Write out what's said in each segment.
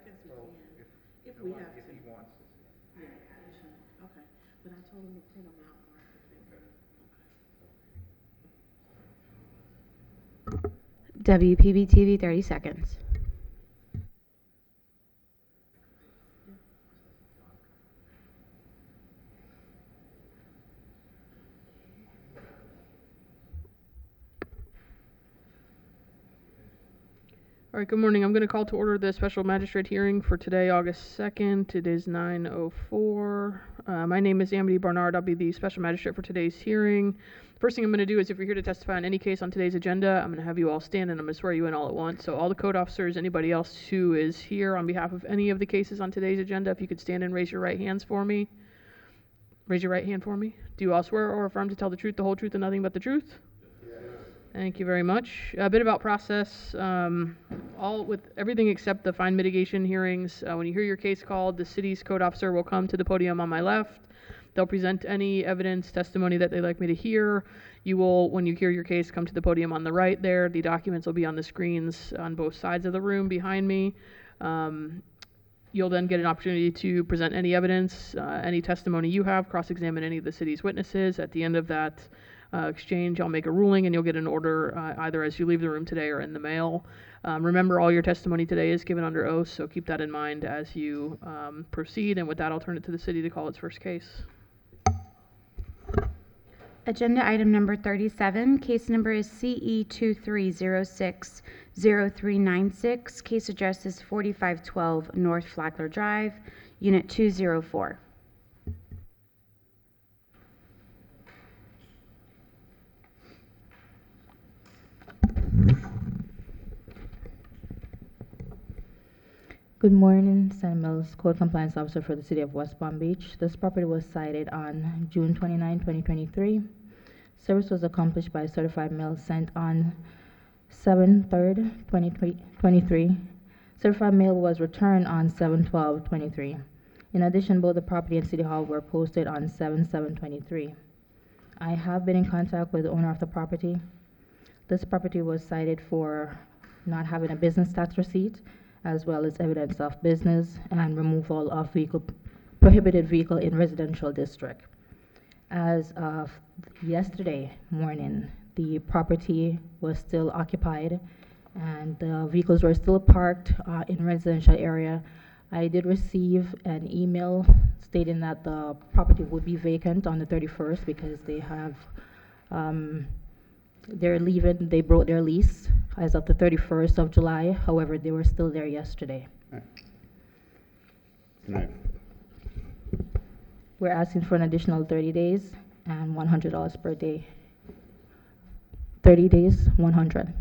seconds, we Well, can, if if we have if to. he wants to see. Yeah, additional, okay, but I told him to print them out and mark the finger. WPB-TV, 30 seconds. All right, good morning. I'm going to call to order the special magistrate hearing for today, August 2nd. It is 9:04. My name is Amity Barnard. I'll be the special magistrate for today's hearing. First thing I'm going to do is, if you're here to testify on any case on today's agenda, I'm going to have you all stand and I'm going to swear you in all at once. So all the code officers, anybody else who is here on behalf of any of the cases on today's agenda, if you could stand and raise your right hands for me. Raise your right hand for me. Do you all swear or affirm to tell the truth, the whole truth, and nothing but the truth? Thank you very much. A bit about process. All with everything except the fine mitigation hearings. When you hear your case called, the city's code officer will come to the podium on my left. They'll present any evidence, testimony that they'd like me to hear. You will, when you hear your case, come to the podium on the right there. The documents will be on the screens on both sides of the room behind me. You'll then get an opportunity to present any evidence, any testimony you have, cross-examine any of the city's witnesses. At the end of that exchange, I'll make a ruling and you'll get an order either as you leave the room today or in the mail. Remember, all your testimony today is given under oath, so keep that in mind as you proceed. And with that, I'll turn it to the city to call its first case. Agenda item number 37, case number is CE 23060396. Case address is 4512 North Flagler Drive, Unit 204. Good morning, San Mills Code Compliance Officer for the City of West Palm Beach. This property was cited on June 29, 2023. Service was accomplished by a certified mail sent on 7/3/2023. Certified mail was returned on 7/12/23. In addition, both the property and City Hall were posted on 7/7/23. I have been in contact with the owner of the property. This property was cited for not having a business tax receipt, as well as evidence of business and removal of prohibited vehicle in residential district. As of yesterday morning, the property was still occupied and the vehicles were still parked in residential area. I did receive an email stating that the property would be vacant on the 31st because they have they're leaving. They broke their lease as of the 31st of July. However, they were still there yesterday. Right. We're asking for an additional 30 days and $100 per day. 30 days, 100.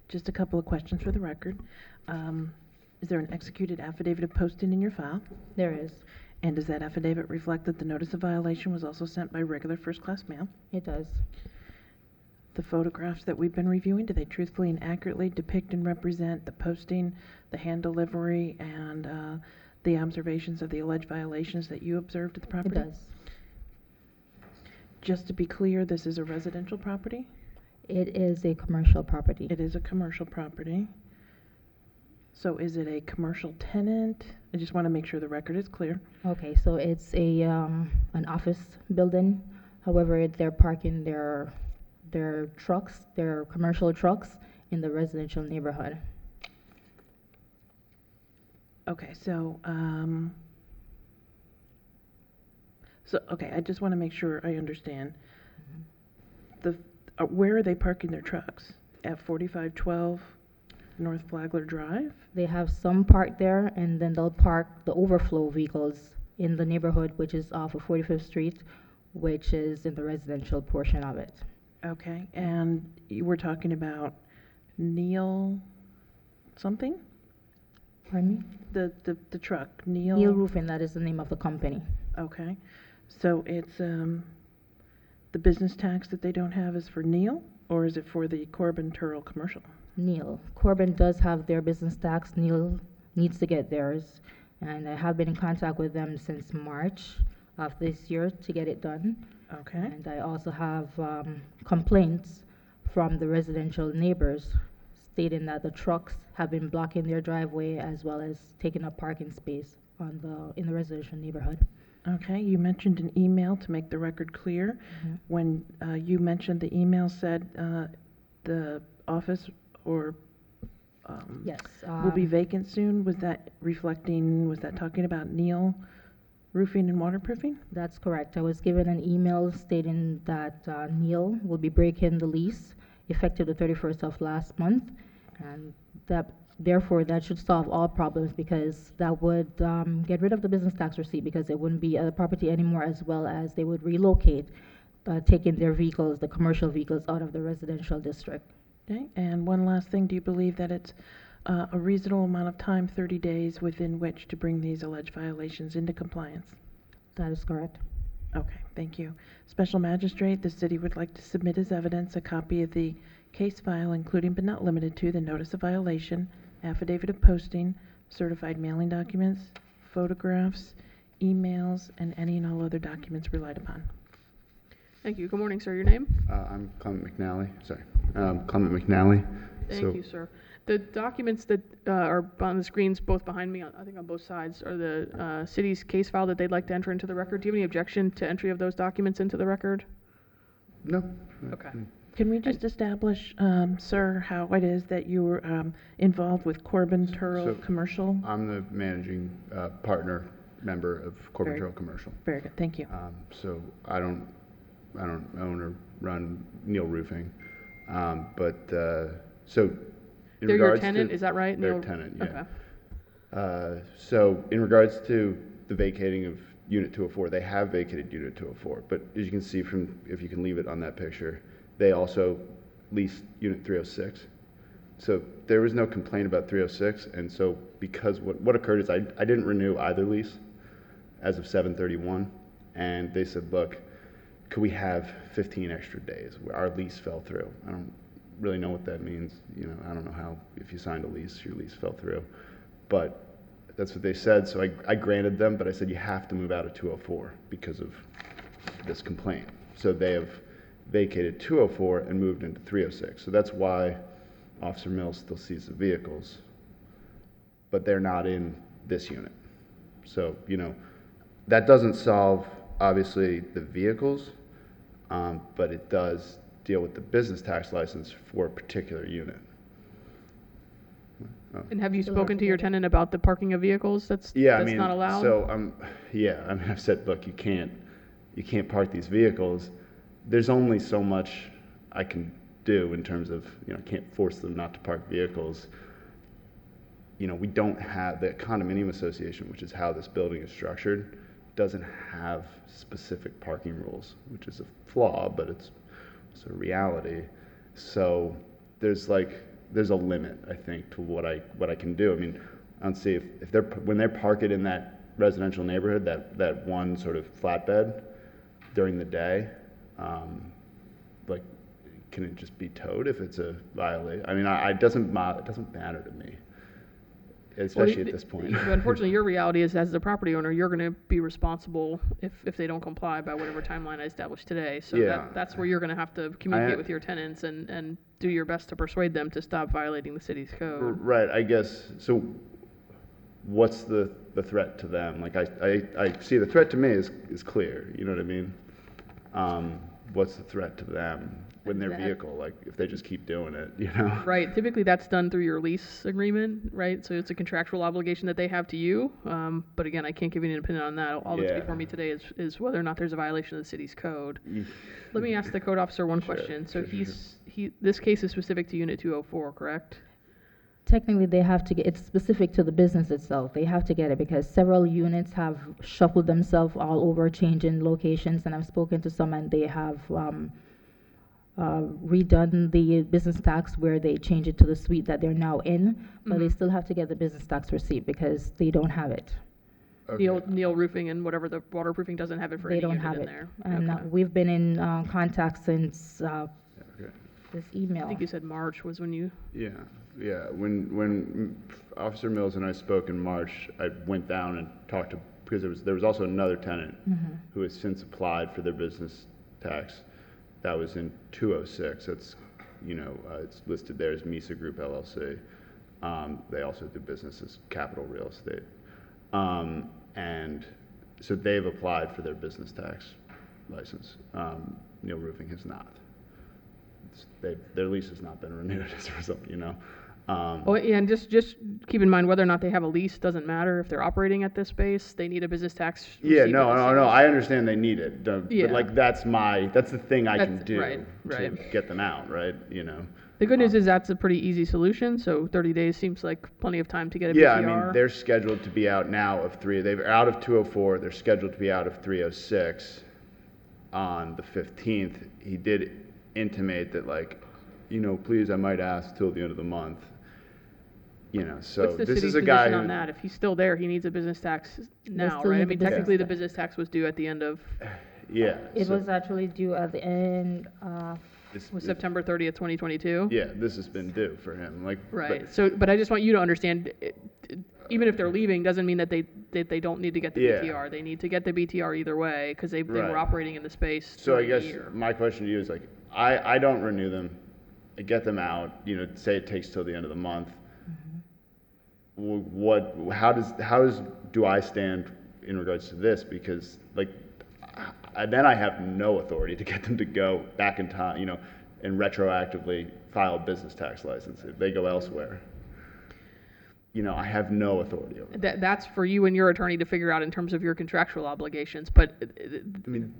Just a couple of questions for the record. Is there an executed affidavit of posting in your file? There is. And does that affidavit reflect that the notice of violation was also sent by regular first-class mail? It does. The photographs that we've been reviewing, do they truthfully and accurately depict and represent the posting, the hand delivery, and the observations of the alleged violations that you observed at the property? It does. Just to be clear, this is a residential property? It is a commercial property. It is a commercial property. So is it a commercial tenant? I just want to make sure the record is clear. Okay, so it's a an office building. However, they're parking their trucks, their commercial trucks, in the residential neighborhood. Okay, so okay, I just want to make sure I understand. Where are they parking their trucks? At 4512 North Flagler Drive? They have some parked there, and then they'll park the overflow vehicles in the neighborhood, which is off of 45th Street, which is in the residential portion of it. Okay, and you were talking about Neil something? Pardon me? The truck, Neil? Neil Roofing, that is the name of the company. Okay, so it's the business tax that they don't have is for Neil, or is it for the Corbin Turrell commercial? Neil. Corbin does have their business tax. Neil needs to get theirs. And I have been in contact with them since March of this year to get it done. Okay. And I also have complaints from the residential neighbors stating that the trucks have been blocking their driveway as well as taking up parking space in the residential neighborhood. Okay, you mentioned an email to make the record clear. Mhm. When you mentioned the email said the office or Yes. will be vacant soon, was that talking about Neil Roofing and Waterproofing? That's correct. I was given an email stating that Neil will be breaking the lease effective the 31st of last month, and therefore that should solve all problems because that would get rid of the business tax receipt because it wouldn't be a property anymore, as well as they would relocate, taking their vehicles, the commercial vehicles, out of the residential district. Okay, and one last thing, do you believe that it's a reasonable amount of time, 30 days, within which to bring these alleged violations into compliance? That is correct. Okay, thank you. Special Magistrate, the city would like to submit as evidence a copy of the case file, including but not limited to the notice of violation, affidavit of posting, certified mailing documents, photographs, emails, and any and all other documents relied upon. Thank you. Good morning, sir. Your name? I'm Clement McNally. Clement McNally. Thank you, sir. The documents that are on the screens, both behind me, I think on both sides, are the city's case file that they'd like to enter into the record. Do you have any objection to entry of those documents into the record? No. Okay. Can we just establish, sir, how it is that you were involved with Corbin Turl So- Commercial? I'm the managing partner member of Corbin Very- Trail Commercial. Very good, thank you. So I don't own or run Neil Roofing. So in They're your regards tenant, to, is that right? They're Neil? tenant, yeah. Okay. So in regards to the vacating of Unit 204, they have vacated Unit 204, but as you can see from, if you can leave it on that picture, they also leased Unit 306. So there was no complaint about 306, and so because what occurred is I didn't renew either lease as of 7/31, and they said, look, could we have 15 extra days? Our lease fell through. I don't really know what that means. I don't know how, if you signed a lease, your lease fell through. But that's what they said, so I granted them, but I said you have to move out of 204 because of this complaint. So they have vacated 204 and moved into 306. So that's why Officer Mills still sees the vehicles, but they're not in this unit. So, that doesn't solve, obviously, the vehicles, but it does deal with the business tax license for a particular unit. And have you Still have spoken to to your get it. tenant about the parking of vehicles that's not allowed? So, I've said, look, you can't park these vehicles. There's only so much I can do in terms of, I can't force them not to park vehicles. We don't have, the condominium association, which is how this building is structured, doesn't have specific parking rules, which is a flaw, but it's a reality. So there's a limit, I think, to what I can do. I mean, I don't see if when they're parked in that residential neighborhood, that one sort of flatbed during the day, can it just be towed if it's a violation? I mean, it doesn't matter to me, especially at this point. But unfortunately, your reality is, as the property owner, you're going to be responsible if they don't comply by whatever timeline I established today. So Yeah. that's where you're going to have to communicate with your tenants and do your best to persuade them to stop violating the city's code. Right, I guess. So what's the threat to them? Like, I see the threat to me is clear, you know what I mean? What's the threat to them when their vehicle, like, if they just keep doing it, Right. Typically, that's done through your lease agreement, right? So it's a contractual obligation that they have to you. But again, I can't give you an opinion on that. All that's Yeah. before me today is whether or not there's a violation of the city's code. Yeesh. Let me ask the code officer one Sure, question. So sure. this case is specific to Unit 204, correct? Technically, they have to get, it's specific to the business itself. They have to get it because several units have shuffled themselves all over, changing locations, and I've spoken to some and they have redone the business tax where they change it to the suite that they're now in, but they Mhm. still have to get the business tax receipt because they don't have it. Okay. Neil Roofing and whatever the waterproofing doesn't have it for They any don't unit have in it. there. And Okay. we've been in contact since Okay. this I email. think you said March was when you. Yeah. When Officer Mills and I spoke in March, I went down and talked to, because there was also another tenant Mhm. who has since applied for their business tax. That was in 206. That's it's listed there as Misa Group LLC. They also do business as Capital Real Estate. And so they've applied for their business tax license. Neil Roofing has not. Their lease has not been renewed as a result, Oh, yeah, and just keep in mind, whether or not they have a lease doesn't matter. If they're operating at this space, they need a business tax Yeah, receipt no, with the no, no, city. I understand they need it, Yeah. but like, that's the thing I can That's- do right, to right. get them out, right, The good news is that's a pretty easy solution, so 30 days seems like plenty of time to get a Yeah, I BTR. mean, they're scheduled to be out now they're out of 204, they're scheduled to be out of 306 on the 15th. He did intimate that, like, please, I might ask till the end of the month. So What's the this city's is a guy position who, on that? If he's still there, he needs a business tax now, still right? I need the mean, business technically, the tax. business tax was due at the end of, yeah. It so was actually due at the end of, was September 30th, 2022? Yeah, this has been due for him, like. Right, so, but I just want you to understand, even if they're leaving, doesn't mean that they don't need to get the Yeah. BTR. They need to get the BTR either way, because they were Right. operating in the space So I during the guess year. my question to you is, like, I don't renew them, I get them out, say it takes till the end of the month. Do I stand in regards to this? Because, like, then I have no authority to get them to go back in time, and retroactively file a business tax license if they go elsewhere. I have no authority over that. That's for you and your attorney to figure out in terms of your contractual obligations, but I mean,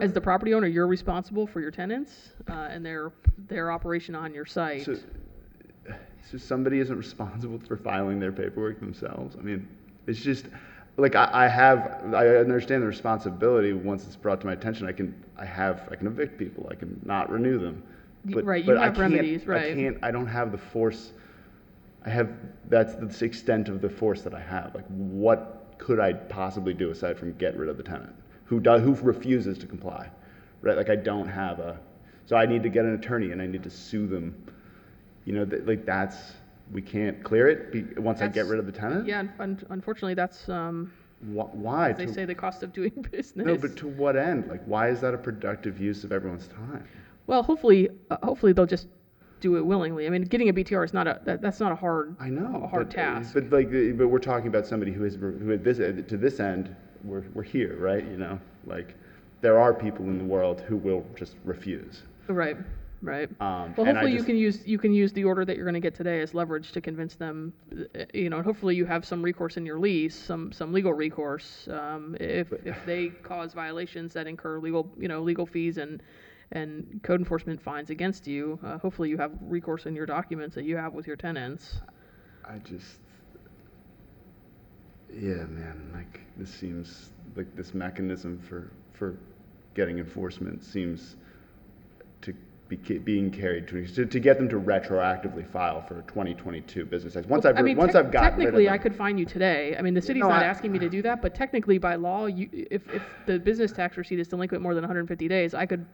as the property owner, you're responsible for your tenants, and their operation on your site. so somebody isn't responsible for filing their paperwork themselves. I mean, it's just, like, I understand the responsibility. Once it's brought to my attention, I can evict people, I can not renew them. Right, you I have can't- remedies, right. I don't have the force, that's the extent of the force that I have. Like, what could I possibly do aside from get rid of the tenant who refuses to comply, right? Like, I don't have so I need to get an attorney and I need to sue them. We can't clear it once I get rid of the tenant? Yeah, unfortunately, that's, Why? they say, the cost of doing business. No, but to what end? Like, why is that a productive use of everyone's time? Well, hopefully they'll just do it willingly. I mean, getting a BTR is that's not a hard, I know. a hard but, task. But we're talking about somebody who at this end, we're here, right? Like, there are people in the world who will just refuse. Right. Well, and hopefully you can use the order that you're going to get today as leverage to convince them. And hopefully you have some recourse in your lease, some legal recourse. If they cause violations that incur legal fees and code enforcement fines against you, hopefully you have recourse in your documents that you have with your tenants. Yeah, man, like, this seems like this mechanism for getting enforcement seems to be being carried to get them to retroactively file for 2022 business tax. Once I've gotten rid of technically, them. I could fine you today. I mean, the city's not asking me to do that, but technically by law, if the business tax receipt is delinquent more than 150 days, I could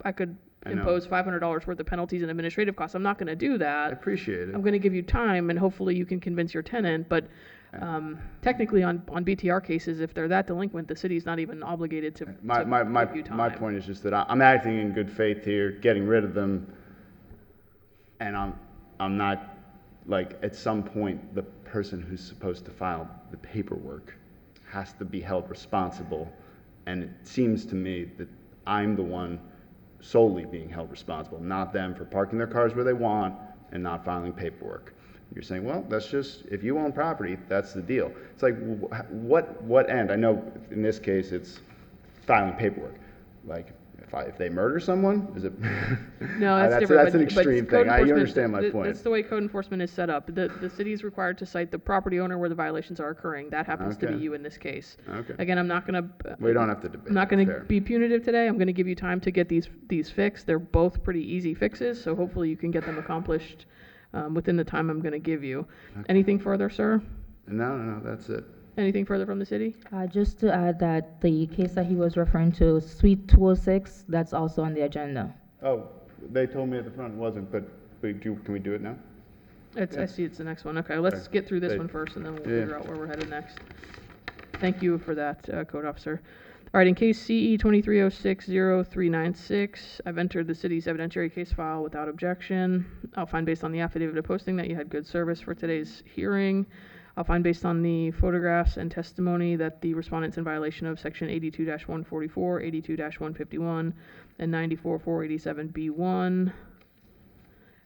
impose $500 worth of penalties and administrative costs. I'm not going to do I that. appreciate it. I'm going to give you time, and hopefully you can convince your tenant. But technically, on BTR cases, if they're that delinquent, the city's not even obligated to give you time. My point is just that I'm acting in good faith here, getting rid of them, and I'm not, like, at some point the person who's supposed to file the paperwork has to be held responsible, and it seems to me that I'm the one solely being held responsible, not them for parking their cars where they want and not filing paperwork. You're saying, well, that's just, if you own property, that's the deal. It's like, what end? I know in this case it's filing paperwork. Like, if they murder someone, is it? No, that's different. That's an extreme thing. You understand my point. That's the way code enforcement is set up. The city is required to cite the property owner where the violations are occurring. That happens to be Okay. you in this case. Okay. Again, I'm not going to. We don't have to debate. I'm not going to Fair. be punitive today. I'm going to give you time to get these fixed. They're both pretty easy fixes, so hopefully you can get them accomplished within the time I'm going to give you. Okay. Anything further, sir? No, that's it. Anything further from the city? just to add that the case that he was referring to, Suite 206, that's also on the agenda. Oh, they told me at the front it wasn't, but can we do it now? I see it's the next one. Okay, let's get through this Hey. one first, and then we'll Yeah. figure out where we're headed next. Thank you for that, Code Officer. All right, in case CE 23060396, I've entered the city's evidentiary case file without objection. I'll find based on the affidavit of posting that you had good service for today's hearing. I'll find based on the photographs and testimony that the respondent's in violation of section 82-144, 82-151, and 94-487B1.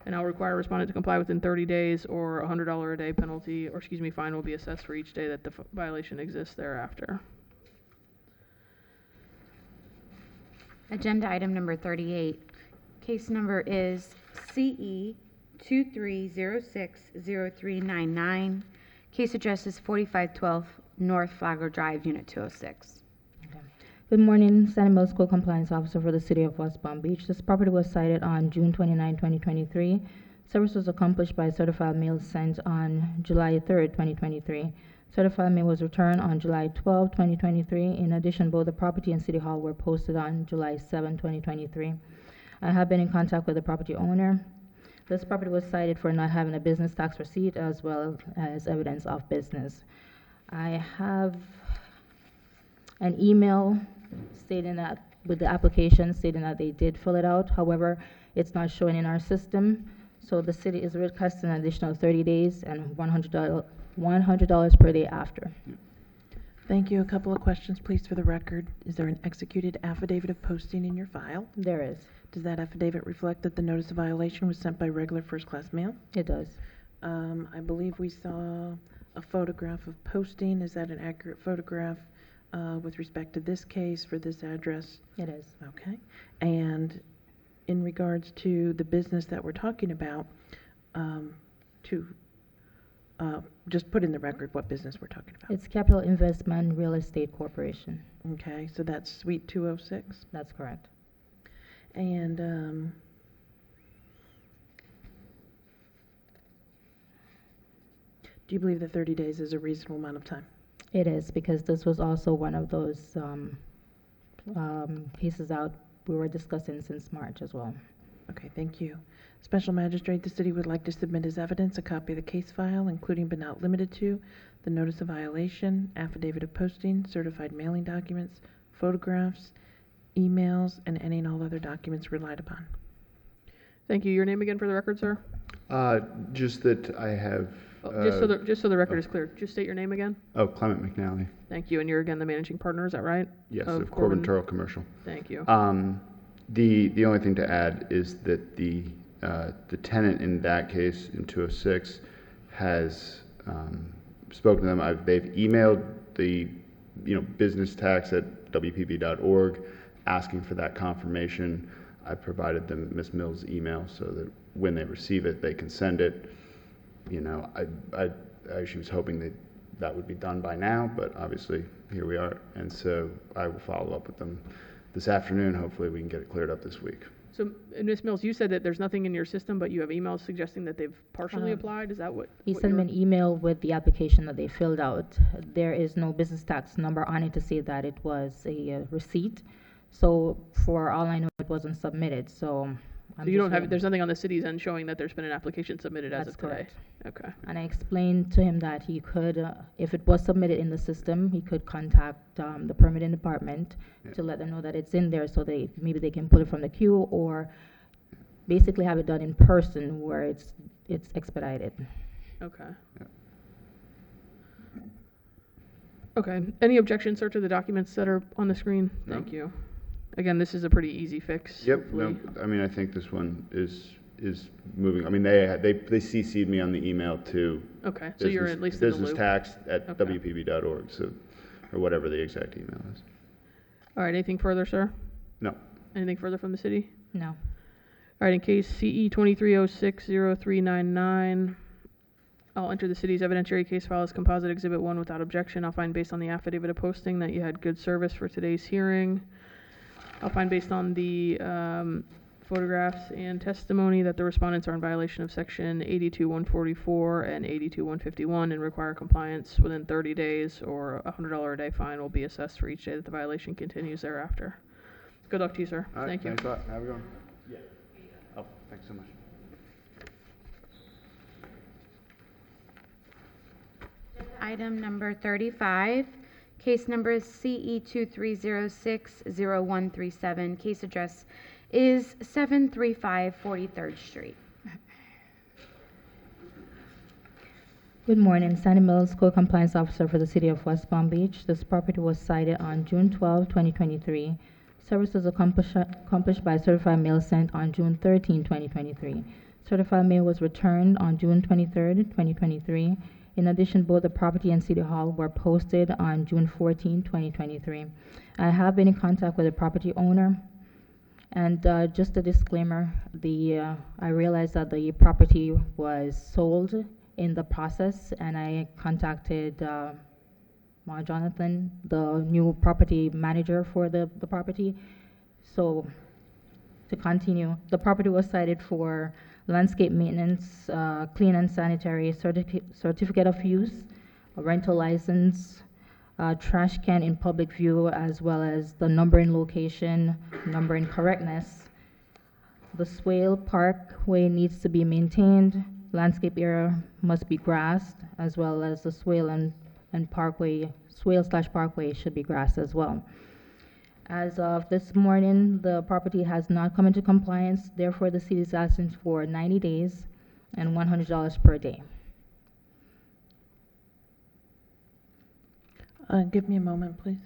And I'll require a respondent to comply within 30 days or a $100 a day penalty, or fine will be assessed for each day that the violation exists thereafter. Agenda item number 38. Case number is CE 23060399. Case address is 4512 North Flagler Drive, Unit 206. Good morning, San Miguel School Compliance Officer for the City of West Palm Beach. This property was cited on June 29, 2023. Service was accomplished by certified mail sent on July 3, 2023. Certified mail was returned on July 12, 2023. In addition, both the property and City Hall were posted on July 7, 2023. I have been in contact with the property owner. This property was cited for not having a business tax receipt as well as evidence of business. I have an email stating that, with the application stating that they did fill it out. However, it's not showing in our system. So the city is requesting an additional 30 days and $100 per day after. Thank you. A couple of questions, please, for the record. Is there an executed affidavit of posting in your file? There is. Does that affidavit reflect that the notice of violation was sent by regular first-class mail? It does. I believe we saw a photograph of posting. Is that an accurate photograph with respect to this case for this address? It is. Okay. And in regards to the business that we're talking about, just put in the record what business we're talking about. It's Capital Investment Real Estate Corporation. Okay, so that's Suite 206. That's correct. And do you believe that 30 days is a reasonable amount of time? It is, because this was also one of those cases out we were discussing since March as well. Okay, thank you. Special Magistrate, the city would like to submit as evidence a copy of the case file, including but not limited to the notice of violation, affidavit of posting, certified mailing documents, photographs, emails, and any and all other documents relied upon. Thank you. Your name again for the record, sir? Just that I have. Just so the record is clear, just state your name again. Oh, Clement McNally. Thank you. And you're again the managing partner, is that right? Yes, of Corbin Turtle Commercial. Thank you. The only thing to add is that the tenant in that case in 206 has spoken to them. They've emailed the business tax at WPB.org asking for that confirmation. I provided them Ms. Mills' email so that when they receive it, they can send it. She was hoping that would be done by now, but obviously here we are, and so I will follow up with them this afternoon. Hopefully we can get it cleared up this week. So, Ms. Mills, you said that there's nothing in your system, but you have emails suggesting that they've partially applied. Is that what? He what sent me you're- an email with the application that they filled out. There is no business tax number on it to say that it was a receipt. So for all I know, it wasn't submitted, so. So you don't have, there's nothing on the city's end showing that there's been an application submitted as That's of today? correct. Okay. And I explained to him that he could, if it was submitted in the system, he could contact the permitting department to let them know that it's in there, so maybe they can pull it from the queue, or basically have it done in person where it's expedited. Okay. Yeah. Okay. Any objections, sir, to the documents that are on the screen? No. Thank you. Again, this is a pretty easy fix. Yep. No, hopefully. I mean, I think this one is moving. I mean, they CC'd me on the email to Okay, so you're at least in the business loop. tax at Okay. WPB.org, so, or whatever the exact email is. All right, anything further, sir? No. Anything further from the city? No. All right, in case CE 23060399, I'll enter the city's evidentiary case file as composite exhibit 1 without objection. I'll find based on the affidavit of posting that you had good service for today's hearing. I'll find based on the photographs and testimony that the respondents are in violation of section 82-144 and 82-151 and require compliance within 30 days, or a $100 a day fine will be assessed for each day that the violation continues thereafter. Good luck to you, sir. All right, Thank you. Thanks a lot. Have a good one. Yeah. Oh, thanks so much. Item number 35, Case number is CE 2306-0137. Case address is 735 43rd Street. Good morning, Sandy Mills, Co-Compliance Officer for the City of West Palm Beach. This property was cited on June 12, 2023. Service was accomplished by certified mail sent on June 13, 2023. Certified mail was returned on June 23, 2023. In addition, both the property and City Hall were posted on June 14, 2023. I have been in contact with the property owner. And just a disclaimer, I realized that the property was sold in the process, and I contacted Jonathan, the new property manager for the property. So to continue, the property was cited for landscape maintenance, clean and sanitary, certificate of use, a rental license, trash can in public view, as well as the numbering location, numbering correctness. The swale parkway needs to be maintained. Landscape area must be grassed, as well as the swale and parkway, swale/parkway should be grassed as well. As of this morning, the property has not come into compliance. Therefore, the city is asking for 90 days and $100 per day. Give me a moment, please.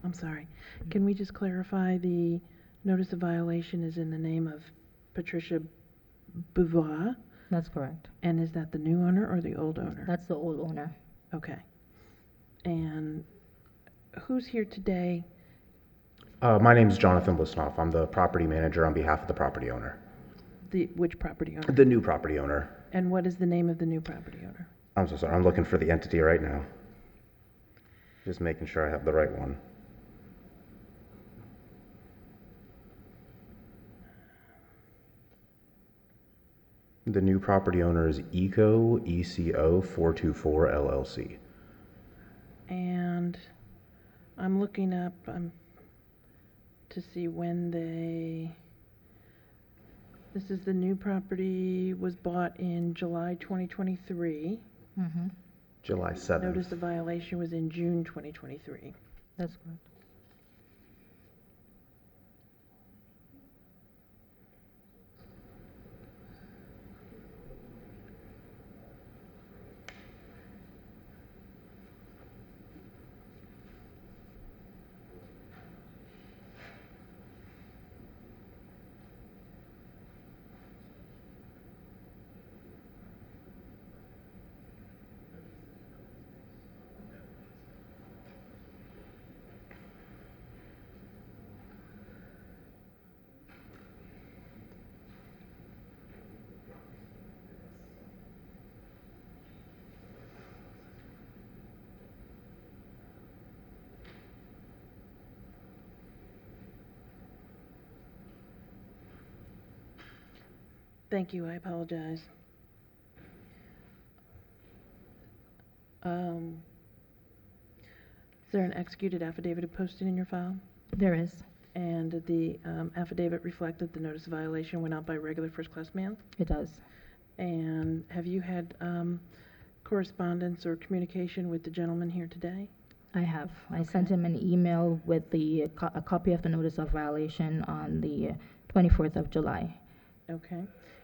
I'm sorry. Can we just clarify the notice of violation is in the name of Patricia Beauvoir? That's correct. And is that the new owner or the old owner? That's the old owner. Okay. And who's here today? My name is Jonathan Lisnoff. I'm the property manager on behalf of the property owner. Which property owner? The new property owner. And what is the name of the new property owner? I'm so sorry. I'm looking for the entity right now. Just making sure I have the right one. The new property owner is ECO 424 LLC. And I'm looking up to see when this is the new property was bought in July 2023. Mm-hmm. July 7th. Notice of violation was in June 2023. That's correct. Thank you, I apologize. Is there an executed affidavit of posting in your file? There is. And did the affidavit reflect that the notice of violation went out by regular first-class mail? It does. And have you had correspondence or communication with the gentleman here today? I have. I Okay. sent him an email with a copy of the notice of violation on the 24th of July. Okay.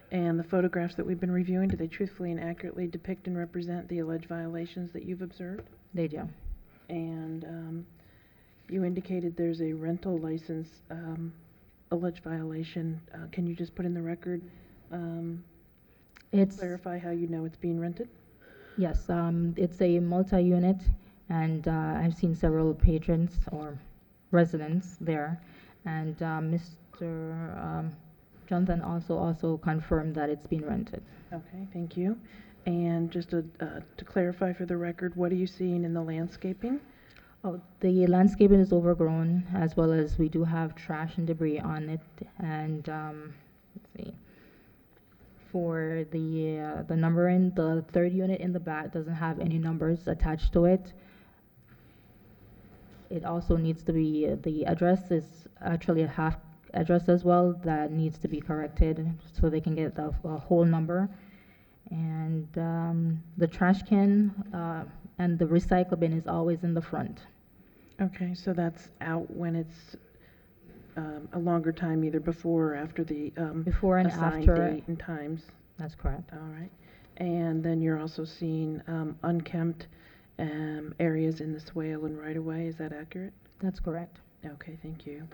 And the photographs that we've been reviewing, do they truthfully and accurately depict and represent the alleged violations that you've observed? They do. And you indicated there's a rental license alleged violation. Can you just put in the record, It's, clarify how you know it's being rented? yes, it's a multi-unit, and I've seen several patrons or residents there. And Mr. Jonathan also confirmed that it's been rented. Okay, thank you. And just to clarify for the record, what are you seeing in the landscaping? Oh, the landscaping is overgrown, as well as we do have trash and debris on it. And let's see, for the numbering, the third unit in the back doesn't have any numbers attached to it. It also needs to be, the address is actually a half address as well that needs to be corrected so they can get the whole number. And the trash can and the recycle bin is always in the front. Okay, so that's out when it's a longer time, either before or after the Before and assigned after. date and times. That's correct. All right. And then you're also seeing unkempt areas in the swale and right-of-way. Is that accurate? That's correct. Okay, thank you.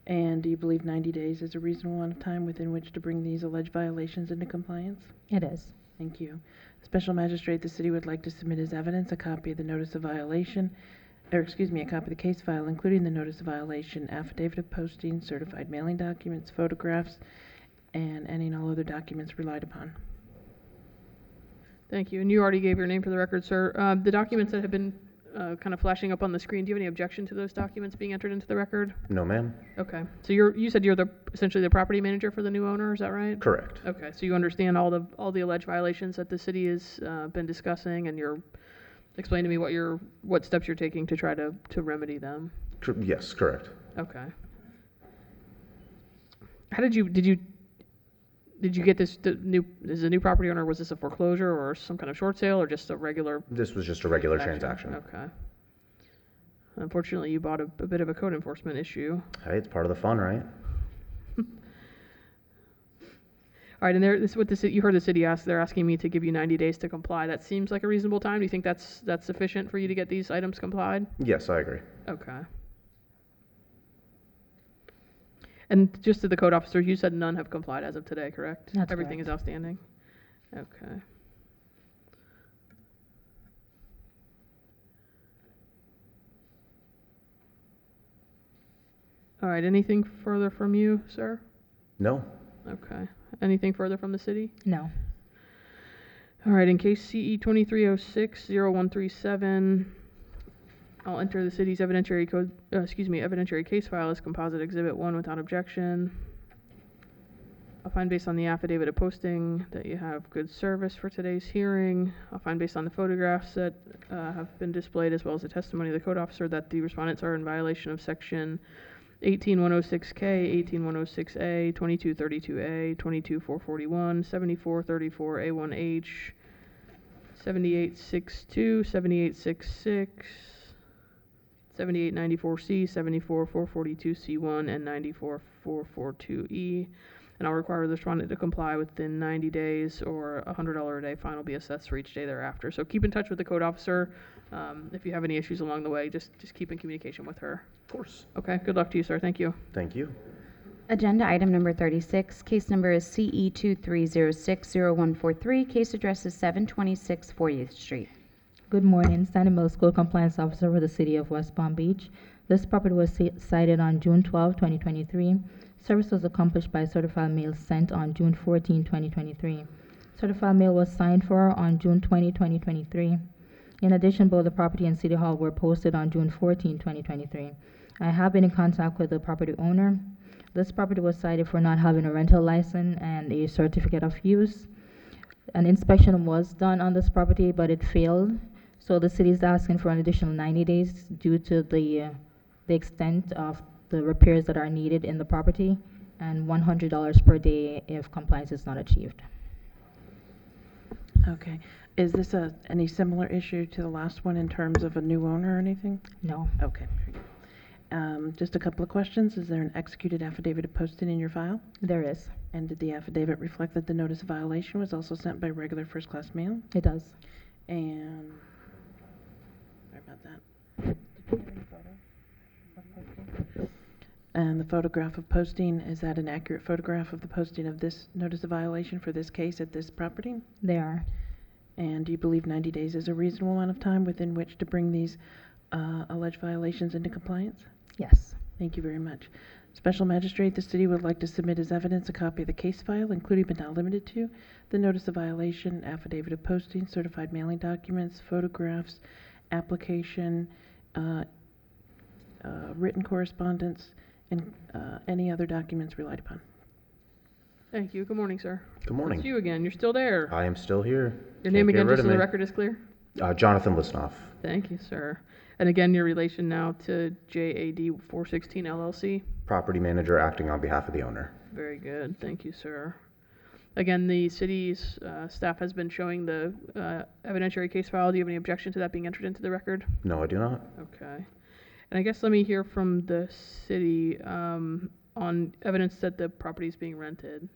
And do you believe 90 days is a reasonable amount of time within which to bring these alleged violations into compliance? It is. Thank you. Special Magistrate, the city would like to submit as evidence a copy of the notice of violation, or excuse me, a copy of the case file, including the notice of violation, affidavit of posting, certified mailing documents, photographs, and any and all other documents relied upon. Thank you. And you already gave your name for the record, sir. The documents that have been kind of flashing up on the screen, do you have any objection to those documents being entered into the record? No, ma'am. Okay. So you said you're essentially the property manager for the new owner, is that right? Correct. Okay, so you understand all the alleged violations that the city has been discussing, and you're explaining to me what steps you're taking to try to remedy them. Yes, correct. Okay. How did you get this as a new property owner? Was this a foreclosure or some kind of short sale or just a regular This was just a regular transaction? transaction. Okay. Unfortunately, you bought a bit of a code enforcement issue. Hey, it's part of the fun, right? All right, and this is what you heard the city ask. They're asking me to give you 90 days to comply. That seems like a reasonable time. Do you think that's sufficient for you to get these items complied? Yes, I agree. Okay. And just to the code officer, you said none have complied as of today, correct? That's Everything correct. is outstanding? Okay. All right, anything further from you, sir? No. Okay. Anything further from the city? No. All right, in case CE 2306-0137, I'll enter the city's evidentiary case file as composite exhibit 1 without objection. I'll find based on the affidavit of posting that you have good service for today's hearing. I'll find based on the photographs that have been displayed as well as the testimony of the code officer that the respondents are in violation of section 18106K, 18106A, 2232A, 22441, 7434A1H, 7862, 7866, 7894C, 74442C1, and 94442E. And I'll require the respondent to comply within 90 days or a $100 a day fine will be assessed for each day thereafter. So keep in touch with the code officer. If you have any issues along the way, just keep in communication with her. Of course. Okay, good luck to you, sir. Thank you. Thank you. Agenda item number 36, case number is CE 2306-0143. Case address is 726 40th Street. Good morning, Sandy Mills, Code Compliance Officer for the City of West Palm Beach. This property was cited on June 12, 2023. Service was accomplished by certified mail sent on June 14, 2023. Certified mail was signed for on June 20, 2023. In addition, both the property and City Hall were posted on June 14, 2023. I have been in contact with the property owner. This property was cited for not having a rental license and a certificate of use. An inspection was done on this property, but it failed. So the city is asking for an additional 90 days due to the extent of the repairs that are needed in the property, and $100 per day if compliance is not achieved. Okay. Is this any similar issue to the last one in terms of a new owner or anything? No. Okay. Very good. Just a couple of questions. Is there an executed affidavit of posting in your file? There is. And did the affidavit reflect that the notice of violation was also sent by regular first-class mail? It does. And, sorry about that. Did you have any photos of posting? And the photograph of posting, is that an accurate photograph of the posting of this notice of violation for this case at this property? They are. And do you believe 90 days is a reasonable amount of time within which to bring these alleged violations into compliance? Yes. Thank you very much. Special Magistrate, the city would like to submit as evidence a copy of the case file, including but not limited to the notice of violation, affidavit of posting, certified mailing documents, photographs, application, written correspondence, and any other documents relied upon. Thank you. Good morning, sir. Good morning. It's you again. You're still there. I am still here. Your name Can't get again, rid just of so the me. record is clear? Jonathan Lisnoff. Thank you, sir. And again, your relation now to JAD 416 LLC? Property manager acting on behalf of the owner. Very good. Thank you, sir. Again, the city's staff has been showing the evidentiary case file. Do you have any objection to that being entered into the record? No, I do not. Okay. And I guess let me hear from the city on evidence that the property is being rented.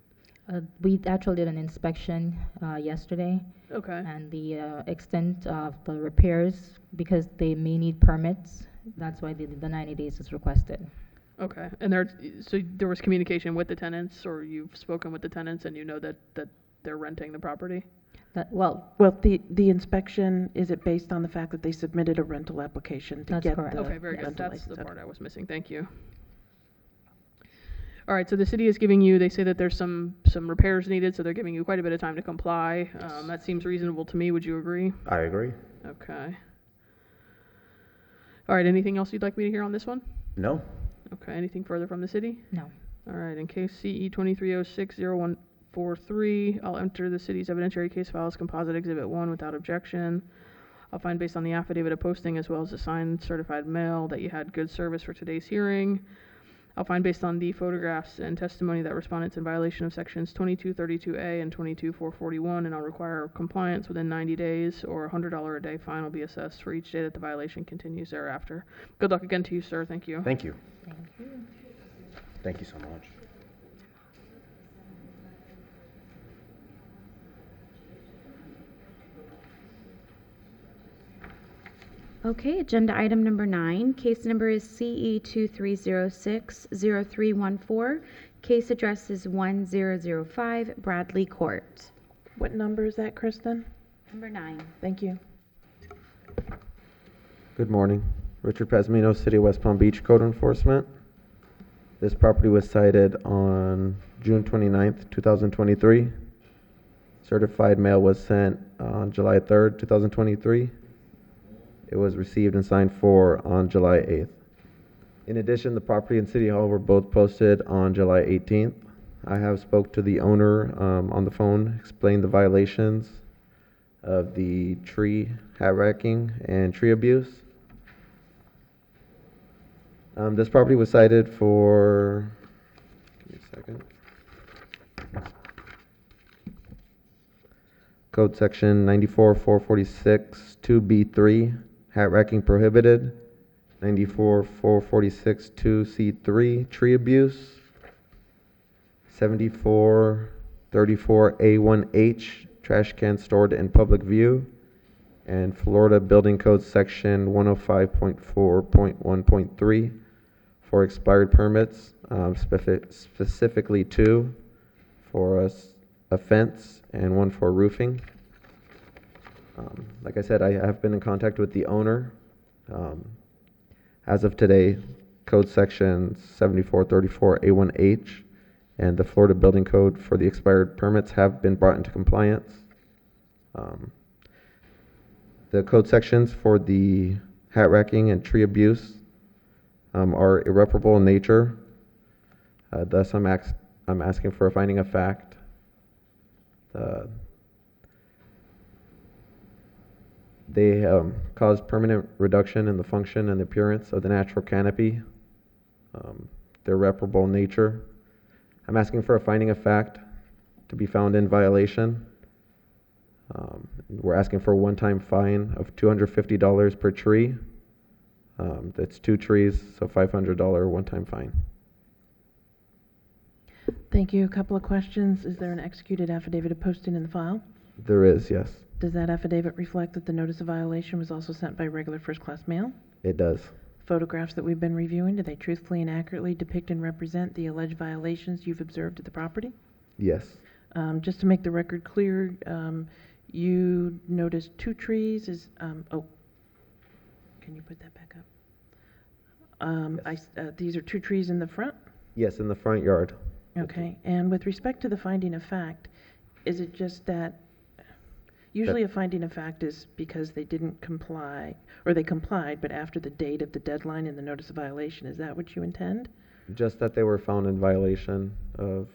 We actually did an inspection yesterday, Okay. and the extent of the repairs, because they may need permits, that's why the 90 days is requested. Okay. And so there was communication with the tenants, or you've spoken with the tenants and you know that they're renting the property? Well, Well, the inspection, is it based on the fact that they submitted a rental application to That's get correct. the Okay, very good. rental That's the license? part I was missing. Thank you. All right, so the city is giving you, they say that there's some repairs needed, so they're giving you quite a bit of time to comply. That seems reasonable to me. Would you agree? I agree. Okay. All right, anything else you'd like me to hear on this one? No. Okay, anything further from the city? no. All right, in case CE 2306-0143, I'll enter the city's evidentiary case file as composite exhibit 1 without objection. I'll find based on the affidavit of posting as well as the signed certified mail that you had good service for today's hearing. I'll find based on the photographs and testimony that respondents in violation of sections 2232A and 22441, and I'll require compliance within 90 days or a $100 a day fine will be assessed for each day that the violation continues thereafter. Good luck again to you, sir. Thank you. Thank you. Thank you. Thank you so much. Okay, agenda item number 9. Case number is CE 2306-0314. Case address is 1005 Bradley Court. What number is that, Kristen? Number 9. Thank you. Good morning. Richard Pasmino, City of West Palm Beach Code Enforcement. This property was cited on June 29th, 2023. Certified mail was sent on July 3rd, 2023. It was received and signed for on July 8th. In addition, the property and City Hall were both posted on July 18th. I have spoke to the owner on the phone, explained the violations of the tree hat wrecking and tree abuse. This property was cited for, give me a second. Code section 94-446 2B3, hat wrecking prohibited. 94-446 2C3, tree abuse. 74-34A1H, trash can stored in public view. And Florida Building Code section 105.4.1.3 for expired permits, specifically 2 for a fence and 1 for roofing. Like I said, I have been in contact with the owner. As of today, code section 7434A1H and the Florida Building Code for the expired permits have been brought into compliance. The code sections for the hat wrecking and tree abuse are irreparable in nature. Thus, I'm asking for a finding of fact. They cause permanent reduction in the function and the appearance of the natural canopy. They're irreparable in nature. I'm asking for a finding of fact to be found in violation. We're asking for a one-time fine of $250 per tree. That's 2 trees, so $500 one-time fine. Thank you. A couple of questions. Is there an executed affidavit of posting in the file? There is, yes. Does that affidavit reflect that the notice of violation was also sent by regular first-class mail? It does. Photographs that we've been reviewing, do they truthfully and accurately depict and represent the alleged violations you've observed at the property? Yes. Just to make the record clear, you noticed 2 trees can you put that back up? These are 2 trees in the front? Yes, in the front yard. Okay, and with respect to the finding of fact, is it just that, usually a finding of fact is because they didn't comply, or they complied, but after the date of the deadline in the notice of violation, is that what you intend? Just that they were found in violation of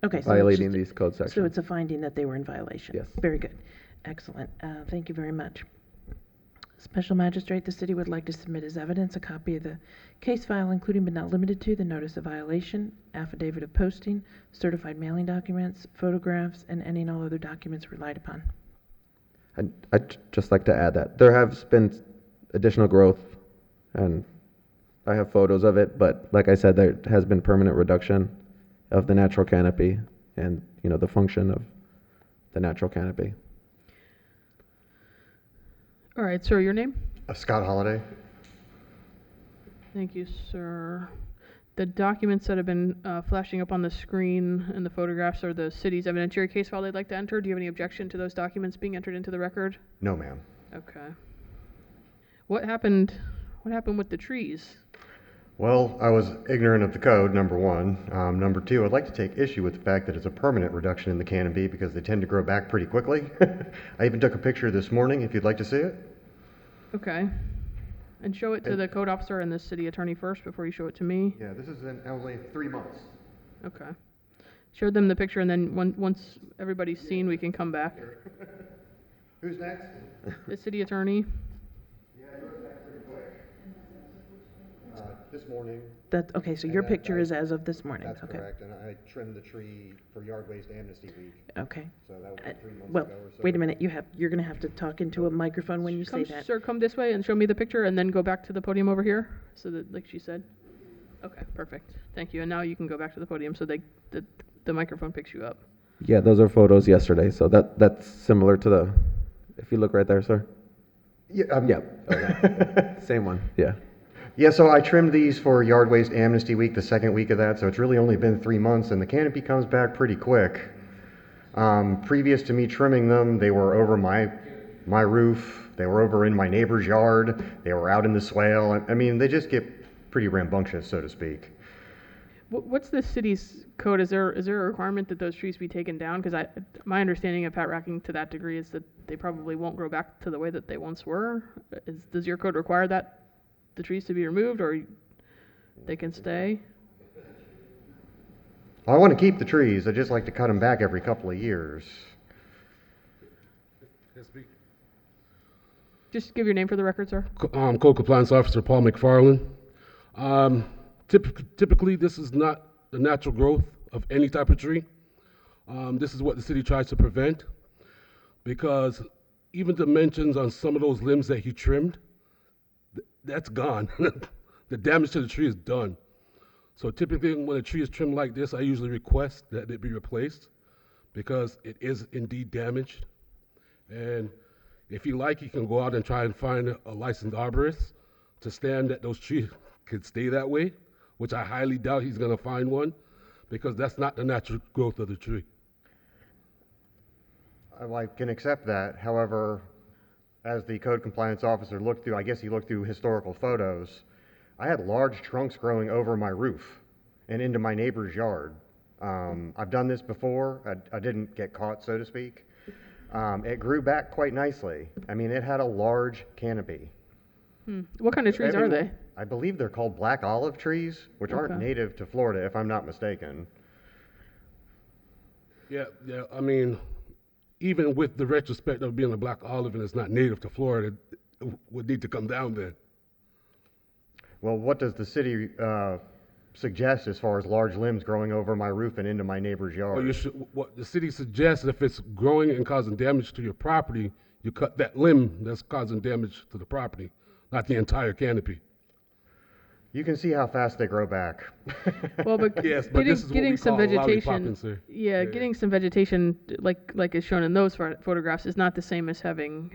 Okay, so it's violating just- these code So sections. it's a finding that they were in violation? Yes. Very good. Excellent. Thank you very much. Special Magistrate, the city would like to submit as evidence a copy of the case file, including but not limited to the notice of violation, affidavit of posting, certified mailing documents, photographs, and any and all other documents relied upon. I'd just like to add that there has been additional growth, and I have photos of it, but like I said, there has been permanent reduction of the natural canopy and, you know, the function of the natural canopy. All right, sir, your name? Scott Holiday. Thank you, sir. The documents that have been flashing up on the screen and the photographs are the city's evidentiary case file they'd like to enter. Do you have any objection to those documents being entered into the record? No, ma'am. Okay. What happened with the trees? Well, I was ignorant of the code, number one. Number two, I'd like to take issue with the fact that it's a permanent reduction in the canopy because they tend to grow back pretty quickly. I even took a picture this morning if you'd like to see it. Okay. And show it to the code officer and the city attorney first before you show it to me. Yeah, this is in only 3 months. Okay. Show them the picture and then once everybody's seen, we can come back. Who's next? The city attorney. Yeah, it goes back pretty quick. This morning. Okay, so And your then picture is as of this morning? That's Okay. correct, and I trimmed the tree for Yard Waste Amnesty Week, Okay. so that was 3 months Well, ago or so. wait a minute, you're gonna have to talk into a microphone when you say Come, that. sir, come this way and show me the picture and then go back to the podium over here, so that, like she said. Okay, perfect. Thank you. And now you can go back to the podium so the microphone picks you up. Yeah, those are photos yesterday, so that's similar to the, if you look right there, sir. Yeah, Yeah. Same one, yeah. Yeah, so I trimmed these for Yard Waste Amnesty Week, the second week of that, so it's really only been 3 months, and the canopy comes back pretty quick. Previous to me trimming them, they were over my roof, they were over in my neighbor's yard, they were out in the swale. I mean, they just get pretty rambunctious, so to speak. What's the city's code? Is there a requirement that those trees be taken down? Because my understanding of pat racking to that degree is that they probably won't grow back to the way that they once were. Does your code require that the trees to be removed, or they can stay? I want to keep the trees, I just like to cut them back every couple of years. Just give your name for the record, sir. Code Compliance Officer Paul McFarland. Typically, this is not the natural growth of any type of tree. This is what the city tries to prevent, because even dimensions on some of those limbs that he trimmed, that's gone. The damage to the tree is done. So typically, when a tree is trimmed like this, I usually request that it be replaced because it is indeed damaged. And if you like, you can go out and try and find a licensed arborist to stand that those trees could stay that way, which I highly doubt he's going to find one, because that's not the natural growth of the tree. I can accept that, however, as the code compliance officer looked through, I guess he looked through historical photos, I had large trunks growing over my roof and into my neighbor's yard. I've done this before. I didn't get caught, so to speak. It grew back quite nicely. I mean, it had a large canopy. What kind of trees are they? I believe they're called black olive trees, which aren't Okay. native to Florida, if I'm not mistaken. Yeah, I mean, even with the retrospect of being a black olive and it's not native to Florida, it would need to come down then. Well, what does the city suggest as far as large limbs growing over my roof and into my neighbor's yard? Well, what the city suggests, if it's growing and causing damage to your property, you cut that limb that's causing damage to the property, not the entire canopy. You can see how fast they grow back. Well, but Yes, but this is what getting we some call a vegetation, lollipopping, sir. yeah, getting some vegetation like is shown in those photographs is not the same as having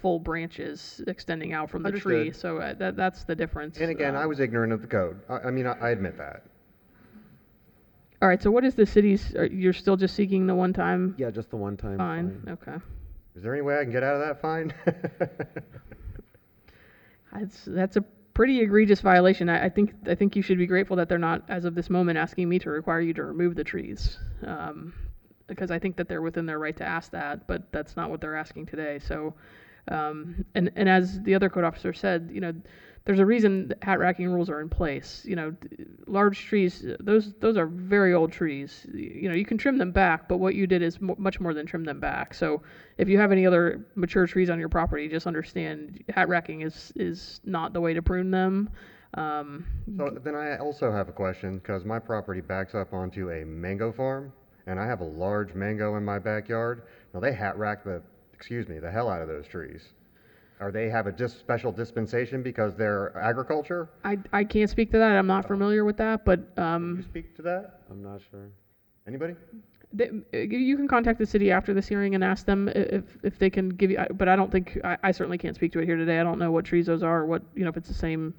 full branches extending out from the tree. Understood. So that's the difference. And again, I was ignorant of the code. I mean, I admit that. All right. So what is the city's? You're still just seeking the one-time Yeah, just the one time fine? fine. Okay. Is there any way I can get out of that fine? pretty egregious violation. I think you should be grateful that they're not, as of this moment, asking me to require you to remove the trees. Because I think that they're within their right to ask that, but that's not what they're asking today. So, and as the other code officer said, there's a reason that hat racking rules are in place. Large trees, those are very old trees. You can trim them back, but what you did is much more than trim them back. So if you have any other mature trees on your property, just understand hat racking is not the way to prune them. So then I also have a question, because my property backs up onto a mango farm, and I have a large mango in my backyard. Now, they hat rack the hell out of those trees. Are they have a special dispensation because they're agriculture? I can't speak to that. I'm not familiar with that, but Can you speak to that? I'm not sure. Anybody? you can contact the city after this hearing and ask them if they can give you. But I don't think I certainly can't speak to it here today. I don't know what trees those are. What if it's the same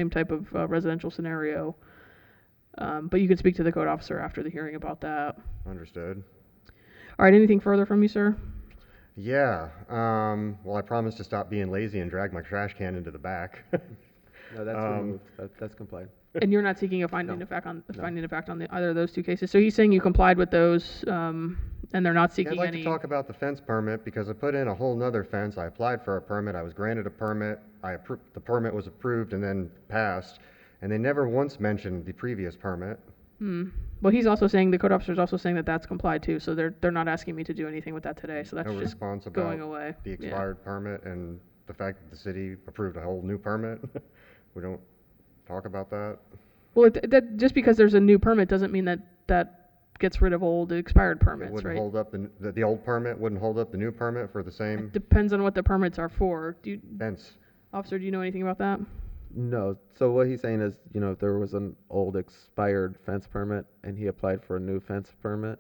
type of residential scenario. But you can speak to the code officer after the hearing about that. Understood. All right. Anything further from you, sir? Yeah. Well, I promised to stop being lazy and drag my trash can into the back. No, that's removed. That's complied. And you're not seeking a finding No. of fact on No. finding of fact on either of those two cases. So he's saying you complied with those, and they're not seeking I'd like any. to talk about the fence permit, because I put in a whole nother fence. I applied for a permit. I was granted a permit. The permit was approved and then passed, and they never once mentioned the previous permit. Well, he's also saying, the code officer is also saying that that's complied too. So they're not asking me to do anything with that today. So that's No just response going about away. the Yeah. expired permit and the fact that the city approved a whole new permit. We don't talk about that. Well, that just because there's a new permit doesn't mean that gets rid of old expired It permits, wouldn't right? hold up the old permit wouldn't hold up the new permit for the same Depends on what the permits are for. fence. Officer, do you know anything about that? No. So what he's saying is, if there was an old expired fence permit and he applied for a new fence permit,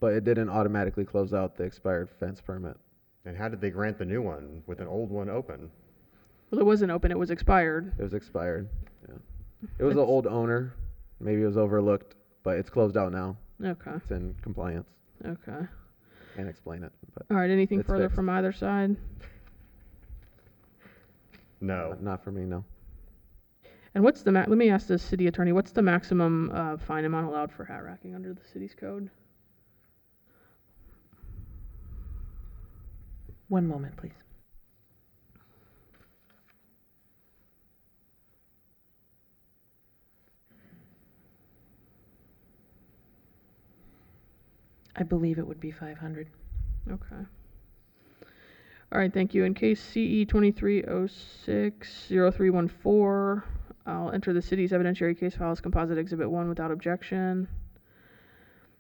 but it didn't automatically close out the expired fence permit. And how did they grant the new one with an old one open? Well, it wasn't open. It was expired. It was expired. Yeah. It was an That's- old owner. Maybe it was overlooked, but it's closed out now. Okay. It's in compliance. Okay. Can't explain it, but All right. Anything It's further fixed. from either side? No. not for me, no. And what's the let me ask the city attorney, what's the maximum fine amount allowed for hat racking under the city's code? One moment, please. I believe it would be 500. Okay. All right, thank you. In case CE 2306-0314, I'll enter the city's evidentiary case file as Composite Exhibit 1 without objection.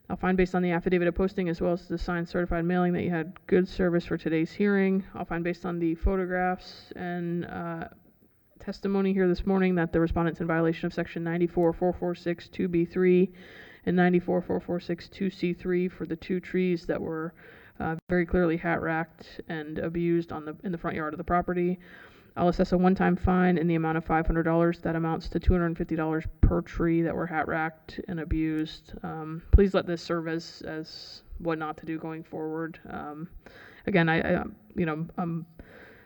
I'll find based on the affidavit of posting as well as the signed certified mailing that you had good service for today's hearing. I'll find based on the photographs and testimony here this morning that the respondent's in violation of section 944462B3 and 944462C3 for the two trees that were very clearly hat racked and abused in the front yard of the property. I'll assess a one-time fine in the amount of $500. That amounts to $250 per tree that were hat racked and abused. Please let this serve as what not to do going forward. Again, I'm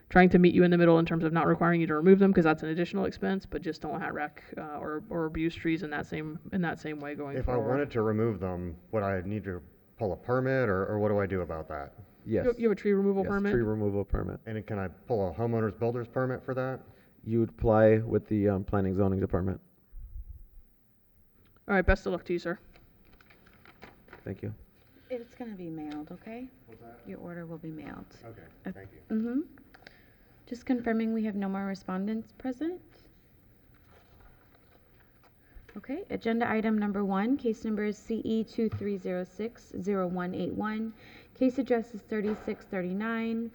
trying to meet you in the middle in terms of not requiring you to remove them because that's an additional expense, but just don't hat rack or abuse trees in that same way going If forward. I wanted to remove them, would I need to pull a permit, or what do I do about that? Yes. You have a tree removal Yes, permit? tree removal permit. And can I pull a homeowner's builder's permit for that? You would apply with the planning zoning department. All right, best of luck to you, sir. Thank you. It's gonna be mailed, okay? Your order will be mailed. Okay, thank you. Mm-hmm. Just confirming we have no more respondents present. Okay, agenda item number 1, case number is CE 2306-0181. Case address is 3639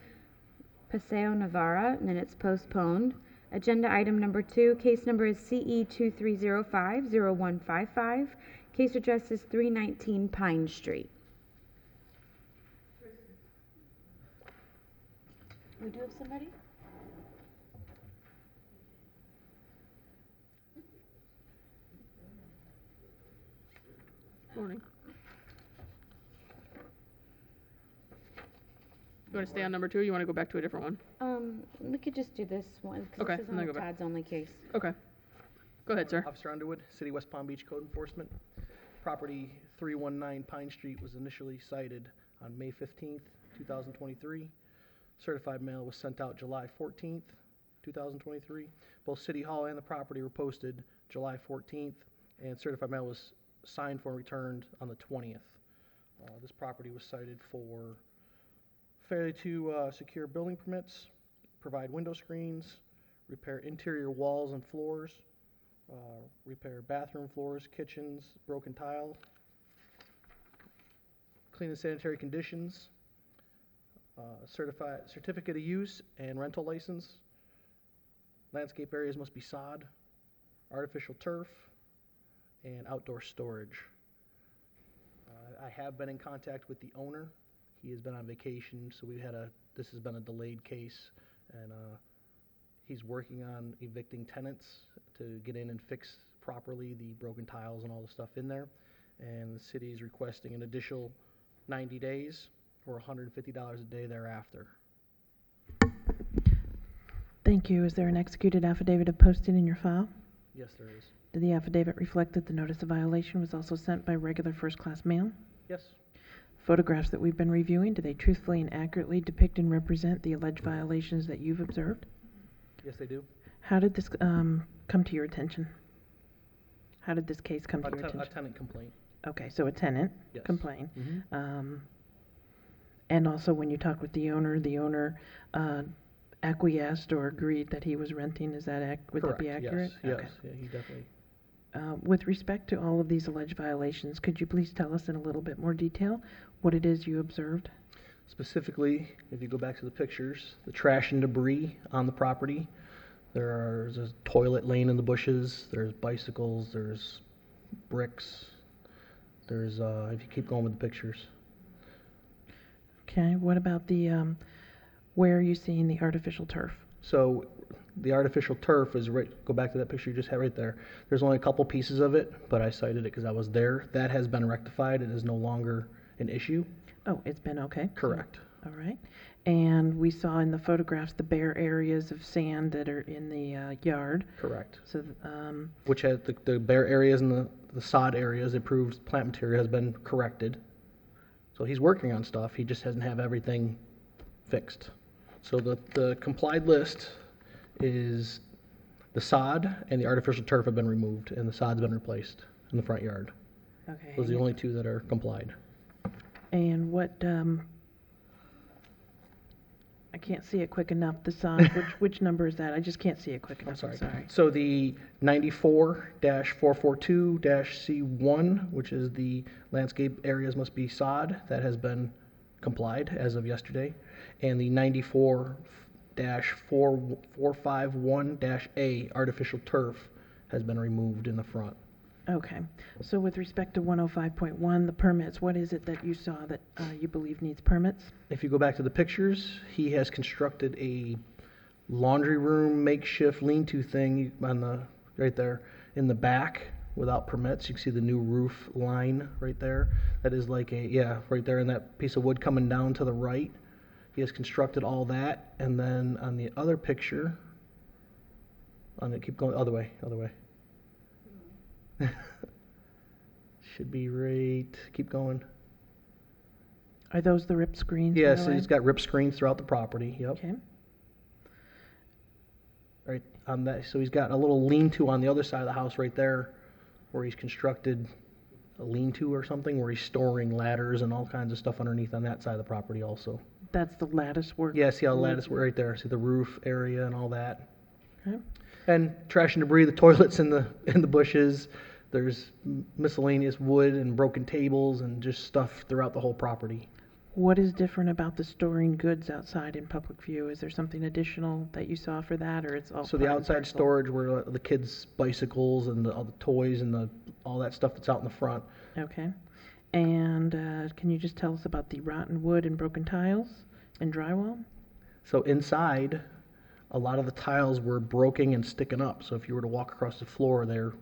Paseo Navarra, and then it's postponed. Agenda item number 2, case number is CE 2305-0155. Case address is 319 Pine Street. We do have somebody? Morning. You want to stay on number 2, or you want to go back to a different one? We could just do this one, because Okay, this is and then only go back. Todd's only case. Okay. Go ahead, sir. Officer Underwood, City West Palm Beach Code Enforcement. Property 319 Pine Street was initially cited on May 15th, 2023. Certified mail was sent out July 14th, 2023. Both City Hall and the property were posted July 14th, and certified mail was signed for and returned on the 20th. This property was cited for failure to secure building permits, provide window screens, repair interior walls and floors, repair bathroom floors, kitchens, broken tile, clean and sanitary conditions, certificate of use and rental license. Landscape areas must be sod, artificial turf, and outdoor storage. I have been in contact with the owner. He has been on vacation, so this has been a delayed case, and he's working on evicting tenants to get in and fix properly the broken tiles and all the stuff in there. And the city is requesting an additional 90 days or $150 a day thereafter. Thank you. Is there an executed affidavit of posting in your file? Yes, there is. Did the affidavit reflect that the notice of violation was also sent by regular first-class mail? Yes. Photographs that we've been reviewing, do they truthfully and accurately depict and represent the alleged violations that you've observed? Yes, they do. How did this come to your attention? How did this case come to your A attention? tenant complaint. Okay, so a tenant Yes. complained. Mhm. And also when you talked with the owner acquiesced or agreed that he was renting, would that be Correct, accurate? yes, Okay. yes, yeah, he definitely. With respect to all of these alleged violations, could you please tell us in a little bit more detail what it is you observed? Specifically, if you go back to the pictures, the trash and debris on the property, there's a toilet laying in the bushes, there's bicycles, there's bricks, there's, if you keep going with the pictures. Okay, what about where are you seeing the artificial turf? So the artificial turf is right, go back to that picture you just had right there. There's only a couple pieces of it, but I cited it because I was there. That has been rectified. It is no longer an issue. Oh, it's been okay? Correct. All right. And we saw in the photographs the bare areas of sand that are in the yard. Correct. So, Which has the bare areas and the sod areas, improved plant material has been corrected. So he's working on stuff. He just doesn't have everything fixed. So the complied list is the sod and the artificial turf have been removed, and the sod's been replaced in the front yard. okay. Those are the only two that are complied. And what, I can't see it quick enough, the sod, which number is that? I just can't see it quick enough, I'm sorry. So the 94-442-C1, which is the landscape areas must be sod, that has been complied as of yesterday. And the 94-451-A, artificial turf, has been removed in the front. Okay, so with respect to 105.1, the permits, what is it that you saw that you believe needs permits? If you go back to the pictures, he has constructed a laundry room makeshift lean-to thing right there in the back without permits. You can see the new roof line right there. That is like right there in that piece of wood coming down to the right. He has constructed all that, and then on the other picture, keep going, other way. Should be right, keep going. Are those the ripped screens? by Yes, the way? he's got rip screens throughout the property, yep. Okay, Right on that, so he's got a little lean-to on the other side of the house right there, where he's constructed a lean-to or something, where he's storing ladders and all kinds of stuff underneath on that side of the property also. that's the lattice work? Yeah, see how the lattice right there, see the roof area and all that. Okay. And trash and debris, the toilets in the bushes, there's miscellaneous wood and broken tables and just stuff throughout the whole property. What is different about the storing goods outside in public view? Is there something additional that you saw for that, or it's all So the part and outside parcel? storage where the kids' bicycles and all the toys and all that stuff that's out in the front. Okay. And can you just tell us about the rotten wood and broken tiles and drywall? So inside, a lot of the tiles were broken and sticking up. So if you were to walk across the floor there,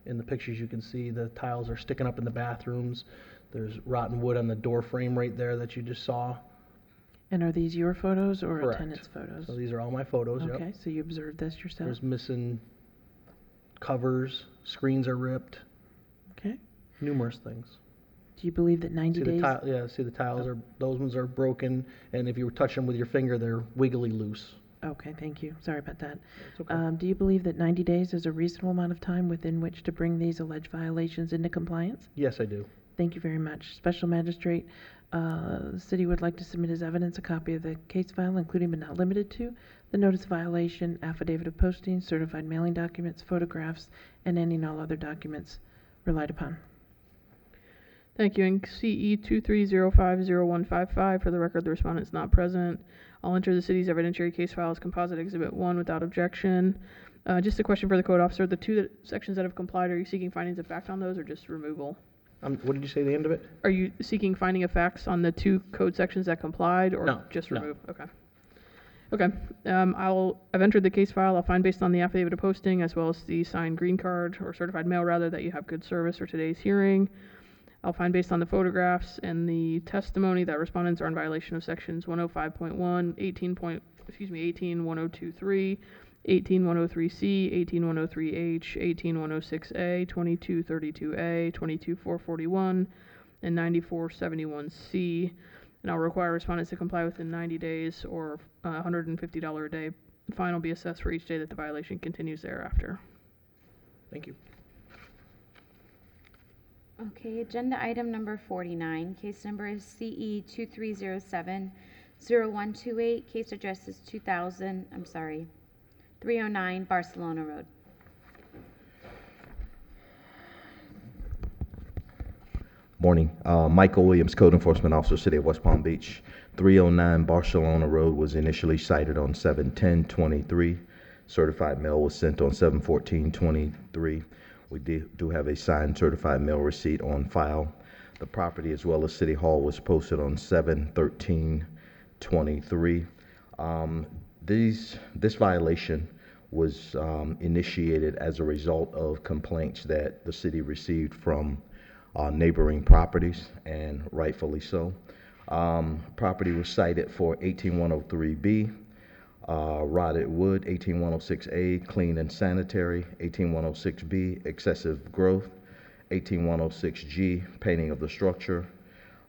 in the pictures you can see the tiles are sticking up in the bathrooms. There's rotten wood on the door frame right there that you just saw. And are these your photos or a Correct. tenant's photos? So these are all my photos, yep. Okay, so you observed this yourself? There's missing covers, screens are ripped, Okay. numerous things. Do you believe that 90 See the days? tile, yeah, see the tiles are, those ones are broken, and if you touch them with your finger, they're wiggly loose. Okay, thank you. Sorry about that. It's okay. Do you believe that 90 days is a reasonable amount of time within which to bring these alleged violations into compliance? Yes, I do. Thank you very much. Special Magistrate, the city would like to submit as evidence a copy of the case file, including but not limited to the notice of violation, affidavit of posting, certified mailing documents, photographs, and any and all other documents relied upon. Thank you. And CE 23050155, for the record, the respondent is not present. I'll enter the city's evidentiary case file as composite exhibit 1 without objection. Just a question for the code officer. The two sections that have complied, are you seeking findings of fact on those or just removal? What did you say, the end of it? Are you seeking finding of facts on the two code sections that complied or No, just no. remove? Okay. Okay. I've entered the case file. I'll find based on the affidavit of posting as well as the signed green card or certified mail rather that you have good service for today's hearing. I'll find based on the photographs and the testimony that respondents are in violation of sections 105.1, 18.1023, 18103C, 18103H, 18106A, 2232A, 22441, and 9471C. And I'll require respondents to comply within 90 days or $150 a day fine will be assessed for each day that the violation continues thereafter. Thank you. Okay, agenda item number 49, case number is CE 2307-0128, case address is 309 Barcelona Road. Morning. Michael Williams, Code Enforcement Officer, City of West Palm Beach. 309 Barcelona Road was initially cited on 7/10/23. Certified mail was sent on 7/14/23. We do have a signed certified mail receipt on file. The property as well as City Hall was posted on 7/13/23. This violation was initiated as a result of complaints that the city received from neighboring properties, and rightfully so. Property was cited for 18103B, rotted wood, 18106A, clean and sanitary, 18106B, excessive growth, 18106G, painting of the structure,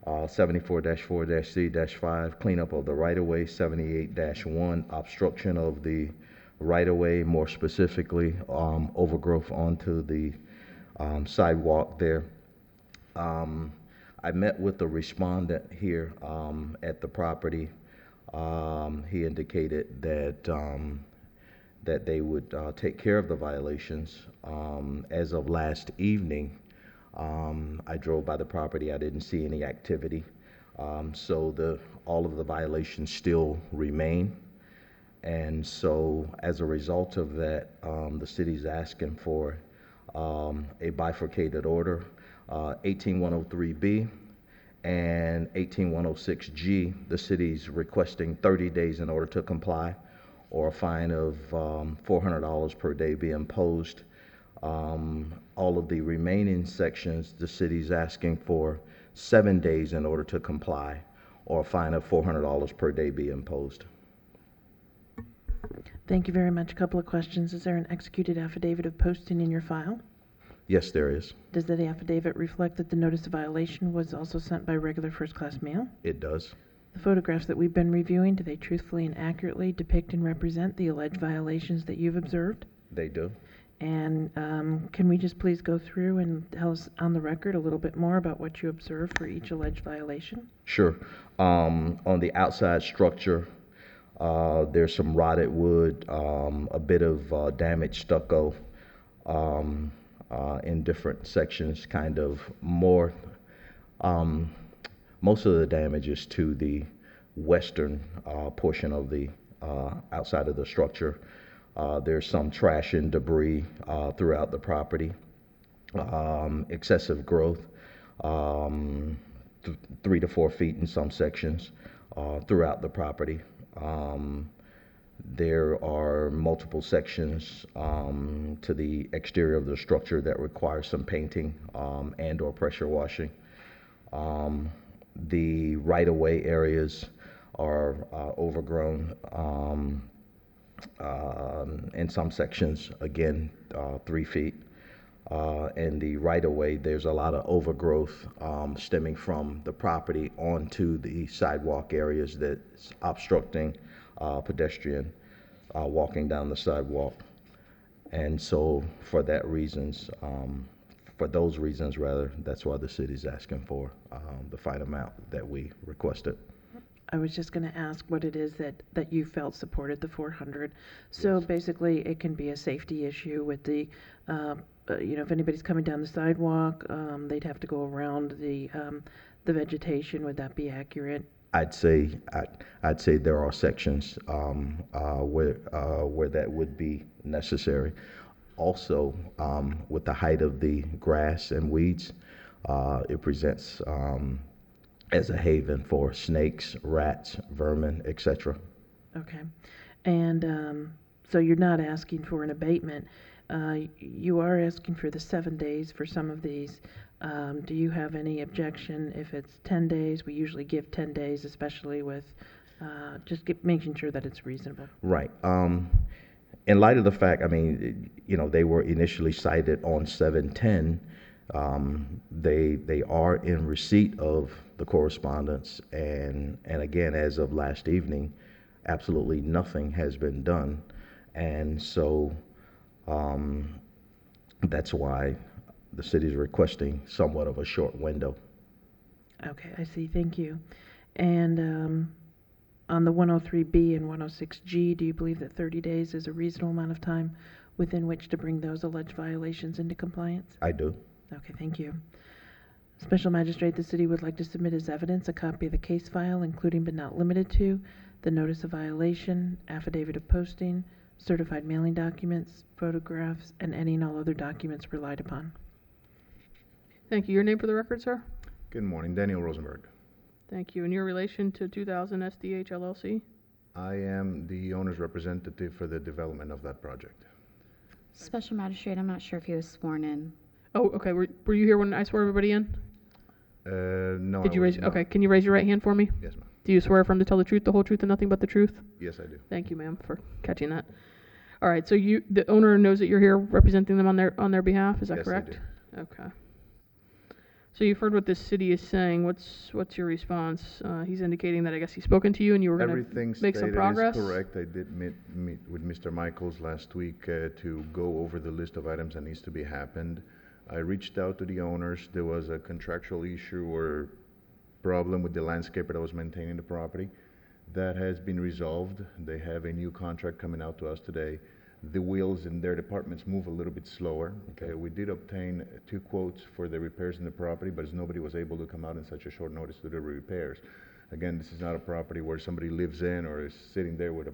74-4-C-5, cleanup of the right-of-way, 78-1, obstruction of the right-of-way, more specifically, overgrowth onto the sidewalk there. I met with the respondent here at the property. He indicated that that they would take care of the violations. As of last evening, I drove by the property. I didn't see any activity. So all of the violations still remain. And so as a result of that, the city's asking for a bifurcated order. 18103B and 18106G, the city's requesting 30 days in order to comply, or a fine of $400 per day be imposed. All of the remaining sections, the city's asking for 7 days in order to comply, or a fine of $400 per day be imposed. Thank you very much. A couple of questions. Is there an executed affidavit of posting in your file? Yes, there is. Does that affidavit reflect that the notice of violation was also sent by regular first-class mail? It does. The photographs that we've been reviewing, do they truthfully and accurately depict and represent the alleged violations that you've observed? They do. And can we just please go through and tell us on the record a little bit more about what you observed for each alleged violation? Sure. On the outside structure, there's some rotted wood, a bit of damaged stucco in different sections, kind of more. Most of the damage is to the western portion of the outside of the structure. There's some trash and debris throughout the property, excessive growth, 3 to 4 feet in some sections throughout the property. There are multiple sections to the exterior of the structure that require some painting and or pressure washing. The right-of-way areas, are overgrown. In some sections, again, 3 feet. And the right-of-way, there's a lot of overgrowth stemming from the property onto the sidewalk areas that's obstructing pedestrian walking down the sidewalk. And so for those reasons rather, that's why the city's asking for the fine amount that we requested. I was just gonna ask what it is that you felt supported the 400. So basically, it can be a safety issue with the, if anybody's coming down the sidewalk, they'd have to go around the vegetation. Would that be accurate? I'd say there are sections where that would be necessary. Also, with the height of the grass and weeds, it presents as a haven for snakes, rats, vermin, etc. Okay. And so you're not asking for an abatement. You are asking for the 7 days for some of these. Do you have any objection if it's 10 days? We usually give 10 days, especially with making sure that it's reasonable. Right. In light of the fact, they were initially cited on 7/10. They are in receipt of the correspondence, and again, as of last evening, absolutely nothing has been done, and so that's why the city is requesting somewhat of a short window. Okay, I see. Thank you. And on the 103B and 106G, do you believe that 30 days is a reasonable amount of time within which to bring those alleged violations into compliance? I do. Okay, thank you. Special Magistrate, the city would like to submit as evidence a copy of the case file, including but not limited to the notice of violation, affidavit of posting, certified mailing documents, photographs, and any and all other documents relied upon. Thank you. Your name for the record, sir? Good morning, Daniel Rosenberg. Thank you. And your relation to 2000 SDH LLC? I am the owner's representative for the development of that project. Special Magistrate, I'm not sure if he was sworn in. Oh, okay. Were you here when I swore everybody in? No. Did you raise? Okay. Can you raise your right hand for me? Yes, ma'am. Do you swear affirm to tell the truth, the whole truth, and nothing but the truth? Yes, I do. Thank you, ma'am, for catching that. All right. So the owner knows that you're here representing them on their behalf. Is that correct? Yes, I do. Okay. So you've heard what this city is saying. What's your response? He's indicating that I guess he's spoken to you and you were going to make some progress? Everything stated is correct. I did meet with Mr. Michaels last week to go over the list of items that needs to be happened. I reached out to the owners. There was a contractual issue or problem with the landscaper that was maintaining the property. That has been resolved. They have a new contract coming out to us today. The wheels in their departments move a little bit slower. Okay. We did obtain 2 quotes for the repairs in the property, but as nobody was able to come out in such a short notice to do the repairs. Again, this is not a property where somebody lives in or is sitting there with a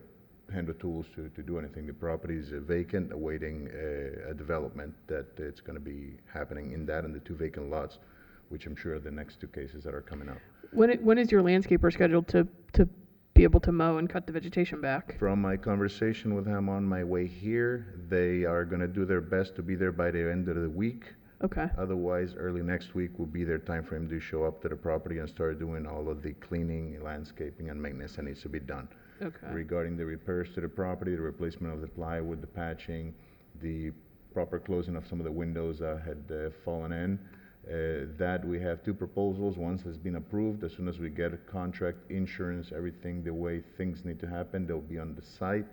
hand of tools to do anything. The property is vacant, awaiting a development that it's going to be happening in that and the 2 vacant lots, which I'm sure are the next 2 cases that are coming up. When is your landscaper scheduled to be able to mow and cut the vegetation back? From my conversation with him on my way here, they are going to do their best to be there by the end of the week. Okay. Otherwise, early next week will be their time frame to show up to the property and start doing all of the cleaning, landscaping, and maintenance that needs to be done. Okay. Regarding the repairs to the property, the replacement of the plywood, the patching, the proper closing of some of the windows that had fallen in. That we have 2 proposals. One has been approved. As soon as we get a contract, insurance, everything the way things need to happen, they'll be on the site.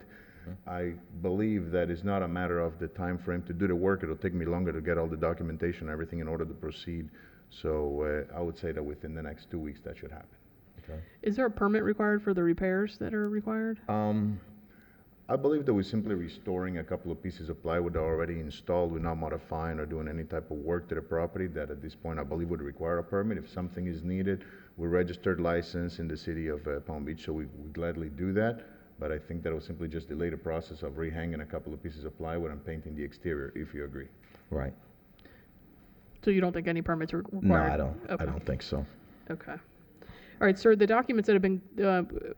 I believe that it's not a matter of the time frame to do the work. It'll take me longer to get all the documentation and everything in order to proceed. So I would say that within the next 2 weeks that should happen. Okay. Is there a permit required for the repairs that are required? I believe that we're simply restoring a couple of pieces of plywood that are already installed. We're not modifying or doing any type of work to the property that at this point I believe would require a permit. If something is needed, we're registered license in the city of Palm Beach, so we gladly do that. But I think that will simply just delay the process of rehanging a couple of pieces of plywood and painting the exterior, if you agree. Right. So you don't think any permits are required? No, I don't. Okay. I don't think so. Okay. All right, sir, the documents that have been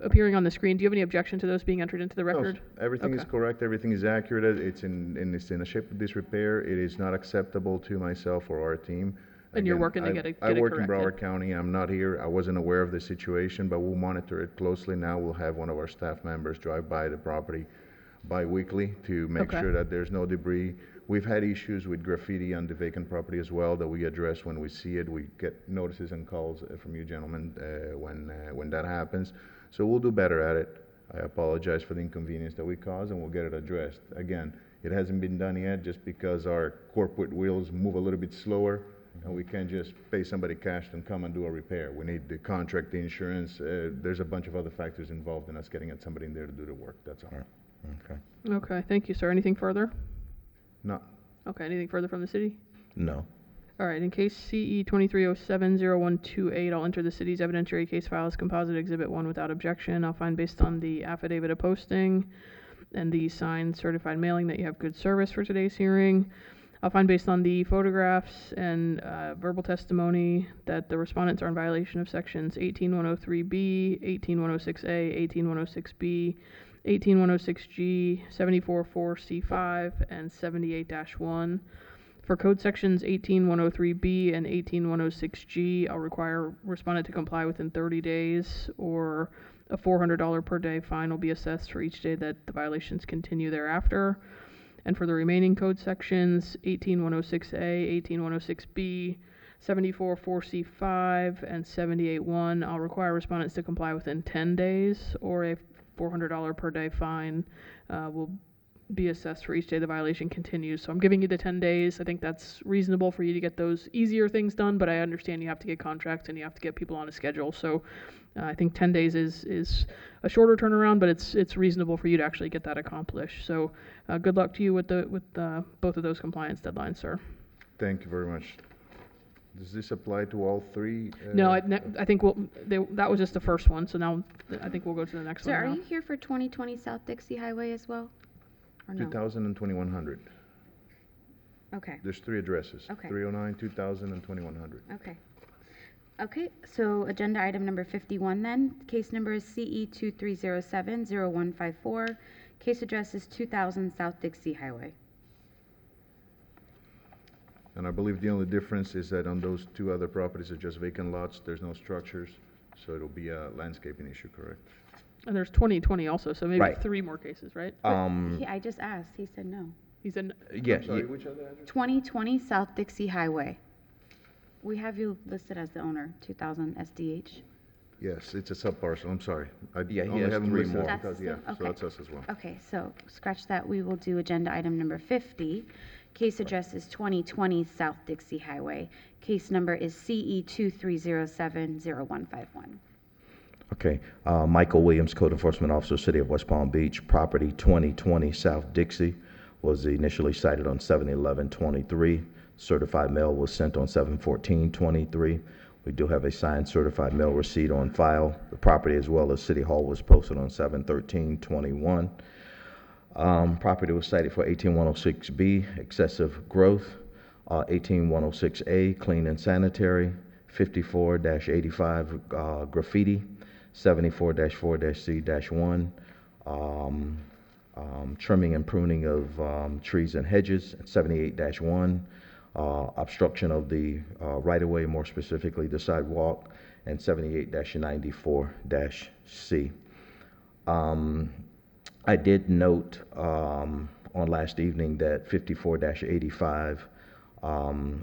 appearing on the screen, do you have any objection to those being entered into the record? No, everything is correct. Everything is accurate. It's in a shape of disrepair. It is not acceptable to myself or our team. And you're Again, working to get it I work in corrected. Broward County. I'm not here. I wasn't aware of the situation, but we'll monitor it closely now. We'll have one of our staff members drive by the property bi-weekly to make Okay. sure that there's no debris. We've had issues with graffiti on the vacant property as well that we address when we see it. We get notices and calls from you gentlemen when that happens. So we'll do better at it. I apologize for the inconvenience that we caused, and we'll get it addressed. Again, it hasn't been done yet just because our corporate wheels move a little bit slower, and we can't just pay somebody cash and come and do a repair. We need the contract, the insurance. There's a bunch of other factors involved in us getting somebody in there to do the work. That's all. Okay. Okay, thank you, sir. Anything further? No. Okay, anything further from the city? No. All right, in case CE 23070128, I'll enter the city's evidentiary case file as composite exhibit 1 without objection. I'll find based on the affidavit of posting and the signed certified mailing that you have good service for today's hearing. I'll find based on the photographs and verbal testimony that the respondents are in violation of sections 18103B, 18106A, 18106B, 18106G, 744C5, and 78-1. For code sections 18103B and 18106G, I'll require respondent to comply within 30 days, or a $400 per day fine will be assessed for each day that the violations continue thereafter. And for the remaining code sections, 18106A, 18106B, 744C5, and 781, I'll require respondents to comply within 10 days, or a $400 per day fine will be assessed for each day the violation continues. So I'm giving you the 10 days. I think that's reasonable for you to get those easier things done, but I understand you have to get contracts and you have to get people on a schedule. So I think 10 days is a shorter turnaround, but it's reasonable for you to actually get that accomplished. So good luck to you with both of those compliance deadlines, sir. Thank you very much. Does this apply to all three? No, I think that was just the first one. So now I think we'll go to the next Sir, one. are now. you here for 2020 South Dixie Highway as well? Or no? 2000 and 2100. Okay, There's three addresses. Okay. 309, 2000, and 2100. okay. Okay, so agenda item number 51 then. Case number is CE 2307-0154. Case address is 2000 South Dixie Highway. And I believe the only difference is that on those two other properties are just vacant lots. There's no structures, so it'll be a landscaping issue, correct? And there's 2020 also, so maybe Right. 3 more cases, right? I just asked, he said no. He said, Yeah, I'm sorry, yeah, which other address? 2020 South Dixie Highway. We have you listed as the owner, 2000 SDH. Yes, it's a sub-parcel. I'm sorry. I Yeah, he only has have them 3 listed more. That's because, the- yeah, so okay. that's us as well. Okay, so scratch that. We will do agenda item number 50. Case address is 2020 South Dixie Highway. Case number is CE 2307-0151. okay. Michael Williams, Code Enforcement Officer, City of West Palm Beach. Property 2020 South Dixie was initially cited on 7/11/23. Certified mail was sent on 7/14/23. We do have a signed certified mail receipt on file. The property as well as City Hall was posted on 7/13/21. Property was cited for 18106B, excessive growth, 18106A, clean and sanitary, 54-85, graffiti, 74-4-C-1, trimming and pruning of trees and hedges, 78-1, obstruction of the right-of-way, more specifically the sidewalk, and 78-94-C. I did note on last evening that 54-85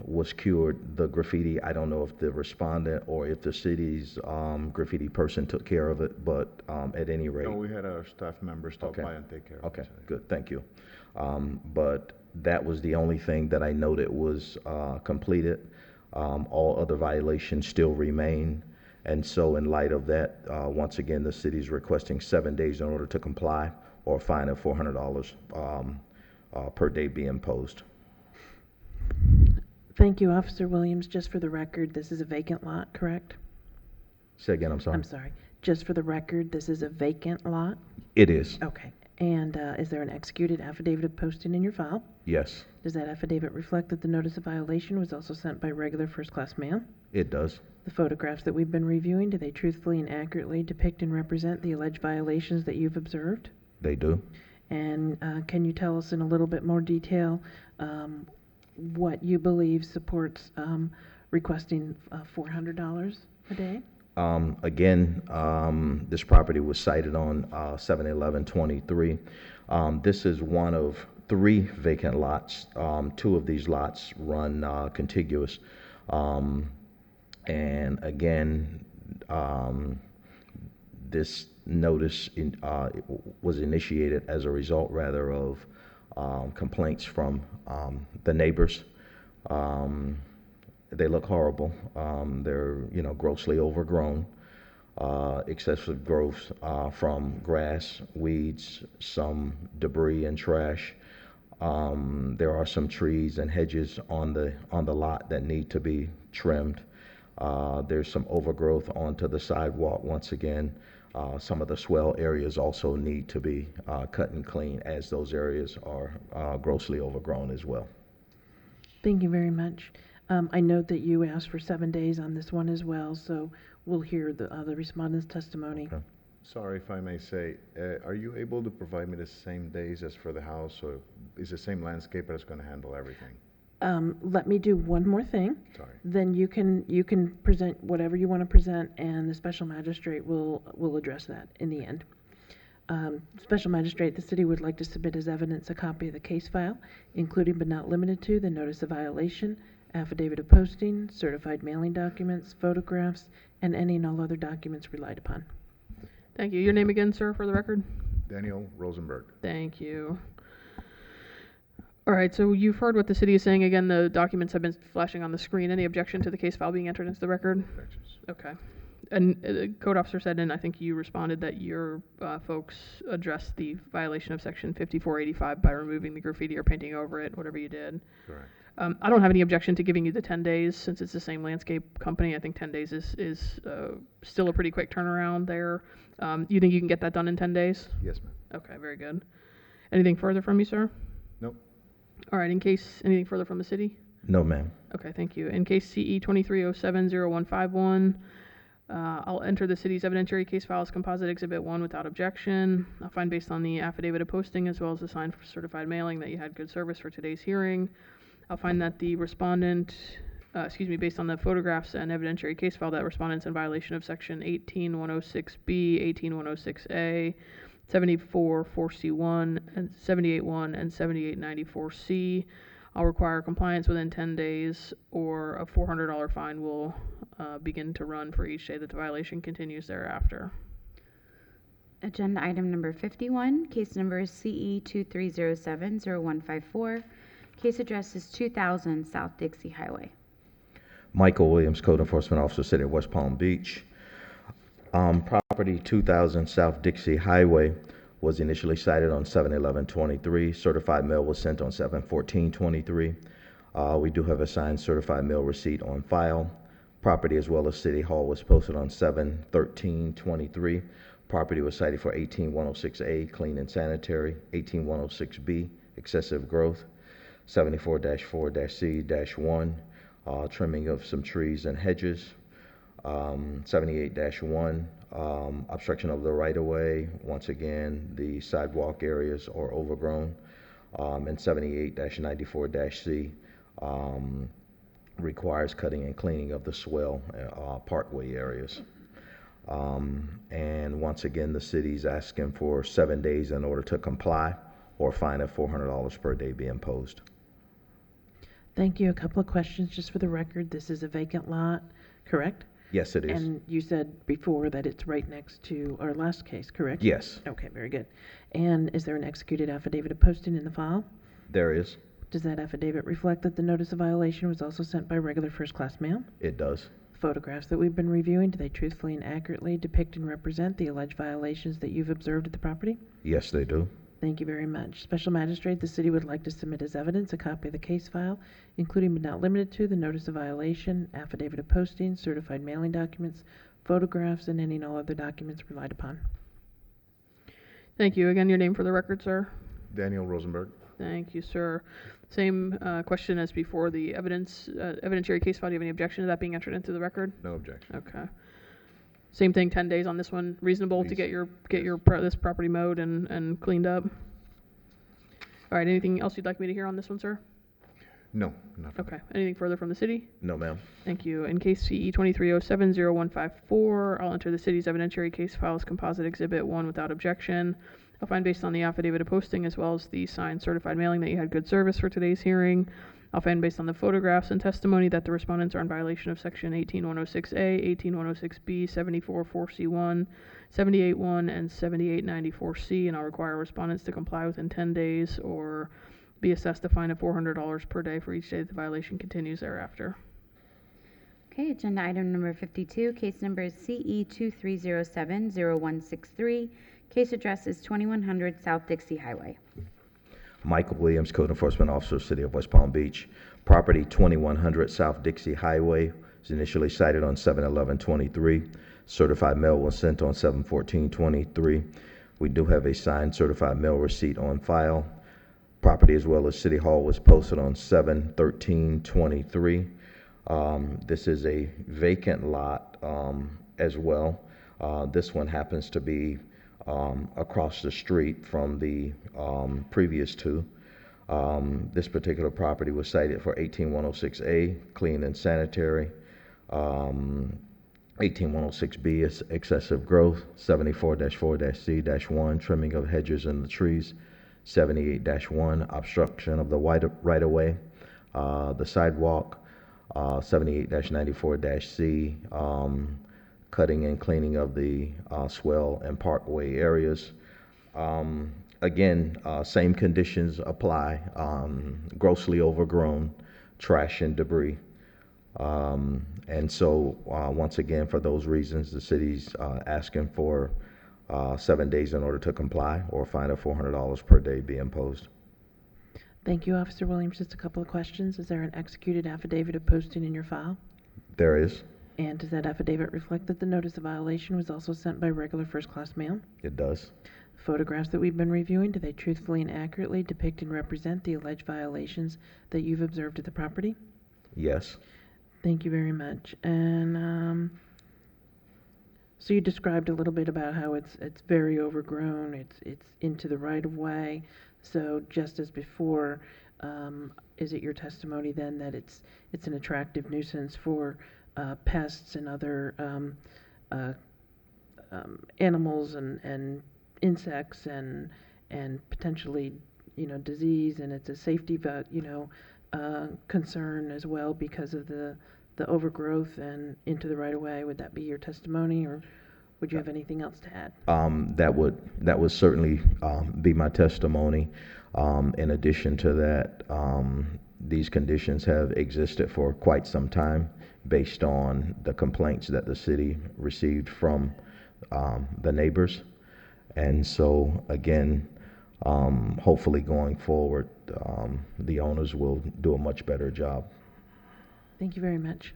was cured, the graffiti. I don't know if the respondent or if the city's graffiti person took care of it, but at any rate. No, we had our staff members stop Okay. by and take care of it. Okay, so- good, thank you. But that was the only thing that I noted was completed. All other violations still remain. And so in light of that, once again, the city's requesting 7 days in order to comply, or a fine of $400 per day be imposed. Thank you, Officer Williams. Just for the record, this is a vacant lot, correct? Say again, I'm sorry. I'm sorry. Just for the record, this is a vacant lot? It is, Okay. And is there an executed affidavit of posting in your file? yes, Does that affidavit reflect that the notice of violation was also sent by regular first-class mail? it does. The photographs that we've been reviewing, do they truthfully and accurately depict and represent the alleged violations that you've observed? They do. And can you tell us in a little bit more detail what you believe supports requesting $400 a day. Again, this property was cited on 7/11/23. This is one of 3 vacant lots. 2 of these lots run contiguous. And again, this notice was initiated as a result, rather, of complaints from the neighbors. They look horrible. They're, grossly overgrown. Excessive growth from grass, weeds, some debris and trash. There are some trees and hedges on the lot that need to be trimmed. There's some overgrowth onto the sidewalk. Once again, some of the swell areas also need to be cut and cleaned, as those areas are grossly overgrown as well. Thank you very much. I note that you asked for 7 days on this one as well, so we'll hear the respondent's testimony. Okay. Sorry if I may say, are you able to provide me the same days as for the house, or is the same landscaper that's going to handle everything? Let me do one more thing. Sorry. Then you can present whatever you want to present, and the special magistrate will address that in the end. Special magistrate, the city would like to submit as evidence a copy of the case file, including but not limited to the notice of violation, affidavit of posting, certified mailing documents, photographs, and any and all other documents relied upon. Thank you. Your name again, sir, for the record? Daniel Rosenberg. Thank you. All right, so you've heard what the city is saying. Again, the documents have been flashing on the screen. Any objection to the case file being entered into the record? Objections. Okay. And the code officer said, and I think you responded, that your folks addressed the violation of section 5485 by removing the graffiti or painting over it, whatever you did. Correct. I don't have any objection to giving you the 10 days since it's the same landscape company. I think 10 days is still a pretty quick turnaround there. You think you can get that done in 10 days? Yes, ma'am. Okay, very good. Anything further from you, sir? Nope. All right, in case anything further from the city? No, ma'am. Okay, thank you. In case CE 23070151, I'll enter the city's evidentiary case file as Composite Exhibit 1 without objection. I'll find, based on the affidavit of posting as well as the signed certified mailing, that you had good service for today's hearing. I'll find that the respondent, based on the photographs and evidentiary case file, that respondent's in violation of section 18106B, 18106A, 744C1, and 781 and 7894C. I'll require compliance within 10 days, or a $400 fine will begin to run for each day that the violation continues thereafter. Agenda item number 51, case number is CE 23070154. Case address is 2000 South Dixie Highway. Michael Williams, Code Enforcement Officer, City of West Palm Beach. Property 2000 South Dixie Highway was initially cited on 7/11/23. Certified mail was sent on 7/14/23. We do have a signed certified mail receipt on file. Property as well as City Hall was posted on 7/13/23. Property was cited for 18106A, clean and sanitary, 18106B, excessive growth, 74-4-C-1, trimming of some trees and hedges, 78-1, obstruction of the right-of-way. Once again, the sidewalk areas are overgrown, and 78-94-C requires cutting and cleaning of the swell parkway areas. And once again, the city's asking for 7 days in order to comply, or fine of $400 per day be imposed. Thank you. A couple of questions just for the record. This is a vacant lot, correct? Yes, it is. And you said before that it's right next to our last case, correct? Yes, Okay, very good. And is there an executed affidavit of posting in the file? there is. Does that affidavit reflect that the notice of violation was also sent by regular first-class mail? It does. Photographs that we've been reviewing, do they truthfully and accurately depict and represent the alleged violations that you've observed at the property? Yes, they do. Thank you very much. Special Magistrate, the city would like to submit as evidence a copy of the case file, including but not limited to the notice of violation, affidavit of posting, certified mailing documents, photographs, and any and all other documents relied upon. Thank you. Again, your name for the record, sir? Daniel Rosenberg. Thank you, sir. Same question as before, the evidentiary case file. Do you have any objection to that being entered into the record? No objection. Okay. Same thing, 10 days on this one. Reasonable to Please. get your this property mowed and cleaned up? All right, anything else you'd like me to hear on this one, sir? No, nothing. Okay. Anything further from the city? No, ma'am. Thank you. In case CE 23070154, I'll enter the city's evidentiary case file as Composite Exhibit 1 without objection. I'll find based on the affidavit of posting as well as the signed certified mailing that you had good service for today's hearing. I'll find based on the photographs and testimony that the respondents are in violation of Section 18106A, 18106B, 744C1, 781, and 7894C, and I'll require respondents to comply within 10 days or be assessed a fine of $400 per day for each day that the violation continues thereafter. Okay, agenda item number 52, case number is CE 23070163. Case address is 2100 South Dixie Highway. Michael Williams, Code Enforcement Officer, City of West Palm Beach. Property 2100 South Dixie Highway was initially cited on 7/11/23. Certified mail was sent on 7/14/23. We do have a signed certified mail receipt on file. Property as well as City Hall was posted on 7/13/23. This is a vacant lot as well. This one happens to be across the street from the previous two. This particular property was cited for 18106A, clean and sanitary. 18106B is excessive growth. 74-4-C-1, trimming of hedges and the trees. 78-1, obstruction of the right-of-way, the sidewalk. 78-94-C, cutting and cleaning of the swell and parkway areas. Again, same conditions apply, grossly overgrown, trash and debris. And so, once again, for those reasons, the city's asking for 7 days in order to comply, or a fine of $400 per day be imposed. Thank you, Officer Williams. Just a couple of questions. Is there an executed affidavit of posting in your file? There is. And does that affidavit reflect that the notice of violation was also sent by regular first-class mail? It does. Photographs that we've been reviewing, do they truthfully and accurately depict and represent the alleged violations that you've observed at the property? Yes. Thank you very much. And so you described a little bit about how it's very overgrown, it's into the right of way. So just as before, is it your testimony then that it's an attractive nuisance for pests and other animals and insects and potentially, disease, and it's a safety concern as well because of the overgrowth and into the right of way? Would that be your testimony, or would you have anything else to add? That would certainly be my testimony. In addition to that, these conditions have existed for quite some time based on the complaints that the city received from the neighbors. And so, again, hopefully going forward, the owners will do a much better job. Thank you very much.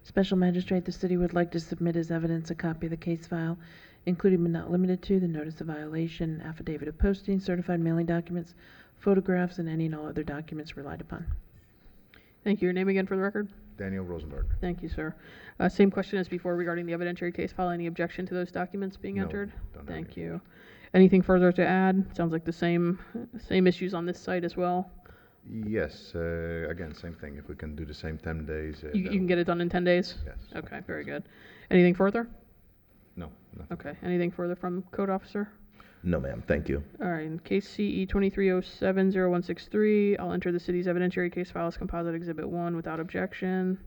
Special Magistrate, the city would like to submit as evidence a copy of the case file, including but not limited to the notice of violation, affidavit of posting, certified mailing documents, photographs, and any and all other documents relied upon. Thank you. Your name again for the record? Daniel Rosenberg. Thank you, sir. Same question as before regarding the evidentiary case file. Any objection to those documents being No, entered? don't have Thank anything. you. Anything further to add? Sounds like the same issues on this site as well. Yes, again, same thing. If we can do the same 10 days. You can get it done in 10 days? Yes. Okay, very good. Anything further? No, nothing. Okay. Anything further from Code Officer? No, ma'am. Thank you. All right. In case CE 23070163, I'll enter the city's evidentiary case file as Composite Exhibit 1 without objection.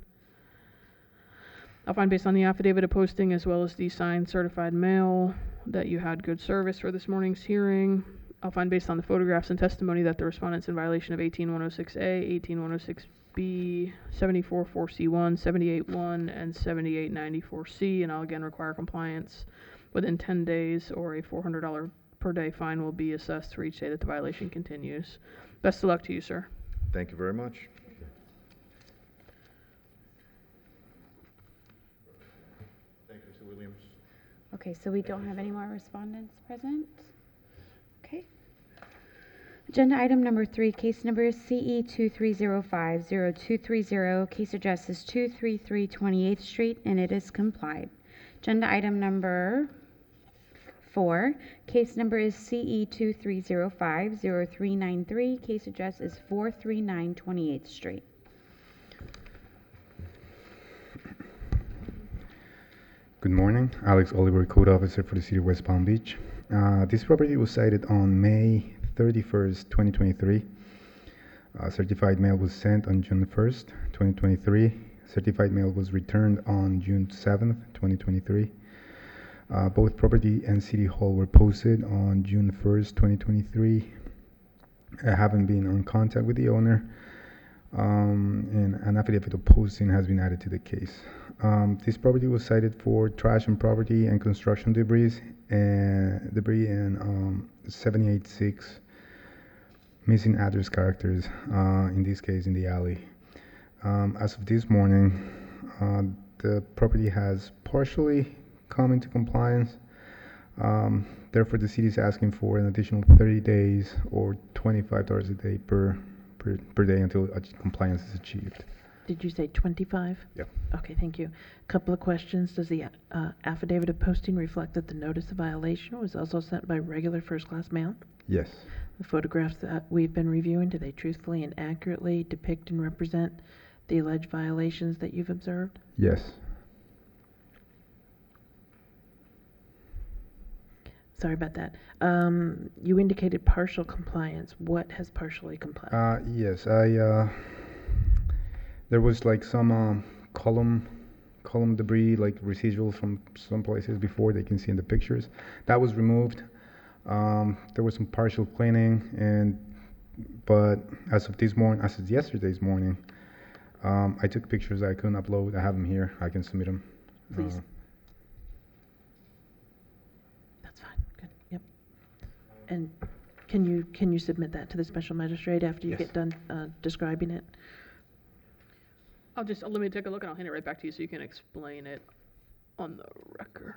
I'll find based on the affidavit of posting as well as the signed certified mail that you had good service for this morning's hearing. I'll find based on the photographs and testimony that the respondent's in violation of 18106A, 18106B, 744C1, 781, and 7894C, and I'll again require compliance within 10 days or a $400 per day fine will be assessed for each day that the violation continues. Best of luck to you, sir. Thank you very much. Thank you, Mr. Williams. Okay, so we don't have any more respondents present? Okay. Agenda item number 3, case number is CE 23050230. Case address is 233 28th Street, and it is complied. Agenda item number 4. Case number is CE 2305-0393. Case address is 439 28th Street. Good morning, Alex Oliver, Code Officer for the City of West Palm Beach. This property was cited on May 31st, 2023. Certified mail was sent on June 1st, 2023. Certified mail was returned on June 7th, 2023. Both property and City Hall were posted on June 1st, 2023. I haven't been in contact with the owner, and an affidavit of posting has been added to the case. This property was cited for trash and property and construction debris and 786 missing address characters, in this case in the alley. As of this morning, the property has partially come into compliance. Therefore, the city is asking for an additional 30 days or $25 a day per day until compliance is achieved. Did you say 25? Yep. Okay, thank you. Couple of questions. Does the affidavit of posting reflect that the notice of violation was also sent by regular first-class mail? Yes. The photographs that we've been reviewing, do they truthfully and accurately depict and represent the alleged violations that you've observed? Yes. Sorry about that. You indicated partial compliance. What has partially complied? Yes, there was like some column debris, like residual from some places before, they can see in the pictures. That was removed. There was some partial cleaning, but as of yesterday's morning, I took pictures I couldn't upload. I have them here. I can submit them. Please. That's fine. Good. Yep. And can you submit that to the special magistrate after you Yes. get done describing it? Let me take a look and I'll hand it right back to you so you can explain it on the record.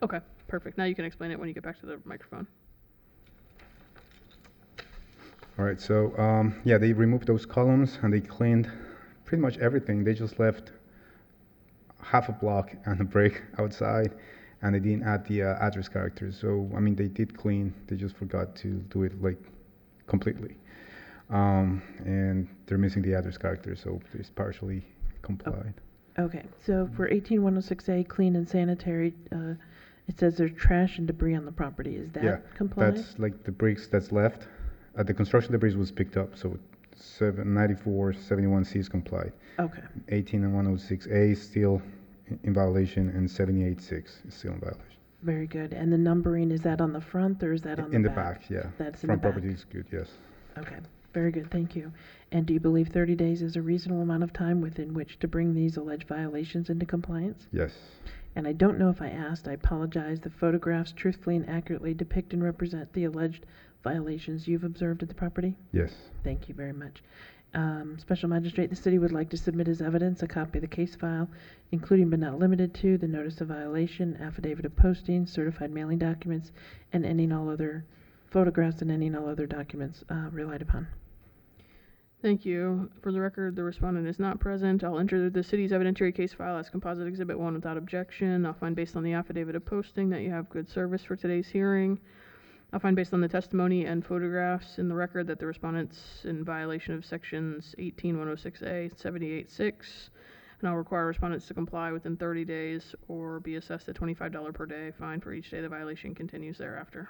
Okay, perfect. Now you can explain it when you get back to the microphone. All right, so yeah, they removed those columns and they cleaned pretty much everything. They just left half a block and a break outside, and they didn't add the address characters. So, I mean, they did clean, they just forgot to do it like completely. And they're missing the address characters, so it's partially complied. Okay, so for 18106A, clean and sanitary, it says there's trash and debris on the property. Is Yeah, that compliant? that's like the bricks that's left. The construction debris was picked up, so 9471C is complied. Okay. 18106A is still in violation, and 786 is still in violation. Very good. And the numbering, is that on the front or is that on the back? In the back, yeah. That's in Front the back. property is good, yes. Okay, very good, thank you. And do you believe 30 days is a reasonable amount of time within which to bring these alleged violations into compliance? Yes. And I don't know if I asked, I apologize, the photographs truthfully and accurately depict and represent the alleged violations you've observed at the property? Yes. Thank you very much. Special Magistrate, the city would like to submit as evidence a copy of the case file, including but not limited to the notice of violation, affidavit of posting, certified mailing documents, and any and all other photographs and any and all other documents relied upon. Thank you. For the record, the respondent is not present. I'll enter the city's evidentiary case file as Composite Exhibit 1 without objection. I'll find based on the affidavit of posting that you have good service for today's hearing. I'll find based on the testimony and photographs in the record that the respondent's in violation of sections 18106A, 786, and I'll require respondents to comply within 30 days or be assessed a $25 per day fine for each day the violation continues thereafter.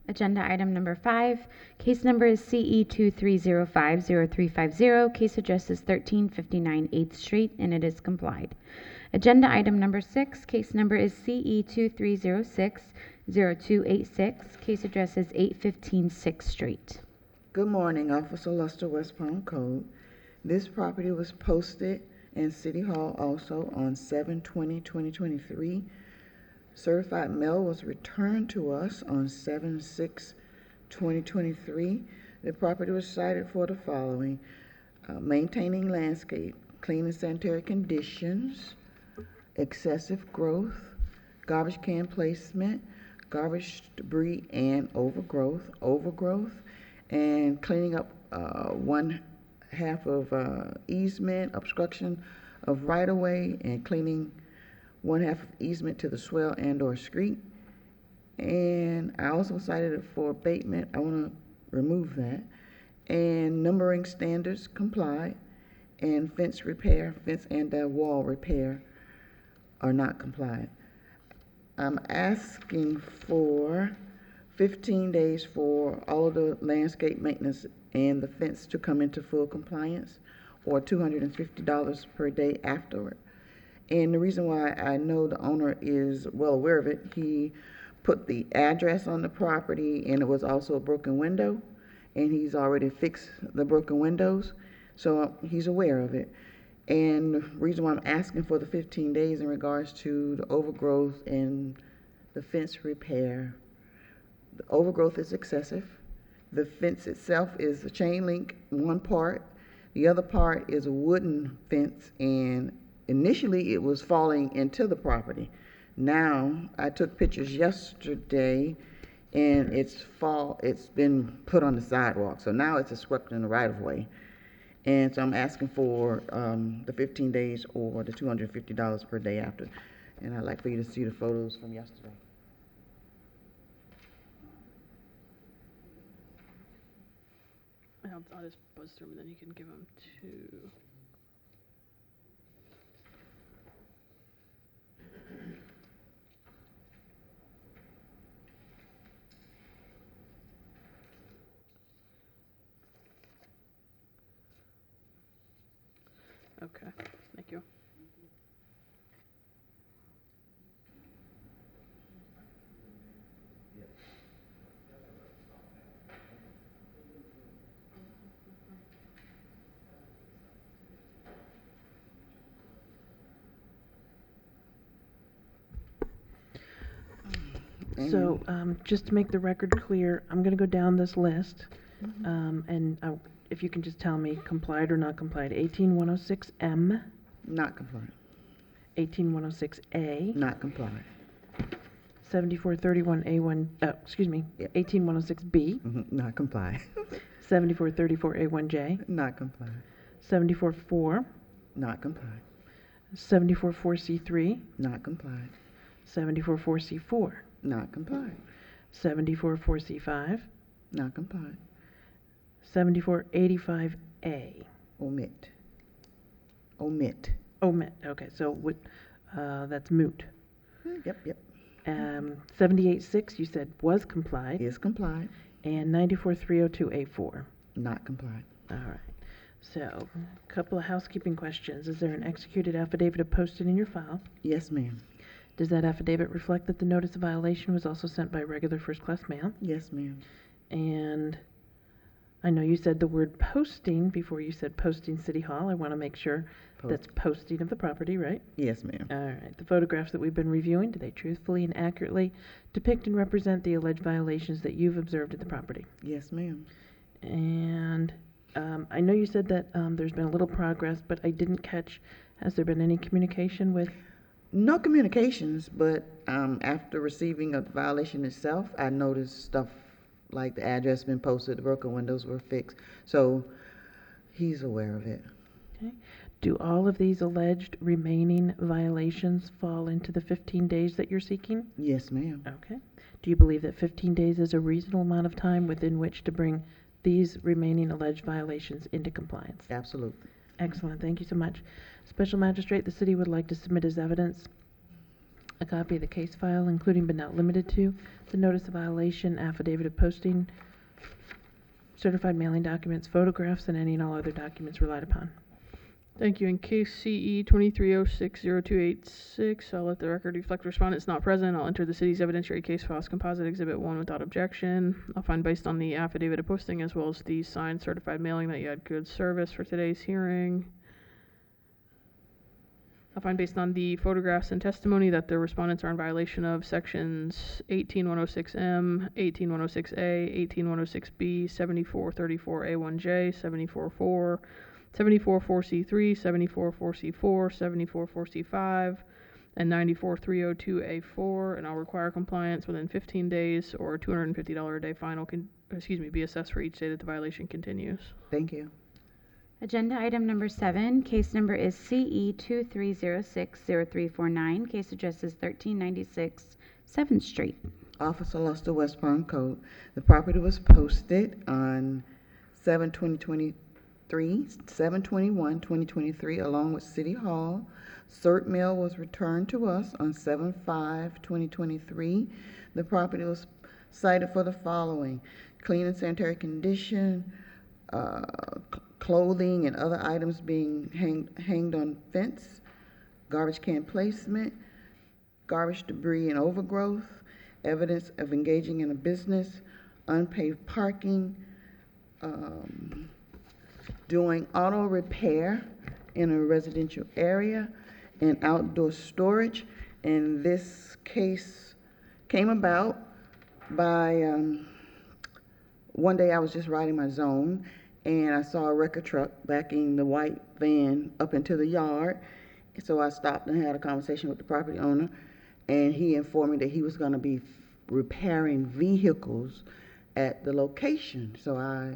Agenda item number 5. Case number is CE 2305-0350. Case address is 1359 8th Street, and it is complied. Agenda item number 6. Case number is CE 2306-0286. Case address is 815 6th Street. Good morning, Officer Luster, West Palm Code. This property was posted in City Hall also on 7/20/2023. Certified mail was returned to us on 7/6/2023. The property was cited for the following: maintaining landscape, clean and sanitary conditions, excessive growth, garbage can placement, garbage debris and overgrowth, and cleaning up one half of easement, obstruction of right-of-way, and cleaning 1/2 of easement to the swell and/or street. And I also cited it for abatement. I want to remove that. And numbering standards complied, and fence and wall repair are not compliant. I'm asking for 15 days for all of the landscape maintenance and the fence to come into full compliance, or $250 per day afterward. And the reason why I know the owner is well aware of it, he put the address on the property, and it was also a broken window, and he's already fixed the broken windows, so he's aware of it. And the reason why I'm asking for the 15 days in regards to the overgrowth and the fence repair, the overgrowth is excessive. The fence itself is a chain link, one part. The other part is a wooden fence, and initially it was falling into the property. Now, I took pictures yesterday, and it's been put on the sidewalk, so now it's swept in the right of way. And so I'm asking for the 15 days or the $250 per day after. And I'd like for you to see the photos from yesterday. I'll just buzz through them, and then you can give them to... Okay, thank you. So, just to make the record clear, I'm gonna go down this list, and if you can just tell me complied or not complied. 18106M, Not compliant. 18106A, Not compliant. 7431A1, Yeah. 18106B, Not compliant. 7434A1J, Not compliant. 744, Not compliant. 744C3, Not compliant. 744C4, Not compliant. 744C5, Not compliant. 7485A. Omit. Omit, okay, so that's moot. Yep. 786, you said was complied, Is compliant. and 94302A4. Not compliant. All right. So, a couple of housekeeping questions. Is there an executed affidavit posted in your file? Yes, ma'am. Does that affidavit reflect that the notice of violation was also sent by regular first-class mail? Yes, ma'am. And I know you said the word posting before you said posting City Hall. I want to make sure that's posting of the property, right? Yes, ma'am. All right. The photographs that we've been reviewing, do they truthfully and accurately depict and represent the alleged violations that you've observed at the property? Yes, ma'am. And I know you said that there's been a little progress, but I didn't catch, has there been any communication with? No communications, but after receiving a violation itself, I noticed stuff like the address been posted, the broken windows were fixed. So he's aware of it. Okay. Do all of these alleged remaining violations fall into the 15 days that you're seeking? Yes, ma'am. Okay. Do you believe that 15 days is a reasonable amount of time within which to bring these remaining alleged violations into compliance? Absolutely. Excellent, thank you so much. Special Magistrate, the city would like to submit as evidence a copy of the case file, including but not limited to the notice of violation, affidavit of posting, certified mailing documents, photographs, and any and all other documents relied upon. Thank you. In case CE 23060286, I'll let the record reflect respondent's not present. I'll enter the city's evidentiary case files composite exhibit 1 without objection. I'll find based on the affidavit of posting as well as the signed certified mailing that you had good service for today's hearing. I'll find based on the photographs and testimony that the respondents are in violation of sections 18106M, 18106A, 18106B, 7434A1J, 744, 744C3, 744C4, 744C5, and 94302A4, and I'll require compliance within 15 days or a $250 a day fine be assessed for each day that the violation continues. Thank you. Agenda item number 7, case number is CE 23060349. Case address is 1396 7th Street. Officer Luster, West Palm Code. The property was posted on 7/21/2023, along with City Hall. Cert mail was returned to us on 7/5/2023. The property was cited for the following: clean and sanitary condition, clothing and other items being hanged on fence, garbage can placement, garbage debris and overgrowth, evidence of engaging in a business, unpaved parking, doing auto repair in a residential area, and outdoor storage. And this case came about by, one day I was just riding my zone, and I saw a wrecker truck backing the white van up into the yard. So I stopped and had a conversation with the property owner, and he informed me that he was gonna be repairing vehicles at the location. So I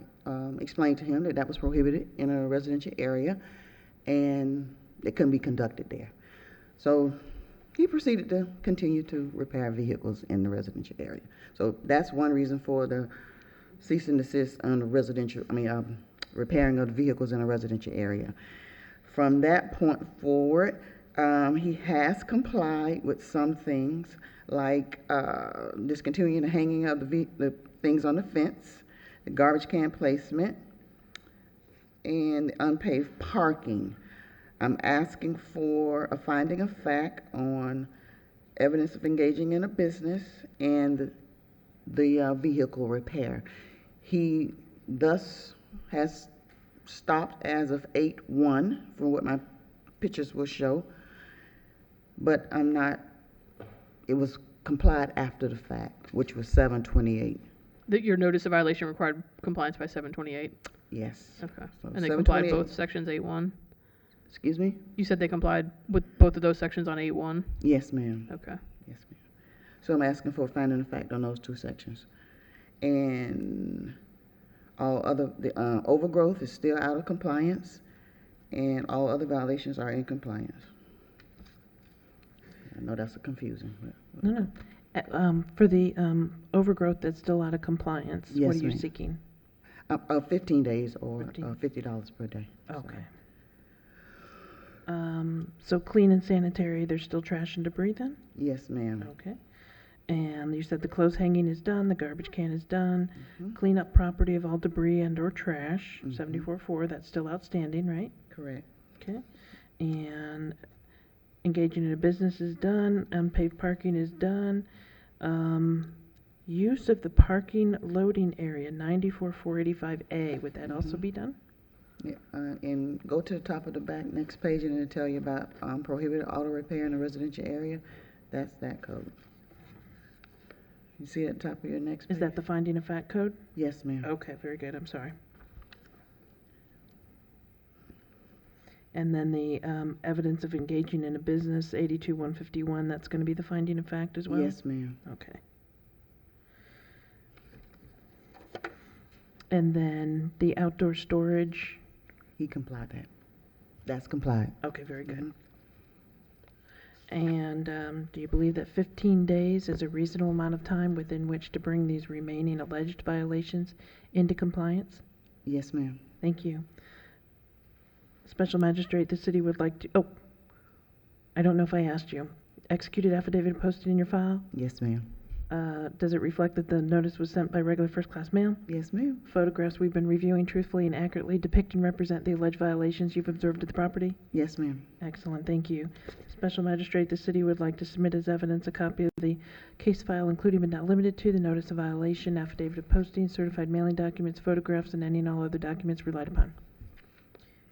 explained to him that that was prohibited in a residential area, and it couldn't be conducted there. So he proceeded to continue to repair vehicles in the residential area. So that's one reason for the cease and desist on the repairing of the vehicles in a residential area. From that point forward, he has complied with some things, like discontinuing the hanging of the things on the fence, the garbage can placement, and unpaved parking. I'm asking for a finding of fact on evidence of engaging in a business and the vehicle repair. He thus has stopped as of 8/1, from what my pictures will show, but it was complied after the fact, which was 7/28. That your notice of violation required compliance by 7/28? Yes. Okay. So And they complied 7/28 both sections 8/1? Excuse me? You said they complied with both of those sections on 8/1? Yes, ma'am. Okay. Yes, ma'am. So I'm asking for a finding of fact on those two sections. And the overgrowth is still out of compliance, and all other violations are in compliance. I know that's confusing, but. No. For the overgrowth that's still out of compliance, what Yes, are you ma'am. seeking? 15 days or 15. $50 per day. Okay. So clean and sanitary, there's still trash and debris then? Yes, ma'am. Okay. And you said the clothes hanging is done, the garbage can is done. Mhm. Clean up property of all debris and or trash, Mhm. 74-4, that's still outstanding, right? Correct. Okay. And engaging in a business is done, unpaved parking is done. Use of the parking loading area, 94-485A, would that also Mhm. be done? Yeah, and go to the top of the back, next page, and it'll tell you about prohibited auto repair in a residential area. That's that code. You see it at the top of your next page? Is that the finding of fact code? Yes, ma'am. Okay, very good, I'm sorry. And then the evidence of engaging in a business, 82-151, that's gonna be the finding of fact as well? Yes, ma'am. Okay. And then the outdoor storage, He complied that. That's complied. okay, very good. Mhm. And do you believe that 15 days is a reasonable amount of time within which to bring these remaining alleged violations into compliance? Yes, ma'am. Thank you. Special Magistrate, the city would like to, I don't know if I asked you. Executed affidavit posted in your file? Yes, ma'am. Does it reflect that the notice was sent by regular first-class mail? Yes, ma'am. Photographs we've been reviewing truthfully and accurately depict and represent the alleged violations you've observed at the property? Yes, ma'am. Excellent, thank you. Special Magistrate, the city would like to submit as evidence a copy of the case file, including but not limited to the notice of violation, affidavit of posting, certified mailing documents, photographs, and any and all other documents relied upon.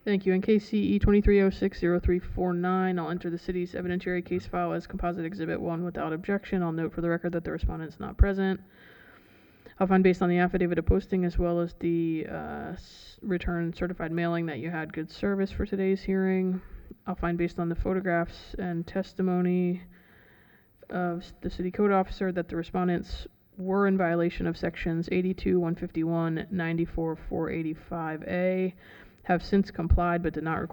Thank you. In case CE 23060349, I'll enter the city's evidentiary case file as composite exhibit 1 without objection. I'll note for the record that the respondent's not present. I'll find based on the affidavit of posting as well as the return certified mailing that you had good service for today's hearing. I'll find based on the photographs and testimony of the city code officer that the respondents were in violation of sections 82-151, 94-485A, have since complied but did not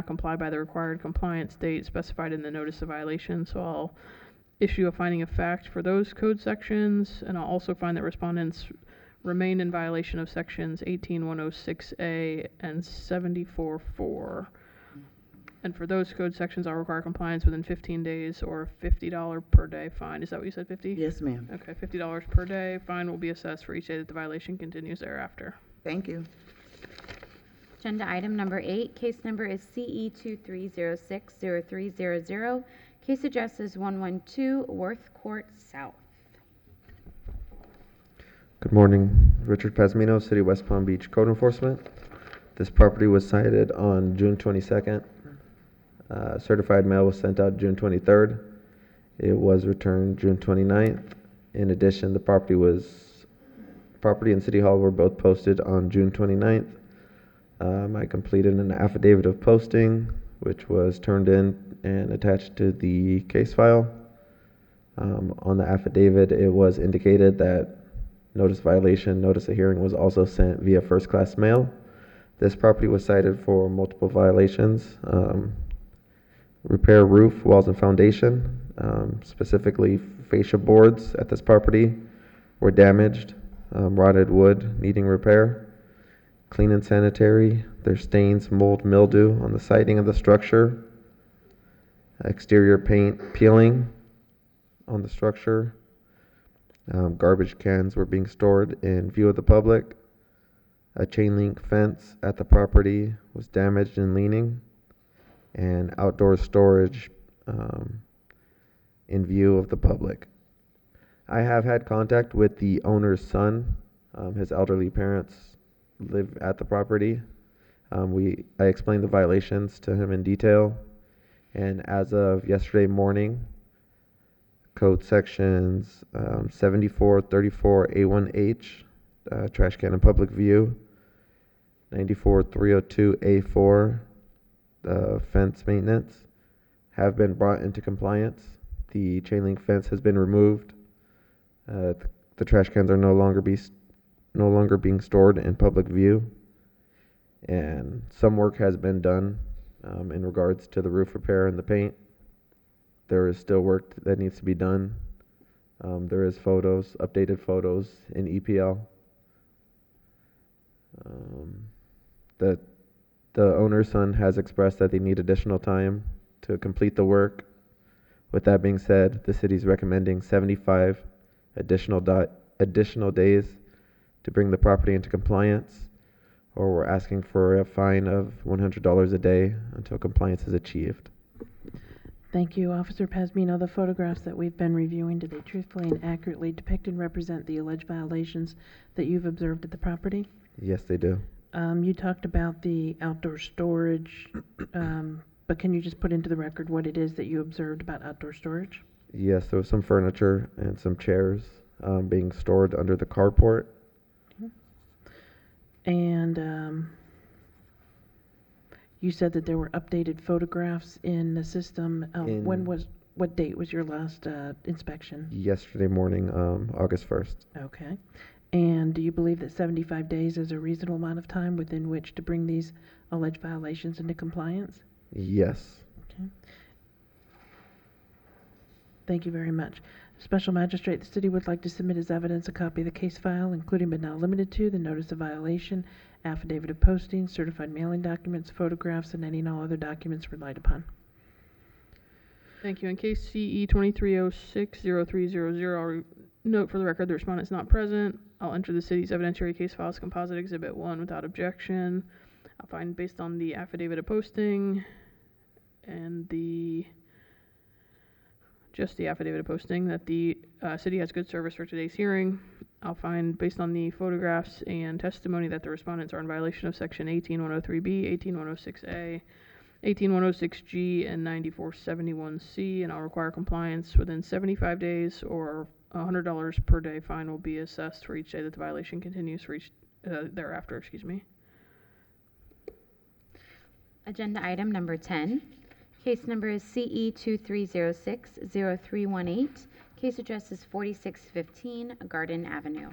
comply by the required compliance date specified in the notice of violation. So I'll issue a finding of fact for those code sections, and I'll also find that respondents remain in violation of sections 18106A and 74.4. And for those code sections, I'll require compliance within 15 days or a $50 per day fine. Is that what you said, 50? Yes, ma'am. Okay, $50 per day. Fine will be assessed for each day that the violation continues thereafter. Thank you. Agenda item number 8, case number is CE 23060300. Case address is 112 Worth Court South. Good morning. Richard Pasmino, City of West Palm Beach Code Enforcement. This property was cited on June 22nd. Certified mail was sent out June 23rd. It was returned June 29th. In addition, the property and City Hall were both posted on June 29th. I completed an affidavit of posting, which was turned in and attached to the case file. On the affidavit, it was indicated that notice violation, notice of hearing was also sent via first class mail. This property was cited for multiple violations. Repair roof, walls, and foundation, specifically fascia boards at this property were damaged, rotted wood needing repair. Clean and sanitary, there's stains, mold, mildew on the siding of the structure. Exterior paint peeling on the structure. Garbage cans were being stored in view of the public. A chain link fence at the property was damaged and leaning. And outdoor storage in view of the public. I have had contact with the owner's son. His elderly parents live at the property. I explained the violations to him in detail. And as of yesterday morning, code sections 7434A1H, trash can in public view, 94302A4, fence maintenance, have been brought into compliance. The chain link fence has been removed. The trash cans are no longer being stored in public view. And some work has been done in regards to the roof repair and the paint. There is still work that needs to be done. There is updated photos in EPL. The owner's son has expressed that they need additional time to complete the work. With that being said, the city's recommending 75 additional days to bring the property into compliance, or we're asking for a fine of $100 a day until compliance is achieved. Thank you, Officer Pasmino. The photographs that we've been reviewing, do they truthfully and accurately depict and represent the alleged violations that you've observed at the property? Yes, they do. You talked about the outdoor storage, but can you just put into the record what it is that you observed about outdoor storage? Yes, there was some furniture and some chairs being stored under the carport. And you said that there were updated photographs in the system. What date was your last inspection? Yesterday morning, August 1st. Okay. And do you believe that 75 days is a reasonable amount of time within which to bring these alleged violations into compliance? Yes. Okay. Thank you very much. Special Magistrate, the city would like to submit as evidence a copy of the case file, including but not limited to the notice of violation, affidavit of posting, certified mailing documents, photographs, and any and all other documents relied upon. Thank you. In case CE 23060300, I'll note for the record the respondent is not present. I'll enter the city's evidentiary case file as Composite Exhibit 1 without objection. I'll find, based on the affidavit of posting and just the affidavit of posting, that the city has good service for today's hearing. I'll find, based on the photographs and testimony, that the respondents are in violation of Section 18103B, 18106A, 18106G, and 9471C, and I'll require compliance within 75 days, or $100 per day fine will be assessed for each day that the violation continues for each thereafter. Agenda item number 10. Case number is CE 23060318. Case address is 4615 Garden Avenue.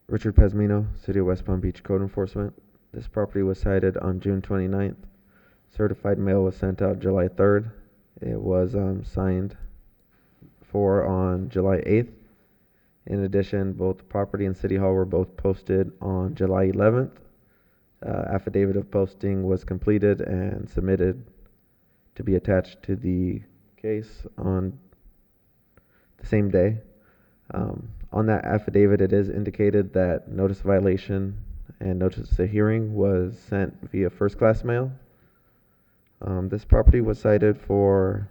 Richard Pesmino, City of West Palm Beach Code Enforcement. This property was cited on June 29th. Certified mail was sent out July 3rd. It was signed for on July 8th. In addition, both the property and City Hall were both posted on July 11th. Affidavit of posting was completed and submitted to be attached to the case on the same day. On that affidavit, it is indicated that notice of violation and notice of hearing was sent via first-class mail. This property was cited for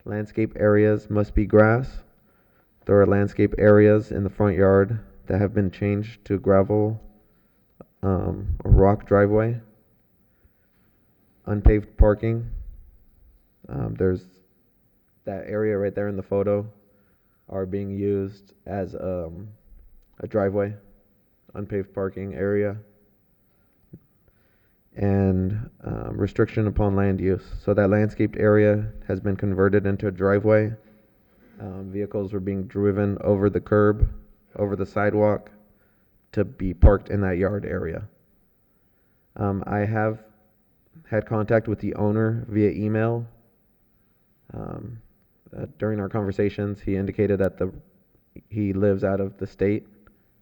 landscape areas must be grass. There are landscape areas in the front yard that have been changed to gravel or rock driveway. Unpaved parking. There's that area right there in the photo are being used as a driveway, unpaved parking area, and restriction upon land use. So that landscaped area has been converted into a driveway. Vehicles were being driven over the curb, over the sidewalk, to be parked in that yard area. I have had contact with the owner via email. During our conversations, he indicated that he lives out of the state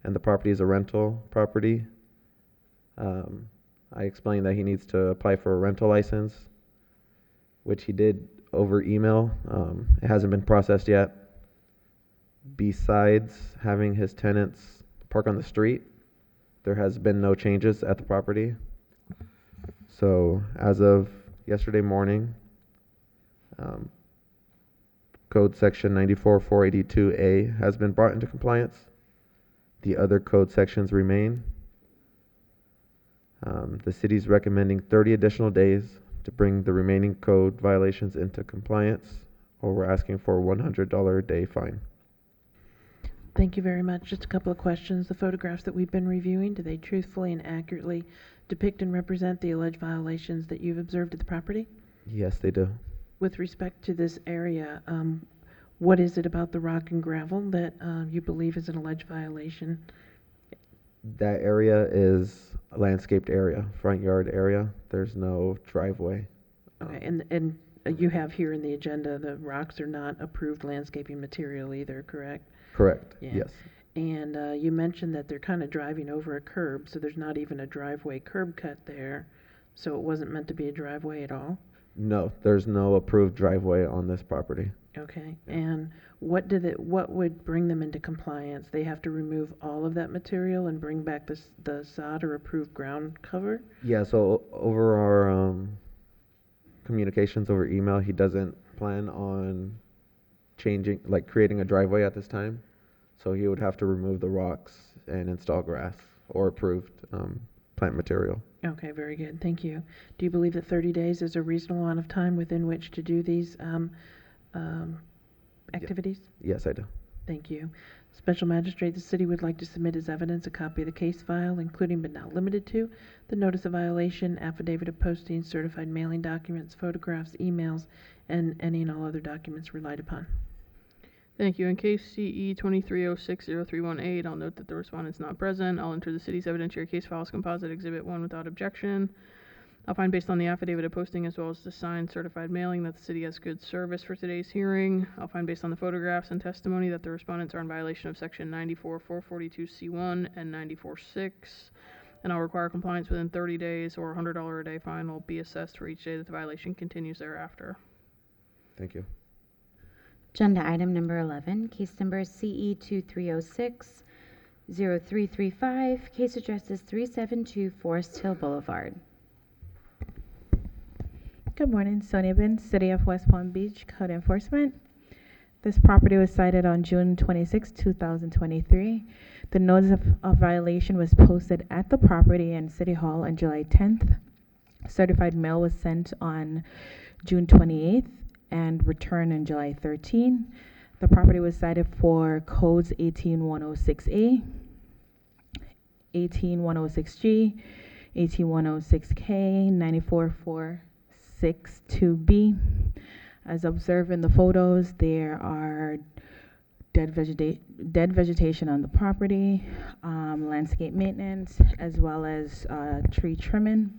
and the property is a rental property. I explained that he needs to apply for a rental license, which he did over email. It hasn't been processed yet. Besides having his tenants park on the street, there has been no changes at the property. So as of yesterday morning, Code Section 94-482A has been brought into compliance. The other code sections remain. The city's recommending 30 additional days to bring the remaining code violations into compliance, or we're asking for a $100 a day fine. Thank you very much. Just a couple of questions. The photographs that we've been reviewing, do they truthfully and accurately depict and represent the alleged violations that you've observed at the property? Yes, they do. With respect to this area, what is it about the rock and gravel that you believe is an alleged violation? That area is a landscaped area, front yard area. There's no driveway. Okay, and you have here in the agenda, the rocks are not approved landscaping material either, correct? Correct, Yeah. yes. And you mentioned that they're kind of driving over a curb, so there's not even a driveway curb cut there, so it wasn't meant to be a driveway at all? No, there's no approved driveway on this property. Okay, and what would bring them into compliance? They have to remove all of that material and bring back the sod or approved ground cover? Yeah, so over our communications over email, he doesn't plan on creating a driveway at this time. So he would have to remove the rocks and install grass or approved plant material. Okay, very good, thank you. Do you believe that 30 days is a reasonable amount of time within which to do these activities? Yes, I do. Thank you. Special Magistrate, the city would like to submit as evidence a copy of the case file, including but not limited to the notice of violation, affidavit of posting, certified mailing documents, photographs, emails, and any and all other documents relied upon. Thank you. In case CE 23060318, I'll note that the respondent's not present. I'll enter the city's evidentiary case file as composite exhibit 1 without objection. I'll find based on the affidavit of posting as well as the signed certified mailing that the city has good service for today's hearing. I'll find based on the photographs and testimony that the respondents are in violation of section 94-442C1 and 94-6. And I'll require compliance within 30 days or a $100 a day fine will be assessed for each day that the violation continues thereafter. Thank you. Agenda item number 11, case number CE 2306-0335, case address is 372 Forest Hill Boulevard. Good morning, Sonia Bin, City of West Palm Beach Code Enforcement. This property was cited on June 26, 2023. The notice of violation was posted at the property and City Hall on July 10th. Certified mail was sent on June 28th and returned on July 13th. The property was cited for codes 18106A, 18106G, 18106K, 94462B. As observed in the photos, there are dead vegetation on the property, landscape maintenance, as well as tree trimming.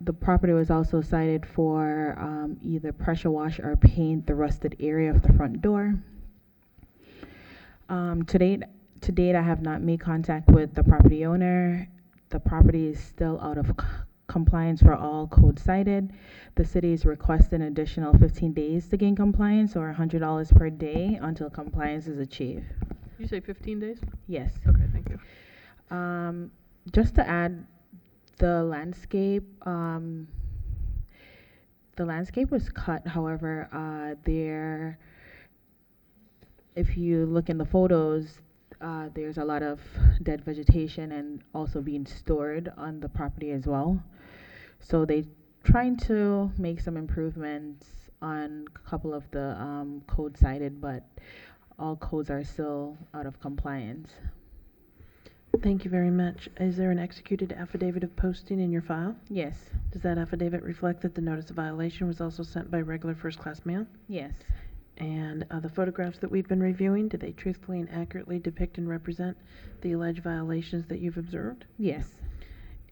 The property was also cited for either pressure wash or paint the rusted area of the front door. To date, I have not made contact with the property owner. The property is still out of compliance for all codes cited. The city is requesting an additional 15 days to gain compliance, or $100 per day until compliance is achieved. Did you say 15 days? Yes. Okay, thank you. Just to add, the landscape was cut. However, if you look in the photos, there's a lot of dead vegetation and also being stored on the property as well. So they trying to make some improvements on a couple of the codes cited, but all codes are still out of compliance. Thank you very much. Is there an executed affidavit of posting in your file? Yes. Does that affidavit reflect that the notice of violation was also sent by regular first-class mail? Yes. And the photographs that we've been reviewing, do they truthfully and accurately depict and represent the alleged violations that you've observed? Yes.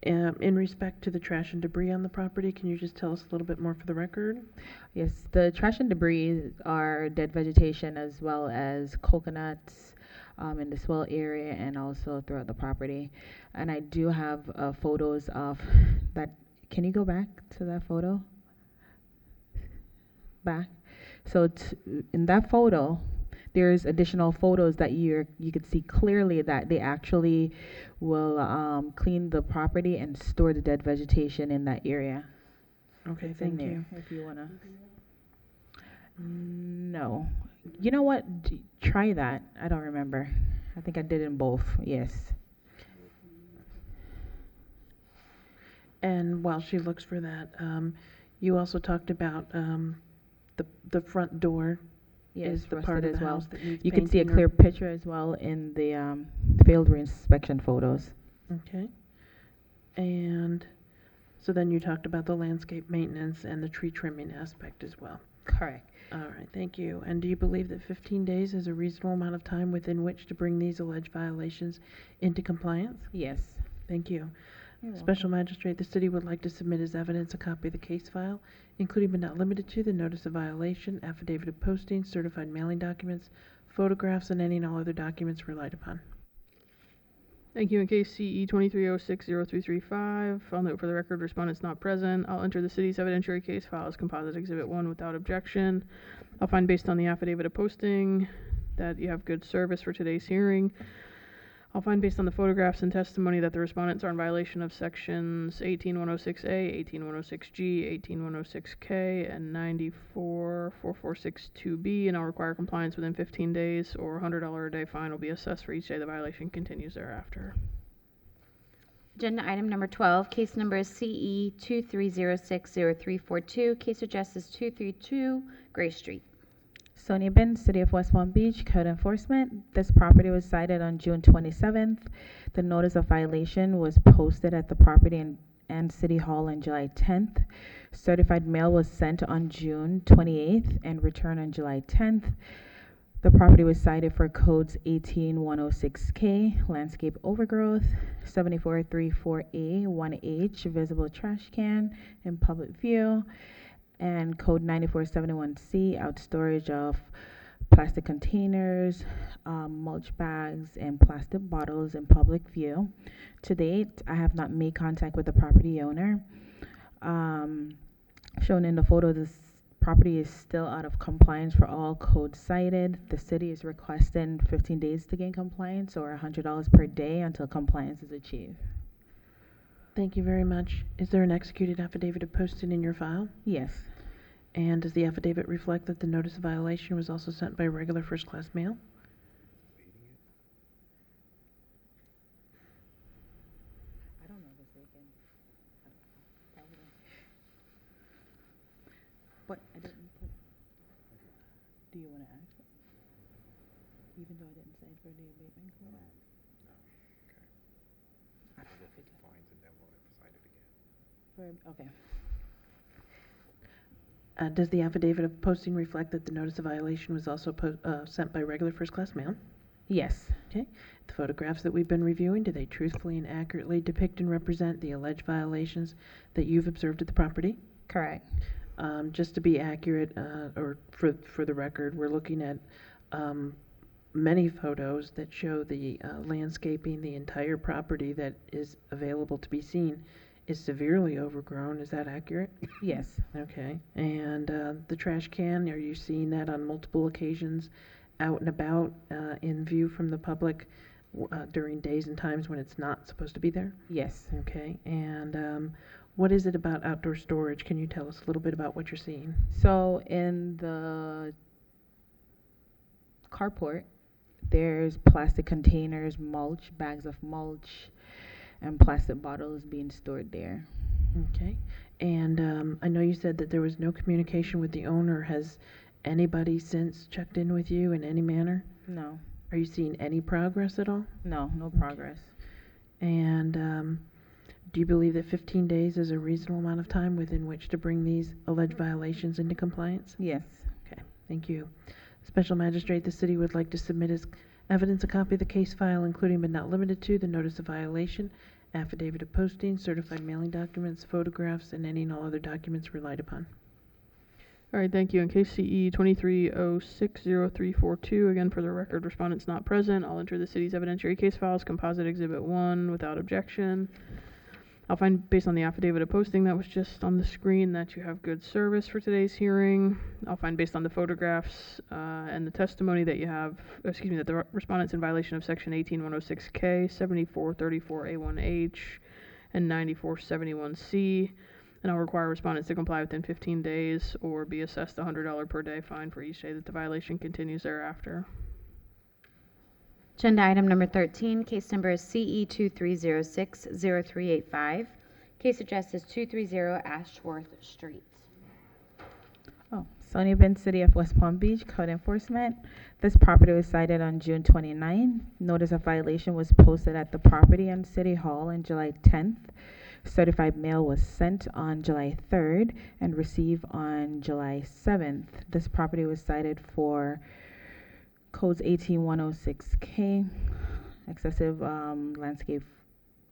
In respect to the trash and debris on the property, can you just tell us a little bit more for the record? Yes, the trash and debris are dead vegetation as well as coconuts in the swell area and also throughout the property. And I do have photos of that. Can you go back to that photo? Back. So in that photo, there's additional photos that you could see clearly that they actually will clean the property and store the dead vegetation in that area. Okay, It's thank in there, you. if you wanna. No. You know what? Try that. I don't remember. I think I did in both. Yes. And while she looks for that, you also talked about the front door Yes, is the rusted part of as the well. house that needs You can see a painting or- clear picture as well in the field reinspection photos. Okay. And so then you talked about the landscape maintenance and the tree trimming aspect as well. Correct. All right, thank you. And do you believe that 15 days is a reasonable amount of time within which to bring these alleged violations into compliance? Yes. Thank you. You're Special Magistrate, the city would like to submit as evidence a copy of the case file, including but not limited to the notice of violation, affidavit of posting, certified mailing documents, photographs, and any and all other documents relied upon. Thank you. In case CE 23060335, I'll note for the record, respondent's not present. I'll enter the city's evidentiary case file as composite exhibit 1 without objection. I'll find based on the affidavit of posting that you have good service for today's hearing. I'll find based on the photographs and testimony that the respondents are in violation of sections 18106A, 18106G, 18106K, and 944462B, and I'll require compliance within 15 days, or $100 a day fine will be assessed for each day the violation continues thereafter. Agenda item number 12, case number is CE 23060342, case of Justice 232 Gray Street. Sonia Bin, City of West Palm Beach, Code Enforcement. This property was cited on June 27th. The notice of violation was posted at the property and City Hall on July 10th. Certified mail was sent on June 28th and returned on July 10th. The property was cited for codes 18106K, landscape overgrowth, 7434A, 1H, visible trash can in public view, and code 9471C, out storage of plastic containers, mulch bags, and plastic bottles in public view. To date, I have not made contact with the property owner. Shown in the photo, this property is still out of compliance for all codes cited. The city is requesting 15 days to gain compliance, or $100 per day until compliance is achieved. Thank you very much. Is there an executed affidavit of posting in your file? Yes. And does the affidavit reflect that the notice of violation was also sent by regular first-class mail? I don't know this weekend. But I didn't put. Do you want to ask it? Even though I didn't say it for the abatement clause? I don't know if it. Okay. Does the affidavit of posting reflect that the notice of violation was also sent by regular first-class mail? Yes. Okay. The photographs that we've been reviewing, do they truthfully and accurately depict and represent the alleged violations that you've observed at the property? Correct. Just to be accurate, or for the record, we're looking at many photos that show the landscaping, the entire property that is available to be seen is severely overgrown. Is that accurate? Yes. Okay. And the trash can, are you seeing that on multiple occasions out and about in view from the public during days and times when it's not supposed to be there? Yes. Okay. And what is it about outdoor storage? Can you tell us a little bit about what you're seeing? So in the carport, there's plastic containers, mulch, bags of mulch, and plastic bottles being stored there. Okay. And I know you said that there was no communication with the owner. Has anybody since checked in with you in any manner? No. Are you seeing any progress at all? No, no progress. And do you believe that 15 days is a reasonable amount of time within which to bring these alleged violations into compliance? Yes. Okay, thank you. Special Magistrate, the city would like to submit as evidence a copy of the case file, including but not limited to the notice of violation, affidavit of posting, certified mailing documents, photographs, and any and all other documents relied upon. All right, thank you. In case CE 23060342, again, for the record, respondent's not present. I'll enter the city's evidentiary case files, composite exhibit 1, without objection. I'll find, based on the affidavit of posting that was just on the screen, that you have good service for today's hearing. I'll find, based on the photographs and the testimony, that you have, that the respondent's in violation of Section 18106K, 7434A1H, and 9471C. And I'll require respondents to comply within 15 days or be assessed a $100 per day fine for each day that the violation continues thereafter. Agenda item number 13, case number is CE 23060385. Case address is 230 Ashworth Street. Oh, Sonia Ben, City of West Palm Beach, Code Enforcement. This property was cited on June 29. Notice of violation was posted at the property on City Hall on July 10th. Certified mail was sent on July 3rd and received on July 7th. This property was cited for codes 18106K, excessive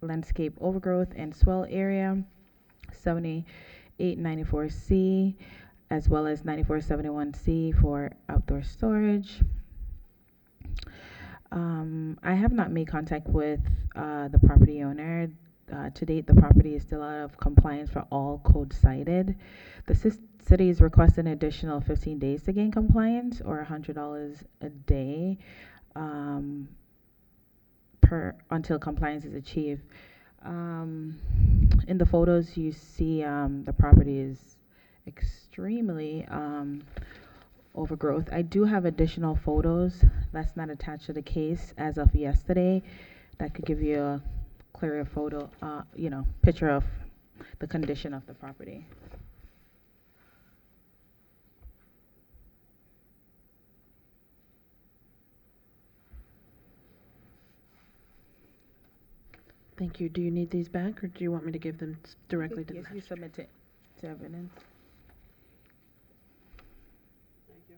landscape overgrowth and swell area, 7894C, as well as 9471C for outdoor storage. I have not made contact with the property owner. To date, the property is still out of compliance for all codes cited. The city is requesting an additional 15 days to gain compliance, or $100 a day until compliance is achieved. In the photos, you see the property is extremely overgrowth. I do have additional photos that's not attached to the case as of yesterday that could give you a clearer photo, picture of the condition of the property. Thank you. Do you need these back, or do you want me to give them directly to the Yes, you submit it to evidence. Thank you.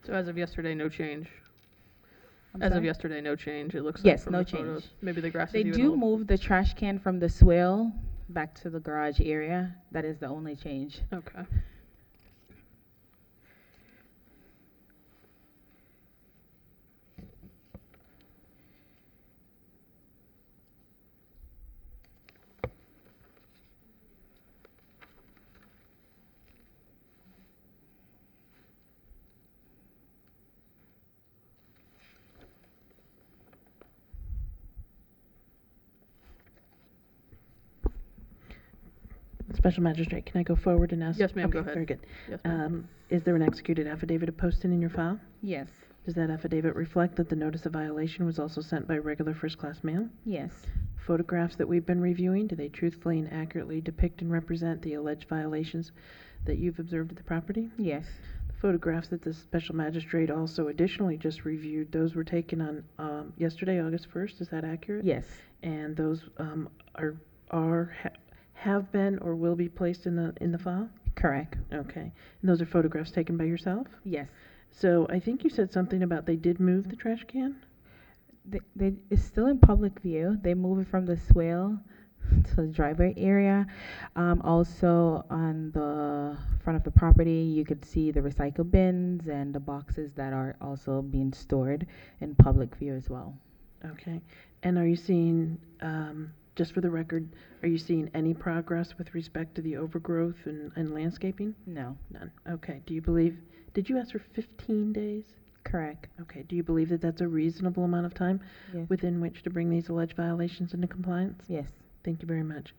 So as of yesterday, no change. As of yesterday, no change. It looks like Yes, from no the change. photos. Maybe the grass They is even a do little- move the trash can from the swale back to the garage area. That is the only change. Okay. Special Magistrate, can I go forward and ask? Yes, ma'am, Okay, go ahead. very good. Yes, ma'am. Is there an executed affidavit of posting in your file? Yes. Does that affidavit reflect that the notice of violation was also sent by regular first-class mail? Yes. Photographs that we've been reviewing, do they truthfully and accurately depict and represent the alleged violations that you've observed at the property? Yes. The photographs that the special magistrate also additionally just reviewed, those were taken on yesterday, August 1st, is that accurate? Yes, And those have been or will be placed in the file? correct. Okay. And those are photographs taken by yourself? Yes. So I think you said something about they did move the trash can? It's still in public view. They move it from the swale to the driveway area. Also on the front of the property, you could see the recycle bins and the boxes that are also being stored in public view as well. Okay. And are you seeing, just for the record, are you seeing any progress with respect to the overgrowth and landscaping? No. None. Okay. Did you ask for 15 days? Correct. Okay. Do you believe that that's a reasonable amount of time Yes. within which to bring these alleged violations into compliance? Yes. Thank you very much.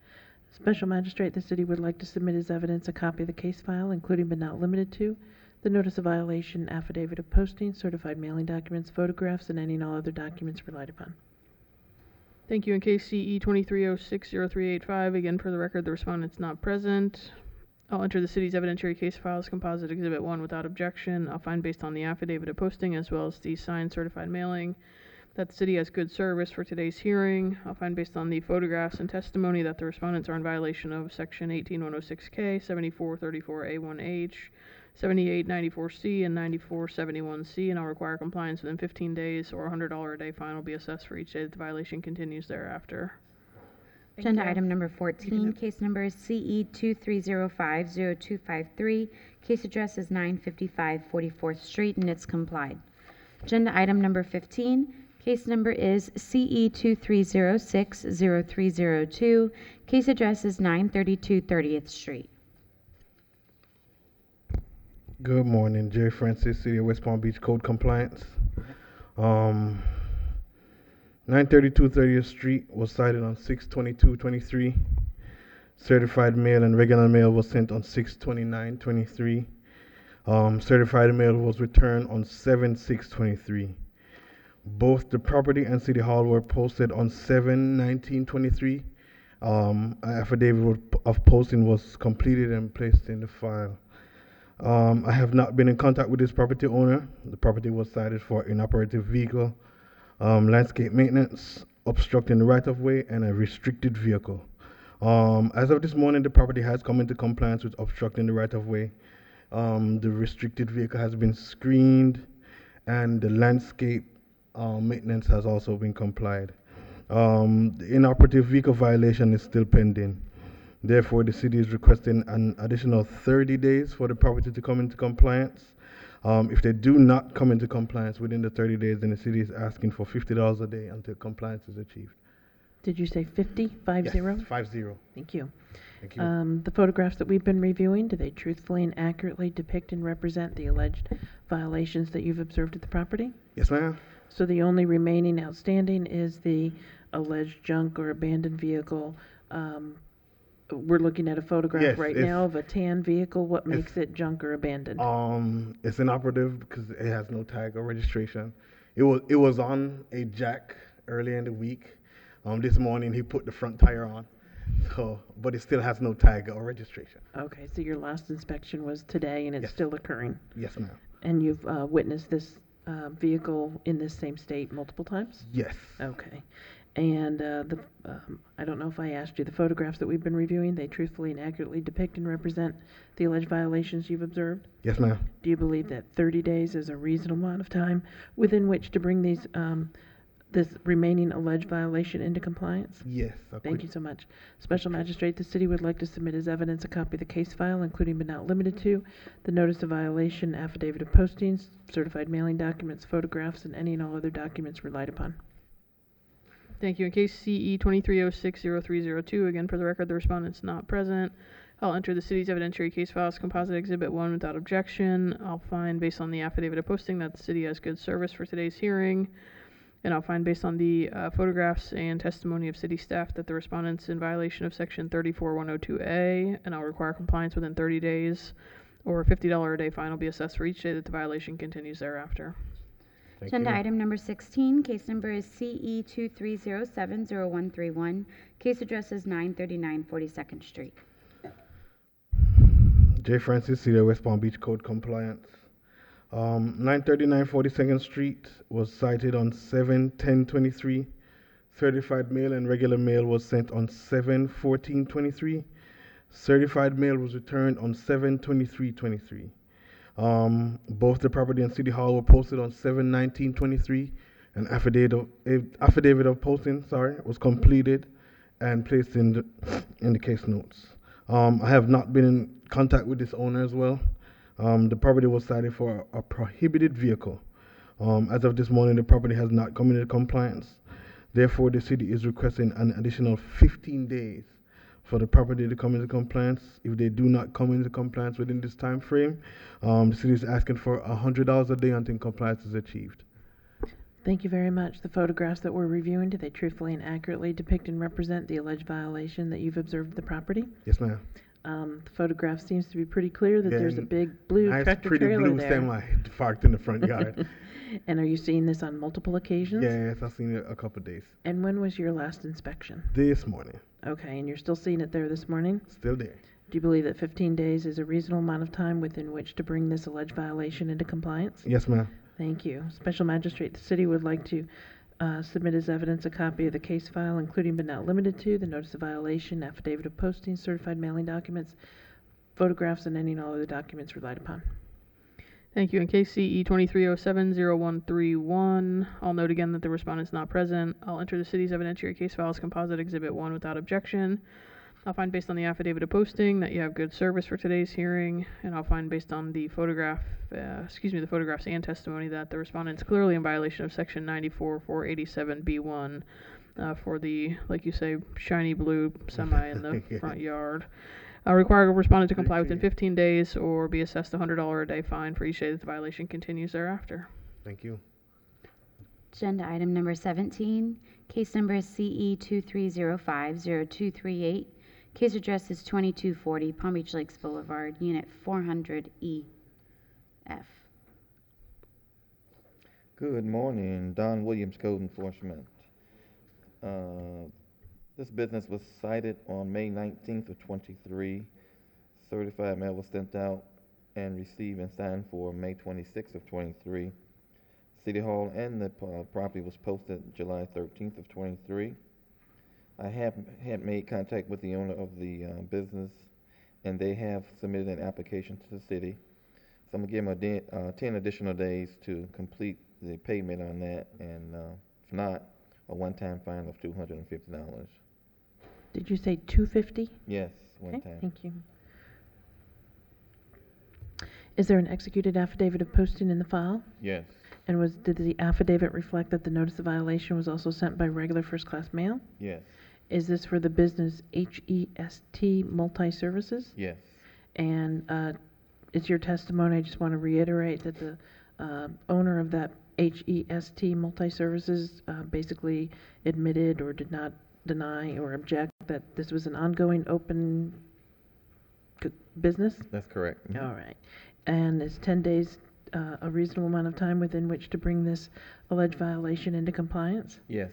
Special Magistrate, the city would like to submit as evidence a copy of the case file, including but not limited to the notice of violation, affidavit of posting, certified mailing documents, photographs, and any and all other documents relied upon. Thank you. In case CE 23060385, again, for the record, the respondent's not present. I'll enter the city's evidentiary case files, composite exhibit 1 without objection. I'll find based on the affidavit of posting as well as the signed certified mailing that the city has good service for today's hearing. I'll find based on the photographs and testimony that the respondents are in violation of section 18106K, 7434A1H, 7894C, and 9471C, and I'll require compliance within 15 days or a $100 a day fine will be assessed for each day that the violation continues thereafter. Agenda item number 14, case number is CE 23050253. Case address is 955 44th Street, and it's complied. Agenda item number 15, case number is CE 23060302. Case address is 932 30th Street. Good morning, Jerry Francis, City of West Palm Beach Code Compliance. 932 30th Street was cited on 6/22/23. Certified mail and regular mail was sent on 6/29/23. Certified mail was returned on 7/6/23. Both the property and City Hall were posted on 7/19/23. Affidavit of posting was completed and placed in the file. I have not been in contact with this property owner. The property was cited for inoperative vehicle, landscape maintenance, obstructing the right-of-way, and a restricted vehicle. As of this morning, the property has come into compliance with obstructing the right-of-way. The restricted vehicle has been screened, and the landscape maintenance has also been complied. The inoperative vehicle violation is still pending. Therefore, the city is requesting an additional 30 days for the property to come into compliance. If they do not come into compliance within the 30 days, then the city is asking for $50 a day until compliance is achieved. Did you say 50? 50? Yes, 50. Thank you. Thank you. The photographs that we've been reviewing, do they truthfully and accurately depict and represent the alleged violations that you've observed at the property? Yes, ma'am. So the only remaining outstanding is the alleged junk or abandoned vehicle. We're looking at a photograph Yes, right it's- now of a tan vehicle. What makes it junk or abandoned? It's inoperative because it has no tag or registration. It was on a jack earlier in the week. This morning he put the front tire on, but it still has no tag or registration. Okay, so your last inspection was today and it's Yes. still occurring? Yes, ma'am. And you've witnessed this vehicle in this same state multiple times? Yes. Okay. And I don't know if I asked you, the photographs that we've been reviewing, they truthfully and accurately depict and represent the alleged violations you've observed? Yes, ma'am. Do you believe that 30 days is a reasonable amount of time within which to bring these, this remaining alleged violation into compliance? Yes. Thank you so much. Special Magistrate, the city would like to submit as evidence a copy of the case file, including but not limited to the notice of violation, affidavit of postings, certified mailing documents, photographs, and any and all other documents relied upon. Thank you. In case CE 23060302, again, for the record, the respondent's not present. I'll enter the city's evidentiary case files, composite exhibit 1 without objection. I'll find, based on the affidavit of posting, that the city has good service for today's hearing. And I'll find, based on the photographs and testimony of city staff, that the respondent's in violation of section 34102A, and I'll require compliance within 30 days, or a $50 a day fine will be assessed for each day that the violation continues thereafter. Agenda item number 16, case number is CE 23070131. Case address is 939 42nd Street. J. Francis, City of West Palm Beach Code Compliance. 939 42nd Street was cited on 7/10/23. Certified mail and regular mail was sent on 7/14/23. Certified mail was returned on 7/23/23. Both the property and City Hall were posted on 7/19/23. An affidavit of posting, was completed and placed in the case notes. I have not been in contact with this owner as well. The property was cited for a prohibited vehicle. As of this morning, the property has not come into compliance. Therefore, the city is requesting an additional 15 days for the property to come into compliance. If they do not come into compliance within this time frame, the city is asking for $100 a day until compliance is achieved. Thank you very much. The photographs that we're reviewing, do they truthfully and accurately depict and represent the alleged violation that you've observed of the property? Yes, ma'am. The photograph seems to be pretty clear that Yeah, there's a and big blue nice, tractor pretty trailer blue there. semi parked in the front yard. And are you seeing this on multiple occasions? Yes, I've seen it a couple of days. And when was your last inspection? This morning. Okay, and you're still seeing it there this morning? Still there. Do you believe that 15 days is a reasonable amount of time within which to bring this alleged violation into compliance? Yes, ma'am. Thank you. Special Magistrate, the city would like to submit as evidence a copy of the case file, including but not limited to the notice of violation, affidavit of posting, certified mailing documents, photographs, and any and all other documents relied upon. Thank you. In case CE 2307-0131, I'll note again that the respondent is not present. I'll enter the city's evidentiary case file as composite exhibit 1 without objection. I'll find based on the affidavit of posting that you have good service for today's hearing, and I'll find based on the photographs and testimony that the respondent is clearly in violation of section 94-487B1 for the, like you say, shiny blue semi in the front yard. Require a respondent to comply within 15 days or be assessed a $100 a day fine for each day that the violation continues thereafter. Thank you. Agenda item number 17, case number is CE 2305-0238. Case address is 2240 Palm Beach Lakes Boulevard, Unit 400E F. Good morning, Don Williams, Code Enforcement. This business was cited on May 19th of 23. Certified mail was sent out and received and signed for May 26th of 23. City Hall and the property was posted July 13th of 23. I had made contact with the owner of the business, and they have submitted an application to the city. So I'm gonna give them 10 additional days to complete the payment on that, and if not, a one-time fine of $250. Did you say 250? Yes, one Okay, time. thank you. Is there an executed affidavit of posting in the file? Yes, And did the affidavit reflect that the notice of violation was also sent by regular first-class mail? yes, Is this for the business HEST Multi-Services? yes, And it's your testimony, I just want to reiterate that the owner of that HEST Multi-Services basically admitted or did not deny or object that this was an ongoing open business? that's correct. All right. And is 10 days a reasonable amount of time within which to bring this alleged violation into compliance? Yes.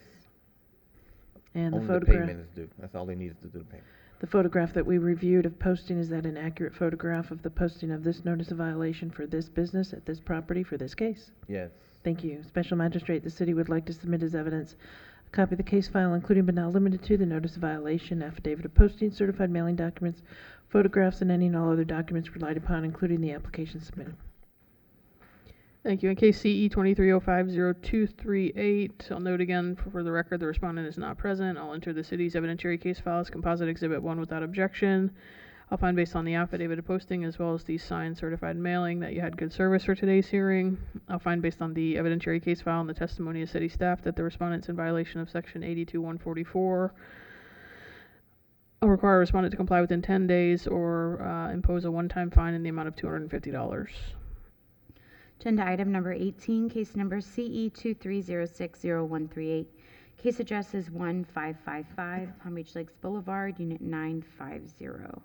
And the Only the photograph, payment is due. That's all they need is to do the payment. the photograph that we reviewed of posting, is that an accurate photograph of the posting of this notice of violation for this business at this property for this case? Yes. Thank you. Special Magistrate, the city would like to submit as evidence a copy of the case file, including but not limited to the notice of violation, affidavit of posting, certified mailing documents, photographs, and any and all other documents relied upon, including the application submitted. Thank you. In case CE 2305-0238, I'll note again for the record the respondent is not present. I'll enter the city's evidentiary case file as composite exhibit 1 without objection. I'll find based on the affidavit of posting as well as the signed certified mailing that you had good service for today's hearing. I'll find based on the evidentiary case file and the testimony of city staff that the respondent's in violation of section 82-144. I'll require a respondent to comply within 10 days or impose a one-time fine in the amount of $250. Agenda item number 18, case number CE 2306-0138. Case address is 1555 Palm Beach Lakes Boulevard, Unit 950.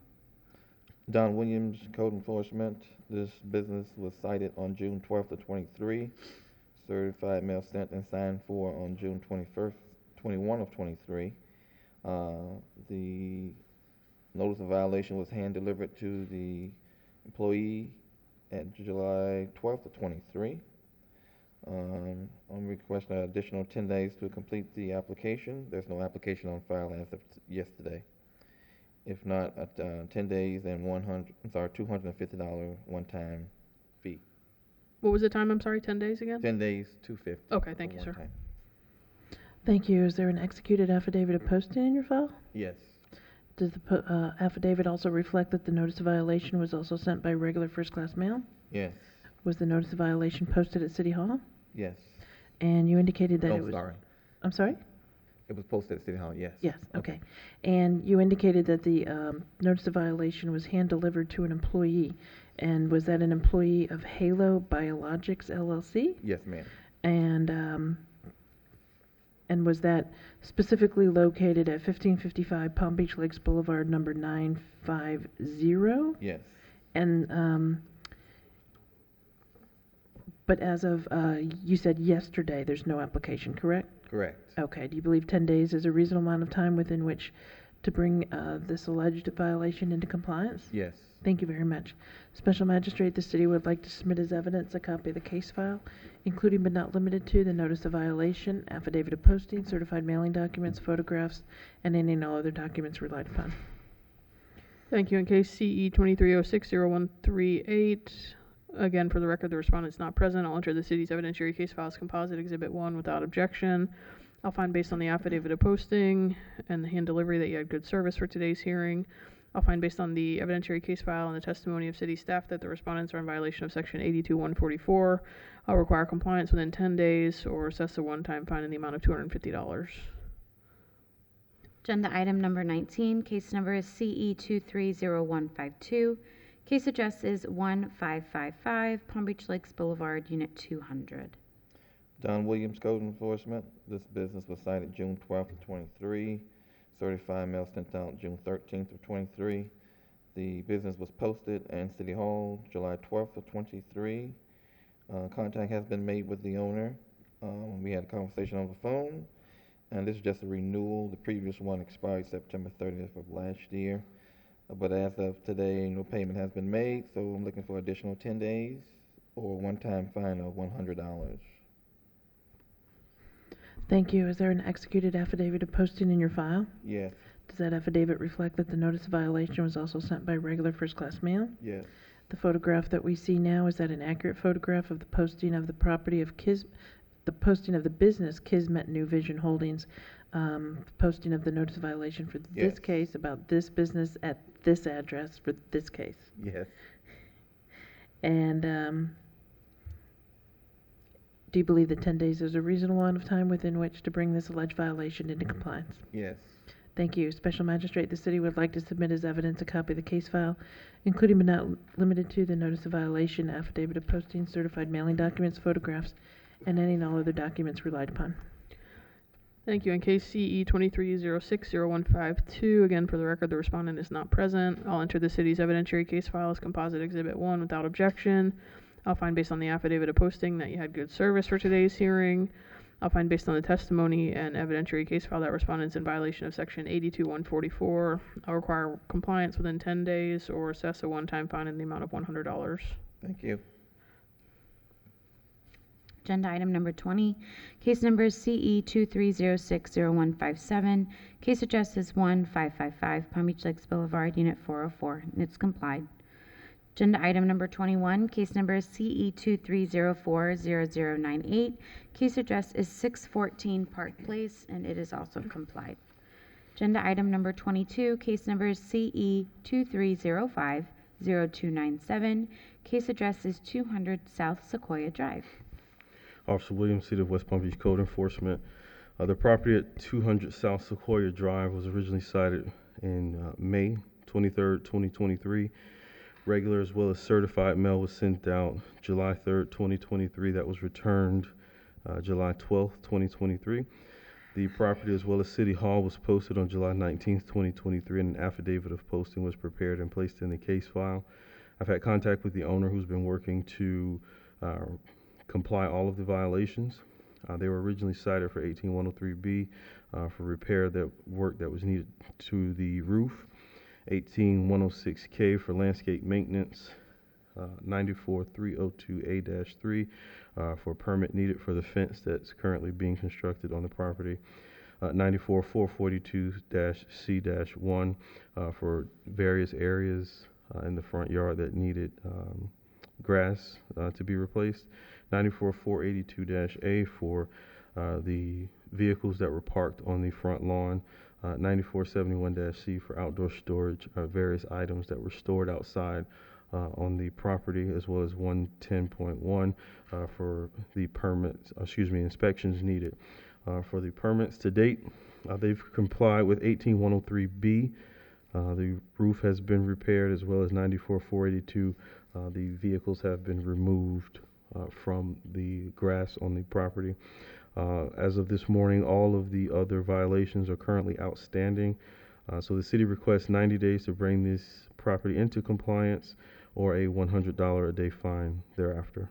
Don Williams, Code Enforcement. This business was cited on June 12th of 23. Certified mail sent and signed for on June 21 of 23. The notice of violation was hand delivered to the employee at July 12th of 23. I'm requesting an additional 10 days to complete the application. There's no application on file as of yesterday. If not, 10 days and $250 one-time fee. What was the time? I'm sorry, 10 days again? 10 days, $250. Okay, thank you, one sir. time. Thank you. Is there an executed affidavit of posting in your file? Yes, Does the affidavit also reflect that the notice of violation was also sent by regular first-class mail? yes, Was the notice of violation posted at City Hall? yes. And you indicated that Oh, it was... sorry. I'm sorry? It was posted at City Hall, yes. Yes, okay. And you indicated that the notice of violation was hand-delivered to an employee. And was that an employee of Halo Biologics LLC? Yes, ma'am. And was that specifically located at 1555 Palm Beach Lakes Boulevard, number 950? Yes, And, but as of, you said yesterday, there's no application, correct? correct. Okay, do you believe 10 days is a reasonable amount of time within which to bring this alleged violation into compliance? Yes, Thank you very much. Special Magistrate, the city would like to submit as evidence a copy of the case file, including but not limited to the notice of violation, affidavit of posting, certified mailing documents, photographs, and any and all other documents relied upon. Thank you. In case CE 23060138, again, for the record, the respondent is not present. I'll enter the city's evidentiary case file as composite Exhibit 1 without objection. I'll find based on the affidavit of posting and the hand delivery that you had good service for today's hearing. I'll find based on the evidentiary case file and the testimony of city staff that the respondents are in violation of Section 82144. I'll require compliance within 10 days or assess a one-time fine in the amount of $250. Agenda item number 19, case number is CE 230152. Case address is 1555 Palm Beach Lakes Boulevard, Unit 200. Don Williams, Code Enforcement. This business was cited June 12th of 23. Certified mail sent out June 13th of 23. The business was posted in City Hall July 12th of 23. Contact has been made with the owner. We had a conversation on the phone, and this is just a renewal. The previous one expired September 30th of last year. But as of today, no payment has been made, so I'm looking for additional 10 days or a one-time fine of $100. Thank you. Is there an executed affidavit of posting in your file? Yes, Does that affidavit reflect that the notice of violation was also sent by regular first-class mail? yes, The photograph that we see now, is that an accurate photograph of the posting of the property of the posting of the business Kismet New Vision Holdings, posting of the notice of violation for this Yes. case about this business at this address for this case? yes, And, do you believe that 10 days is a reasonable amount of time within which to bring this alleged violation into compliance? yes. Thank you. Special Magistrate, the city would like to submit as evidence a copy of the case file, including but not limited to the notice of violation, affidavit of posting, certified mailing documents, photographs, and any and all other documents relied upon. Thank you. In case CE 23060152, again, for the record, the respondent is not present. I'll enter the city's evidentiary case file as composite Exhibit 1 without objection. I'll find based on the affidavit of posting that you had good service for today's hearing. I'll find based on the testimony and evidentiary case file that respondent's in violation of Section 82144. I'll require compliance within 10 days or assess a one-time fine in the amount of $100. Thank you. Agenda item number 20, case number is CE 23060157. Case address is 1555 Palm Beach Lakes Boulevard, Unit 404, and it's complied. Agenda item number 21, case number is CE 23040098. Case address is 614 Park Place, and it is also complied. Agenda item number 22, case number is CE 23050297. Case address is 200 South Sequoia Drive. Officer Williams, City of West Palm Beach Code Enforcement. The property at 200 South Sequoia Drive was originally cited in May 23rd, 2023. Regular as well as certified mail was sent out July 3rd, 2023. That was returned July 12th, 2023. The property as well as City Hall was posted on July 19th, 2023, and an affidavit of posting was prepared and placed in the case file. I've had contact with the owner who's been working to comply all of the violations. They were originally cited for 18103B for repair that work that was needed to the roof, 18106K for landscape maintenance, 94302A-3 for a permit needed for the fence that's currently being constructed on the property. 94442-C-1 for various areas in the front yard that needed grass to be replaced. 94482-A for the vehicles that were parked on the front lawn. 9471-C for outdoor storage of various items that were stored outside on the property, as well as 110.1 for the permits, inspections needed. For the permits to date, they've complied with 18103B. The roof has been repaired, as well as 94482. The vehicles have been removed from the grass on the property. As of this morning, all of the other violations are currently outstanding. So the city requests 90 days to bring this property into compliance, or a $100 a day fine thereafter.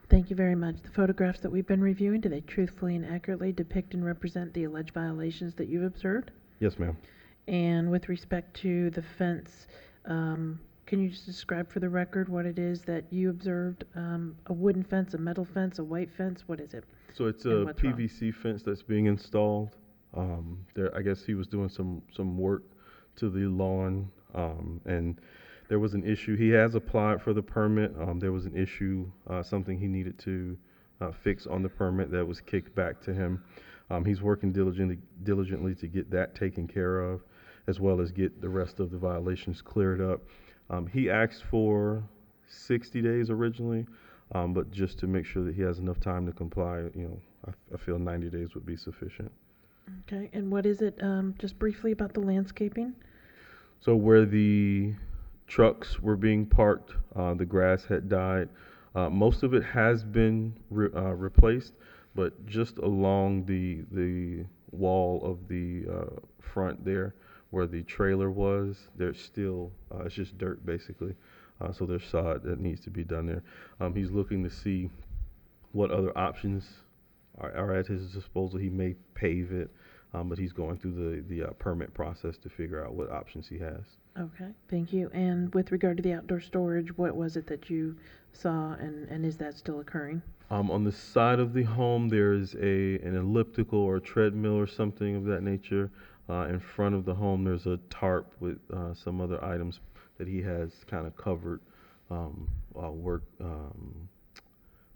Thank you very much. The photographs that we've been reviewing, do they truthfully and accurately depict and represent the alleged violations that you've observed? Yes, ma'am. And with respect to the fence, can you just describe for the record what it is that you observed? A wooden fence, a metal fence, a white fence? What is it? So it's And a what's wrong? PVC fence that's being installed. I guess he was doing some work to the lawn, and there was an issue. He has applied for the permit. There was an issue, something he needed to fix on the permit that was kicked back to him. He's working diligently to get that taken care of, as well as get the rest of the violations cleared up. He asked for 60 days originally, but just to make sure that he has enough time to comply, I feel 90 days would be sufficient. Okay, and what is it, just briefly about the landscaping? So where the trucks were being parked, the grass had died. Most of it has been replaced, but just along the wall of the front there, where the trailer was, there's still, it's just dirt basically. So there's sod that needs to be done there. He's looking to see what other options are at his disposal. He may pave it, but he's going through the permit process to figure out what options he has. Okay, thank you. And with regard to the outdoor storage, what was it that you saw, and is that still occurring? On the side of the home, there is an elliptical or a treadmill or something of that nature. In front of the home, there's a tarp with some other items that he has kind of covered.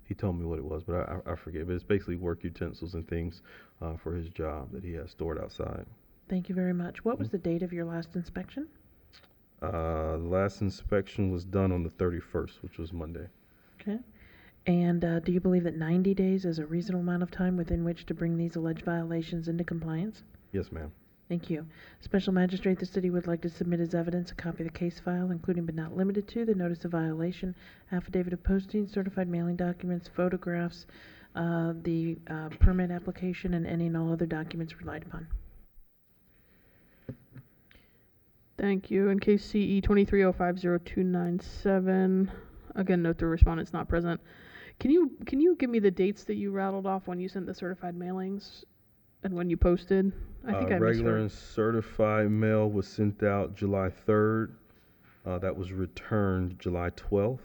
He told me what it was, but I forget. But it's basically work utensils and things for his job that he has stored outside. Thank you very much. What was the date of your last inspection? The last inspection was done on the 31st, which was Monday. Okay. And do you believe that 90 days is a reasonable amount of time within which to bring these alleged violations into compliance? Yes, ma'am. Thank you. Special Magistrate, the city would like to submit as evidence a copy of the case file, including but not limited to the notice of violation, affidavit of posting, certified mailing documents, photographs, the permit application, and any and all other documents relied upon. Thank you. In case CE 23050297, again, note the respondent's not present. Can you give me the dates that you rattled off when you sent the certified mailings and when you posted? I think I Regular misheard. and certified mail was sent out July 3rd. That was returned July 12th.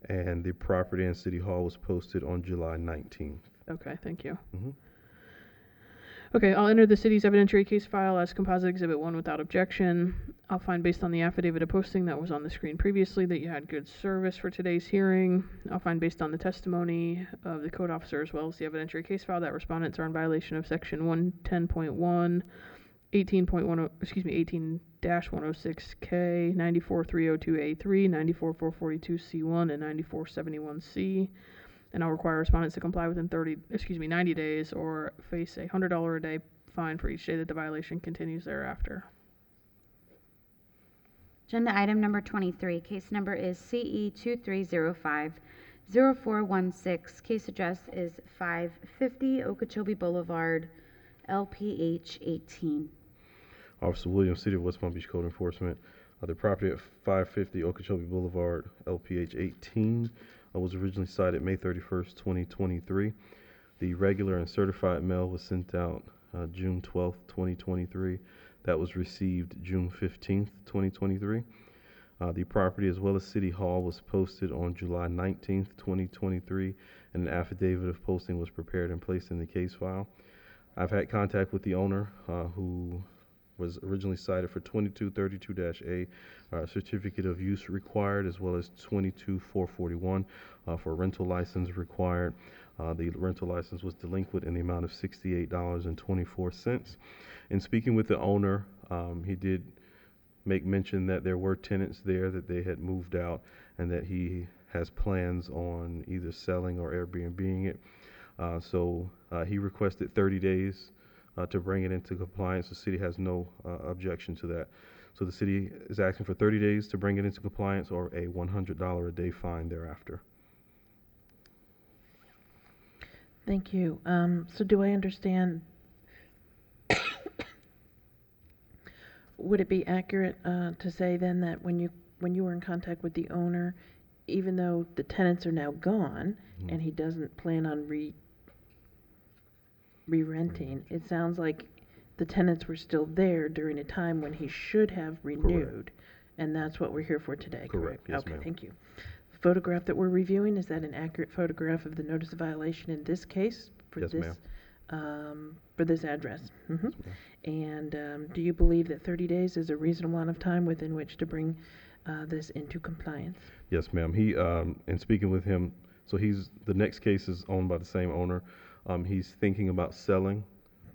And the property and city hall was posted on July 19th. Okay, thank you. Mm-hmm. Okay, I'll enter the city's evidentiary case file as Composite Exhibit 1 without objection. I'll find, based on the affidavit of posting that was on the screen previously, that you had good service for today's hearing. I'll find, based on the testimony of the code officer as well as the evidentiary case file, that respondents are in violation of Section 110.1, 18-106K, 94302A3, 94442C1, and 9471C. And I'll require respondents to comply within 90 days or face a $100 a day fine for each day that the violation continues thereafter. Agenda item number 23, case number is CE 2305-0416. Case address is 550 Okeechobee Boulevard, LPH 18. Officer Williams, City of West Palm Beach Code Enforcement. The property at 550 Okeechobee Boulevard, LPH 18, was originally cited May 31st, 2023. The regular and certified mail was sent out June 12th, 2023. That was received June 15th, 2023. The property as well as City Hall was posted on July 19th, 2023, and an affidavit of posting was prepared and placed in the case file. I've had contact with the owner, who was originally cited for 2232-A, certificate of use required, as well as 22441 for rental license required. The rental license was delinquent in the amount of $68.24. In speaking with the owner, he did make mention that there were tenants there, that they had moved out, and that he has plans on either selling or Airbnb-ing it. So he requested 30 days to bring it into compliance. The city has no objection to that. So the city is asking for 30 days to bring it into compliance or a $100 a day fine thereafter. Thank you. So do I understand, would it be accurate to say then that when you were in contact with the owner, even though the tenants are now gone and he doesn't plan on re-renting, it sounds like the tenants were still there during a time when he should have renewed, and that's what we're here for today, correct? Yes, okay, ma'am. thank you. The photograph that we're reviewing, is that an accurate photograph of the notice of violation in this case? For Yes, this, ma'am. for this address? Mm-hmm. Yes, ma'am. And do you believe that 30 days is a reasonable amount of time within which to bring this into compliance? Yes, ma'am. He, in speaking with him, so the next case is owned by the same owner. He's thinking about selling.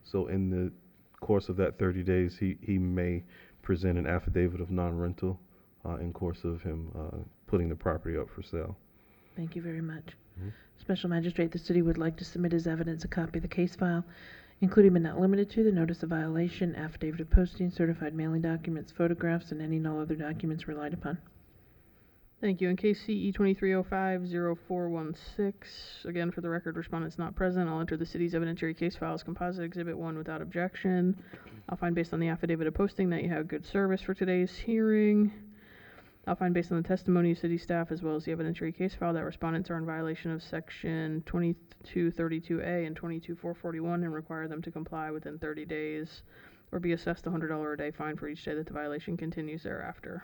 So in the course of that 30 days, he may present an affidavit of non-rental in course of him putting the property up for sale. Thank you very much. Special Magistrate, the city would like to submit as evidence a copy of the case file, including but not limited to the notice of violation, affidavit of posting, certified mailing documents, photographs, and any and all other documents relied upon. Thank you. In case CE 2305-0416, again, for the record, respondent's not present. I'll enter the city's evidentiary case file as composite exhibit 1 without objection. I'll find based on the affidavit of posting that you have good service for today's hearing. I'll find based on the testimony of city staff as well as the evidentiary case file that respondents are in violation of section 2232A and 22441 and require them to comply within 30 days or be assessed a $100 a day fine for each day that the violation continues thereafter.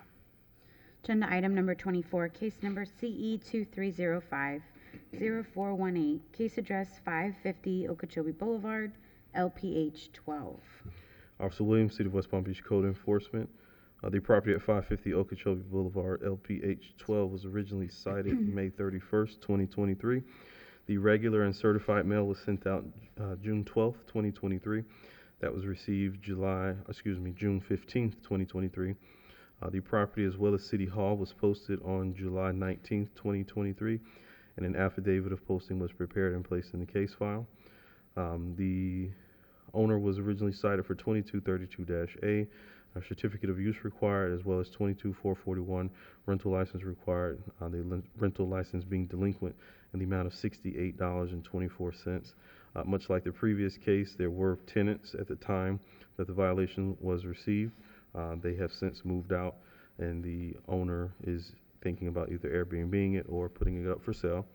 Agenda item number 24, case number CE 2305-0418, case address 550 Okeechobee Boulevard, LPH 12. Officer Williams, City of West Palm Beach Code Enforcement. The property at 550 Okeechobee Boulevard, LPH 12, was originally cited May 31st, 2023. The regular and certified mail was sent out June 12th, 2023. That was received June 15th, 2023. The property as well as City Hall was posted on July 19th, 2023, and an affidavit of posting was prepared and placed in the case file. The owner was originally cited for 2232-A, a certificate of use required, as well as 22441 rental license required, the rental license being delinquent in the amount of $68.24. Much like the previous case, there were tenants at the time that the violation was received. They have since moved out, and the owner is thinking about either Airbnb-ing it or putting it up for sale.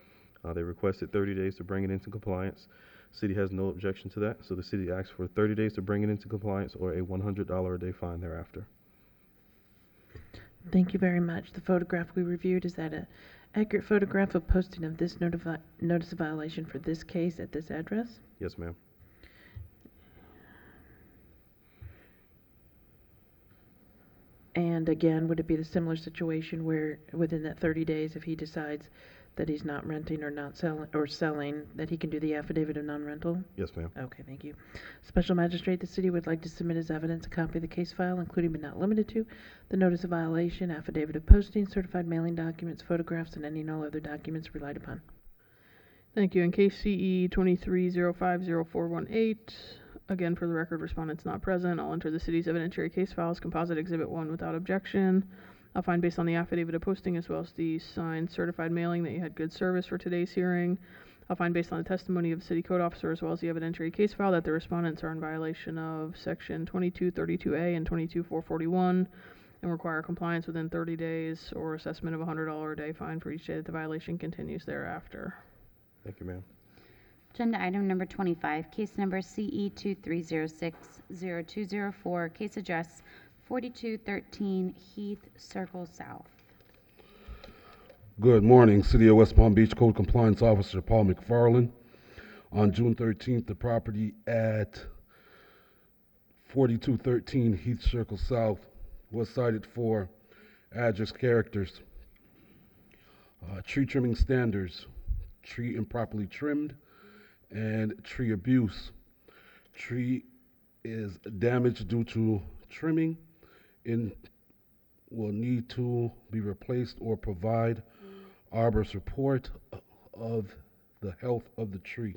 They requested 30 days to bring it into compliance. City has no objection to that, so the city asks for 30 days to bring it into compliance or a $100 a day fine thereafter. Thank you very much. The photograph we reviewed, is that an accurate photograph of posting of this notice of violation for this case at this address? Yes, ma'am. And again, would it be the similar situation where within that 30 days, if he decides that he's not renting or not selling, that he can do the affidavit of non-rental? Yes, ma'am. Okay, thank you. Special Magistrate, the city would like to submit as evidence a copy of the case file, including but not limited to the notice of violation, affidavit of posting, certified mailing documents, photographs, and any and all other documents relied upon. Thank you. In case CE 2305-0418, again, for the record, respondent's not present. I'll enter the city's evidentiary case file as composite exhibit 1 without objection. I'll find based on the affidavit of posting as well as the signed certified mailing that you had good service for today's hearing. I'll find based on the testimony of the city code officer as well as the evidentiary case file that the respondents are in violation of section 2232A and 22441 and require compliance within 30 days or assessment of a $100 a day fine for each day that the violation continues thereafter. Thank you, ma'am. Agenda item number 25, case number CE 2306-0204, case address 4213 Heath Circle South. Good morning, City of West Palm Beach Code Compliance Officer Paul McFarland. On June 13th, the property at 4213 Heath Circle South was cited for address characters, tree trimming standards, tree improperly trimmed, and tree abuse. Tree is damaged due to trimming and will need to be replaced or provide arborist report of the health of the tree.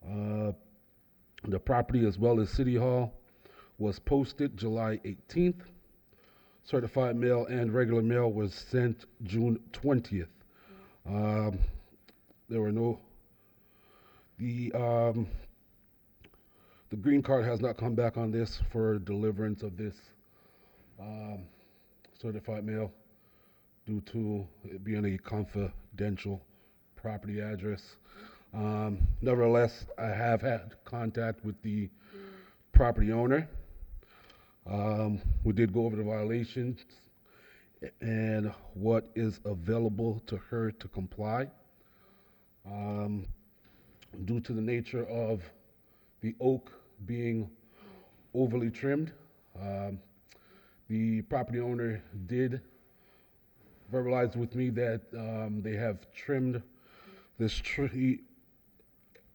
The property, as well as City Hall, was posted July 18th. Certified mail and regular mail was sent June 20th. There were no, the green card has not come back on this for deliverance of this certified mail due to it being a confidential property address. Nevertheless, I have had contact with the property owner. We did go over the violations and what is available to her to comply. Due to the nature of the oak being overly trimmed, the property owner did verbalize with me that they have trimmed this tree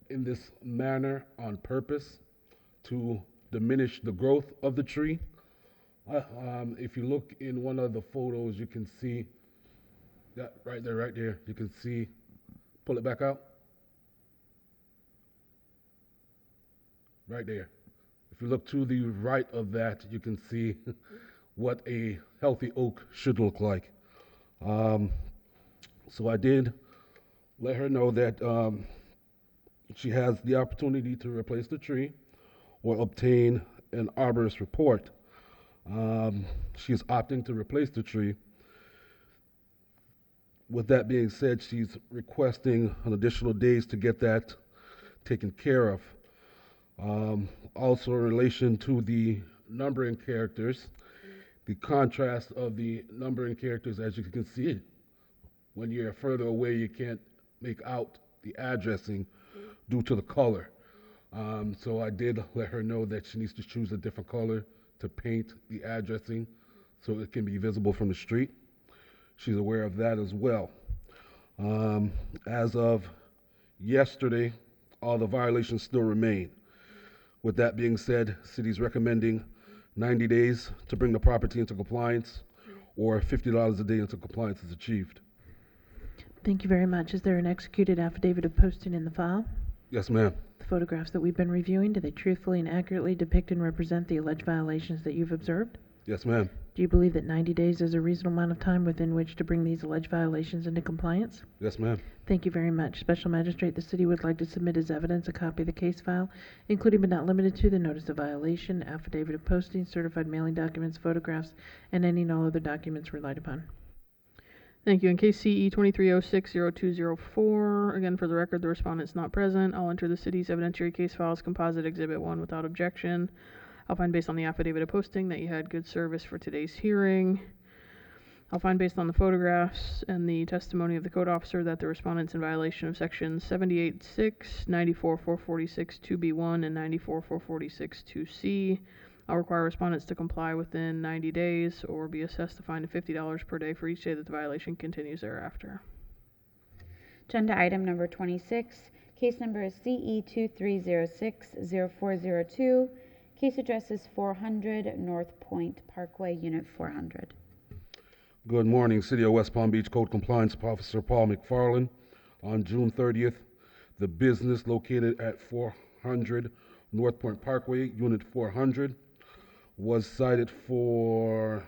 in this manner on purpose to diminish the growth of the tree. If you look in one of the photos, you can see that right there, you can see, pull it back out. Right there. If you look to the right of that, you can see what a healthy oak should look like. So I did let her know that she has the opportunity to replace the tree or obtain an arborist report. She's opting to replace the tree. With that being said, she's requesting an additional days to get that taken care of. Also, in relation to the numbering characters, the contrast of the numbering characters, as you can see, when you're further away, you can't make out the addressing due to the color. So I did let her know that she needs to choose a different color to paint the addressing so it can be visible from the street. She's aware of that as well. As of yesterday, all the violations still remain. With that being said, city's recommending 90 days to bring the property into compliance, or $50 a day until compliance is achieved. Thank you very much. Is there an executed affidavit of posting in the file? Yes, ma'am. The photographs that we've been reviewing, do they truthfully and accurately depict and represent the alleged violations that you've observed? Yes, ma'am. Do you believe that 90 days is a reasonable amount of time within which to bring these alleged violations into compliance? Yes, ma'am. Thank you very much. Special Magistrate, the city would like to submit as evidence a copy of the case file, including but not limited to the notice of violation, affidavit of posting, certified mailing documents, photographs, and any and all other documents relied upon. Thank you. In case CE 23060204, again, for the record, the respondent's not present. I'll enter the city's evidentiary case file as composite exhibit 1 without objection. I'll find based on the affidavit of posting that you had good service for today's hearing. I'll find based on the photographs and the testimony of the code officer that the respondent's in violation of sections 78.6, 94.446 2B1, and 94.446 2C. I'll require respondents to comply within 90 days or be assessed a fine of $50 per day for each day that the violation continues thereafter. Agenda item number 26, case number is CE 23060402. Case address is 400 North Point Parkway, Unit 400. Good morning, City of West Palm Beach Code Compliance Officer Paul McFarland. On June 30th, the business located at 400 North Point Parkway, Unit 400, was cited for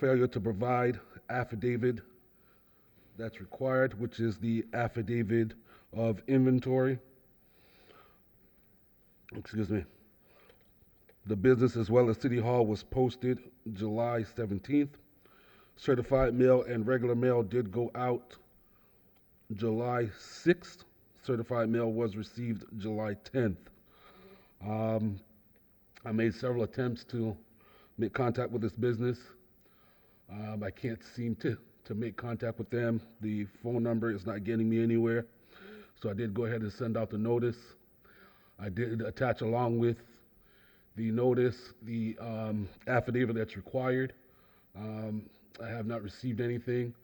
failure to provide affidavit that's required, which is the affidavit of inventory. Excuse me. The business, as well as City Hall, was posted July 17th. Certified mail and regular mail did go out July 6th. Certified mail was received July 10th. I made several attempts to make contact with this business. I can't seem to make contact with them. The phone number is not getting me anywhere. So I did go ahead and send out the notice. I did attach along with the notice, the affidavit that's required. I have not received anything.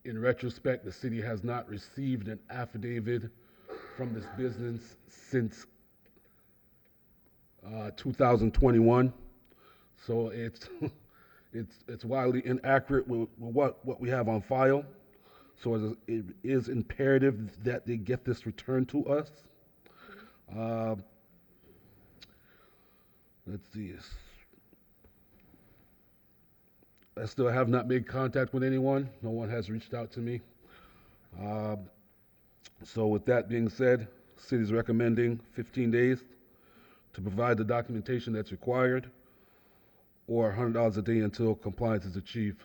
In retrospect, the city has not received an affidavit from this business since 2021. So it's it's wildly inaccurate with what we have on file. So it is imperative that they get this returned to us. Let's see. I still have not made contact with anyone. No one has reached out to me. So with that being said, city's recommending 15 days to provide the documentation that's required, or $100 a day until compliance is achieved.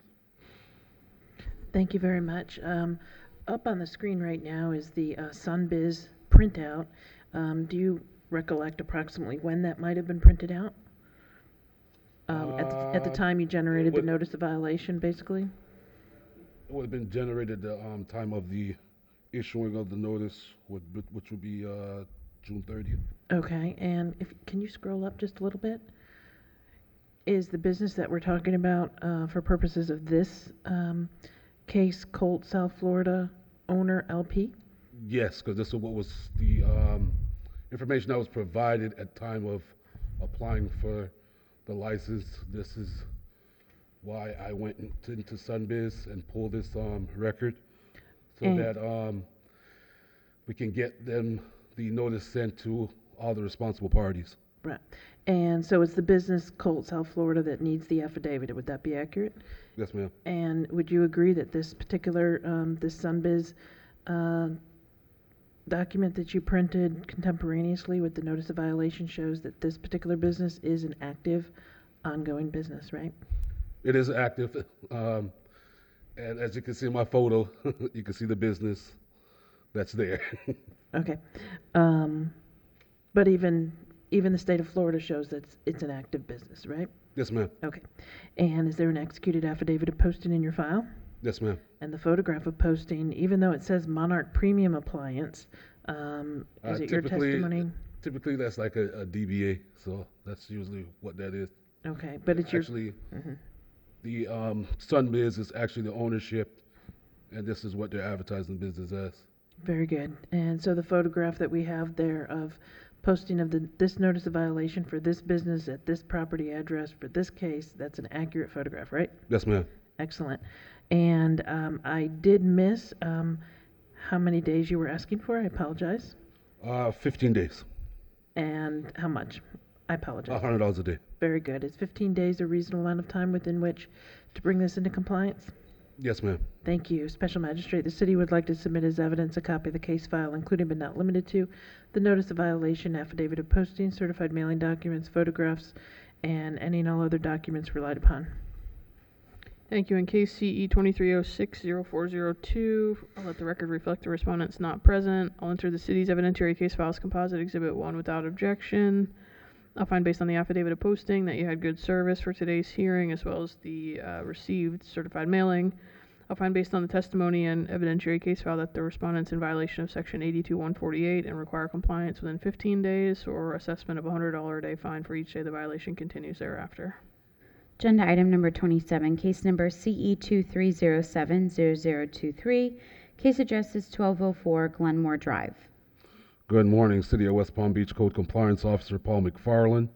Thank you very much. Up on the screen right now is the Sunbiz printout. Do you recollect approximately when that might have been printed out? At the time you generated the notice of violation, basically? It would have been generated the time of the issuing of the notice, which would be June 30th. Okay, and can you scroll up just a little bit? Is the business that we're talking about for purposes of this case Colt South Florida owner LP? Yes, because this is what was the information that was provided at time of applying for the license. This is why I went into Sunbiz and pulled this record, so that we can get them the notice sent to all the responsible parties. Right. And so it's the business Colt South Florida that needs the affidavit. Would that be accurate? Yes, ma'am. And would you agree that this particular, this Sunbiz document that you printed contemporaneously with the notice of violation shows that this particular business is an active, ongoing business, right? It is active. And as you can see in my photo, you can see the business that's there. Okay. But even the state of Florida shows that it's an active business, right? Yes, ma'am. Okay. And is there an executed affidavit of posting in your file? Yes, ma'am. And the photograph of posting, even though it says Monarch Premium Appliance, is it your testimony? Typically, that's like a DBA, so that's usually what that is. Okay, but it's actually, the Sunbiz is actually the ownership, and this is what they're advertising the business as. Very good. And so the photograph that we have there of posting of this notice of violation for this business at this property address for this case, that's an accurate photograph, right? Yes, ma'am. Excellent. And I did miss how many days you were asking for. I apologize. 15 days. And how much? I apologize. $100 a day. Very good. Is 15 days a reasonable amount of time within which to bring this into compliance? Yes, ma'am. Thank you. Special Magistrate, the city would like to submit as evidence a copy of the case file, including but not limited to the notice of violation, affidavit of posting, certified mailing documents, photographs, and any and all other documents relied upon. Thank you. In case CE 2306-0402, I'll let the record reflect the respondent's not present. I'll enter the city's evidentiary case files composite exhibit 1 without objection. I'll find based on the affidavit of posting that you had good service for today's hearing, as well as the received certified mailing. I'll find based on the testimony and evidentiary case file that the respondent's in violation of section 82-148 and require compliance within 15 days or assessment of $100 a day fine for each day the violation continues thereafter. Agenda item number 27, case number CE 23070023. Case address is 1204 Glenmore Drive. Good morning, City of West Palm Beach Code Compliance Officer Paul McFarland.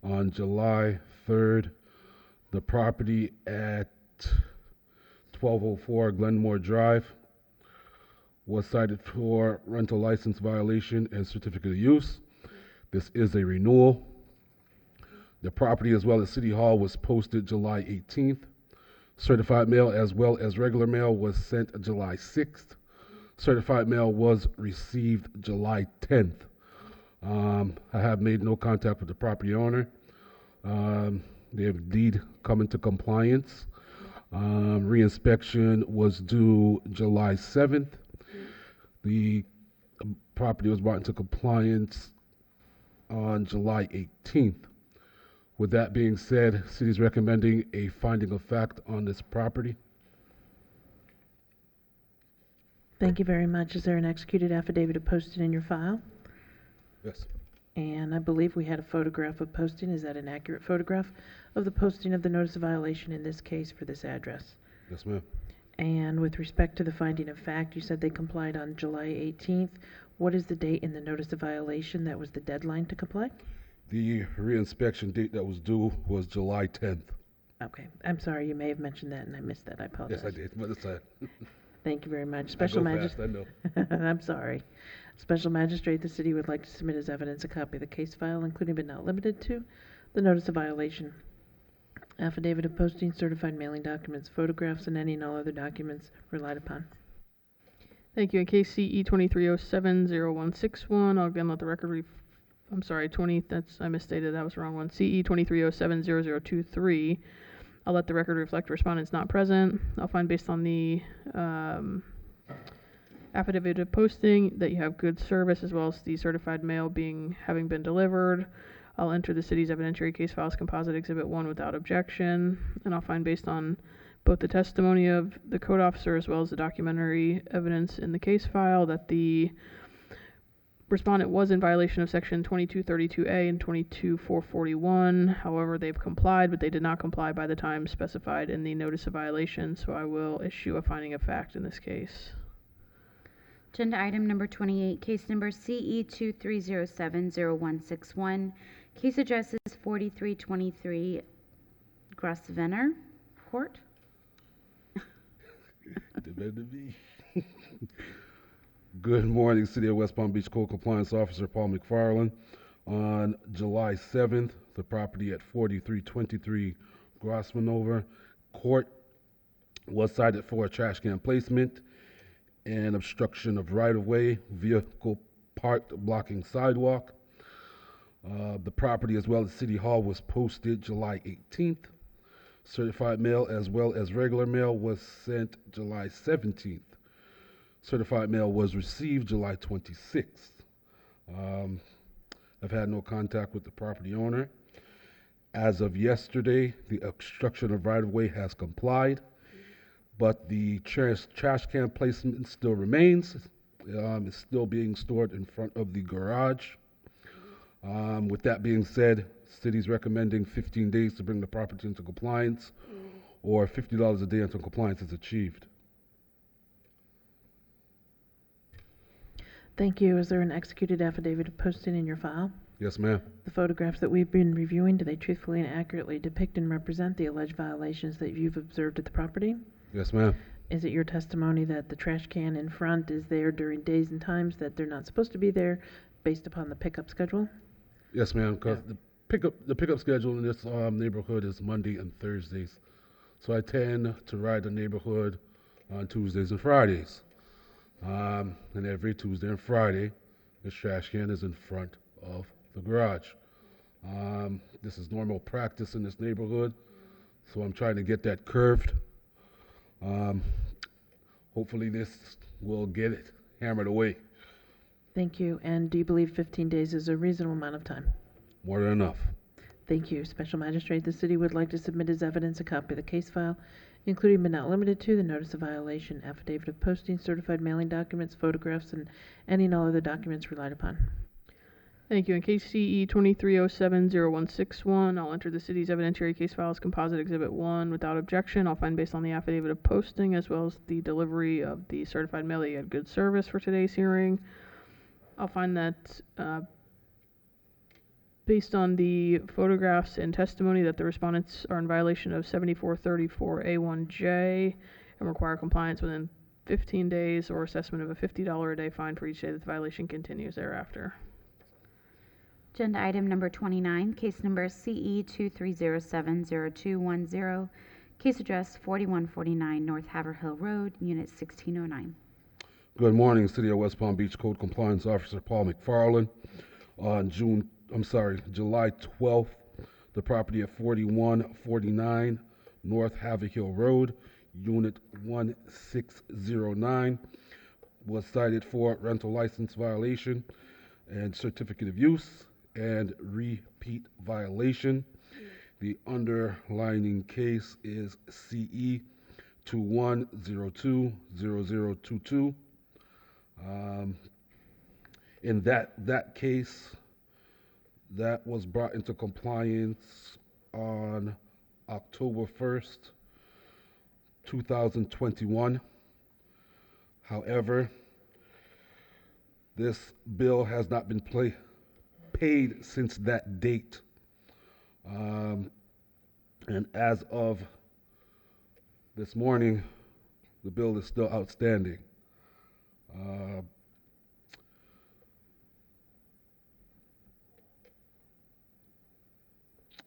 On July 3rd, the property at 1204 Glenmore Drive was cited for rental license violation and certificate of use. This is a renewal. The property as well as City Hall was posted July 18th. Certified mail as well as regular mail was sent July 6th. Certified mail was received July 10th. I have made no contact with the property owner. They have indeed come into compliance. Reinspection was due July 7th. The property was brought into compliance on July 18th, With that being said, city's recommending a finding of fact on this property. Thank you very much. Is there an executed affidavit of posting in your file? Yes. And I believe we had a photograph of posting. Is that an accurate photograph of the posting of the notice of violation in this case for this address? Yes, ma'am. And with respect to the finding of fact, you said they complied on July 18th. What is the date in the notice of violation that was the deadline to comply? The reinspection date that was due was July 10th. Okay, I'm sorry, you may have mentioned that and I missed that. I apologize. Yes, I did. But it's Thank you very much. I Special go fast, I know. I'm sorry. Special Magistrate, the city would like to submit as evidence a copy of the case file, including but not limited to the notice of violation, affidavit of posting, certified mailing documents, photographs, and any and all other documents relied upon. Thank you. In case CE 23070161, I'll again let the record I'm sorry, I misstated, that was the wrong one. CE 23070023. I'll let the record reflect respondent's not present. I'll find based on the affidavit of posting that you have good service as well as the certified mail having been delivered. I'll enter the city's evidentiary case files composite exhibit 1 without objection, and I'll find based on both the testimony of the code officer as well as the documentary evidence in the case file that the respondent was in violation of section 2232A and 22441. However, they've complied, but they did not comply by the time specified in the notice of violation, so I will issue a finding of fact in this case. Agenda item number 28, case number CE 23070161. Case address is 4323 Grosvenor Court. Good morning, City of West Palm Beach Code Compliance Officer Paul McFarland. On July 7th, the property at 4323 Grosvenor Court was cited for a trash can placement and obstruction of right-of-way, vehicle parked blocking sidewalk. The property as well as City Hall was posted July 18th. Certified mail as well as regular mail was sent July 17th. Certified mail was received July 26th. I've had no contact with the property owner. As of yesterday, the obstruction of right-of-way has complied, but the trash can placement still remains. It's still being stored in front of the garage. With that being said, city's recommending 15 days to bring the property into compliance, or $50 a day until compliance is achieved. Thank you. Is there an executed affidavit of posting in your file? Yes, ma'am. The photographs that we've been reviewing, do they truthfully and accurately depict and represent the alleged violations that you've observed at the property? Yes, ma'am. Is it your testimony that the trash can in front is there during days and times that they're not supposed to be there based upon the pickup schedule? Yes, ma'am, because the pickup schedule in this neighborhood is Monday and Thursdays. So I tend to ride the neighborhood on Tuesdays and Fridays. And every Tuesday and Friday, this trash can is in front of the garage. This is normal practice in this neighborhood, so I'm trying to get that curved. Hopefully this will get it hammered away. Thank you. And do you believe 15 days is a reasonable amount of time? More than enough. Thank you. Special Magistrate, the city would like to submit as evidence a copy of the case file, including but not limited to the notice of violation, affidavit of posting, certified mailing documents, photographs, and any and all other documents relied upon. Thank you. In case CE 23070161, I'll enter the city's evidentiary case files composite exhibit 1 without objection. I'll find based on the affidavit of posting as well as the delivery of the certified mail that you had good service for today's hearing. I'll find that based on the photographs and testimony that the respondents are in violation of 7434A1J and require compliance within 15 days or assessment of a $50 a day fine for each day that the violation continues thereafter. Agenda item number 29, case number CE 23070210. Case address 4149 North Haverhill Road, Unit 1609. Good morning, City of West Palm Beach Code Compliance Officer Paul McFarland. On July 12th, the property at 4149 North Haverhill Road, Unit 1609, was cited for rental license violation and certificate of use and repeat violation. The underlining case is CE 21020022. In that case, that was brought into compliance on October 1st, 2021. However, this bill has not been paid since that date. And as of this morning, the bill is still outstanding.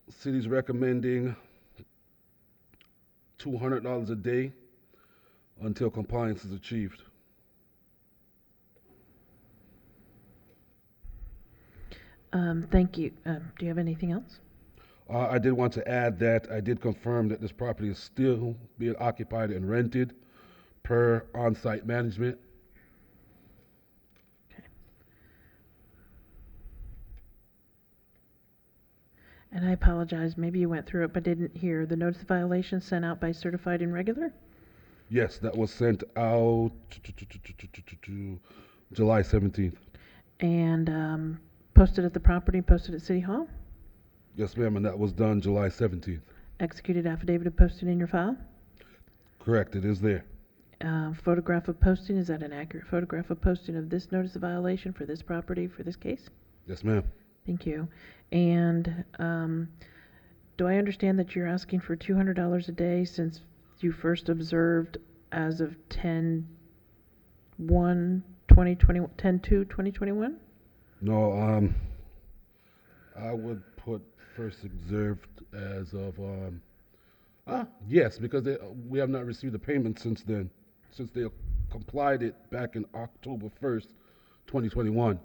City's recommending $200 a day until compliance is achieved. Thank you. Do you have anything else? I did want to add that I did confirm that this property is still being occupied and rented per on-site management. And I apologize, maybe you went through it but didn't hear. The notice of violation sent out by certified and regular? Yes, that was sent out July 17th. And posted at the property, posted at City Hall? Yes, ma'am, and that was done July 17th. Executed affidavit of posting in your file? Correct, it is there. Photograph of posting, is that an accurate photograph of posting of this notice of violation for this property, for this case? Yes, ma'am. Thank you. And do I understand that you're asking for $200 a day since you first observed as of 10/2/2021? No, I would put first observed as of, yes, because we have not received a payment since then, since they complied it back in October 1st, 2021.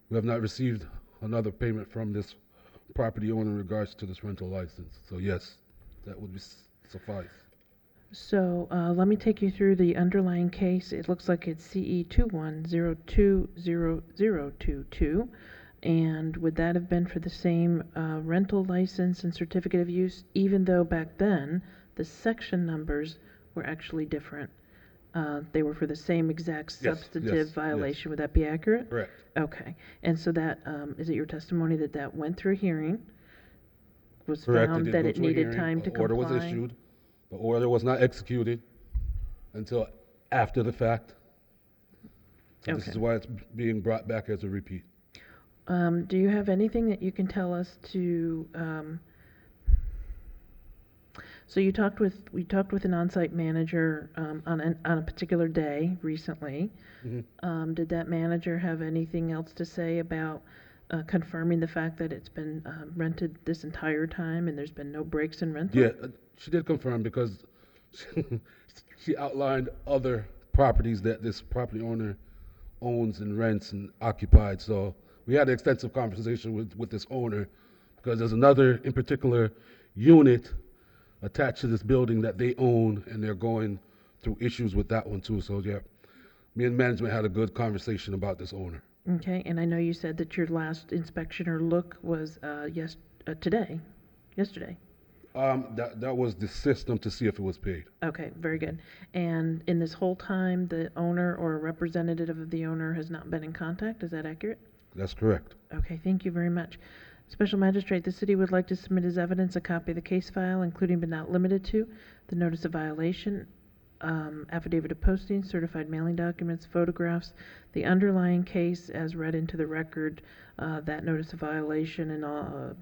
We have not received another payment from this property owner in regards to this rental license. So yes, that would suffice. So let me take you through the underlying case. It looks like it's CE 21020022. And would that have been for the same rental license and certificate of use, even though back then the section numbers were actually different? They were for the same exact substantive violation. Would that be accurate? Correct. Okay. And so that, is it your testimony that that went through a hearing, was Correct. found that it needed time to The order comply? was issued. The order was not executed until after the fact. So this is why it's being brought back as a repeat. Do you have anything that you can tell us to, so we talked with an on-site manager on a particular day recently. Mhm. Did that manager have anything else to say about confirming the fact that it's been rented this entire time and there's been no breaks in rental? Yeah, she did confirm because she outlined other properties that this property owner owns and rents and occupied. So we had an extensive conversation with this owner because there's another in particular unit attached to this building that they own, and they're going through issues with that one too. So yeah, me and management had a good conversation about this owner. Okay, and I know you said that your last inspection or look was yesterday. That was the system to see if it was paid. Okay, very good. And in this whole time, the owner or a representative of the owner has not been in contact, is that accurate? That's correct. Okay, thank you very much. Special Magistrate, the city would like to submit as evidence a copy of the case file, including but not limited to the notice of violation, affidavit of posting, certified mailing documents, photographs, the underlying case as read into the record, that notice of violation and all,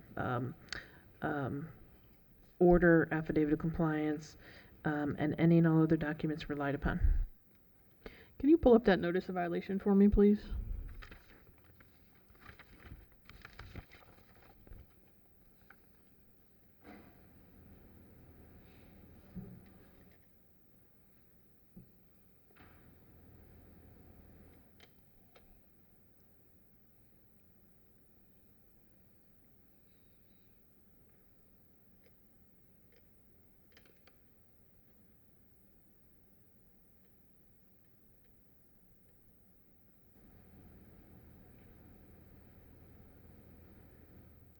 order, affidavit of compliance, and any and all other documents relied upon. Can you pull up that notice of violation for me, please?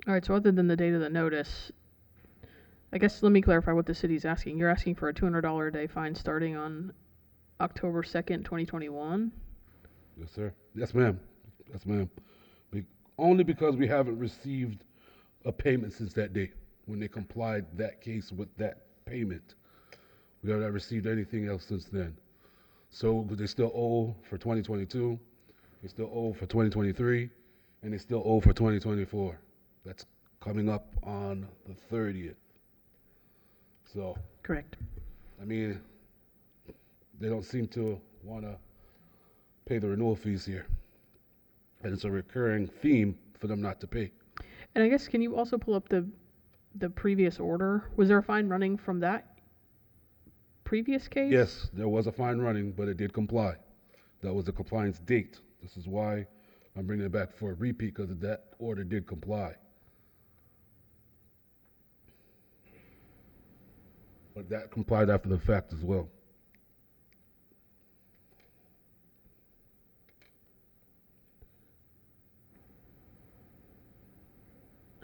All right, so other than the date of the notice, I guess let me clarify what the city's asking. You're asking for a $200 a day fine starting on October 2nd, 2021? Yes, sir. Yes, ma'am. Yes, ma'am. Only because we haven't received a payment since that day, when they complied that case with that payment. We have not received anything else since then. So they still owe for 2022, they still owe for 2023, and they still owe for 2024. That's coming up on the 30th. So, Correct. I mean, they don't seem to want to pay the renewal fees here. And it's a recurring theme for them not to pay. And I guess, can you also pull up the previous order? Was there a fine running from that previous case? Yes, there was a fine running, but it did comply. That was the compliance date. This is why I'm bringing it back for a repeat, because that order did comply. But that complied after the fact as well.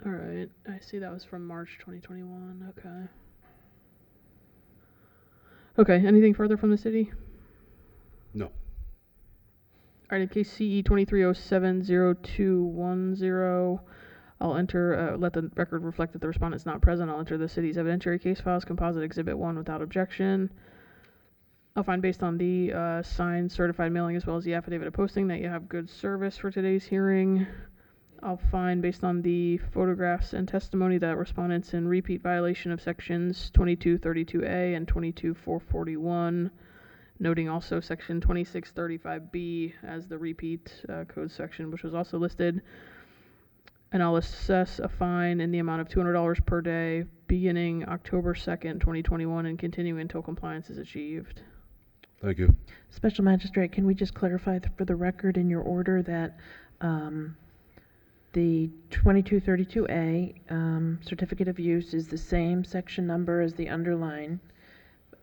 All right, I see that was from March 2021, okay. Okay, anything further from the city? No. All right, in case CE 23070210, I'll enter, let the record reflect that the respondent's not present. I'll enter the city's evidentiary case files, composite exhibit 1 without objection. I'll find based on the signed certified mailing as well as the affidavit of posting that you have good service for today's hearing. I'll find based on the photographs and testimony that respondents in repeat violation of sections 2232A and 22441, noting also section 2635B as the repeat code section, which was also listed. And I'll assess a fine in the amount of $200 per day beginning October 2nd, 2021 and continuing until compliance is achieved. Thank you. Special Magistrate, can we just clarify for the record in your order that the 2232A certificate of use is the same section number as the underline,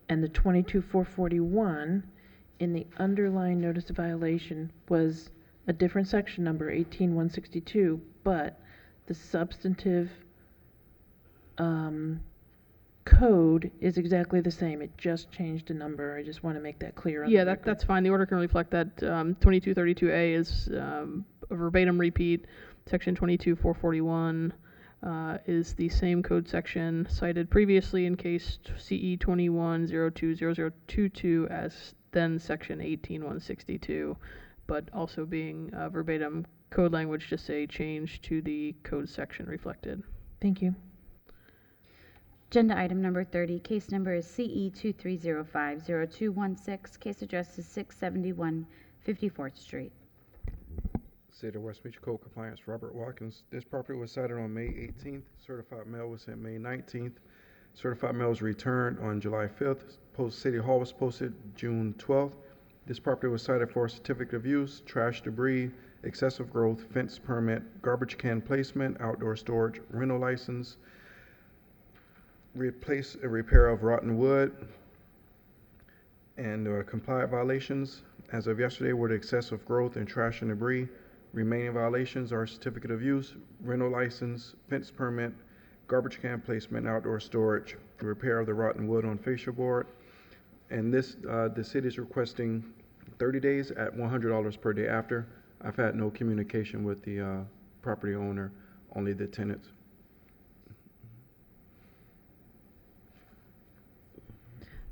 and the 22441 in the underlying notice of violation was a different section number, 18162, but the substantive code is exactly the same. It just changed a number. I just want to make that clear on the record. That's fine. The order can reflect that 2232A is a verbatim repeat. Section 22441 is the same code section cited previously in case CE 21020022 as then section 18162, but also being verbatim code language to say change to the code section reflected. Thank you. Agenda item number 30, case number is CE 23050216. Case address is 671 54th Street. City of West Beach Code Compliance, Robert Watkins. This property was cited on May 18th. Certified mail was sent May 19th. Certified mail was returned on July 5th. City Hall was posted June 12th. This property was cited for certificate of use, trash debris, excessive growth, fence permit, garbage can placement, outdoor storage, rental license, repair of rotten wood, and compliant violations. As of yesterday, were the excessive growth and trash and debris. Remaining violations are certificate of use, rental license, fence permit, garbage can placement, outdoor storage, repair of the rotten wood on fascia board. And this, the city is requesting 30 days at $100 per day after. I've had no communication with the property owner, only the tenants.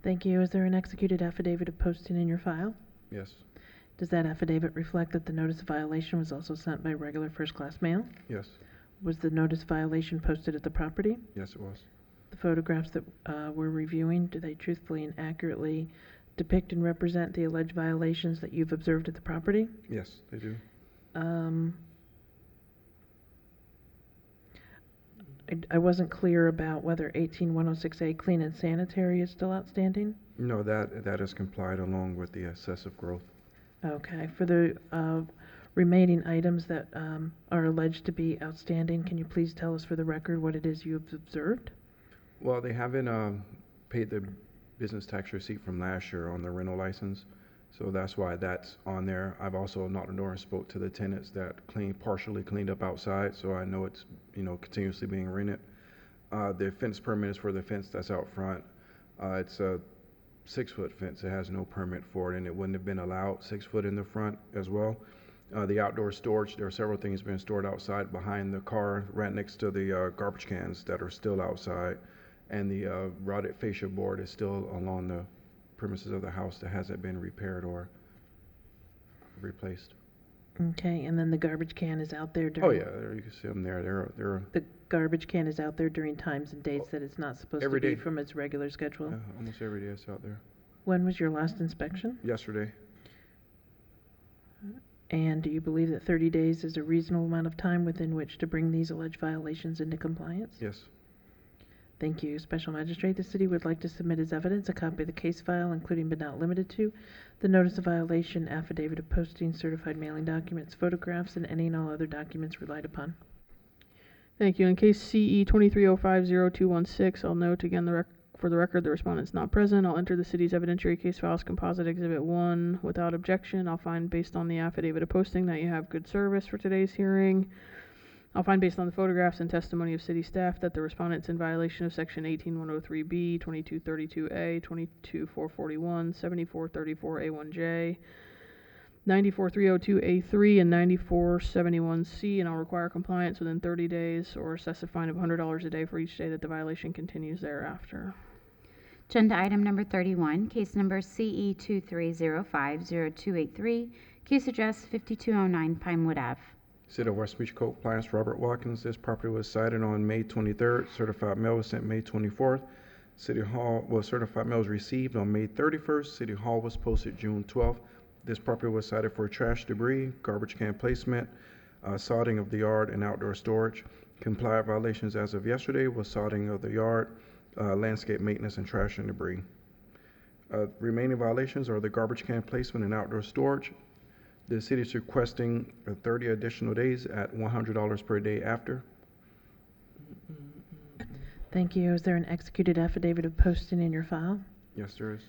Thank you. Is there an executed affidavit of posting in your file? Yes. Does that affidavit reflect that the notice of violation was also sent by regular first-class mail? Yes. Was the notice of violation posted at the property? Yes, it was. The photographs that we're reviewing, do they truthfully and accurately depict and represent the alleged violations that you've observed at the property? Yes, they do. I wasn't clear about whether 18106A clean and sanitary is still outstanding? No, that is complied along with the excessive growth. Okay. For the remaining items that are alleged to be outstanding, can you please tell us for the record what it is you have observed? Well, they haven't paid the business tax receipt from last year on the rental license, so that's why that's on there. I've also knocked on the door and spoke to the tenants that partially cleaned up outside, so I know it's continuously being rented. The fence permit is for the fence that's out front. It's a 6-foot fence. It has no permit for it, and it wouldn't have been allowed 6 foot in the front as well. The outdoor storage, there are several things being stored outside behind the car, right next to the garbage cans that are still outside. And the rotted fascia board is still along the premises of the house that hasn't been repaired or replaced. Okay, and then the garbage can is out there Oh during... yeah, there you can see them there. They're The garbage can is out there during times and dates that it's not supposed to Every be day. from its regular schedule? almost every day it's out there. When was your last inspection? Yesterday. And do you believe that 30 days is a reasonable amount of time within which to bring these alleged violations into compliance? Yes. Thank you. Special Magistrate, the city would like to submit as evidence a copy of the case file, including but not limited to the notice of violation, affidavit of posting, certified mailing documents, photographs, and any and all other documents relied upon. Thank you. In case CE 23050216, I'll note again for the record the respondent's not present. I'll enter the city's evidentiary case files composite exhibit 1 without objection. I'll find based on the affidavit of posting that you have good service for today's hearing. I'll find based on the photographs and testimony of city staff that the respondent's in violation of section 18103B, 2232A, 22441, 7434A1J, 94302A3, and 9471C, and I'll require compliance within 30 days or assess a fine of $100 a day for each day that the violation continues thereafter. Agenda item number 31, case number CE 23050283, case address 5209 Pinewood Ave. City of West Beach Code Compliance, Robert Watkins. This property was cited on May 23rd. Certified mail was sent May 24th. City Hall, certified mail was received on May 31st. City Hall was posted June 12th. This property was cited for trash debris, garbage can placement, sodding of the yard, and outdoor storage. Compliant violations as of yesterday was sodding of the yard, landscape maintenance, and trash and debris. Remaining violations are the garbage can placement and outdoor storage. The city is requesting 30 additional days at $100 per day after. Thank you. Is there an executed affidavit of posting in your file? Yes, there is.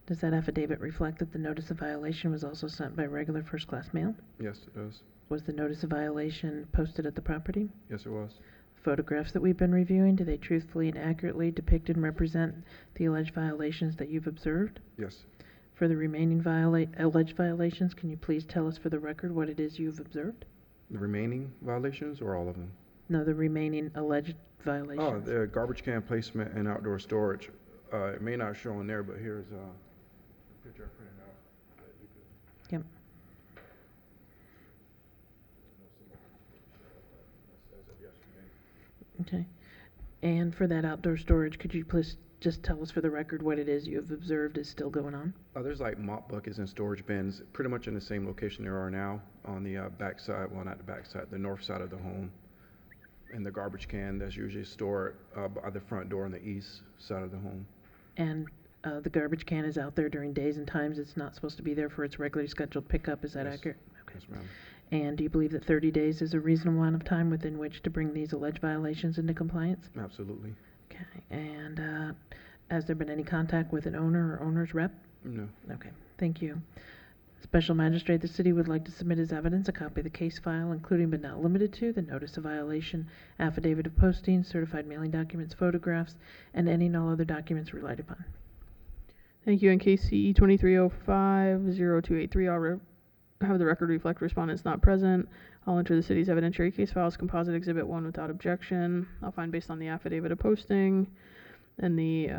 Does that affidavit reflect that the notice of violation was also sent by regular first-class mail? Yes, it does. Was the notice of violation posted at the property? Yes, it was. Photographs that we've been reviewing, do they truthfully and accurately depict and represent the alleged violations that you've observed? Yes. For the remaining alleged violations, can you please tell us for the record what it is you've observed? The remaining violations or all of them? No, the remaining alleged Oh, violations. the garbage can placement and outdoor storage. It may not show on there, but here's a picture I printed out. that you could- Yep. As of yesterday. Okay. And for that outdoor storage, could you please just tell us for the record what it is you have observed is still going on? There's like mop buckets and storage bins, pretty much in the same location there are now on the back side, well, not the back side, the north side of the home. And the garbage can that's usually stored by the front door on the east side of the home. And the garbage can is out there during days and times it's not supposed to be there for its regularly scheduled pickup, is that Yes. accurate? Okay. Yes, ma'am. And do you believe that 30 days is a reasonable amount of time within which to bring these alleged violations into compliance? Absolutely. Okay. And has there been any contact with an owner or owner's rep? No. Okay, thank you. Special Magistrate, the city would like to submit as evidence a copy of the case file, including but not limited to the notice of violation, affidavit of posting, certified mailing documents, photographs, and any and all other documents relied upon. Thank you. In case CE 23050283, I'll have the record reflect respondents not present. I'll enter the city's evidentiary case files composite exhibit 1 without objection. I'll find based on the affidavit of posting and the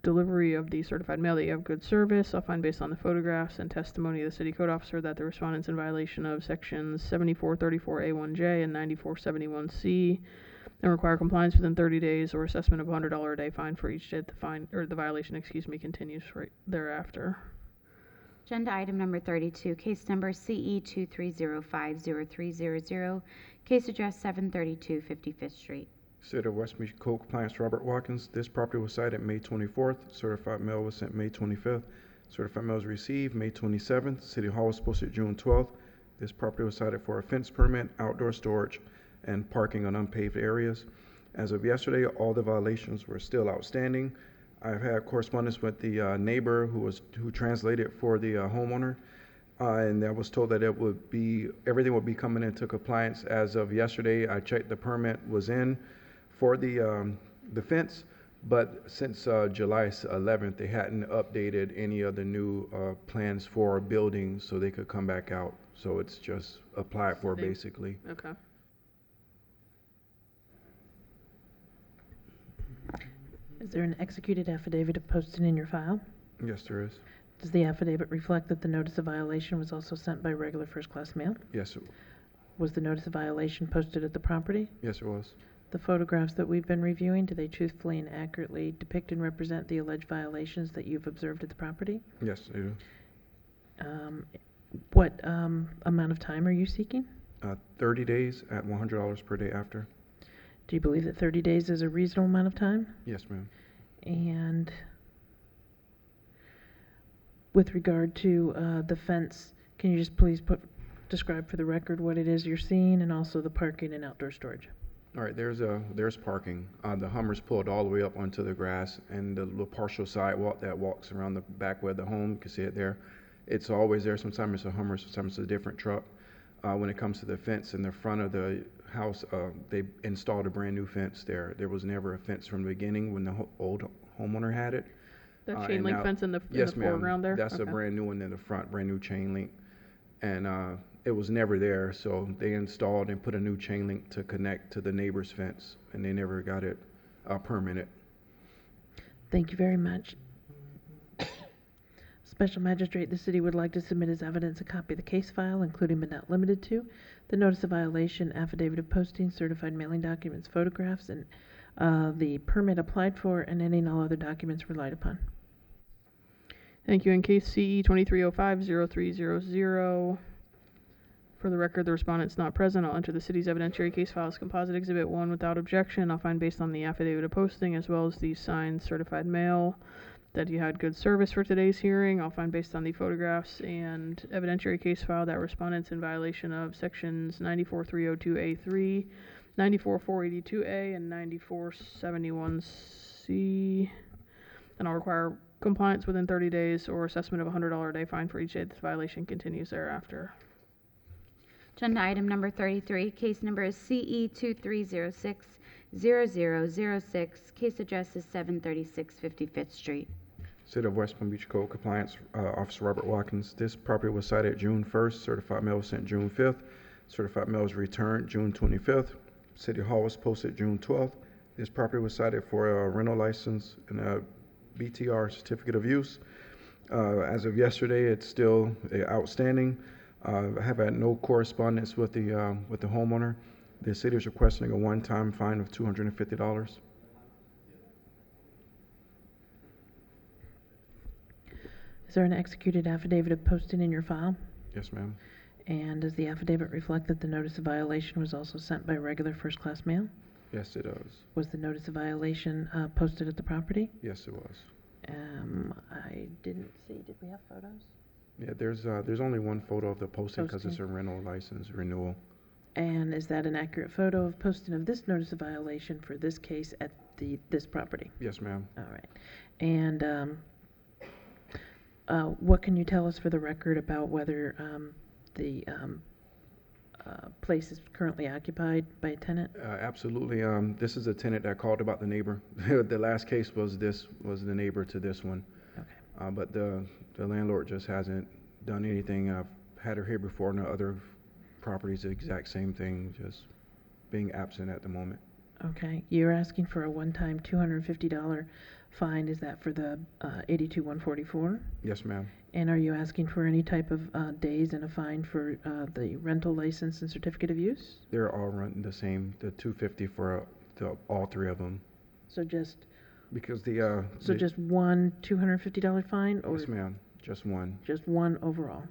delivery of the certified mail that you have good service. I'll find based on the photographs and testimony of the city code officer that the respondent's in violation of sections 7434A1J and 9471C and require compliance within 30 days or assessment of $100 a day fine for each day the fine or the violation, continues right thereafter. Agenda item number 32, case number CE 23050300, case address 732 55th Street. City of West Beach Code Compliance, Robert Watkins. This property was cited May 24th. Certified mail was sent May 25th. Certified mail was received May 27th. City Hall was posted June 12th. This property was cited for a fence permit, outdoor storage, and parking on unpaved areas. As of yesterday, all the violations were still outstanding. I've had correspondence with the neighbor who translated for the homeowner, and I was told that everything would be coming into compliance as of yesterday. I checked, the permit was in for the the fence, but since July 11th, they hadn't updated any of the new plans for buildings, so they could come back out. So it's just applied for, basically. Okay. Is there an executed affidavit of posting in your file? Yes, there is. Does the affidavit reflect that the notice of violation was also sent by regular first-class mail? Yes, Was the notice of violation posted at the property? yes, it was. The photographs that we've been reviewing, do they truthfully and accurately depict and represent the alleged violations that you've observed at the property? Yes, they do. What amount of time are you seeking? 30 days at $100 per day after. Do you believe that 30 days is a reasonable amount of time? Yes, ma'am. And with regard to the fence, can you just please describe for the record what it is you're seeing and also the parking and outdoor storage? All right, there's parking. The Hummer's pulled all the way up onto the grass, and the little partial sidewalk that walks around the back way of the home, you can see it there. It's always there. Sometimes it's a Hummer, sometimes it's a different truck. When it comes to the fence in the front of the house, they installed a brand new fence there. There was never a fence from the beginning when the old homeowner had it. That chain and link now- fence in the Yes, foreground there? That's a Okay. brand new one in the front, brand new chain link. And it was never there, so they installed and put a new chain link to connect to the neighbor's fence, and they never got it permitted. Thank you very much. Special Magistrate, the city would like to submit as evidence a copy of the case file, including but not limited to the notice of violation, affidavit of posting, certified mailing documents, photographs, and the permit applied for, and any and all other documents relied upon. Thank you. In case CE 2305-0300, for the record, the respondent's not present. I'll enter the city's evidentiary case file as Composite Exhibit 1 without objection. I'll find based on the affidavit of posting as well as the signed certified mail that you had good service for today's hearing. I'll find based on the photographs and evidentiary case file that respondent's in violation of sections 94302A3, 94482A, and 9471C. And I'll require compliance within 30 days or assessment of a $100 a day fine for each day this violation continues thereafter. Agenda item number 33, case number is CE 2306-0006. Case address is 736 55th Street. City of West Palm Beach Code Compliance, Officer Robert Watkins. This property was cited June 1st, certified mail was sent June 5th, certified mail was returned June 25th, City Hall was posted June 12th. This property was cited for a rental license and a BTR certificate of use. As of yesterday, it's still outstanding. I have had no correspondence with the homeowner. The city is requesting a one-time fine of $250. Is there an executed affidavit of posting in your file? Yes, ma'am. And does the affidavit reflect that the notice of violation was also sent by regular first-class mail? Yes, it does. Was the notice of violation posted at the property? Yes, it was. I didn't see, did we have photos? Yeah, there's only one photo of the posting because it's a Posting. rental license renewal. And is that an accurate photo of posting of this notice of violation for this case at this property? Yes, ma'am. All right. And what can you tell us for the record about whether the place is currently occupied by a tenant? Absolutely. This is a tenant that called about the neighbor. The last case was the neighbor to this one. Okay. But the landlord just hasn't done anything. I've had her here before on the other properties, the exact same thing, just being absent at the moment. Okay. You're asking for a one-time $250 fine. Is that for the 82-144? Yes, ma'am. And are you asking for any type of days and a fine for the rental license and certificate of use? They're all running the same, the $250 for all three of them. So just Because just one $250 fine, or yes, ma'am, just one. just one overall?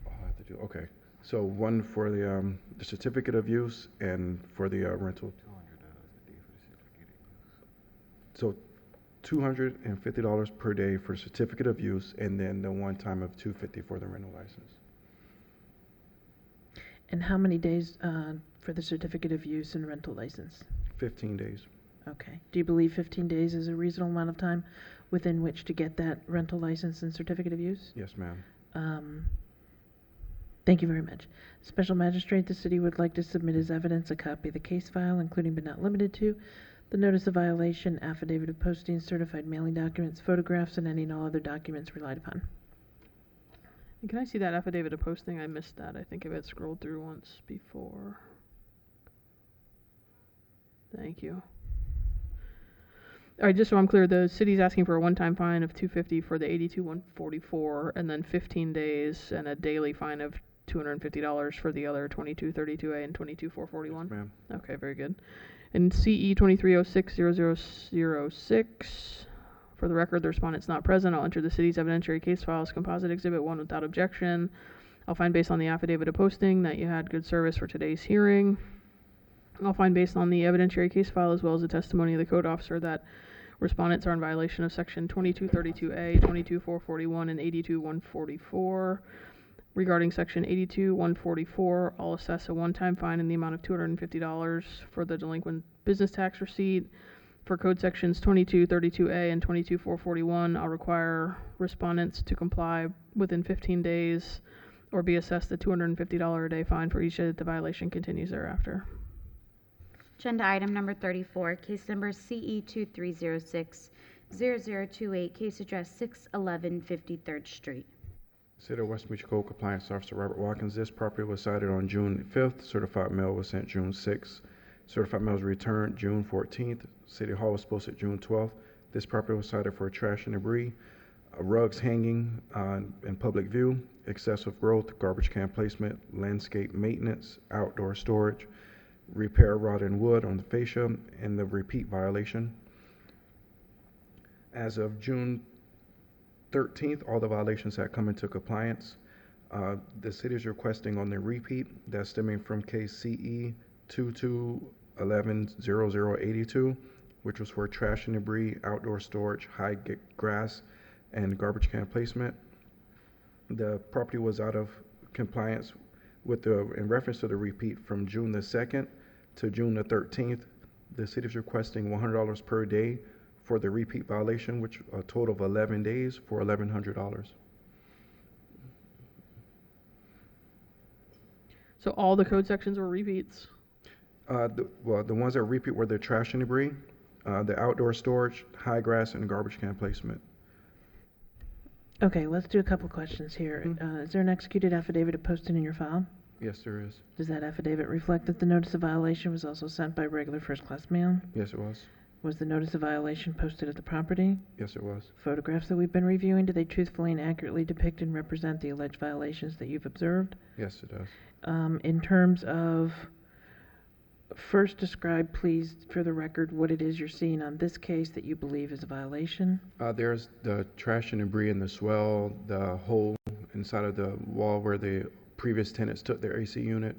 I'll have to do, okay. So one for the certificate of use and for the rental. So $250 per day for certificate of use, and then the one time of $250 for the rental license. And how many days for the certificate of use and rental license? 15 days. Okay. Do you believe 15 days is a reasonable amount of time within which to get that rental license and certificate of use? Yes, ma'am. Thank you very much. Special Magistrate, the city would like to submit as evidence a copy of the case file, including but not limited to the notice of violation, affidavit of posting, certified mailing documents, photographs, and any and all other documents relied upon. And can I see that affidavit of posting? I missed that. I think I had scrolled through once before. Thank you. All right, just so I'm clear, the city's asking for a one-time fine of $250 for the 82-144, and then 15 days and a daily fine of $250 for the other 2232A and 22-441. Ma'am. Okay, very good. And CE 2306-0006, for the record, the respondent's not present. I'll enter the city's evidentiary case file as composite exhibit 1 without objection. I'll find based on the affidavit of posting that you had good service for today's hearing. I'll find based on the evidentiary case file as well as the testimony of the code officer that respondents are in violation of section 2232A, 22-441, and 82-144. Regarding section 82-144, I'll assess a one-time fine in the amount of $250 for the delinquent business tax receipt. For code sections 2232A and 22-441, I'll require respondents to comply within 15 days or be assessed a $250 a day fine for each day that the violation continues thereafter. Agenda item number 34, case number CE 2306-0028, case address 611 53rd Street. City of West Beach Code Compliance Officer Robert Watkins. This property was cited on June 5th. Certified mail was sent June 6th. Certified mail was returned June 14th. City Hall was posted June 12th. This property was cited for trash and debris, rugs hanging in public view, excessive growth, garbage can placement, landscape maintenance, outdoor storage, repair rotten wood on the fascia, and the repeat violation. As of June 13th, all the violations had come into compliance. The city is requesting on the repeat that's stemming from case CE 2211-0082, which was for trash and debris, outdoor storage, high grass, and garbage can placement. The property was out of compliance with in reference to the repeat from June the 2nd to June the 13th. The city is requesting $100 per day for the repeat violation, which a total of 11 days for $1,100. So all the code sections were repeats? The ones that repeat were the trash and debris, the outdoor storage, high grass, and garbage can placement. Okay, let's do a couple questions here. Is there an executed affidavit of posting in your file? Yes, there is. Does that affidavit reflect that the notice of violation was also sent by regular first-class mail? Yes, it was. Was the notice of violation posted at the property? Yes, it was. Photographs that we've been reviewing, do they truthfully and accurately depict and represent the alleged violations that you've observed? Yes, it does. In terms of, first describe, please, for the record, what it is you're seeing on this case that you believe is a violation. There's the trash and debris in the swell, the hole inside of the wall where the previous tenants took their AC unit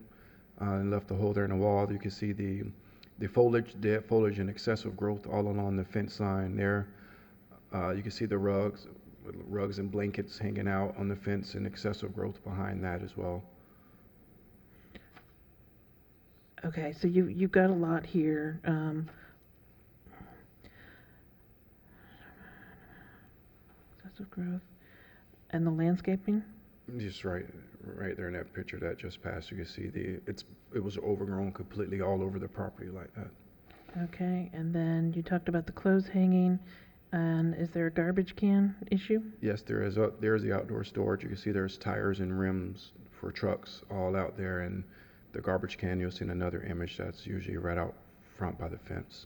and left the hole there in the wall. You can see the foliage, dead foliage, and excessive growth all along the fence line there. You can see the rugs and blankets hanging out on the fence, and excessive growth behind that as well. Okay, so you've got a lot here. Excessive growth. And the landscaping? Just right there in that picture that just passed, you can see it was overgrown completely all over the property like that. Okay, and then you talked about the clothes hanging, and is there a garbage can issue? Yes, there is. There's the outdoor storage. You can see there's tires and rims for trucks all out there, and the garbage can, you'll see in another image that's usually right out front by the fence.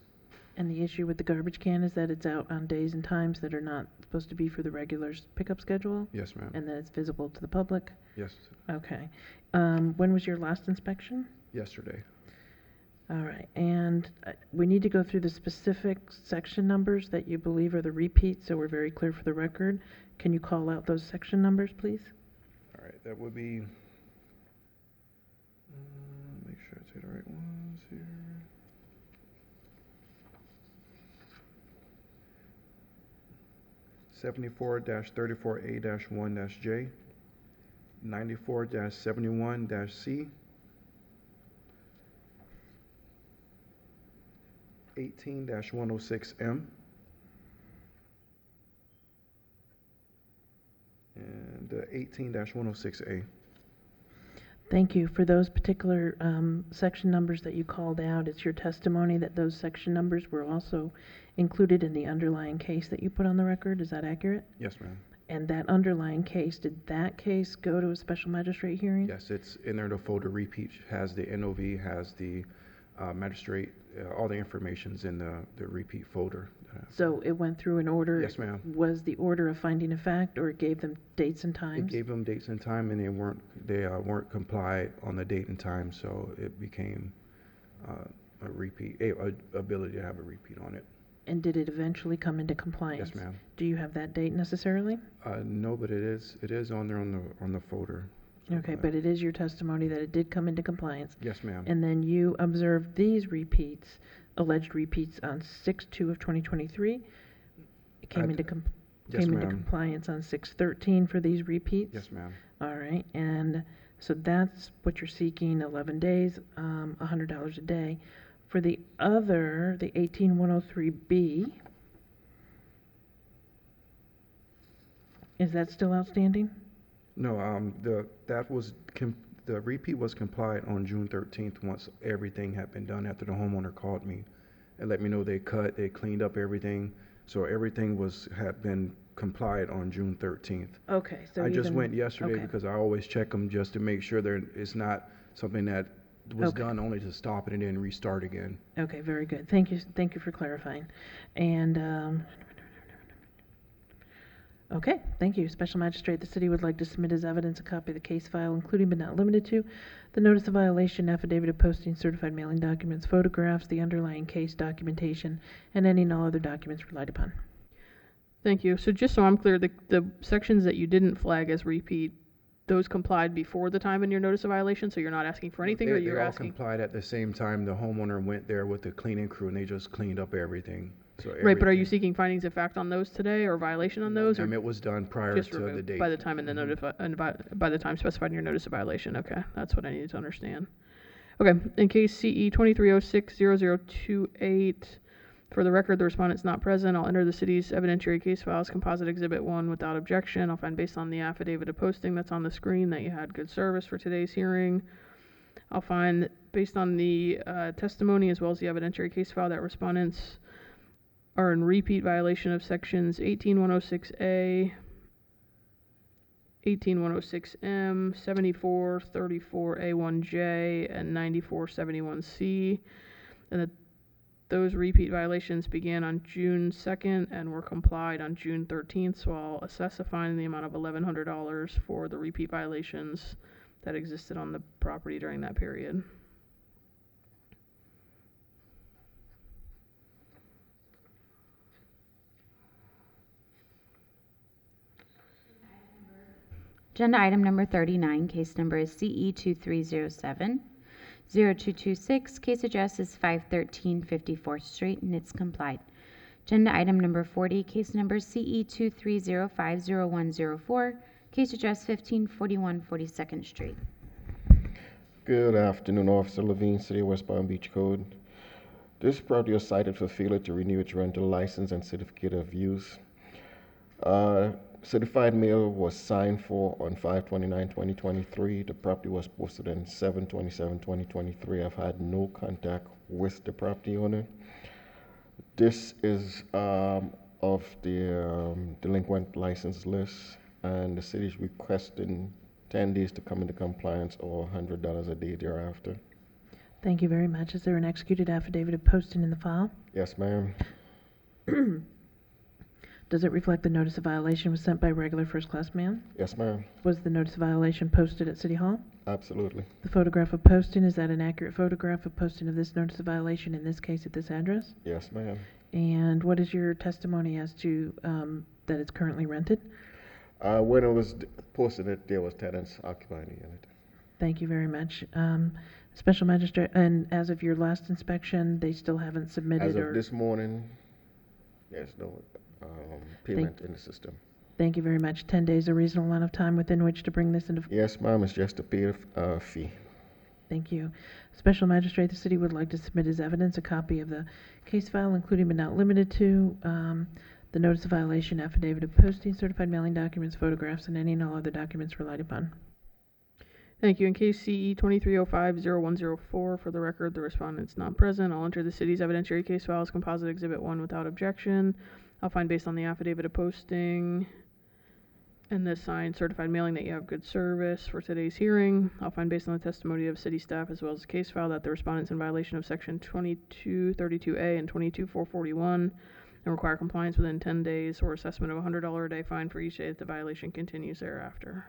And the issue with the garbage can is that it's out on days and times that are not supposed to be for the regular pickup schedule? Yes, ma'am. And that it's visible to the public? Yes. Okay. When was your last inspection? Yesterday. All right, and we need to go through the specific section numbers that you believe are the repeats, so we're very clear for the record. Can you call out those section numbers, please? All right, that would be, make sure I say the right ones here. (74-34A-1-J), 94-71-C, 18-106M, and 18-106A. Thank you. For those particular section numbers that you called out, it's your testimony that those section numbers were also included in the underlying case that you put on the record. Is that accurate? Yes, ma'am. And that underlying case, did that case go to a special magistrate hearing? Yes, it's in there, the folder repeat has the NOV, has the magistrate, all the information's in the repeat folder. So it went through an order? Yes, ma'am. Was the order a finding of fact, or it gave them dates and It times? gave them dates and time, and they weren't complied on the date and time, so it became a repeat, ability to have a repeat on it. And did it eventually come into compliance? Yes, ma'am. Do you have that date necessarily? No, but it is on there on the folder. Okay, but it is your testimony that it did come into compliance? Yes, ma'am. And then you observed these repeats, alleged repeats, on 6/2 of 2023? It came into Yes, came into ma'am. compliance on 6/13 for these repeats? Yes, ma'am. All right, and so that's what you're seeking, 11 days, $100 a day. For the other, the 18103B, is that still outstanding? No, the repeat was complied on June 13th, once everything had been done, after the homeowner called me and let me know they cleaned up everything, so everything had been complied on June 13th. Okay, so I just even- went yesterday okay. because I always check them just to make sure it's not something that was Okay. done only to stop it and then restart again. Okay, very good. Thank you for clarifying. And, okay, thank you. Special Magistrate, the city would like to submit as evidence a copy of the case file, including but not limited to the notice of violation, affidavit of posting, certified mailing documents, photographs, the underlying case documentation, and any and all other documents relied upon. Thank you. So just so I'm clear, the sections that you didn't flag as repeat, those complied before the time in your notice of violation, so you're not asking for anything, or They you're all asking? complied at the same time. The homeowner went there with the cleaning crew and they just cleaned up everything. So Right, but are you everything- seeking findings of fact on those today, or violation on those, or It was done prior just to the removed date. by the time in the by the time specified in your notice of violation? Okay, that's what I needed to understand. Okay, in case CE 23060028, for the record, the respondent's not present. I'll enter the city's evidentiary case files, composite exhibit 1, without objection. I'll find, based on the affidavit of posting that's on the screen, that you had good service for today's hearing. I'll find, based on the testimony as well as the evidentiary case file, that respondents are in repeat violation of sections 18106A, 18106M, 7434A1J, and 9471C, and that those repeat violations began on June 2nd and were complied on June 13th, so I'll assess a fine in the amount of $1,100 for the repeat violations that existed on the property during that period. Agenda item number 39, case number is CE 2307-0226. Case address is 513 54th Street, and it's complied. Agenda item number 40, case number CE 23050104. Case address 1541 42nd Street. Good afternoon, Officer Levine, City of West Palm Beach Code. This property was cited for failure to renew its rental license and certificate of use. Certified mail was signed for on 5/29/2023. The property was posted on 7/27/2023. I've had no contact with the property owner. This is of the delinquent license list, and the city is requesting 10 days to come into compliance or $100 a day thereafter. Thank you very much. Is there an executed affidavit of posting in the file? Yes, ma'am. Does it reflect the notice of violation was sent by regular first-class mail? Yes, ma'am. Was the notice of violation posted at City Hall? Absolutely. The photograph of posting, is that an accurate photograph of posting of this notice of violation, in this case at this address? Yes, ma'am. And what is your testimony as to that it's currently rented? When it was posted, there was tenants occupying the unit. Thank you very much. Special Magistrate, and as of your last inspection, they still haven't submitted As or? of this morning, there's no payment in the system. Thank you very much. 10 days a reasonable amount of time within which to bring this into? Yes, ma'am, it's just to pay a fee. Thank you. Special Magistrate, the city would like to submit as evidence a copy of the case file, including but not limited to the notice of violation, affidavit of posting, certified mailing documents, photographs, and any and all other documents relied upon. Thank you. In case CE 2305-0104, for the record, the respondent's not present. I'll enter the city's evidentiary case file as composite exhibit 1 without objection. I'll find based on the affidavit of posting and the signed certified mailing that you have good service for today's hearing. I'll find based on the testimony of city staff as well as the case file that the respondent's in violation of section 2232A and 22441 and require compliance within 10 days or assessment of a $100 a day fine for each day that the violation continues thereafter.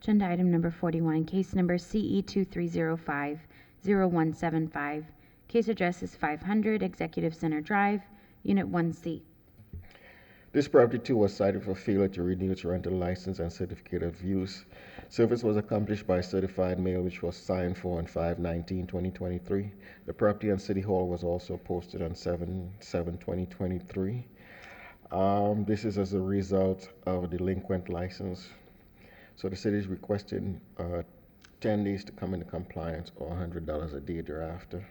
Agenda item number 41, case number CE 2305-0175. Case address is 500 Executive Center Drive, Unit 1C. This property too was cited for failure to renew its rental license and certificate of use. Service was accomplished by certified mail which was signed for on 5/19/2023. The property on City Hall was also posted on 7/7/2023. This is as a result of a delinquent license. So the city is requesting 10 days to come into compliance or $100 a day thereafter.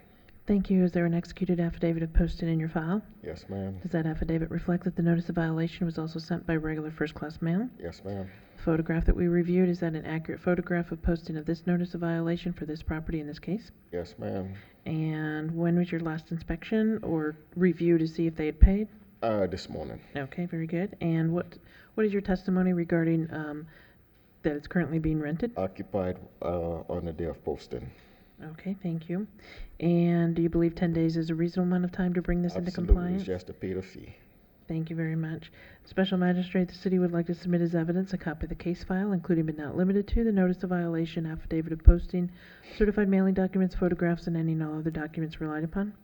Thank you. Is there an executed affidavit of posting in your file? Yes, ma'am. Does that affidavit reflect that the notice of violation was also sent by regular first-class mail? Yes, ma'am. The photograph that we reviewed, is that an accurate photograph of posting of this notice of violation for this property in this case? Yes, ma'am. And when was your last inspection or review to see if they had paid? This morning. Okay, very good. And what is your testimony regarding that it's currently being rented? Occupied on the day of posting. Okay, thank you. And do you believe 10 days is a reasonable amount of time to bring this into Absolutely, compliance? it's just to pay the fee. Thank you very much. Special Magistrate, the city would like to submit as evidence a copy of the case file, including but not limited to the notice of violation, affidavit of posting, certified mailing documents, photographs, and any and all other documents relied upon.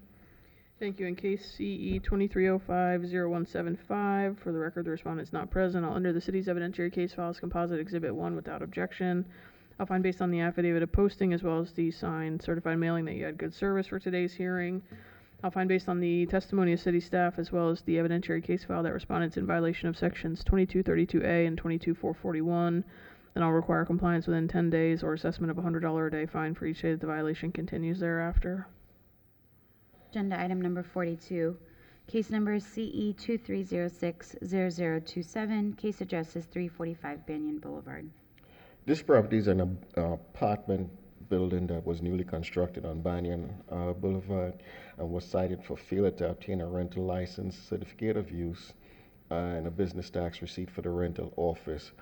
Thank you. In case CE 2305-0175, for the record, the respondent is not present. I'll enter the city's evidentiary case file as composite exhibit 1 without objection. I'll find based on the affidavit of posting as well as the signed certified mailing that you had good service for today's hearing. I'll find based on the testimony of city staff as well as the evidentiary case file that respondent's in violation of sections 2232A and 22441. Then I'll require compliance within 10 days or assessment of a $100 a day fine for each day that the violation continues thereafter. Agenda item number 42, case number CE 2306-0027. Case address is 345 Banyan Boulevard. This property is an apartment building that was newly constructed on Banyan Boulevard and was cited for failure to obtain a rental license, certificate of use, and a business tax receipt for the rental office.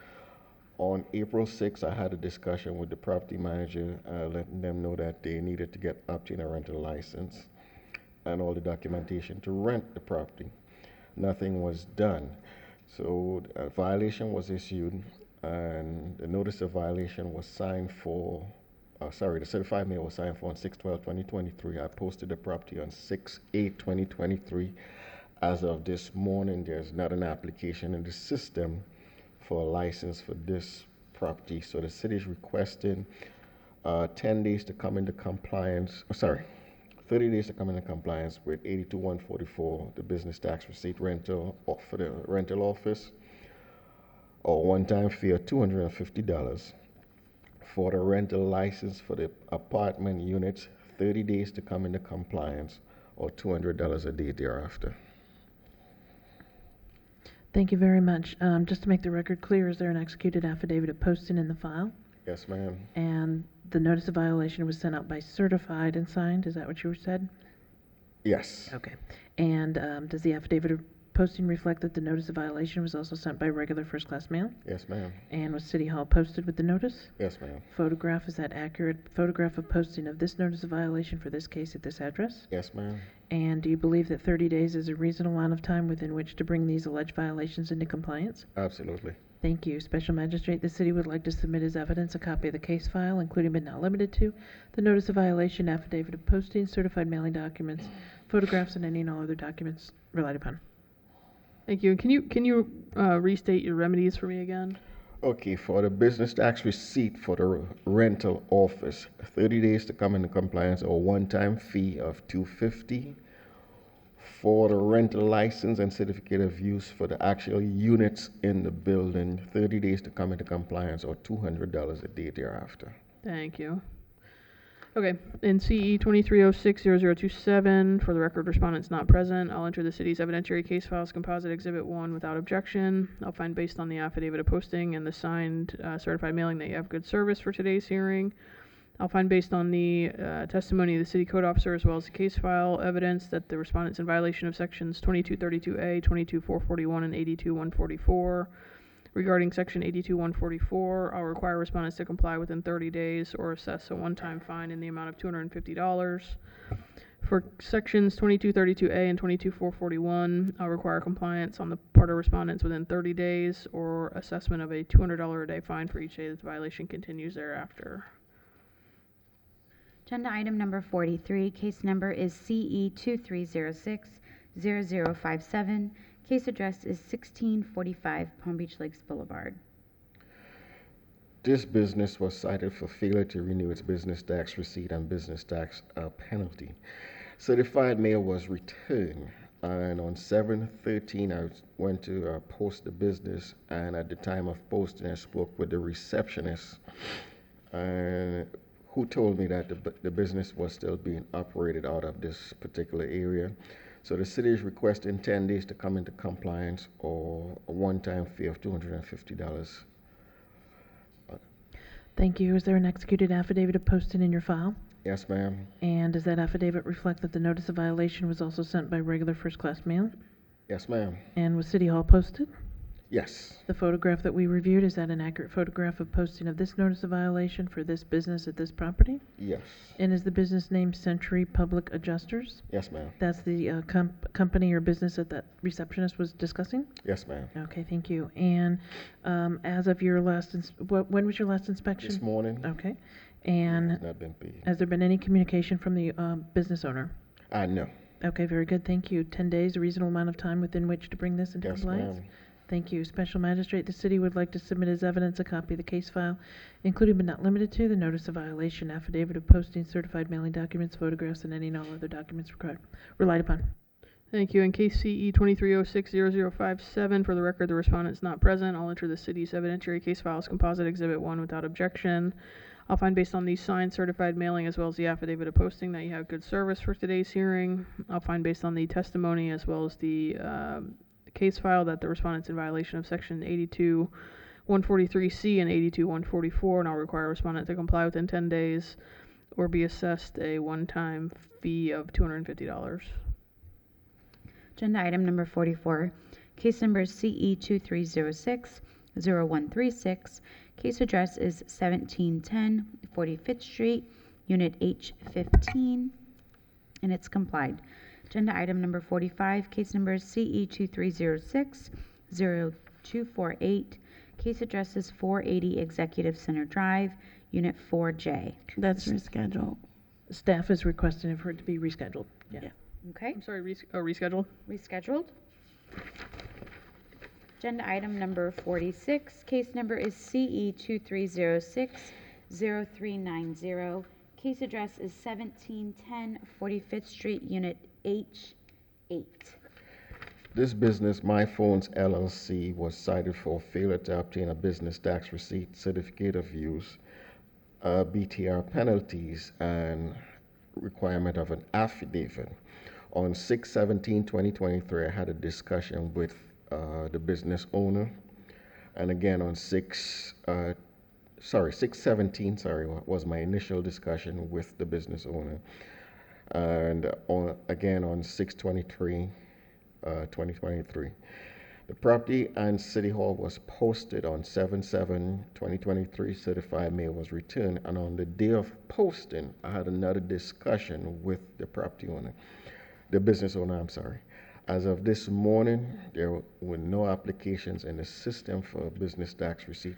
On April 6th, I had a discussion with the property manager, letting them know that they needed to obtain a rental license and all the documentation to rent the property. Nothing was done. So a violation was issued and the notice of violation was signed for, the certified mail was signed for on 6/12/2023. I posted the property on 6/8/2023. As of this morning, there's not an application in the system for a license for this property. So the city is requesting 10 days to come into compliance, 30 days to come into compliance with 82-144, the business tax receipt rental for the rental office, or one-time fee of $250 for the rental license for the apartment units, 30 days to come into compliance, or $200 a day thereafter. Thank you very much. Just to make the record clear, is there an executed affidavit of posting in the file? Yes, ma'am. And the notice of violation was sent out by certified and signed, is that what you said? Yes. Okay. And does the affidavit of posting reflect that the notice of violation was also sent by regular first-class mail? Yes, ma'am. And was City Hall posted with the notice? Yes, ma'am. Photograph, is that accurate photograph of posting of this notice of violation for this case at this address? Yes, ma'am. And do you believe that 30 days is a reasonable amount of time within which to bring these alleged violations into compliance? Absolutely. Thank you. Special Magistrate, the city would like to submit as evidence a copy of the case file, including but not limited to the notice of violation, affidavit of posting, certified mailing documents, photographs, and any and all other documents relied upon. Thank you. Can you restate your remedies for me again? Okay, for the business tax receipt for the rental office, 30 days to come into compliance or one-time fee of $250. For the rental license and certificate of use for the actual units in the building, 30 days to come into compliance or $200 a day thereafter. Thank you. Okay, in CE 23060027, for the record, respondent's not present. I'll enter the city's evidentiary case files composite exhibit 1 without objection. I'll find based on the affidavit of posting and the signed certified mailing that you have good service for today's hearing. I'll find based on the testimony of the city code officer as well as the case file evidence that the respondent's in violation of sections 2232A, 22441, and 82144. Regarding section 82144, I'll require respondents to comply within 30 days or assess a one-time fine in the amount of $250. For sections 2232A and 22441, I'll require compliance on the part of respondents within 30 days or assessment of a $200 a day fine for each day that the violation continues thereafter. Agenda item number 43, case number is CE 2306-0057. Case address is 1645 Palm Beach Lakes Boulevard. This business was cited for failure to renew its business tax receipt and business tax penalty. Certified mail was returned, and on 7/13 I went to post the business, and at the time of posting I spoke with the receptionist, who told me that the business was still being operated out of this particular area. So the city is requesting 10 days to come into compliance or a one-time fee of $250. Thank you. Is there an executed affidavit of posting in your file? Yes, ma'am. And does that affidavit reflect that the notice of violation was also sent by regular first-class mail? Yes, ma'am. And was City Hall posted? Yes. The photograph that we reviewed, is that an accurate photograph of posting of this notice of violation for this business at this property? Yes. And is the business name Century Public Adjusters? Yes, ma'am. That's the company or business that that receptionist was discussing? Yes, ma'am. Okay, thank you. And as of your last, when was your last inspection? This morning. Okay. And It's not been paid. has there been any communication from the business owner? No. Okay, very good, thank you. 10 days, a reasonable amount of time within which to bring this into Yes, compliance? ma'am. Thank you. Special Magistrate, the city would like to submit as evidence a copy of the case file, including but not limited to the notice of violation, affidavit of posting, certified mailing documents, photographs, and any and all other documents relied upon. Thank you. In case CE 23060057, for the record, the respondent is not present. I'll enter the city's evidentiary case files composite exhibit 1 without objection. I'll find based on the signed certified mailing as well as the affidavit of posting that you have good service for today's hearing. I'll find based on the testimony as well as the case file that the respondent's in violation of section 82143C and 82144, and I'll require a respondent to comply within 10 days or be assessed a one-time fee of $250. Agenda item number 44, case number CE 2306-0136. Case address is 1710 45th Street, Unit H15, and it's complied. Agenda item number 45, case number CE 2306-0248. Case address is 480 Executive Center Drive, Unit 4J. That's rescheduled. Staff is requesting for it to be rescheduled. Yeah. Okay. I'm sorry, rescheduled? Rescheduled. Agenda item number 46, case number is CE 2306-0390. Case address is 1710 45th Street, Unit H8. This business, My Phones LLC, was cited for failure to obtain a business tax receipt, certificate of use, BTR penalties, and requirement of an affidavit. On 6/17/2023, I had a discussion with the business owner, and again on 6/17 was my initial discussion with the business owner, and again on 6/23/2023. The property and City Hall was posted on 7/7/2023. Certified mail was returned, and on the day of posting, I had another discussion with the property owner, the business owner, I'm sorry. As of this morning, there were no applications in the system for business tax receipt.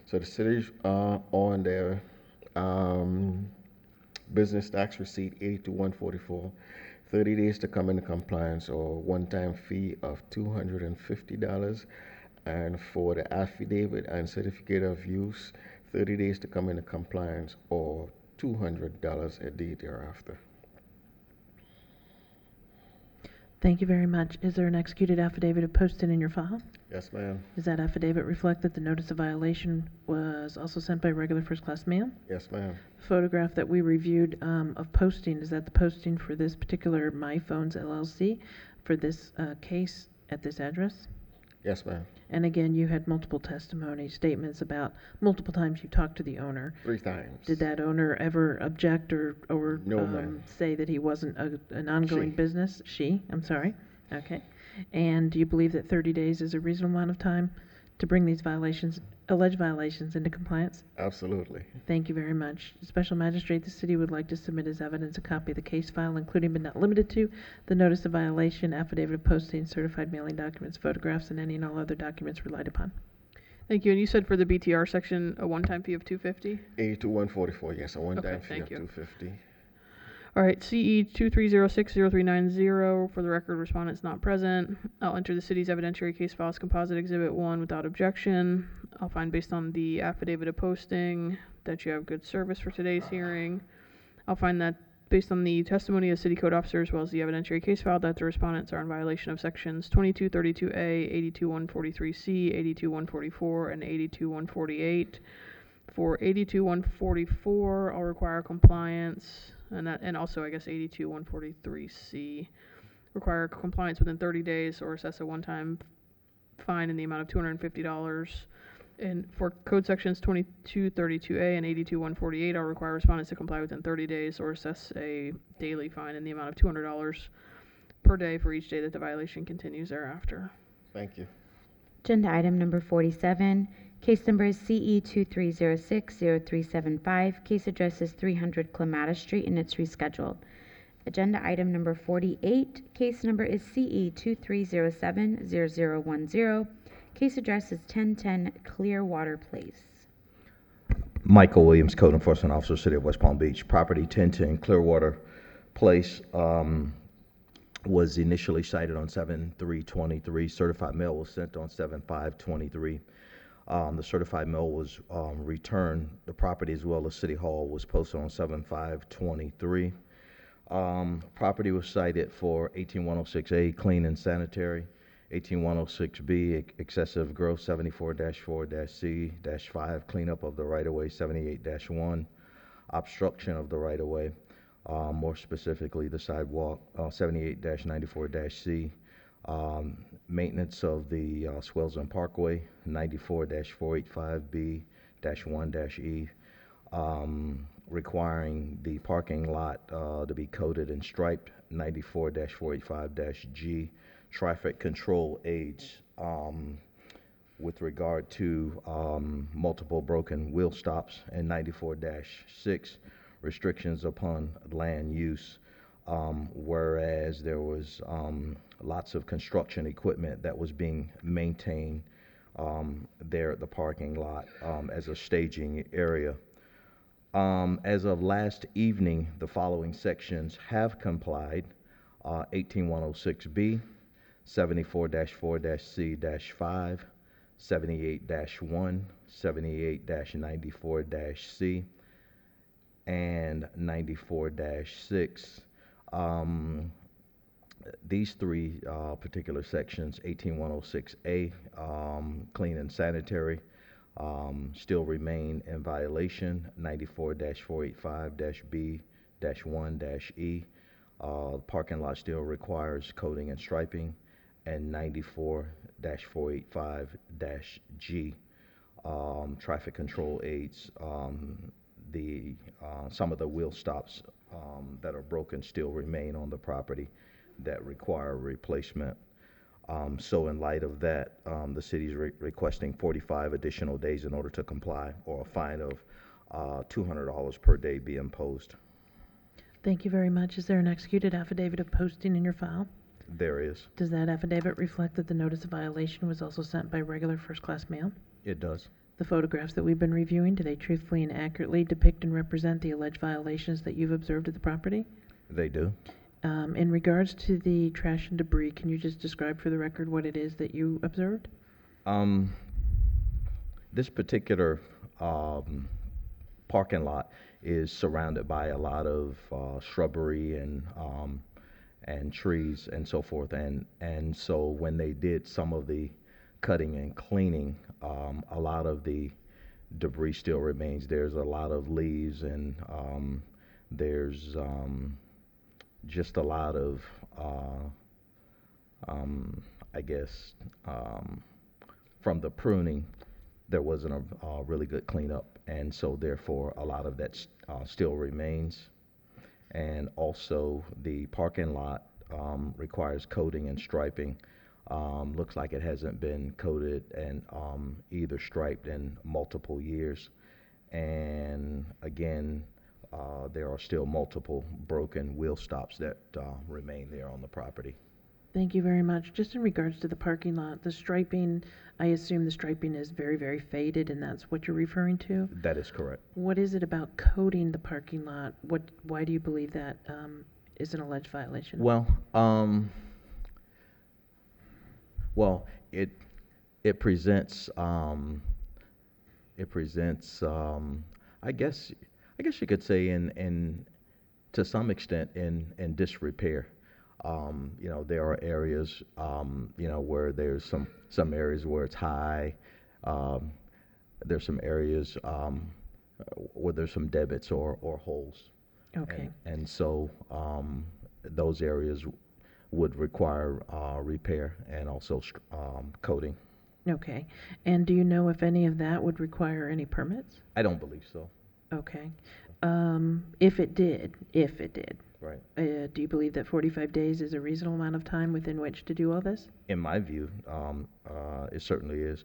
So the city's on their business tax receipt 82144, 30 days to come into compliance or one-time fee of $250, and for the affidavit and certificate of use, 30 days to come into compliance or $200 a day thereafter. Thank you very much. Is there an executed affidavit of posting in your file? Yes, ma'am. Does that affidavit reflect that the notice of violation was also sent by regular first-class mail? Yes, ma'am. The photograph that we reviewed of posting, is that the posting for this particular My Phones LLC for this case at this address? Yes, ma'am. And again, you had multiple testimony statements about multiple times you talked to the owner. 3 times. Did that owner ever object or No, ma'am. say that he wasn't an ongoing She. business? She, I'm sorry. Okay. And do you believe that 30 days is a reasonable amount of time to bring these violations, alleged violations, into compliance? Absolutely. Thank you very much. Special Magistrate, the city would like to submit as evidence a copy of the case file, including but not limited to the notice of violation, affidavit of posting, certified mailing documents, photographs, and any and all other documents relied upon. Thank you. And you said for the BTR section, a one-time fee of $250? 82-144, yes, a one-time Okay, fee thank of you. $250. All right, CE 23060390, for the record, respondent's not present. I'll enter the city's evidentiary case file as composite exhibit 1 without objection. I'll find based on the affidavit of posting that you have good service for today's hearing. I'll find that based on the testimony of city code officer as well as the evidentiary case file that the respondents are in violation of sections 2232A, 82143C, 82144, and 82148. For 82144, I'll require compliance, and also I guess 82143C, require compliance within 30 days or assess a one-time fine in the amount of $250. And for code sections 2232A and 82148, I'll require respondents to comply within 30 days or assess a daily fine in the amount of $200 per day for each day that the violation continues thereafter. Thank you. Agenda item number 47, case number is CE 23060375. Case address is 300 Clematis Street and it's rescheduled. Agenda item number 48, case number is CE 23070010. Case address is 1010 Clearwater Place. Michael Williams, Code Enforcement Officer, City of West Palm Beach. Property 1010 Clearwater Place was initially cited on 7/3/23. Certified mail was sent on 7/5/23. The certified mail was returned. The property as well as City Hall was posted on 7/5/23. Property was cited for 18106A, clean and sanitary. 18106B, excessive growth. 74-4-C-5, cleanup of the right-of-way. 78-1, obstruction of the right-of-way. More specifically, the sidewalk. 78-94-C, maintenance of the swells on Parkway. 94-485B-1-E, requiring the parking lot to be coated and striped. 94-485-G, traffic control aids with regard to multiple broken wheel stops. And 94-6, restrictions upon land use, whereas there was lots of construction equipment that was being maintained there at the parking lot as a staging area. As of last evening, the following sections have complied: 18106B, 74-4-C-5, 78-1, 78-94-C, and 94-6. These three particular sections, 18106A, clean and sanitary, still remain in violation. 94-485-B-1-E, parking lot still requires coating and striping. And 94-485-G, traffic control aids. Some of the wheel stops that are broken still remain on the property that require replacement. So in light of that, the city is requesting 45 additional days in order to comply, or a fine of $200 per day be imposed. Thank you very much. Is there an executed affidavit of posting in your file? There is. Does that affidavit reflect that the notice of violation was also sent by regular first-class mail? It does. The photographs that we've been reviewing, do they truthfully and accurately depict and represent the alleged violations that you've observed at the property? They do. In regards to the trash and debris, can you just describe for the record what it is that you observed? This particular parking lot is surrounded by a lot of shrubbery and trees and so forth. And so when they did some of the cutting and cleaning, a lot of the debris still remains. There's a lot of leaves, and there's just a lot of, I guess, from the pruning, there wasn't a really good cleanup, and so therefore a lot of that still remains. And also the parking lot requires coating and striping. Looks like it hasn't been coated and either striped in multiple years. And again, there are still multiple broken wheel stops that remain there on the property. Thank you very much. Just in regards to the parking lot, the striping, I assume the striping is very, very faded, and that's what you're referring to? That is correct. What is it about coating the parking lot? Why do you believe that is an alleged violation? Well, it presents I guess you could say in to some extent in disrepair. There are areas where there's some areas where it's high. There's some areas where there's some debits or holes. Okay. And so those areas would require repair and also coating. Okay. And do you know if any of that would require any permits? I don't believe so. Okay. If it did, Right. do you believe that 45 days is a reasonable amount of time within which to do all this? In my view, it certainly is.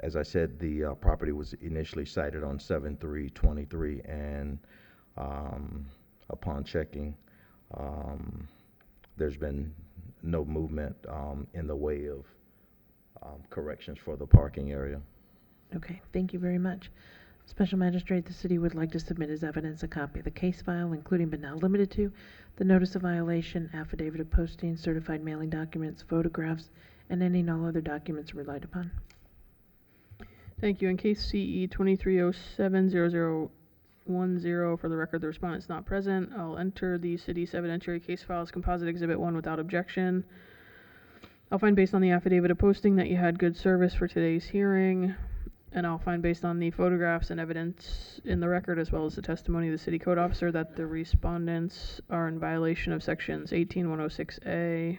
As I said, the property was initially cited on 7/3/23, and upon checking, there's been no movement in the way of corrections for the parking area. Okay, thank you very much. Special Magistrate, the city would like to submit as evidence a copy of the case file, including but not limited to the notice of violation, affidavit of posting, certified mailing documents, photographs, and any and all other documents relied upon. Thank you. In case CE 23070010, for the record, the respondent is not present. I'll enter the city's evidentiary case file as Composite Exhibit 1 without objection. I'll find based on the affidavit of posting that you had good service for today's hearing, and I'll find based on the photographs and evidence in the record, as well as the testimony of the city code officer, that the respondents are in violation of sections 18106A,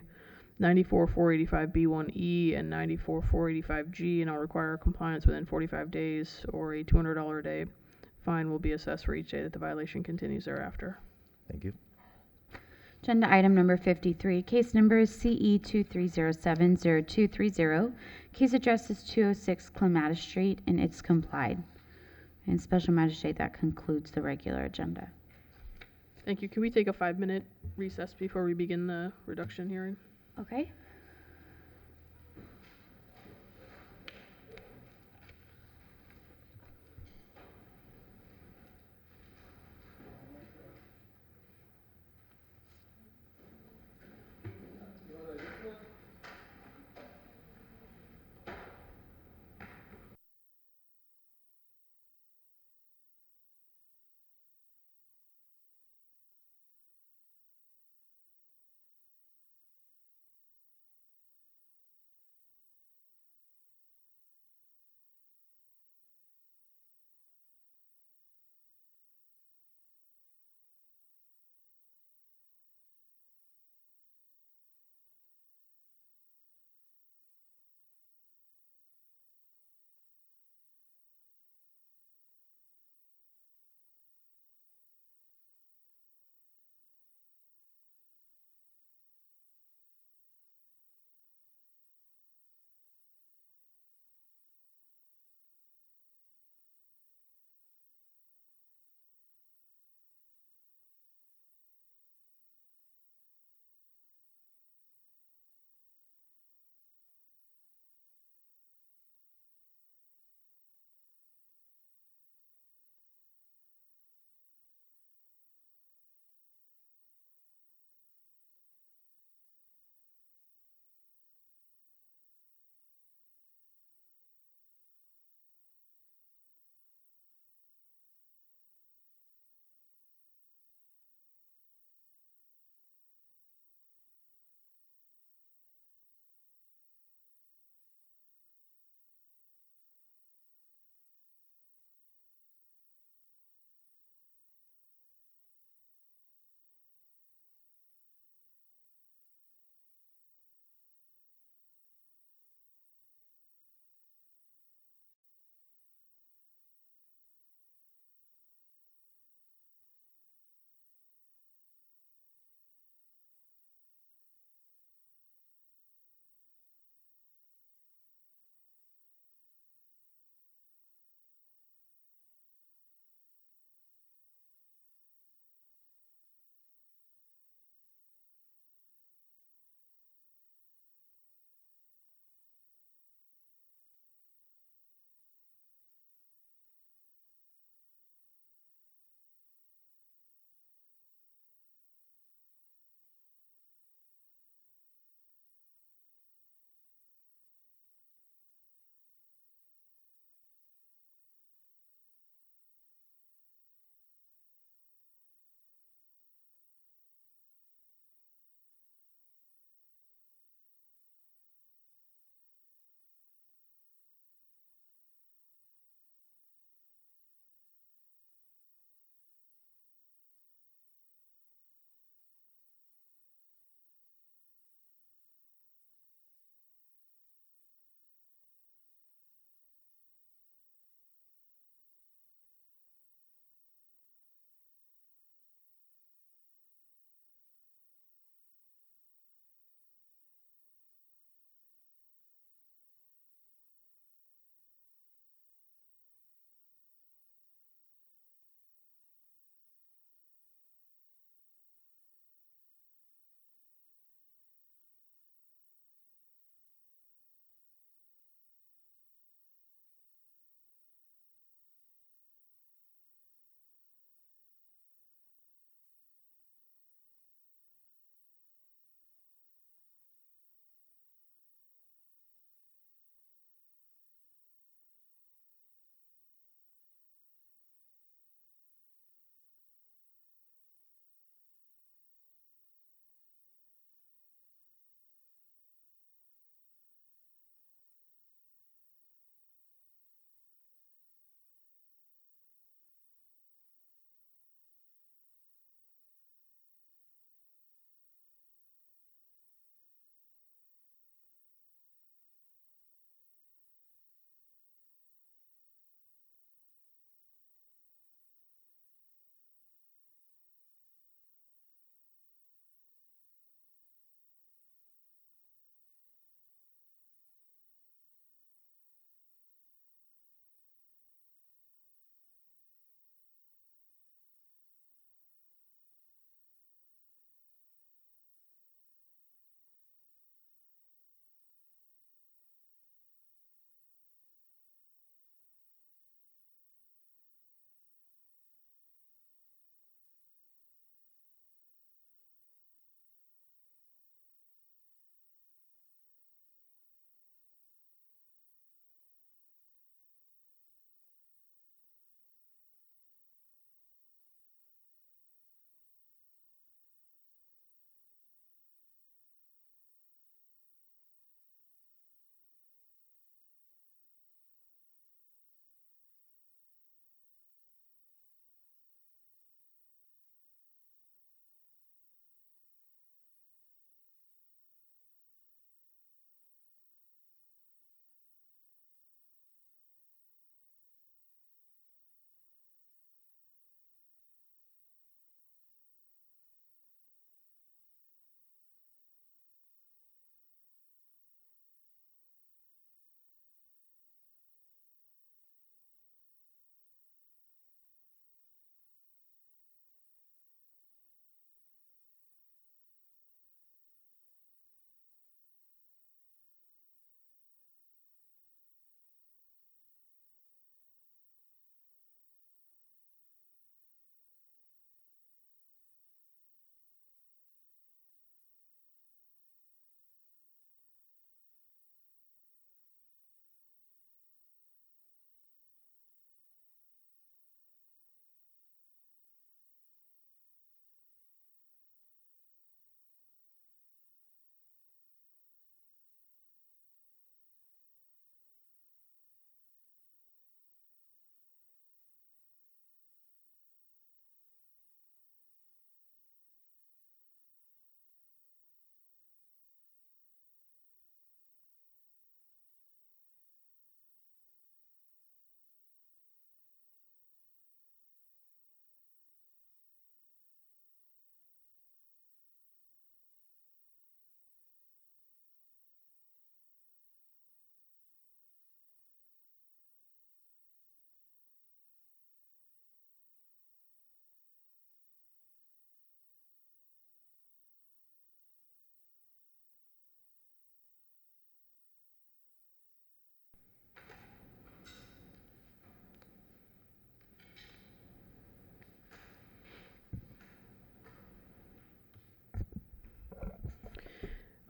94-485B1E, and 94-485G, and I'll require compliance within 45 days, or a $200 a day fine will be assessed for each day that the violation continues thereafter. Thank you. Agenda item number 53, case number CE 23070230. Case address is 206 Clematis Street, and it's complied. And Special Magistrate, that concludes the regular agenda. Thank you. Can we take a 5-minute recess before we begin the reduction hearing? Okay.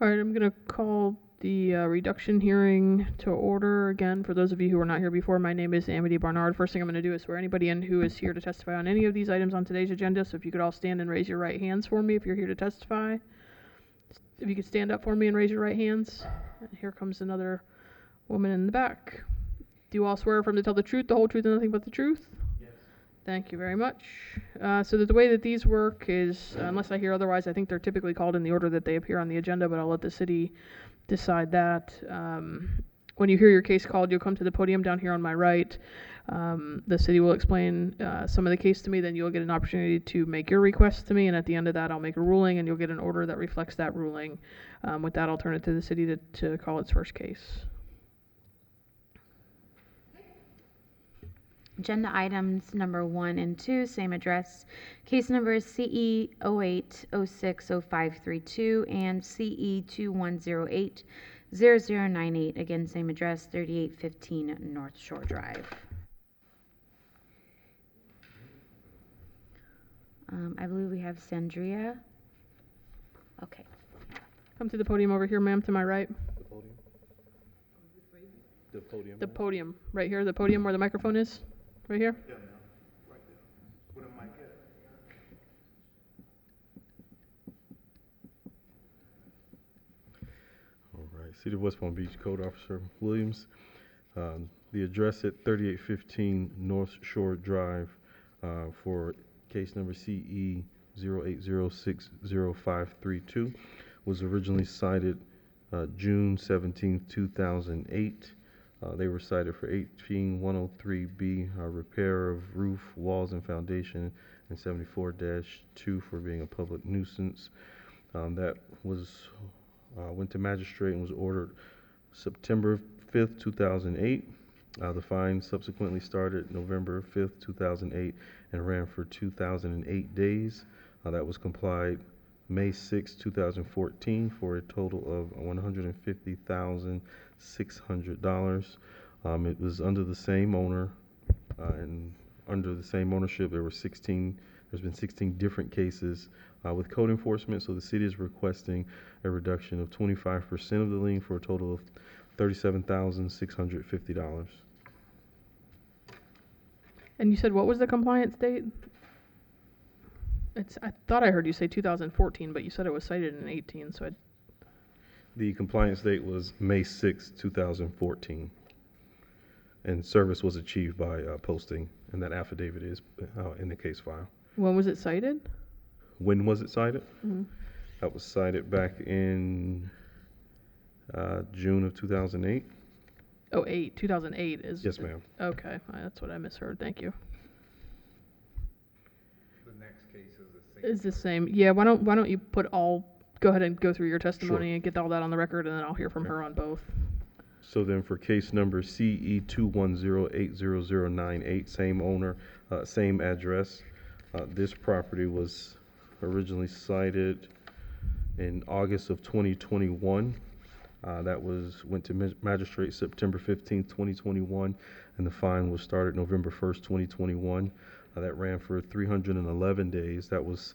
All right, I'm going to call the reduction hearing to order again. For those of you who were not here before, my name is Amity Barnard. First thing I'm going to do is swear anybody in who is here to testify on any of these items on today's agenda. So if you could all stand and raise your right hands for me if you're here to testify. If you could stand up for me and raise your right hands. And here comes another woman in the back. Do you all swear affirm to tell the truth, the whole truth, and nothing but the truth? Yes. Thank you very much. So the way that these work is, unless I hear otherwise, I think they're typically called in the order that they appear on the agenda, but I'll let the city decide that. When you hear your case called, you'll come to the podium down here on my right. The city will explain some of the case to me, then you'll get an opportunity to make your request to me, and at the end of that, I'll make a ruling, and you'll get an order that reflects that ruling. With that, I'll turn it to the city to call its first case. Agenda items number 1 and 2, same address. Case numbers CE 08060532 and CE 21080098. Again, same address, 3815 North Shore Drive. I believe we have Sandria. Okay. Come to the podium over here, ma'am, to my right. The podium? The podium? The podium, right here, the podium where the microphone is. Right here? Yeah, ma'am. Right there. With a mic here. All right, City of West Palm Beach Code Officer Williams. The address at 3815 North Shore Drive for case number CE 08060532 was originally cited June 17, 2008. They were cited for 18103B, repair of roof, walls, and foundation, and 74-2 for being a public nuisance. That was went to magistrate and was ordered September 5th, 2008. The fine subsequently started November 5th, 2008, and ran for 2008 days. That was complied May 6, 2014, for a total of $150,600. It was under the same owner, and under the same ownership, there's been 16 different cases with code enforcement, so the city is requesting a reduction of 25% of the lien for a total of $37,650. And you said what was the compliance date? I thought I heard you say 2014, but you said it was cited in 18, so The compliance date was May 6, 2014, and service was achieved by posting, and that affidavit is in the case file. When was it cited? When was it cited? Mm-hmm. That was cited back in June of 2008. Oh, 2008 is. Yes, ma'am. Okay, that's what I misheard. Thank you. The next case is the same. Is the same. Yeah. Why don't you go ahead and go through your testimony Sure. and get all that on the record, and then I'll hear from Okay. her on both. So then for case number CE 210-80098, same owner, same address. This property was originally cited in August of 2021. That went to magistrate September 15th, 2021, and the fine was started November 1st, 2021. That ran for 311 days. That was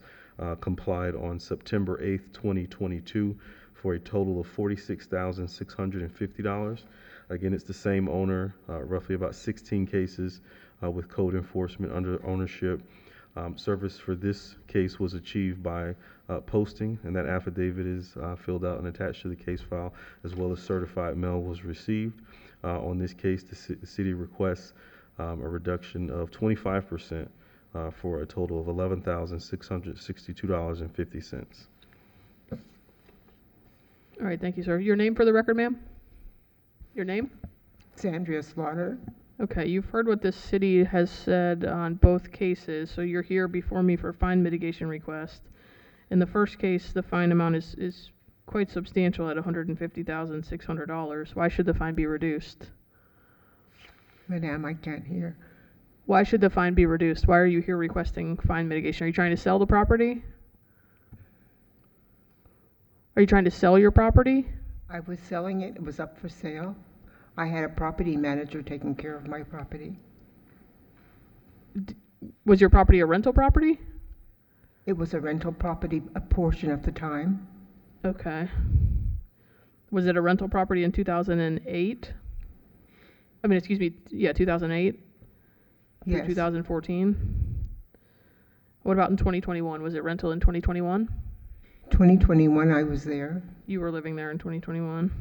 complied on September 8th, 2022, for a total of $46,650. Again, it's the same owner, roughly about 16 cases with code enforcement under ownership. Service for this case was achieved by posting, and that affidavit is filled out and attached to the case file, as well as certified mail was received. On this case, the city requests a reduction of 25% for a total of $11,662.50. All right. Thank you, sir. Your name for the record, ma'am? Your name? Sandria Slaughter. Okay, you've heard what the city has said on both cases, so you're here before me for a fine mitigation request. In the first case, the fine amount is quite substantial at $150,600. Why should the fine be reduced? Madam, I can't hear. Why should the fine be reduced? Why are you here requesting fine mitigation? Are you trying to sell the property? Are you trying to sell your property? I was selling it. It was up for sale. I had a property manager taking care of my property. Was your property a rental property? It was a rental property a portion of the time. Okay. Was it a rental property in 2008? I mean, excuse me, yeah, 2008 through Yes. 2014? What about in 2021? Was it rental in 2021? 2021, I was there. You were living there in 2021.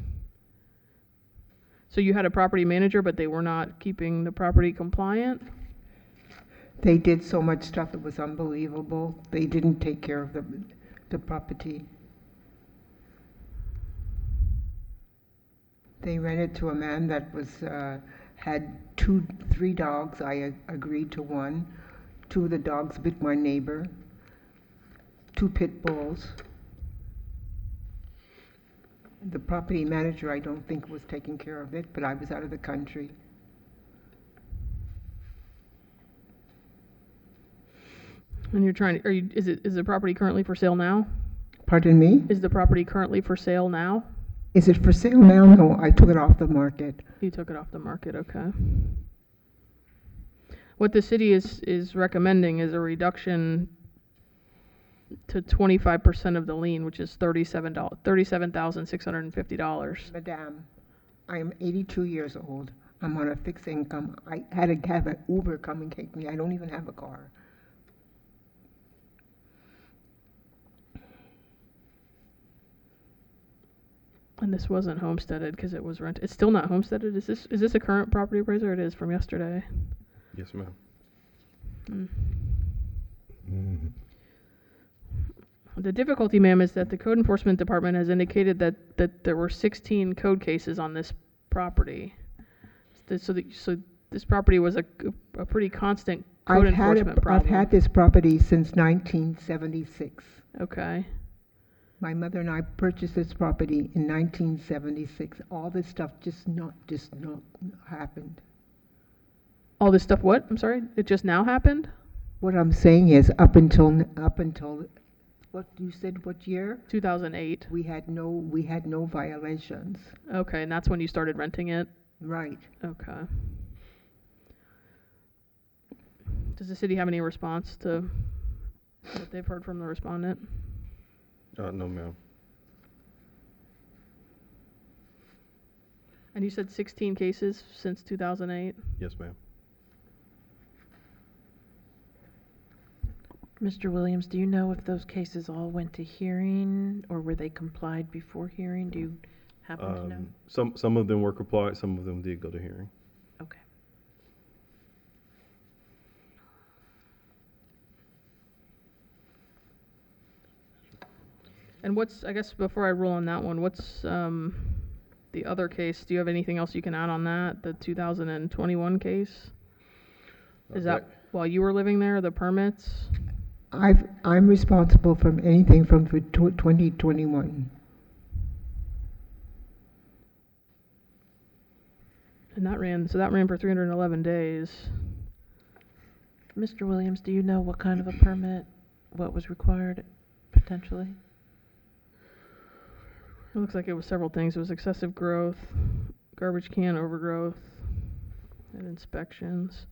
So you had a property manager, but they were not keeping the property compliant? They did so much stuff that was unbelievable. They didn't take care of the property. They rented to a man that was, had three dogs. I agreed to one. Two of the dogs bit my neighbor. 2 pit bulls. The property manager, I don't think, was taking care of it, but I was out of the country. And you're trying to, is the property currently for sale now? Pardon me? Is the property currently for sale now? Is it for sale now? No, I took it off the market. You took it off the market, okay. What the city is recommending is a reduction to 25% of the lien, which is $37,650. Madame, I am 82 years old. I'm on a fixed income. I had to have an Uber come and take me. I don't even have a car. And this wasn't homesteaded because it was rent. It's still not homesteaded. Is this a current property appraiser? It is from yesterday. Yes, ma'am. The difficulty, ma'am, is that the code enforcement department has indicated that there were 16 code cases on this property. So this property was a pretty constant code enforcement problem. I've had this property since 1976. Okay. My mother and I purchased this property in 1976. All this stuff just not happened. All this stuff, what? I'm sorry? It just now happened? What I'm saying is up until what you said, what year? 2008. We had no violations. Okay, and that's when you started renting it? Right. Okay. Does the city have any response to what they've heard from the respondent? No, ma'am. And you said 16 cases since 2008? Yes, ma'am. Mr. Williams, do you know if those cases all went to hearing, or were they complied before hearing? Do you happen to know? Some of them were compliant, some of them did go to hearing. Okay. And I guess before I rule on that one, what's the other case? Do you have anything else you can add on that? The 2021 case? Is that while you were living there, the permits? I'm responsible for anything from 2021. And that ran for 311 days. Mr. Williams, do you know what kind of a permit, what was required potentially? It looks like it was several things. It was excessive growth, garbage can overgrowth, and inspections.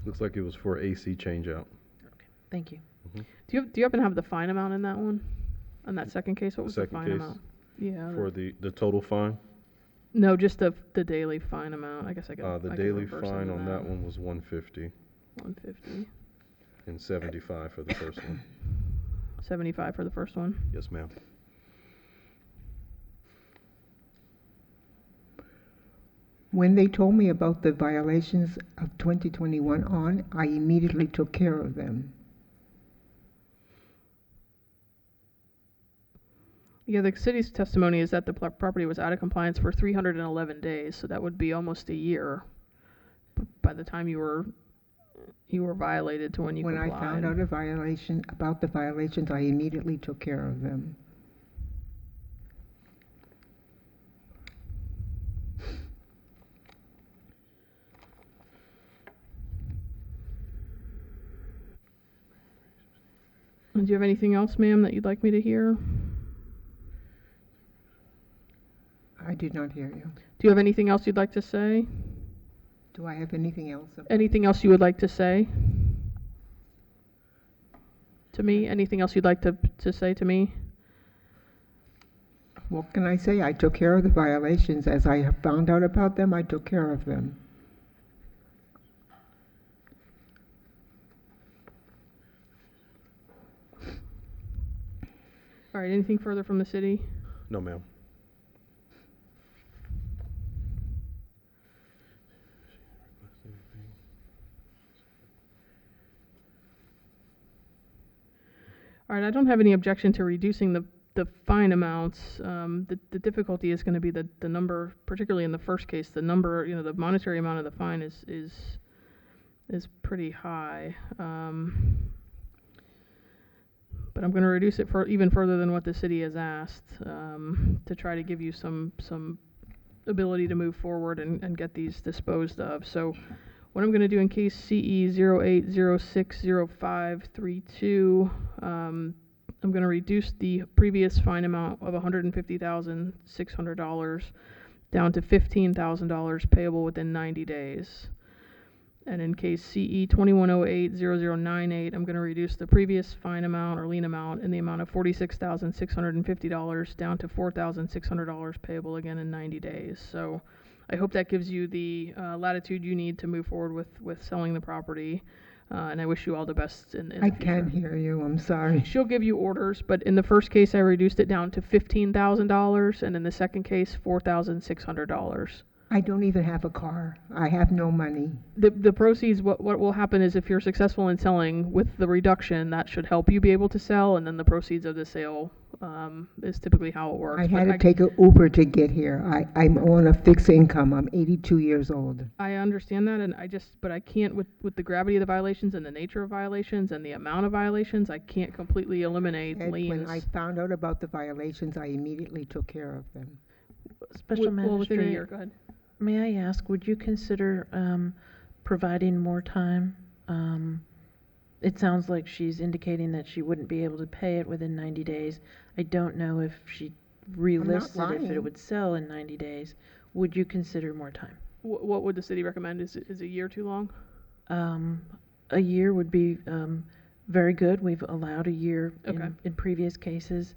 Looks like it was for AC changeout. Okay, thank you. Do you happen to have the fine amount in that one? On that second case, what was the fine amount? Yeah. For the total fine? No, just the daily fine amount. I guess I could. The daily fine on that one was $150. 150. And 75 for the first one. 75 for the first one? Yes, ma'am. When they told me about the violations of 2021 on, I immediately took care of them. Yeah, the city's testimony is that the property was out of compliance for 311 days, so that would be almost a year by the time you were violated to when you complied. When I found out about the violations, I immediately took care of them. Do you have anything else, ma'am, that you'd like me to hear? I did not hear you. Do you have anything else you'd like to say? Do I have anything else? Anything else you would like to say? to me? Anything else you'd like to say to me? What can I say? I took care of the violations. As I have found out about them, I took care of them. All right, anything further from the city? No, ma'am. All right, I don't have any objection to reducing the fine amounts. The difficulty is going to be the number, particularly in the first case, the number, the monetary amount of the fine is pretty high. But I'm going to reduce it for even further than what the city has asked, to try to give you some ability to move forward and get these disposed of. So what I'm going to do in case CE 08060532, I'm going to reduce the previous fine amount of $150,600 down to $15,000 payable within 90 days. And in case CE 21080098, I'm going to reduce the previous fine amount or lien amount in the amount of $46,650 down to $4,600 payable again in 90 days. So I hope that gives you the latitude you need to move forward with selling the property. And I wish you all the best in the future. I can't hear you. I'm sorry. She'll give you orders, but in the first case, I reduced it down to $15,000, and in the second case, $4,600. I don't even have a car. I have no money. The proceeds, what will happen is if you're successful in selling with the reduction, that should help you be able to sell, and then the proceeds of the sale is typically how it works. I had to take an Uber to get here. I'm on a fixed income. I'm 82 years old. I understand that, and but I can't, with the gravity of the violations and the nature of violations and the amount of violations, I can't completely eliminate liens. When I found out about the violations, I immediately took care of them. Special Well, within a Magistrate, year, go ahead. may I ask, would you consider providing more time? It sounds like she's indicating that she wouldn't be able to pay it within 90 days. I don't know if she relisted if lying. it would sell in 90 days. Would you consider more time? What would the city recommend? Is a year too long? A year would be very good. We've allowed a year Okay. in previous cases.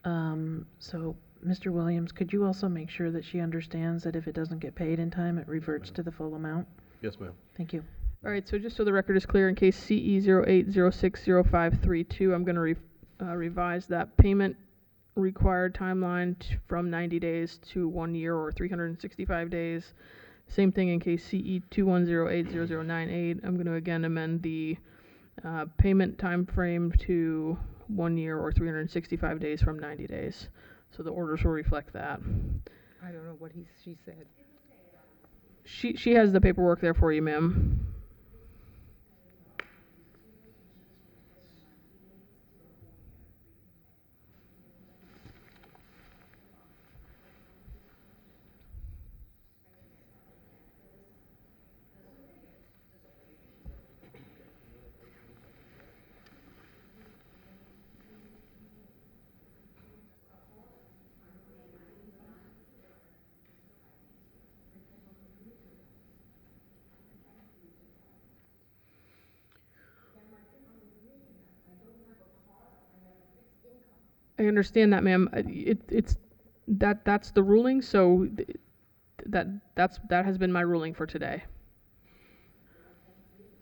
So, Mr. Williams, could you also make sure that she understands that if it doesn't get paid in time, it reverts to the full amount? Yes, ma'am. Thank you. All right, so just so the record is clear, in case CE 08060532, I'm going to revise that payment required timeline from 90 days to 1 year or 365 days. Same thing in case CE 21080098. I'm going to again amend the payment time frame to 1 year or 365 days from 90 days. So the orders will reflect that. I don't know what she said. She has the paperwork there for you, ma'am. I understand that, ma'am. That's the ruling, so that has been my ruling for today.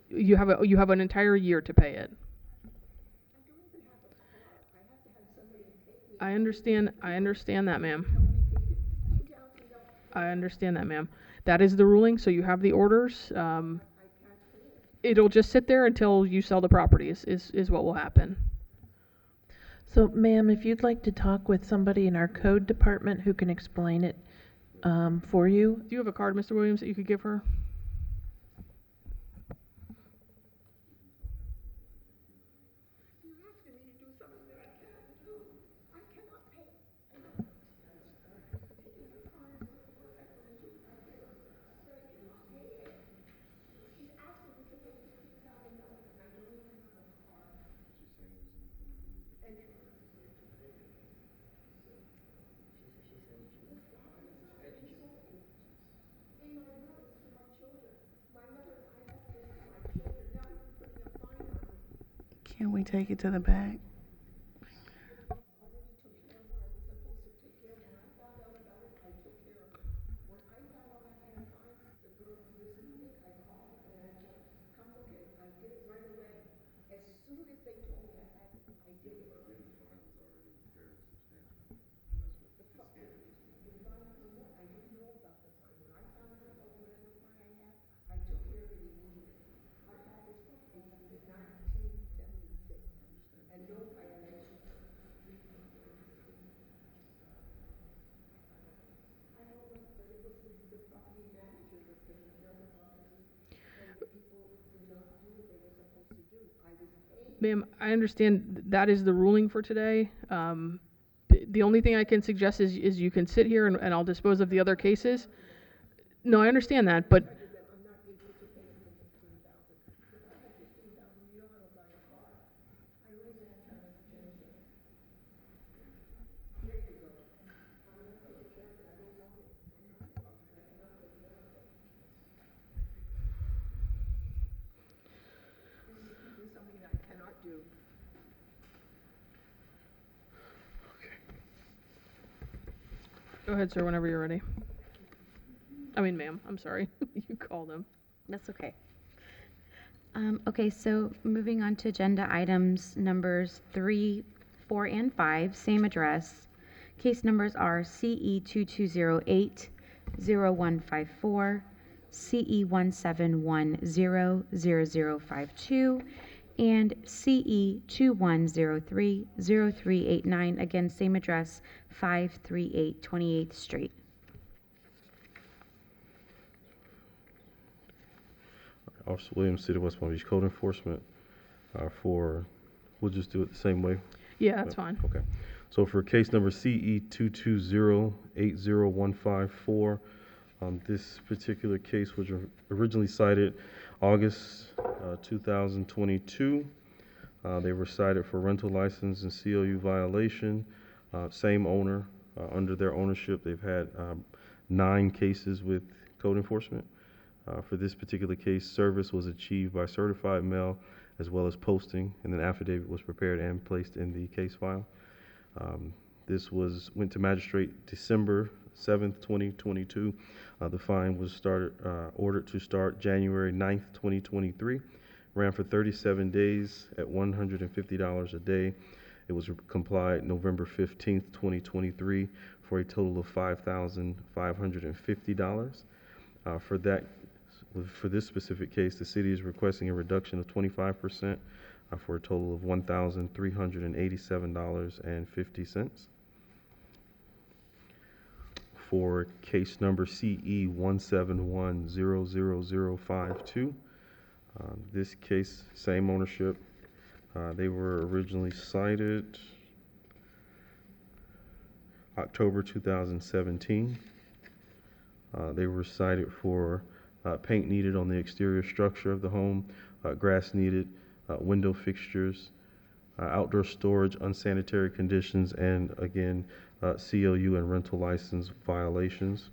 You have an entire year to pay it. I understand that, ma'am. I understand that, ma'am. That is the ruling, so you have the orders. It'll just sit there until you sell the property is what will happen. So, ma'am, if you'd like to talk with somebody in our code department who can explain it for you. Do you have a card, Mr. Williams, that you could give her? Can we take it to the back? Ma'am, I understand that is the ruling for today. The only thing I can suggest is you can sit here and I'll dispose of the other cases. No, I understand that, but go ahead, sir, whenever you're ready. I mean, ma'am, I'm sorry. You called him. That's okay. Okay, so moving on to agenda items numbers 3, 4, and 5, same address. Case numbers are CE 2208-0154, CE 1710-0052, and CE 2103-0389, again, same address, 538 28th Street. Officer Williams, City of West Palm Beach Code Enforcement, we'll just do it the same way. Yeah, that's fine. Okay. So for case number CE 220-80154, this particular case was originally cited August 2022. They were cited for rental license and COU violation. Same owner. Under their ownership, they've had 9 cases with code enforcement. For this particular case, service was achieved by certified mail as well as posting, and an affidavit was prepared and placed in the case file. This went to Magistrate December 7th, 2022. The fine was ordered to start January 9th, 2023. Ran for 37 days at $150 a day. It was complied November 15th, 2023 for a total of $5,550. For this specific case, the city is requesting a reduction of 25% for a total of $1,387.50. For case number CE 171000052, this case, same ownership. They were originally cited October 2017. They were cited for paint needed on the exterior structure of the home, grass needed, window fixtures, outdoor storage, unsanitary conditions, and again, COU and rental license violations.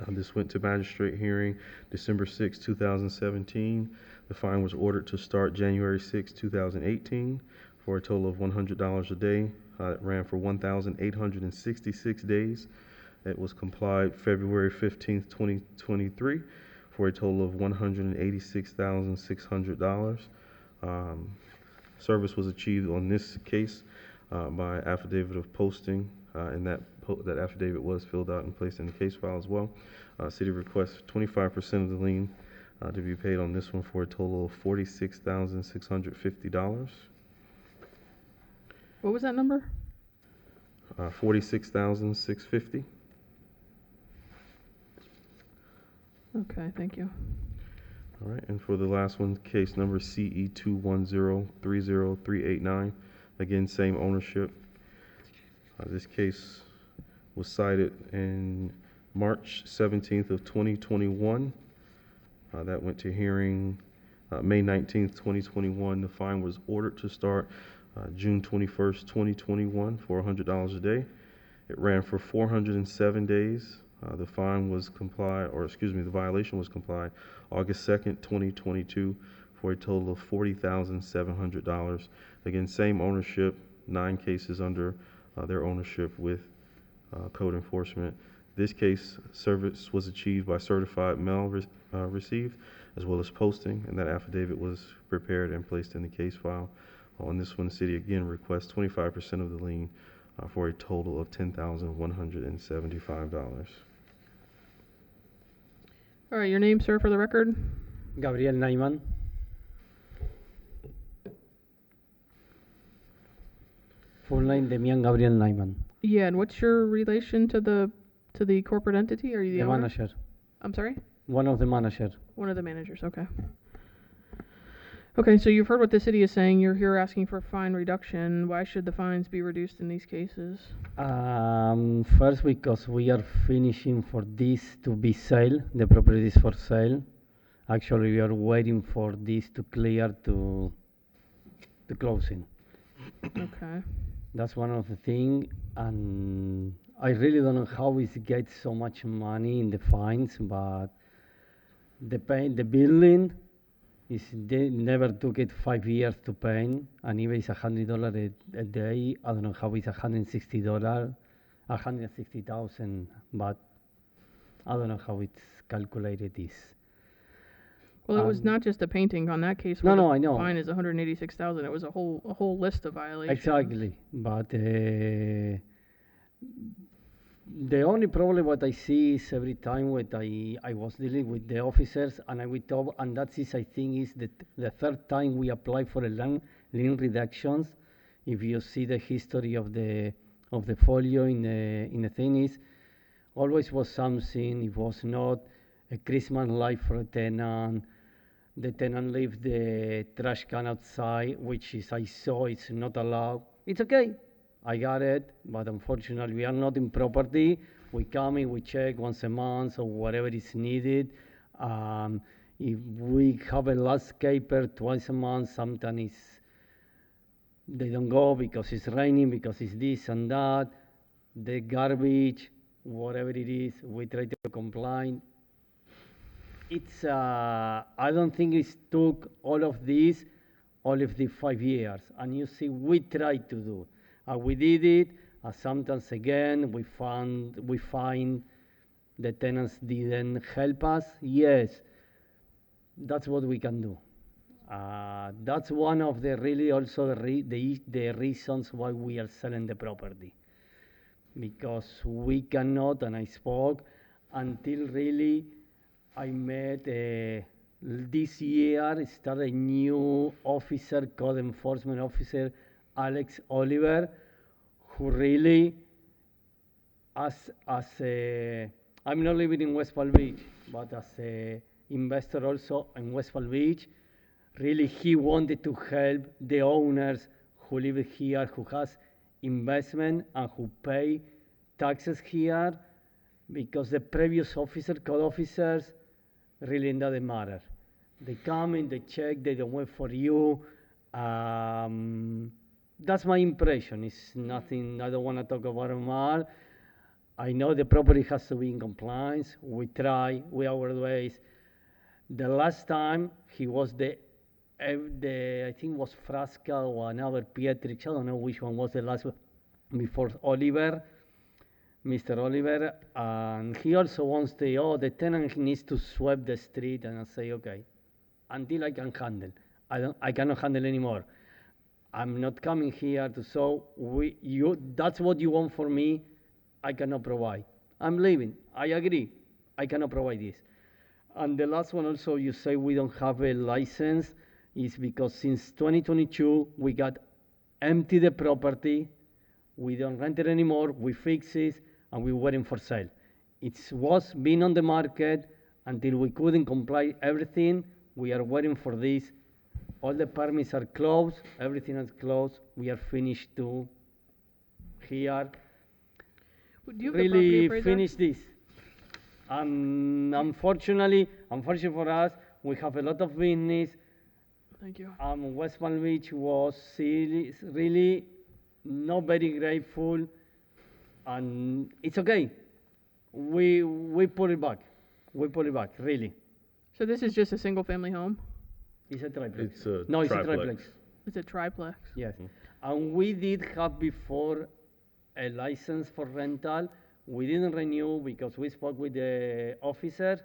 This went to magistrate hearing December 6, 2017. The fine was ordered to start January 6, 2018 for a total of $100 a day. It ran for 1,866 days. It was complied February 15th, 2023 for a total of $186,600. Service was achieved on this case by affidavit of posting, and that affidavit was filled out and placed in the case file as well. City requests 25% of the lien to be paid on this one for a total of $46,650. What was that number? $46,650. Okay, thank you. All right, and for the last one, case number CE 210-30389, again, same ownership. This case was cited in March 17th of 2021. That went to hearing May 19th, 2021. The fine was ordered to start June 21st, 2021 for $100 a day. It ran for 407 days. The violation was complied August 2nd, 2022 for a total of $40,700. Again, same ownership, 9 cases under their ownership with code enforcement. This case, service was achieved by certified mail received, as well as posting, and that affidavit was prepared and placed in the case file. On this one, the city again requests 25% of the lien for a total of $10,175. All right, your name, sir, for the record? Gabriel Naiman. Full name Demian Gabriel Naiman. Yeah, and what's your relation to the corporate entity? Are you the The owner? manager. I'm sorry? One of the managers. One of the managers, okay. Okay, so you've heard what the city is saying. You're here asking for fine reduction. Why should the fines be reduced in these cases? First, because we are finishing for this to be sale. The property is for sale. Actually, we are waiting for this to clear to closing. Okay. That's one of the things, and I really don't know how it gets so much money in the fines, but the building is they never took it 5 years to paint, and even it's $100 a day. I don't know how it's $160, 160,000, but I don't know how it's calculated this. Well, it was not just a painting on that case. No, where no, the I know. Fine is 186,000. It was a whole list of violations. Exactly, but the only problem what I see is every time when I was dealing with the officers and I would talk, and that is I think is the third time we apply for a lien reductions. If you see the history of the folio in the thing is always was something. It was not a Christmas light for a tenant. The tenant leave the trash can outside, which is I saw it's not allowed. It's okay. I got it, but unfortunately we are not in property. We come in, we check once a month or whatever is needed. If we have a landscaper twice a month, sometimes they don't go because it's raining, because it's this and that. The garbage, whatever it is, we try to comply. It's I don't think it took all of the 5 years. And you see, we tried to do. We did it. Sometimes again, we find the tenants didn't help us. Yes, that's what we can do. That's one of the really also the reasons why we are selling the property, because we cannot. And I spoke until really I met this year. Started a new officer, code enforcement officer, Alex Oliver, who really, as a, I'm not living in West Palm Beach, but as a investor also in West Palm Beach, really he wanted to help the owners who live here, who has investment and who pay taxes here, because the previous code officers, really doesn't matter. They come in, they check, they don't wait for you. That's my impression. It's nothing, I don't want to talk about it more. I know the property has to be in compliance. We try, we our ways. The last time he was I think was Frasca or another Pietrix, I don't know which one was the last one, before Oliver, Mr. Oliver, and he also wants the tenant needs to sweep the street, and I say, okay, until I can handle. I cannot handle anymore. I'm not coming here to, so that's what you want for me, I cannot provide. I'm leaving, I agree, I cannot provide this. And the last one also, you say we don't have a license, is because since 2022, we got empty the property, we don't rent it anymore, we fix it, and we're waiting for sale. It was been on the market until we couldn't comply everything. We are waiting for this. All the permits are closed, everything is closed. We are finished to here. Do you have the property appraiser? Finish this. Unfortunately for us, we have a lot of business. Thank you. West Palm Beach was really not very grateful, and it's okay. We put it back. We put it back, really. So this is just a single family home? It's a triplex. It's a No, it's a triplex. triplex. It's a triplex. Yes. And we did have before a license for rental. We didn't renew because we spoke with the officer.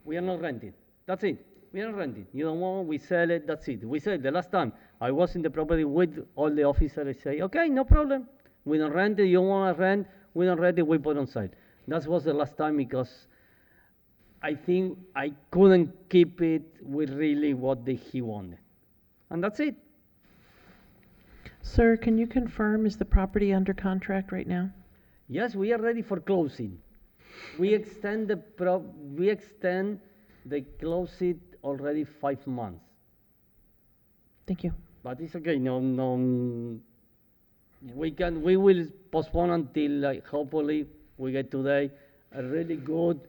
We are not renting. That's it. We are not renting. You don't want, we sell it, that's it. We said the last time I was in the property with all the officers, I say, okay, no problem. We don't rent it, you want to rent, we don't rent it, we put on site. That was the last time because I think I couldn't keep it with really what he wanted. And that's it. Sir, can you confirm, is the property under contract right now? Yes, we are ready for closing. We extend the closing already 5 months. Thank you. But it's okay. No. We will postpone until hopefully we get today a really good,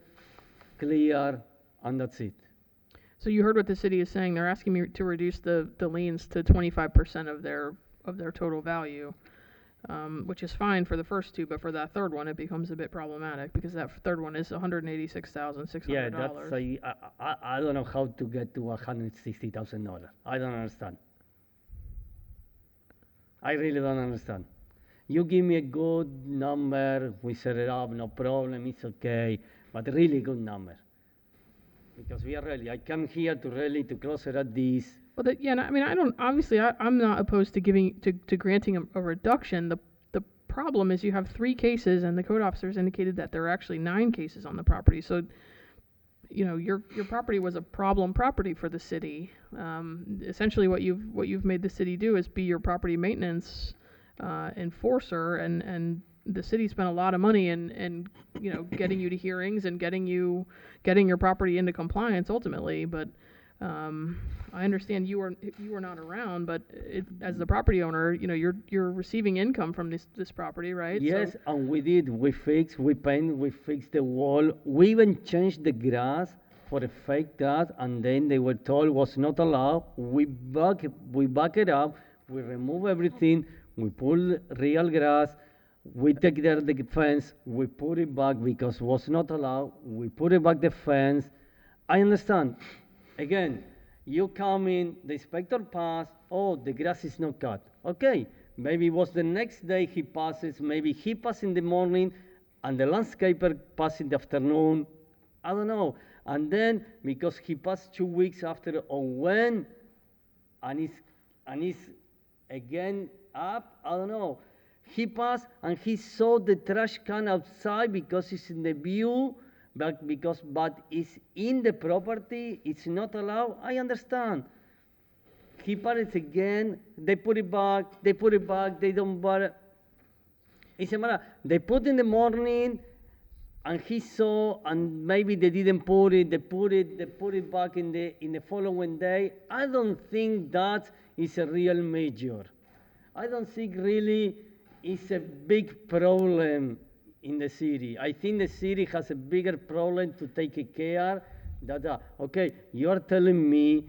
clear, and that's it. So you heard what the city is saying. They're asking me to reduce the liens to 25% of their total value, which is fine for the first two, but for that third one, it becomes a bit problematic because that third one is $186,600. Yeah, I don't know how to get to $160,000. I don't understand. I really don't understand. You give me a good number, we set it up, no problem, it's okay, but a really good number. Because we are really, I come here to close it at this. Well, I'm not opposed to granting a reduction. The problem is you have 3 cases, and the code officers indicated that there are actually 9 cases on the property. So, your property was a problem property for the city. Essentially, what you've made the city do is be your property maintenance enforcer, and the city spent a lot of money in getting you to hearings and getting your property into compliance ultimately, but. I understand you were not around, but as the property owner, you're receiving income from this property, right? Yes, So, and we did. We fixed, we paint, we fixed the wall. We even changed the grass for a fake grass, and then they were told was not allowed. We back it up. We remove everything. We pull real grass. We take there the fence. We put it back because was not allowed. We put it back the fence. I understand. Again, you come in, the inspector passed, oh, the grass is not cut. Okay, maybe it was the next day he passes, maybe he passed in the morning, and the landscaper passed in the afternoon, I don't know. And then, because he passed 2 weeks after, or when, and it's again up, I don't know. He passed, and he saw the trash can outside because it's in the view, but it's in the property, it's not allowed, I understand. He parts again, they put it back, they don't bother. It's a matter, they put in the morning, and he saw, and maybe they didn't put it, they put it back in the following day. I don't think that is a real major. I don't think really it's a big problem in the city. I think the city has a bigger problem to take care that, okay, you are telling me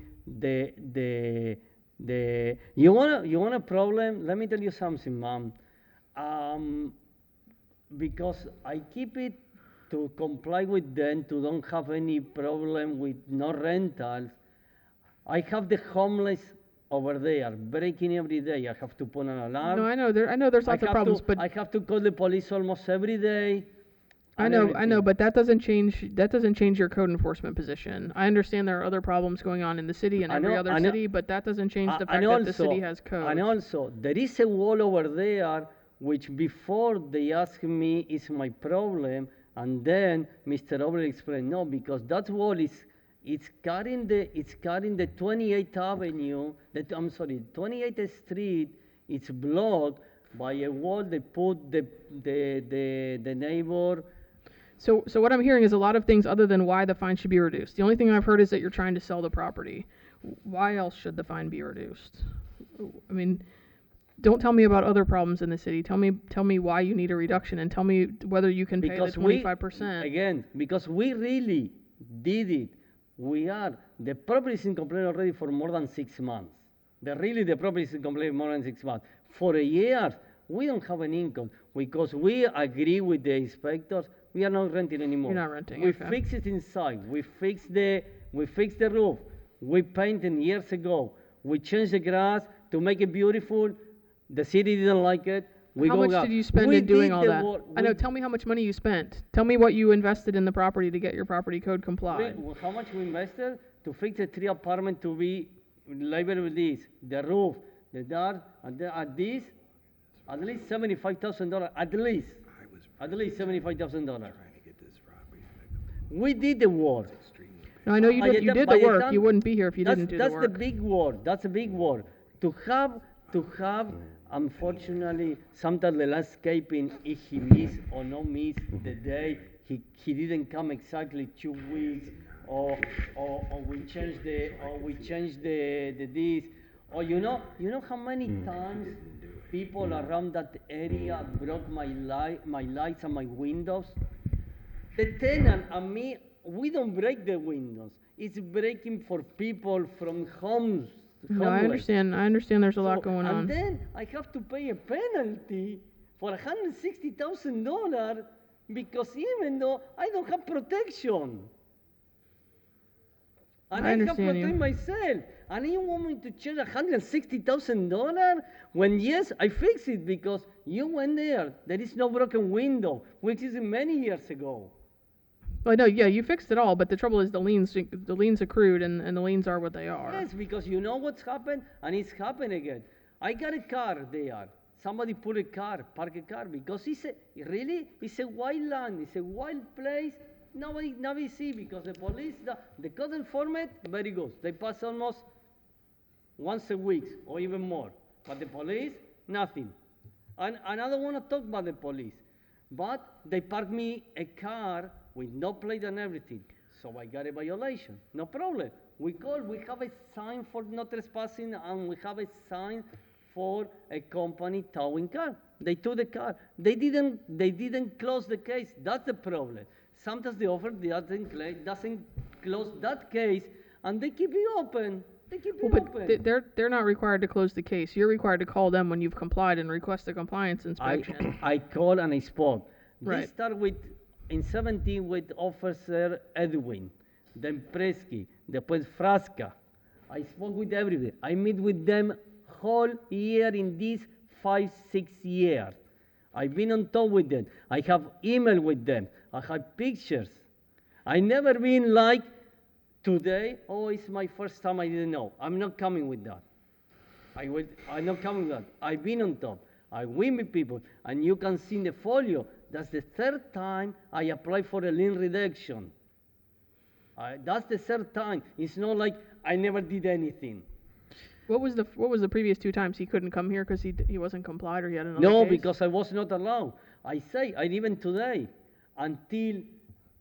you want a problem? Let me tell you something, ma'am. Because I keep it to comply with them, to don't have any problem with no rentals. I have the homeless over there, breaking every day. I have to put an alarm. no, I know there's lots of problems, but I have to call the police almost every day. I know, but that doesn't change your code enforcement position. I understand there are other problems going on in the city and every other city, but that doesn't change the fact that the city has code. And also, there is a wall over there, which before they asked me is my problem, and then Mr. Obrey explained, no, because that wall it's carrying the 28th Avenue, 28th Street. It's blocked by a wall. They put the neighbor. So what I'm hearing is a lot of things other than why the fine should be reduced. The only thing I've heard is that you're trying to sell the property. Why else should the fine be reduced? I mean, don't tell me about other problems in the city. Tell me why you need a reduction, and tell me whether you can pay the 25%. Again, because we really did it. The property is in complaint already for more than 6 months. The property is in complaint more than 6 months. For a year, we don't have an income because we agree with the inspectors. We are not renting anymore. You're not renting. We okay. fix it inside. We fix the roof. We painted years ago. We changed the grass to make it beautiful. The city didn't like it. We How go much out. did you spend We in doing did all the that? work. I know, tell me how much money you spent. Tell me what you invested in the property to get your property code compliant. How much we invested to fix the 3 apartment to be labeled with this, the roof, the door, and at this, at least $75,000, at least $75,000. We did the work. No, I know you did, you did the work. You wouldn't be here if you didn't do the That's work. the big word. That's a big word. To have, unfortunately, sometimes the landscaping, if he miss or not miss the day, he didn't come exactly 2 weeks, or we changed the this, or you know how many times people around that area broke my lights and my windows. The tenant and me, we don't break the windows. It's breaking for people from homes. No, I understand. I understand there's a lot going on. And then I have to pay a penalty for $160,000 because even though I don't have protection. And I have to protect myself. And you want me to charge $160,000 when yes, I fix it because you went there. There is no broken window, which is many years ago. Well, no, yeah, you fixed it all, but the trouble is the liens accrued, and the liens are what they are. Yes, because you know what's happened, and it's happened again. I got a car there. Somebody park a car, because it's a wild land, it's a wild place. Nobody see, because the police, the code enforcement, very good. They pass almost once a week, or even more. But the police, nothing. And I don't want to talk about the police. But they parked me a car with no plate and everything. So I got a violation. No problem. We have a sign for no trespassing, and we have a sign for a company towing car. They took the car. They didn't close the case. That's the problem. Sometimes the offer doesn't close that case, and they keep it open. But they're not required to close the case. You're required to call them when you've complied and request a compliance inspection. I called and I spoke. Right. This started in 17 with Officer Edwin, then Presky, then Frasca. I spoke with everybody. I meet with them whole year in these 5-6 years. I've been on top with them. I have email with them. I have pictures. I never been like today, oh, it's my first time, I didn't know. I'm not coming with that. I'm not coming with that. I've been on top. I win with people. And you can see in the folio, that's the third time I apply for a lien reduction. That's the third time. It's not like I never did anything. What was the previous 2 times he couldn't come here because he wasn't complied or he had another No, case? because I was not allowed. I even today, until,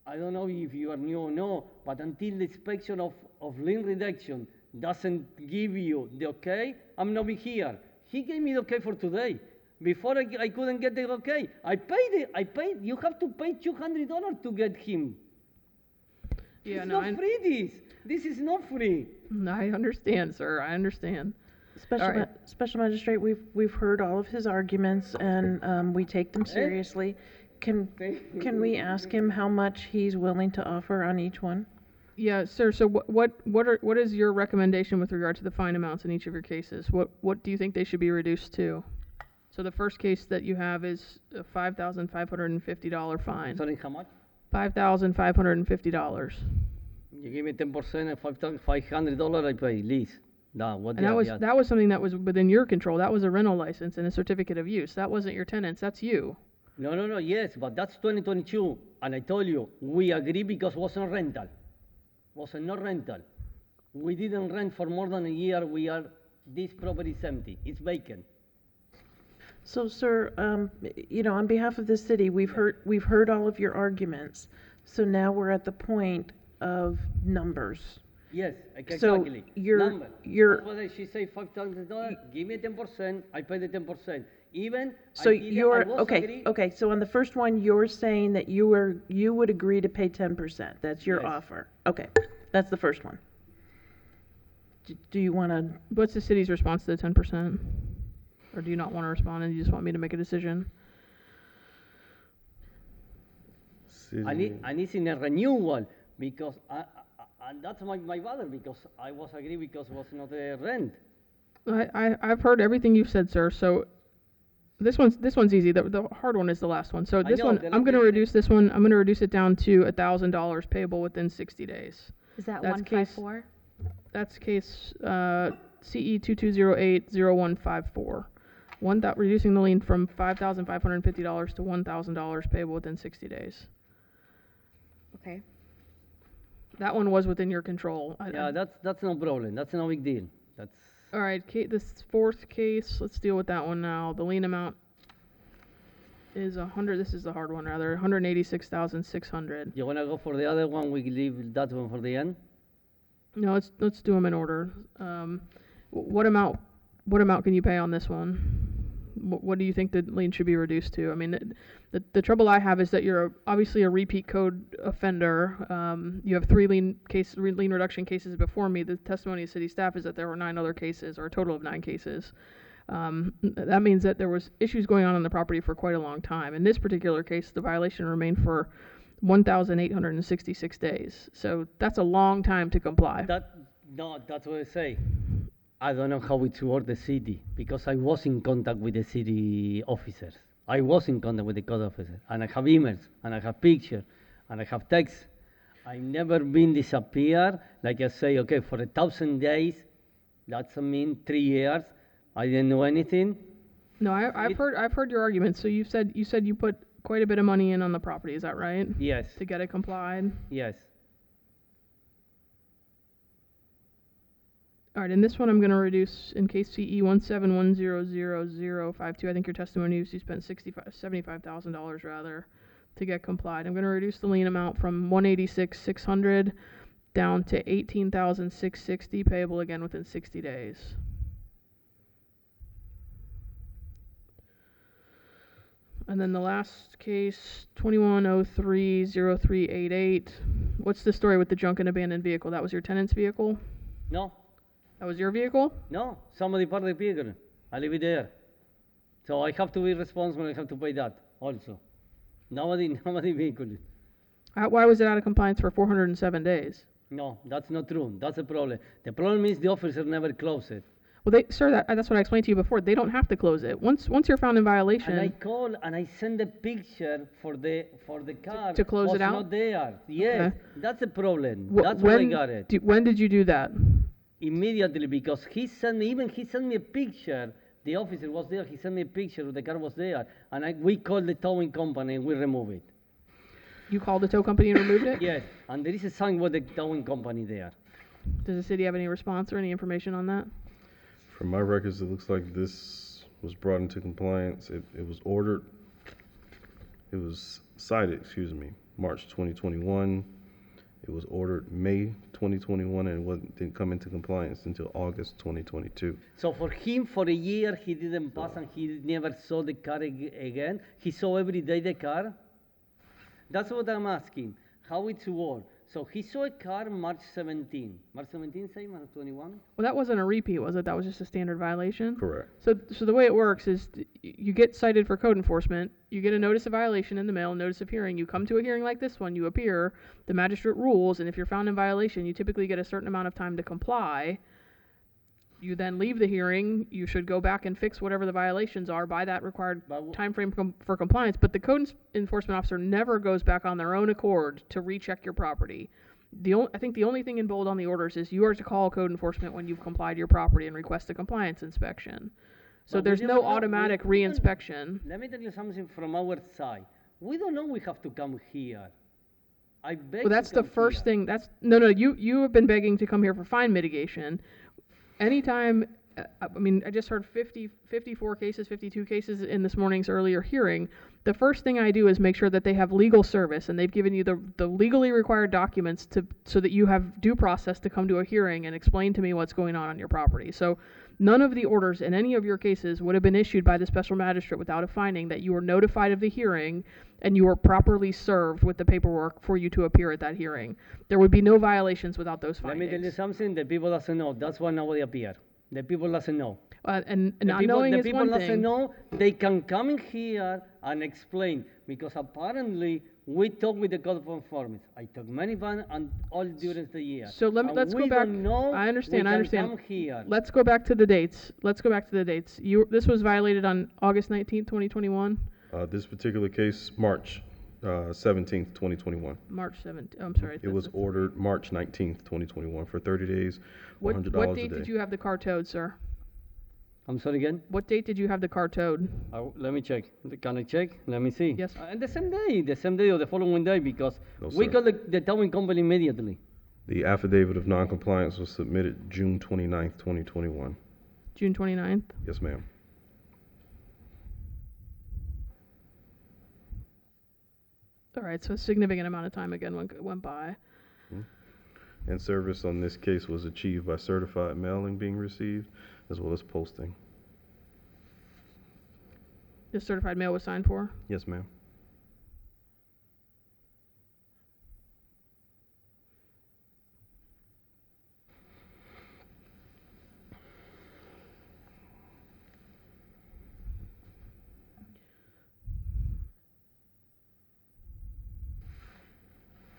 I don't know if you are new or no, but until the inspection of lien reduction doesn't give you the okay, I'm not be here. He gave me the okay for today. Before I couldn't get the okay. I paid, you have to pay $200 to get him. Yeah, It's no, not free this is not free. I understand, sir, I understand. Special Magistrate, we've heard all of his arguments, and we take them seriously. Can we ask him how much he's willing to offer on each one? Yeah, sir, so what is your recommendation with regard to the fine amounts in each of your cases? What do you think they should be reduced to? So the first case that you have is a $5,550 fine. Sorry, how much? $5,550. You give me 10% of $500 I pay, lease. And that was something that was within your control. That was a rental license and a certificate of use. That wasn't your tenants, that's you. No, yes, but that's 2022. And I told you, we agree because it wasn't rental. Was not rental. We didn't rent for more than a year. This property is empty. It's vacant. So, sir, on behalf of the city, we've heard all of your arguments. So now we're at the point of numbers. Yes, exactly. So That's what she say, $5,000. Give me 10%. I pay the 10%. Even so, agree. Okay. So on the first one, you're saying that you would agree to pay 10%. That's your offer. Okay, that's the first one. Do you want to? What's the city's response to the 10%? Or do you not want to respond and you just want me to make a decision? And it's in a renewal because And that's my bother, because I was agree because was not a rent. I've heard everything you've said, sir, so this one's easy. The hard one is the last one. So I this know, one, the I'm gonna last- reduce this one, I'm gonna reduce it down to $1,000 payable within 60 days. Is that That's case- 154? That's case, CE 2208-0154. Reducing the lien from $5,550 to $1,000 payable within 60 days. Okay. That one was within your control. Yeah, that's no problem. That's no big deal. That's All right, this fourth case, let's deal with that one now. The lien amount is this is the hard one rather, 186,600. you wanna go for the other one? We leave that one for the end. No, let's do them in order. What amount can you pay on this one? What do you think the lien should be reduced to? I mean, the trouble I have is that you're obviously a repeat code offender. You have 3 lien reduction cases before me. The testimony of city staff is that there were 9 other cases, or a total of 9 cases. That means that there was issues going on the property for quite a long time. In this particular case, the violation remained for 1,866 days. So that's a long time to comply. That's what I say. I don't know how it works the city, because I was in contact with the city officers. I was in contact with the code officer, and I have emails, and I have pictures, and I have texts. I never been disappeared. Like I say, okay, for 1,000 days, that's mean 3 years. I didn't know anything. No, I've heard your argument. So you said you put quite a bit of money in on the property. Is that right? Yes. To get it complied. Yes. All right, in this one, I'm going to reduce in case CE 171000052. I think your testimony is you spent $75,000 rather to get complied. I'm going to reduce the lien amount from 186,600 down to 18,660, payable again within 60 days. And then the last case, 21030388. What's the story with the junk and abandoned vehicle? That was your tenant's vehicle? No. That was your vehicle? No, somebody parked the vehicle. I leave it there. So I have to be responsible. I have to pay that also. Nobody vehicle it. Why was it out of compliance for 407 days? No, that's not true. That's the problem. The problem is the officer never closed it. Well, sir, that's what I explained to you before. They don't have to close it. Once you're found in violation. And I call and I send a picture for the car to close it out. Not there. Yes, Okay. that's the problem. That's why I got it. When did you do that? Immediately, because he sent me a picture. The officer was there. He sent me a picture. The car was there, and we called the towing company and we removed it. You called the tow company and removed it? Yes, and there is a sign with the towing company there. Does the city have any response or any information on that? From my records, it looks like this was brought into compliance. It was ordered. It was cited, March 2021. It was ordered May 2021 and didn't come into compliance until August 2022. So for him, for a year, he didn't pass and he never saw the car again. He saw every day the car. That's what I'm asking. How it works. So he saw a car March 17. March 17, say, March 21? Well, that wasn't a repeat, was it? That was just a standard violation? Correct. So the way it works is you get cited for code enforcement, you get a notice of violation in the mail, notice of hearing, you come to a hearing like this one, you appear, the magistrate rules, and if you're found in violation, you typically get a certain amount of time to comply. You then leave the hearing, you should go back and fix whatever the violations are by that required time frame for compliance, but the code enforcement officer never goes back on their own accord to recheck your property. I think the only thing in bold on the orders is you are to call code enforcement when you've complied your property and request a compliance inspection. So there's no automatic re-inspection. Let me tell you something from our side. We don't know we have to come here. I beg Well, that's the first thing. You have been begging to come here for fine mitigation. Anytime, I just heard 54 cases, 52 cases in this morning's earlier hearing. The first thing I do is make sure that they have legal service and they've given you the legally required documents so that you have due process to come to a hearing and explain to me what's going on your property. So none of the orders in any of your cases would have been issued by the special magistrate without a finding that you were notified of the hearing and you were properly served with the paperwork for you to appear at that hearing. There would be no violations without those findings. Let me tell you something the people doesn't know. That's why nobody appear. The people doesn't know. And The not people, knowing the is people one doesn't thing. know, they can come in here and explain, because apparently we talk with the code of conformity. I talk many times and all during the year. So And let's go we back. don't know, I understand, we I can understand. come here. Let's go back to the dates. This was violated on August 19th, 2021, This particular case, March 17th, 2021. March 7th. I'm sorry. It was ordered March 19th, 2021 for 30 days, What $100 a date day. did you have the car towed, sir? I'm sorry again? What date did you have the car towed? Let me check. Can I check? Let me see. Yes. And the same day or the following day, because No, we sir. call the towing company immediately. The affidavit of noncompliance was submitted June 29th, 2021. June 29th? Yes, ma'am. All right, so a significant amount of time again went by. And service on this case was achieved by certified mailing being received, as well as posting. The certified mail was signed for? Yes, ma'am.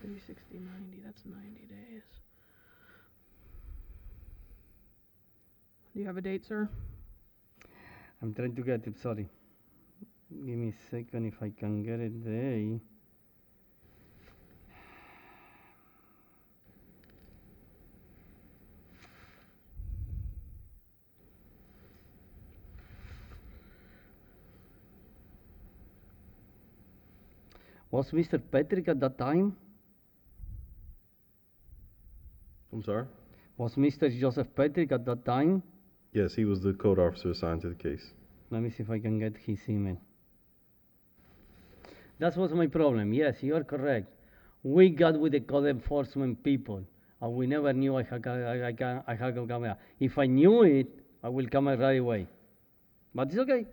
Thirty, 60, 90, that's 90 days. Do you have a date, sir? I'm trying to get it, sorry. Give me a second if I can get it there. Was Mr. Patrick at that time? I'm sorry? Was Mr. Joseph Patrick at that time? Yes, he was the code officer assigned to the case. Let me see if I can get his email. That was my problem. Yes, you are correct. We got with the code enforcement people, and we never knew I had a camera. If I knew it, I will come right away. But it's okay.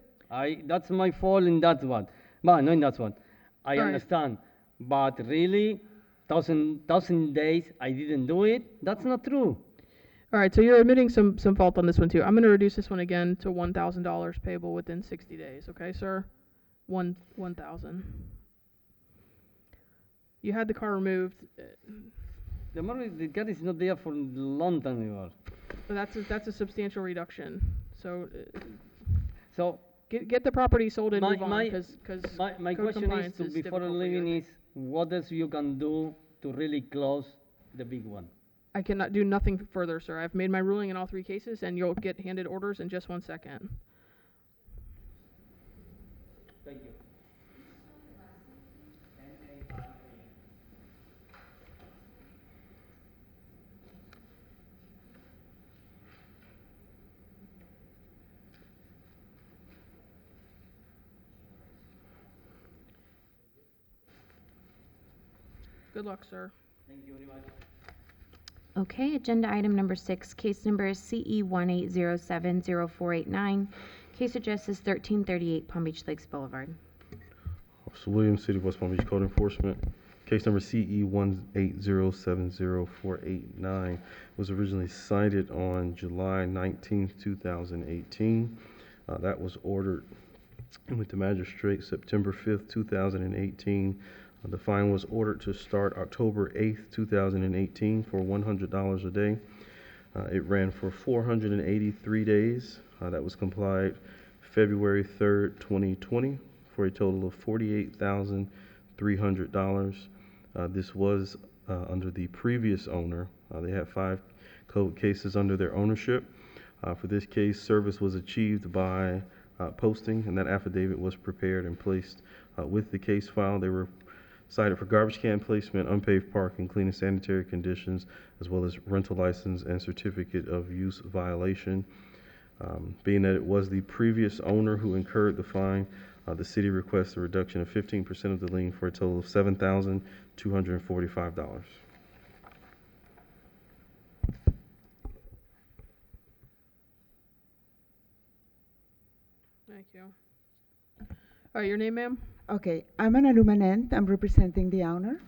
That's my fault in that one. But no, in that one. I All right. understand. But really, thousand days I didn't do it. That's not true. All right, so you're admitting some fault on this one too. I'm going to reduce this one again to $1,000 payable within 60 days. Okay, sir? 1,000. You had the car removed. The car is not there for a long time anymore. But that's a substantial reduction. So So get the property sold and move on, my because my question is, before leaving, is what else you can do to really close the big one? I cannot do nothing further, sir. I've made my ruling in all three cases, and you'll get handed orders in just 1 second. Thank you. Good luck, sir. Thank you very much. Okay, agenda item number 6, case number CE 18070489. Case address is 1338 Palm Beach Lakes Boulevard. Officer Williams, City of West Palm Beach Code Enforcement. Case number CE 18070489 was originally cited on July 19th, 2018. That was ordered with the Magistrate September 5th, 2018. The fine was ordered to start October 8th, 2018 for $100 a day. It ran for 483 days. That was complied February 3rd, 2020 for a total of $48,300. This was under the previous owner. They had 5 code cases under their ownership. For this case, service was achieved by posting, and that affidavit was prepared and placed with the case file. They were cited for garbage can placement, unpaved parking, clean and sanitary conditions, as well as rental license and certificate of use violation. Being that it was the previous owner who incurred the fine, the city requests a reduction of 15% of the lien for a total of $7,245. Thank you. All right, your name, ma'am? Okay, I'm Ana Lumanent. I'm representing the owner.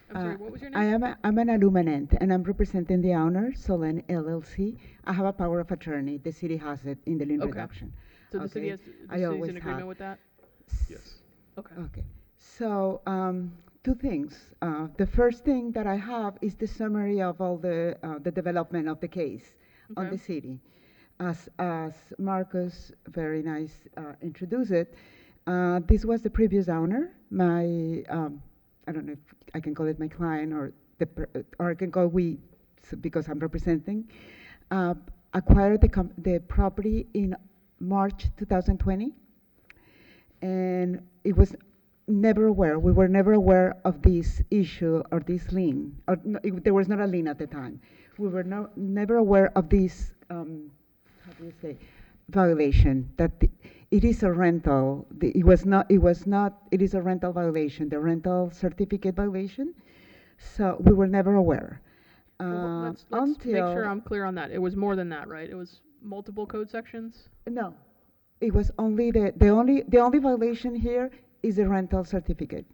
I'm sorry, what was your I name? I'm an illuminant, and I'm representing the owner, Solen LLC. I have a power of attorney. The city has it in the lien Okay. reduction. So the city Okay? has, I the city's always in agreement have. with that? Yes. Okay. Okay. So, two things. The first thing that I have is the summary of all the development of the case on Okay. the city. As Marcus very nice introduced it, this was the previous owner. My I don't know if I can call it my client or or I can call we because I'm representing. Acquired the property in March 2020, and it was never aware. We were never aware of this issue or this lien. Or no, there was not a lien at the time. We were never aware of this. How do you say? Violation that it is a rental. It was not. It was not. It is a rental violation. The rental certificate violation. So we were never aware. Let's Until make sure I'm clear on that. It was more than that, right? It was multiple code sections? No, it was only the only violation here is the rental certificate.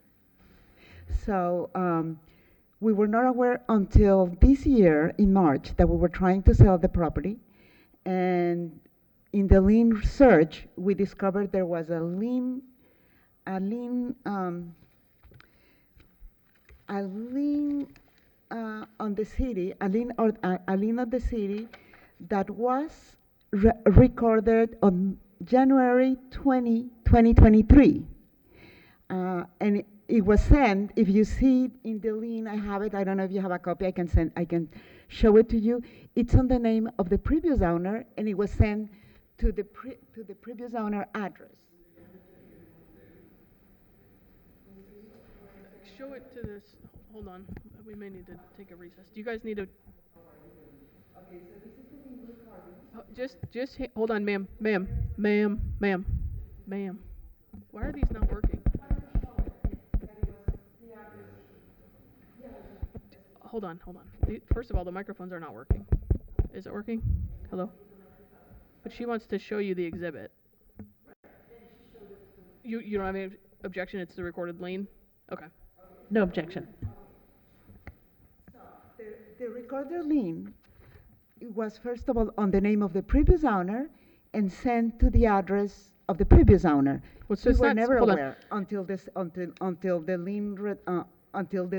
So we were not aware until this year in March that we were trying to sell the property, and in the lien search we discovered there was a lien on the city, a lien of the city that was recorded on January 20, 2023. And it was sent, if you see it in the lien, I have it, I don't know if you have a copy, I can show it to you. It's on the name of the previous owner, and it was sent to the previous owner address. Show it to this, hold on, we may need to take a recess. Do you guys need to? Okay, so this is the lien recording. Just hold on, ma'am. Why are these not working? Hold on. First of all, the microphones are not working. Is it working? Hello? But she wants to show you the exhibit. You don't have any objection? It's the recorded lien? Okay. No objection. The recorded lien was first of all on the name of the previous owner and sent to the address of the previous owner. We were never aware until the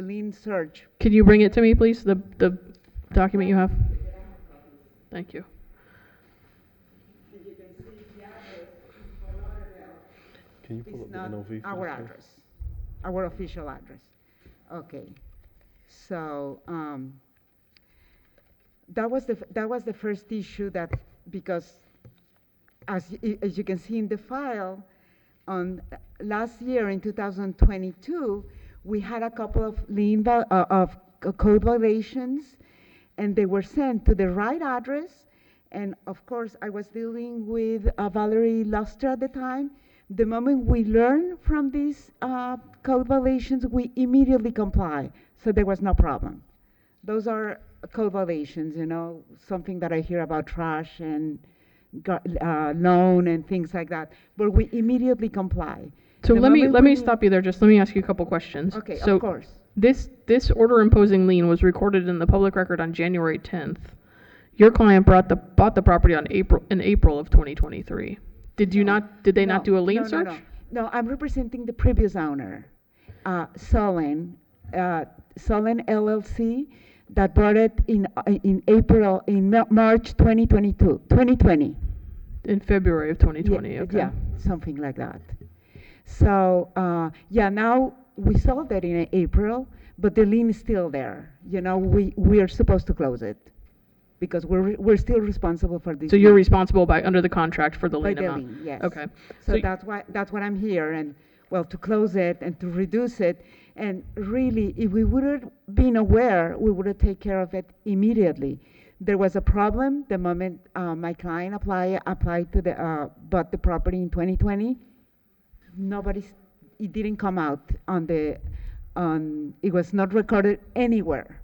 lien search. Can you bring it to me, please? The document you have. Thank you. Can you pull up the NOV? for Our this, please? address, our official address. Okay, so that was the first issue that, because as you can see in the file, on last year in 2022, we had a couple of code violations, and they were sent to the right address. And of course, I was dealing with Valerie Luster at the time. The moment we learned from these code violations, we immediately comply. So there was no problem. Those are code violations, something that I hear about trash and loan and things like that, but we immediately comply. So let me stop you there. Just let me ask you a couple questions. Okay, so of course. This order imposing lien was recorded in the public record on January 10th. Your client bought the property in April of 2023. Did they not do a lien search? No, I'm representing the previous owner, Solen LLC, that bought it in March 2020. In February of 2020, okay. Yeah, something like that. So, now we sold it in April, but the lien is still there. We are supposed to close it because we're still responsible for this. So you're responsible under the contract for the lien amount? Lien, yes. Okay. So that's why I'm here, and to close it and to reduce it. And really, if we would have been aware, we would have taken care of it immediately. There was a problem the moment my client applied to bought the property in 2020. It didn't come out it was not recorded anywhere.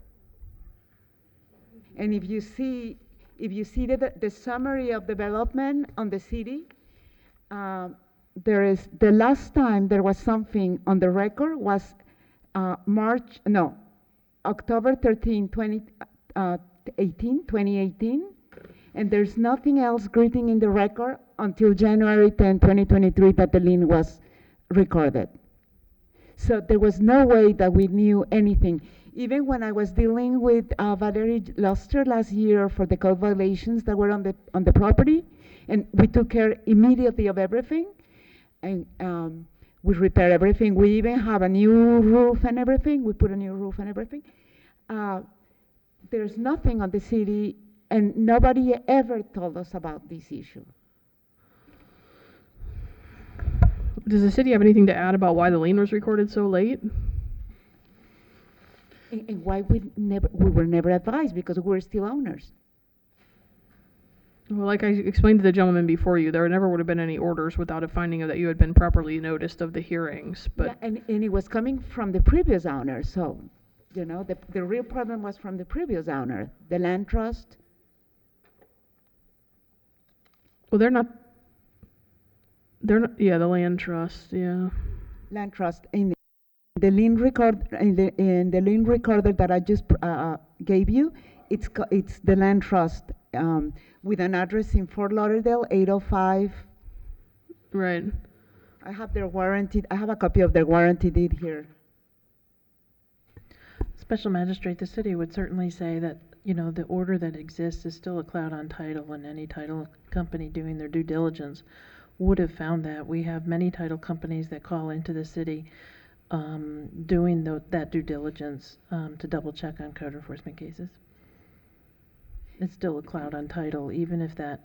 And if you see the summary of development on the city, the last time there was something on the record was October 13, 2018, and there's nothing else written in the record until January 10, 2023, that the lien was recorded. So there was no way that we knew anything. Even when I was dealing with Valerie Luster last year for the code violations that were on the property, and we took care immediately of everything, and we repaired everything. We even have a new roof and everything. We put a new roof and everything. There's nothing on the city, and nobody ever told us about this issue. Does the city have anything to add about why the lien was recorded so late? And why we were never advised, because we were still owners. Well, like I explained to the gentleman before you, there never would have been any orders without a finding of that you had been properly noticed of the hearings, but. Yeah, and it was coming from the previous owner, so, you know, the real problem was from the previous owner, the land trust. Well, they're not, yeah, the land trust, yeah. Land trust, in the lien record, in the lien recorder that I just gave you, it's the land trust, with an address in Fort Lauderdale, 805. Right. I have their warranty, I have a copy of their warranty deed here. Special Magistrate, the city would certainly say that, you know, the order that exists is still a cloud on title, and any title company doing their due diligence would have found that. We have many title companies that call into the city doing that due diligence to double check on code enforcement cases. It's still a cloud on title, even if that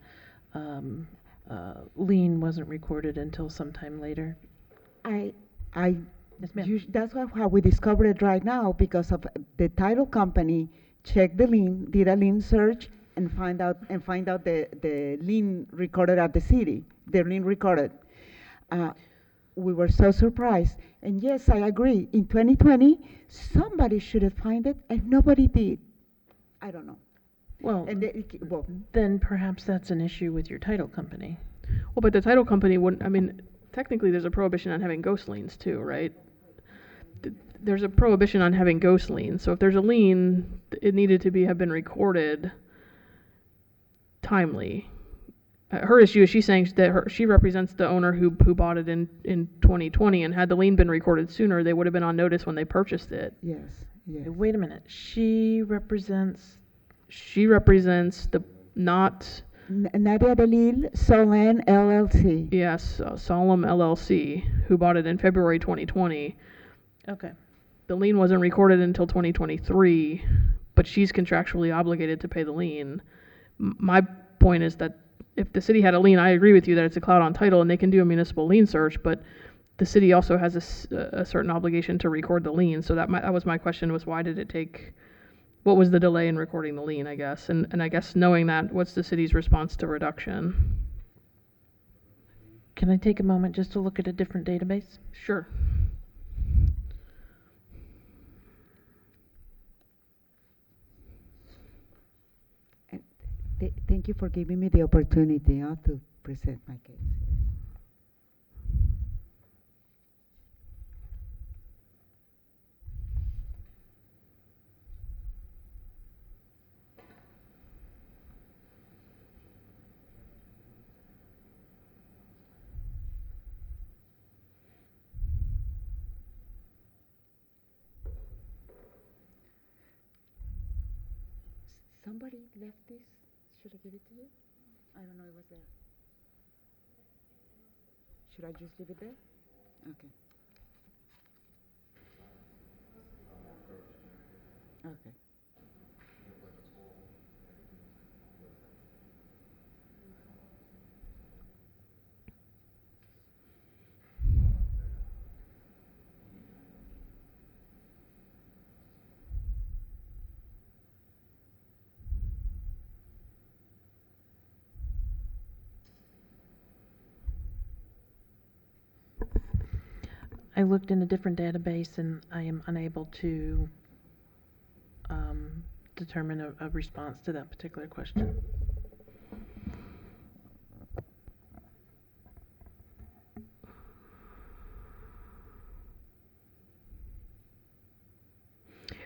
lien wasn't recorded until sometime later. Yes, ma'am. That's how we discovered it right now, because of the title company checked the lien, did a lien search, and find out the lien recorded at the city, the lien recorded. We were so surprised. And yes, I agree. In 2020, somebody should have found it, and nobody did. I don't know. Well, then perhaps that's an issue with your title company. Well, but the title company wouldn't, I mean, technically there's a prohibition on having ghost liens too, right? There's a prohibition on having ghost liens. So if there's a lien, it needed to have been recorded timely. Her issue is she's saying that she represents the owner who bought it in 2020, and had the lien been recorded sooner, they would have been on notice when they purchased it. Yes, yes. Wait a minute. She represents the, not... Nadia Delil, Solan LLC. Yes, Solemn LLC, who bought it in February 2020. Okay. The lien wasn't recorded until 2023, but she's contractually obligated to pay the lien. My point is that if the city had a lien, I agree with you that it's a cloud on title and they can do a municipal lien search, but the city also has a certain obligation to record the lien. So that was my question, was why did it take, what was the delay in recording the lien, I guess? And I guess knowing that, what's the city's response to reduction? Can I take a moment just to look at a different database? Sure. Thank you for giving me the opportunity to present my case. Somebody left this. Should I give it to you? I don't know, it was there. Should I just leave it there? Okay. Okay. I looked in a different database and I am unable to determine a response to that particular question.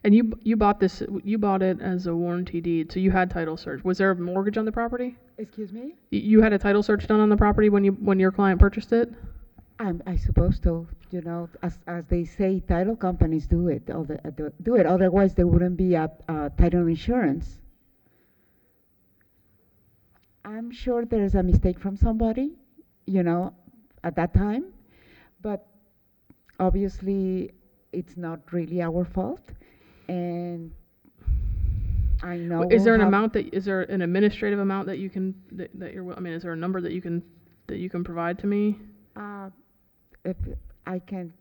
And you bought this, you bought it as a warranty deed, so you had title search. Was there a mortgage on the property? Excuse me? You had a title search done on the property when your client purchased it? I suppose so. You know, as they say, title companies do it. Do it. Otherwise, there wouldn't be a title insurance. I'm sure there's a mistake from somebody, you know, at that time, but obviously it's not really our fault. And I know. Is there an amount is there an administrative amount that you can, that you're, I mean, is there a number that you can provide to me? If I can,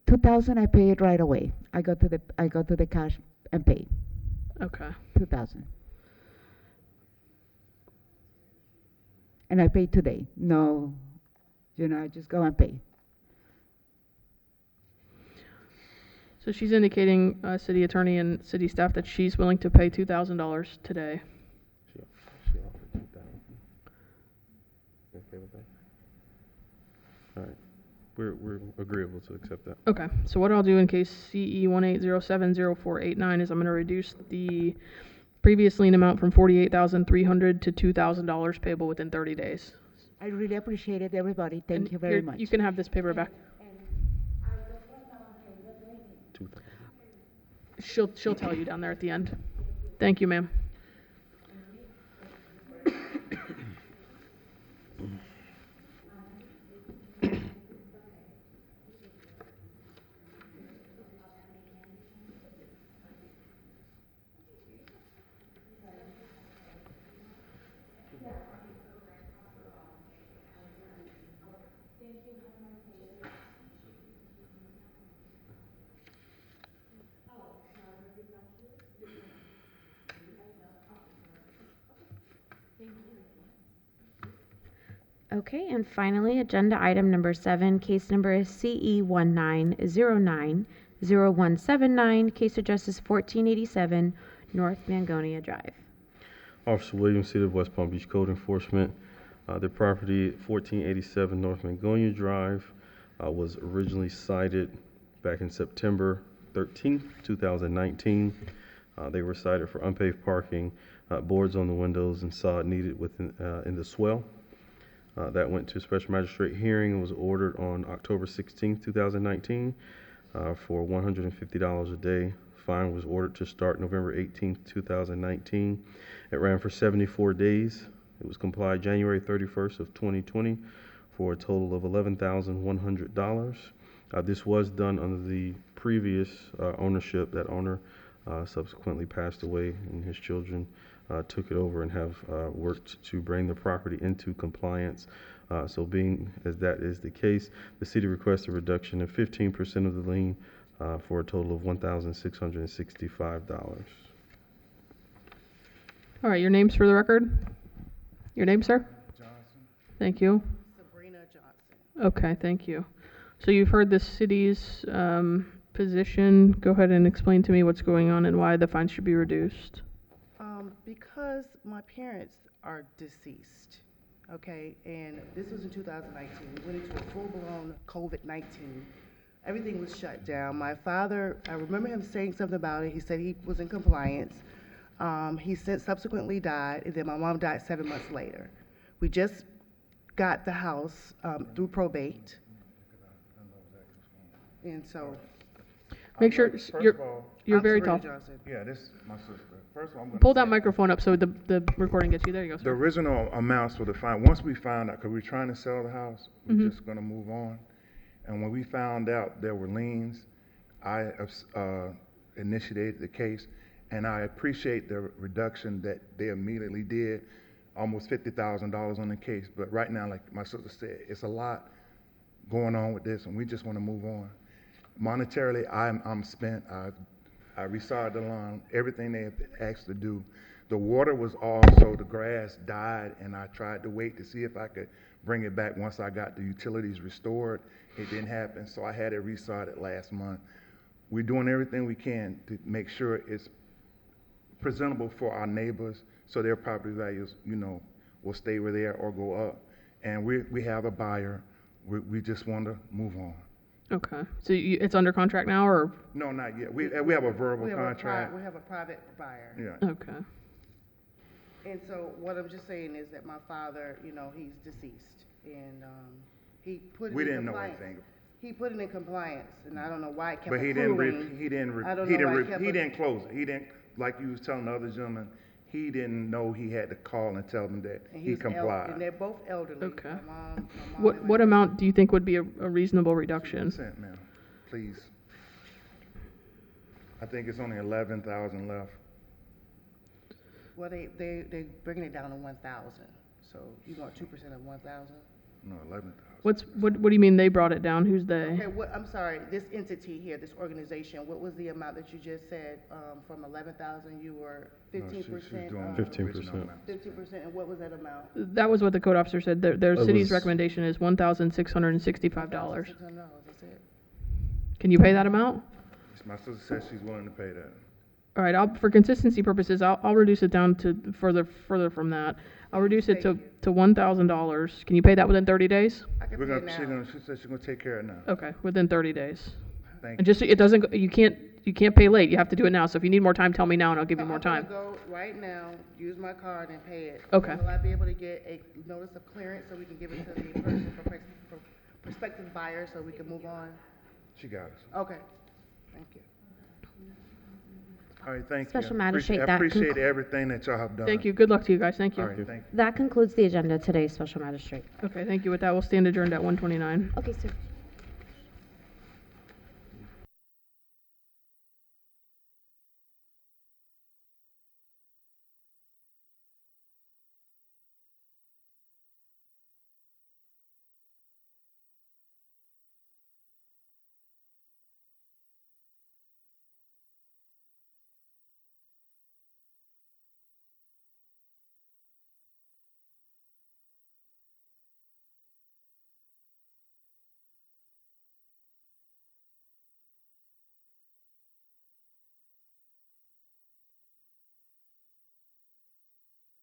2,000, I pay it right away. I go to the cash and pay. Okay. 2,000. And I pay today. No, you know, I just go and pay. So she's indicating, city attorney and city staff, that she's willing to pay $2,000 today. She offered 2,000. You okay with that? All right. We're agreeable to accept that. Okay, so what I'll do in case CE 180700489 is I'm going to reduce the previous lien amount from $48,300 to $2,000 payable within 30 days. I really appreciate it, everybody. Thank you very much. You can have this paper back. She'll tell you down there at the end. Thank you, ma'am. Okay, and finally, agenda item number 7, case number CE 1909090179, case address is 1487 North Mangonia Drive. Officer Williams, City of West Palm Beach Code Enforcement. The property at 1487 North Mangonia Drive was originally cited back in September 13th, 2019. They were cited for unpaved parking, boards on the windows, and sod needed within in the swell. That went to a special magistrate hearing and was ordered on October 16th, 2019 for $150 a day. Fine was ordered to start November 18th, 2019. It ran for 74 days. It was complied January 31st of 2020 for a total of $11,100. This was done under the previous ownership. That owner subsequently passed away, and his children took it over and have worked to bring the property into compliance. So being as that is the case, the city requests a reduction of 15% of the lien for a total of $1,665. All right, your names for the record? Your name, sir? Johnson. Thank you. Sabrina Johnson. Okay, thank you. So you've heard the city's position. Go ahead and explain to me what's going on and why the fine should be reduced. Because my parents are deceased, okay, and this was in 2019. We went into a full-blown COVID-19. Everything was shut down. My father, I remember him saying something about it. He said he was in compliance. He subsequently died, and then my mom died 7 months later. We just got the house through probate, and so. Make sure you're very tall. Yeah, this is my sister. First of all, I'm gonna Pull that microphone up so the recording gets you. There you go, the sir. original amounts for the fine, once we found out, because we were trying to sell the house, we're just going to move on. And when we found out there were liens, I initiated the case, and I appreciate the reduction that they immediately did, almost $50,000 on the case. But right now, like my sister said, it's a lot going on with this, and we just want to move on. Monetarily, I'm spent. I resodded the lawn, everything they have asked to do. The water was off, so the grass died, and I tried to wait to see if I could bring it back once I got the utilities restored. It didn't happen, so I had it resodded last month. We're doing everything we can to make sure it's presentable for our neighbors, so their property values, you know, will stay where they are or go up. And we have a buyer. We just want to move on. Okay, so it's under contract now, or? No, not yet. We have a verbal contract. We have a private buyer. Yeah. Okay. And so what I'm just saying is that my father, you know, he's deceased, and he put it We in didn't know compliance. anything. He put it in compliance, and I don't know why it kept But he accruing. didn't close it. He didn't, like you was telling the other gentleman, he didn't know he had to call and tell them that And he was complied. and they're both elderly. Okay. My mom What amount do you think would be a reasonable reduction? 2%, ma'am, please. I think it's only 11,000 left. Well, they bringing it down to 1,000. So you want 2% of 1,000? No, 11,000. What do you mean they brought it down? Who's they? Okay, I'm sorry, this entity here, this organization, what was the amount that you just said, from 11,000, you were 15%? 15%. 15%, and what was that amount? That was what the code officer said. Their It city's was- recommendation is $1,665. $600, that's it. Can you pay that amount? My sister says she's willing to pay that. All right, for consistency purposes, I'll reduce it down to further from that. I'll reduce it to $1,000. Can you pay that within 30 days? I can We're pay it gonna, now. she said she's gonna take care of it now. Okay, within 30 days. Thank And just, it doesn't, you can't pay late. You have to do it now. So if you need more time, tell me now and I'll give you more time. I'm gonna go right now, use my card and pay it. Okay. Will I be able to get a notice of clearance so we can give it to the person for prospective buyer so we can move on? She got us. Okay, thank you. All right, thank you. Special Magistrate, I that appreciate everything that y'all have done. Thank you. Good luck to you guys. Thank you. All right, thank you. That concludes the agenda today, Special Magistrate. Okay, thank you. With that, we'll stand adjourned at 1:29. Okay, sir.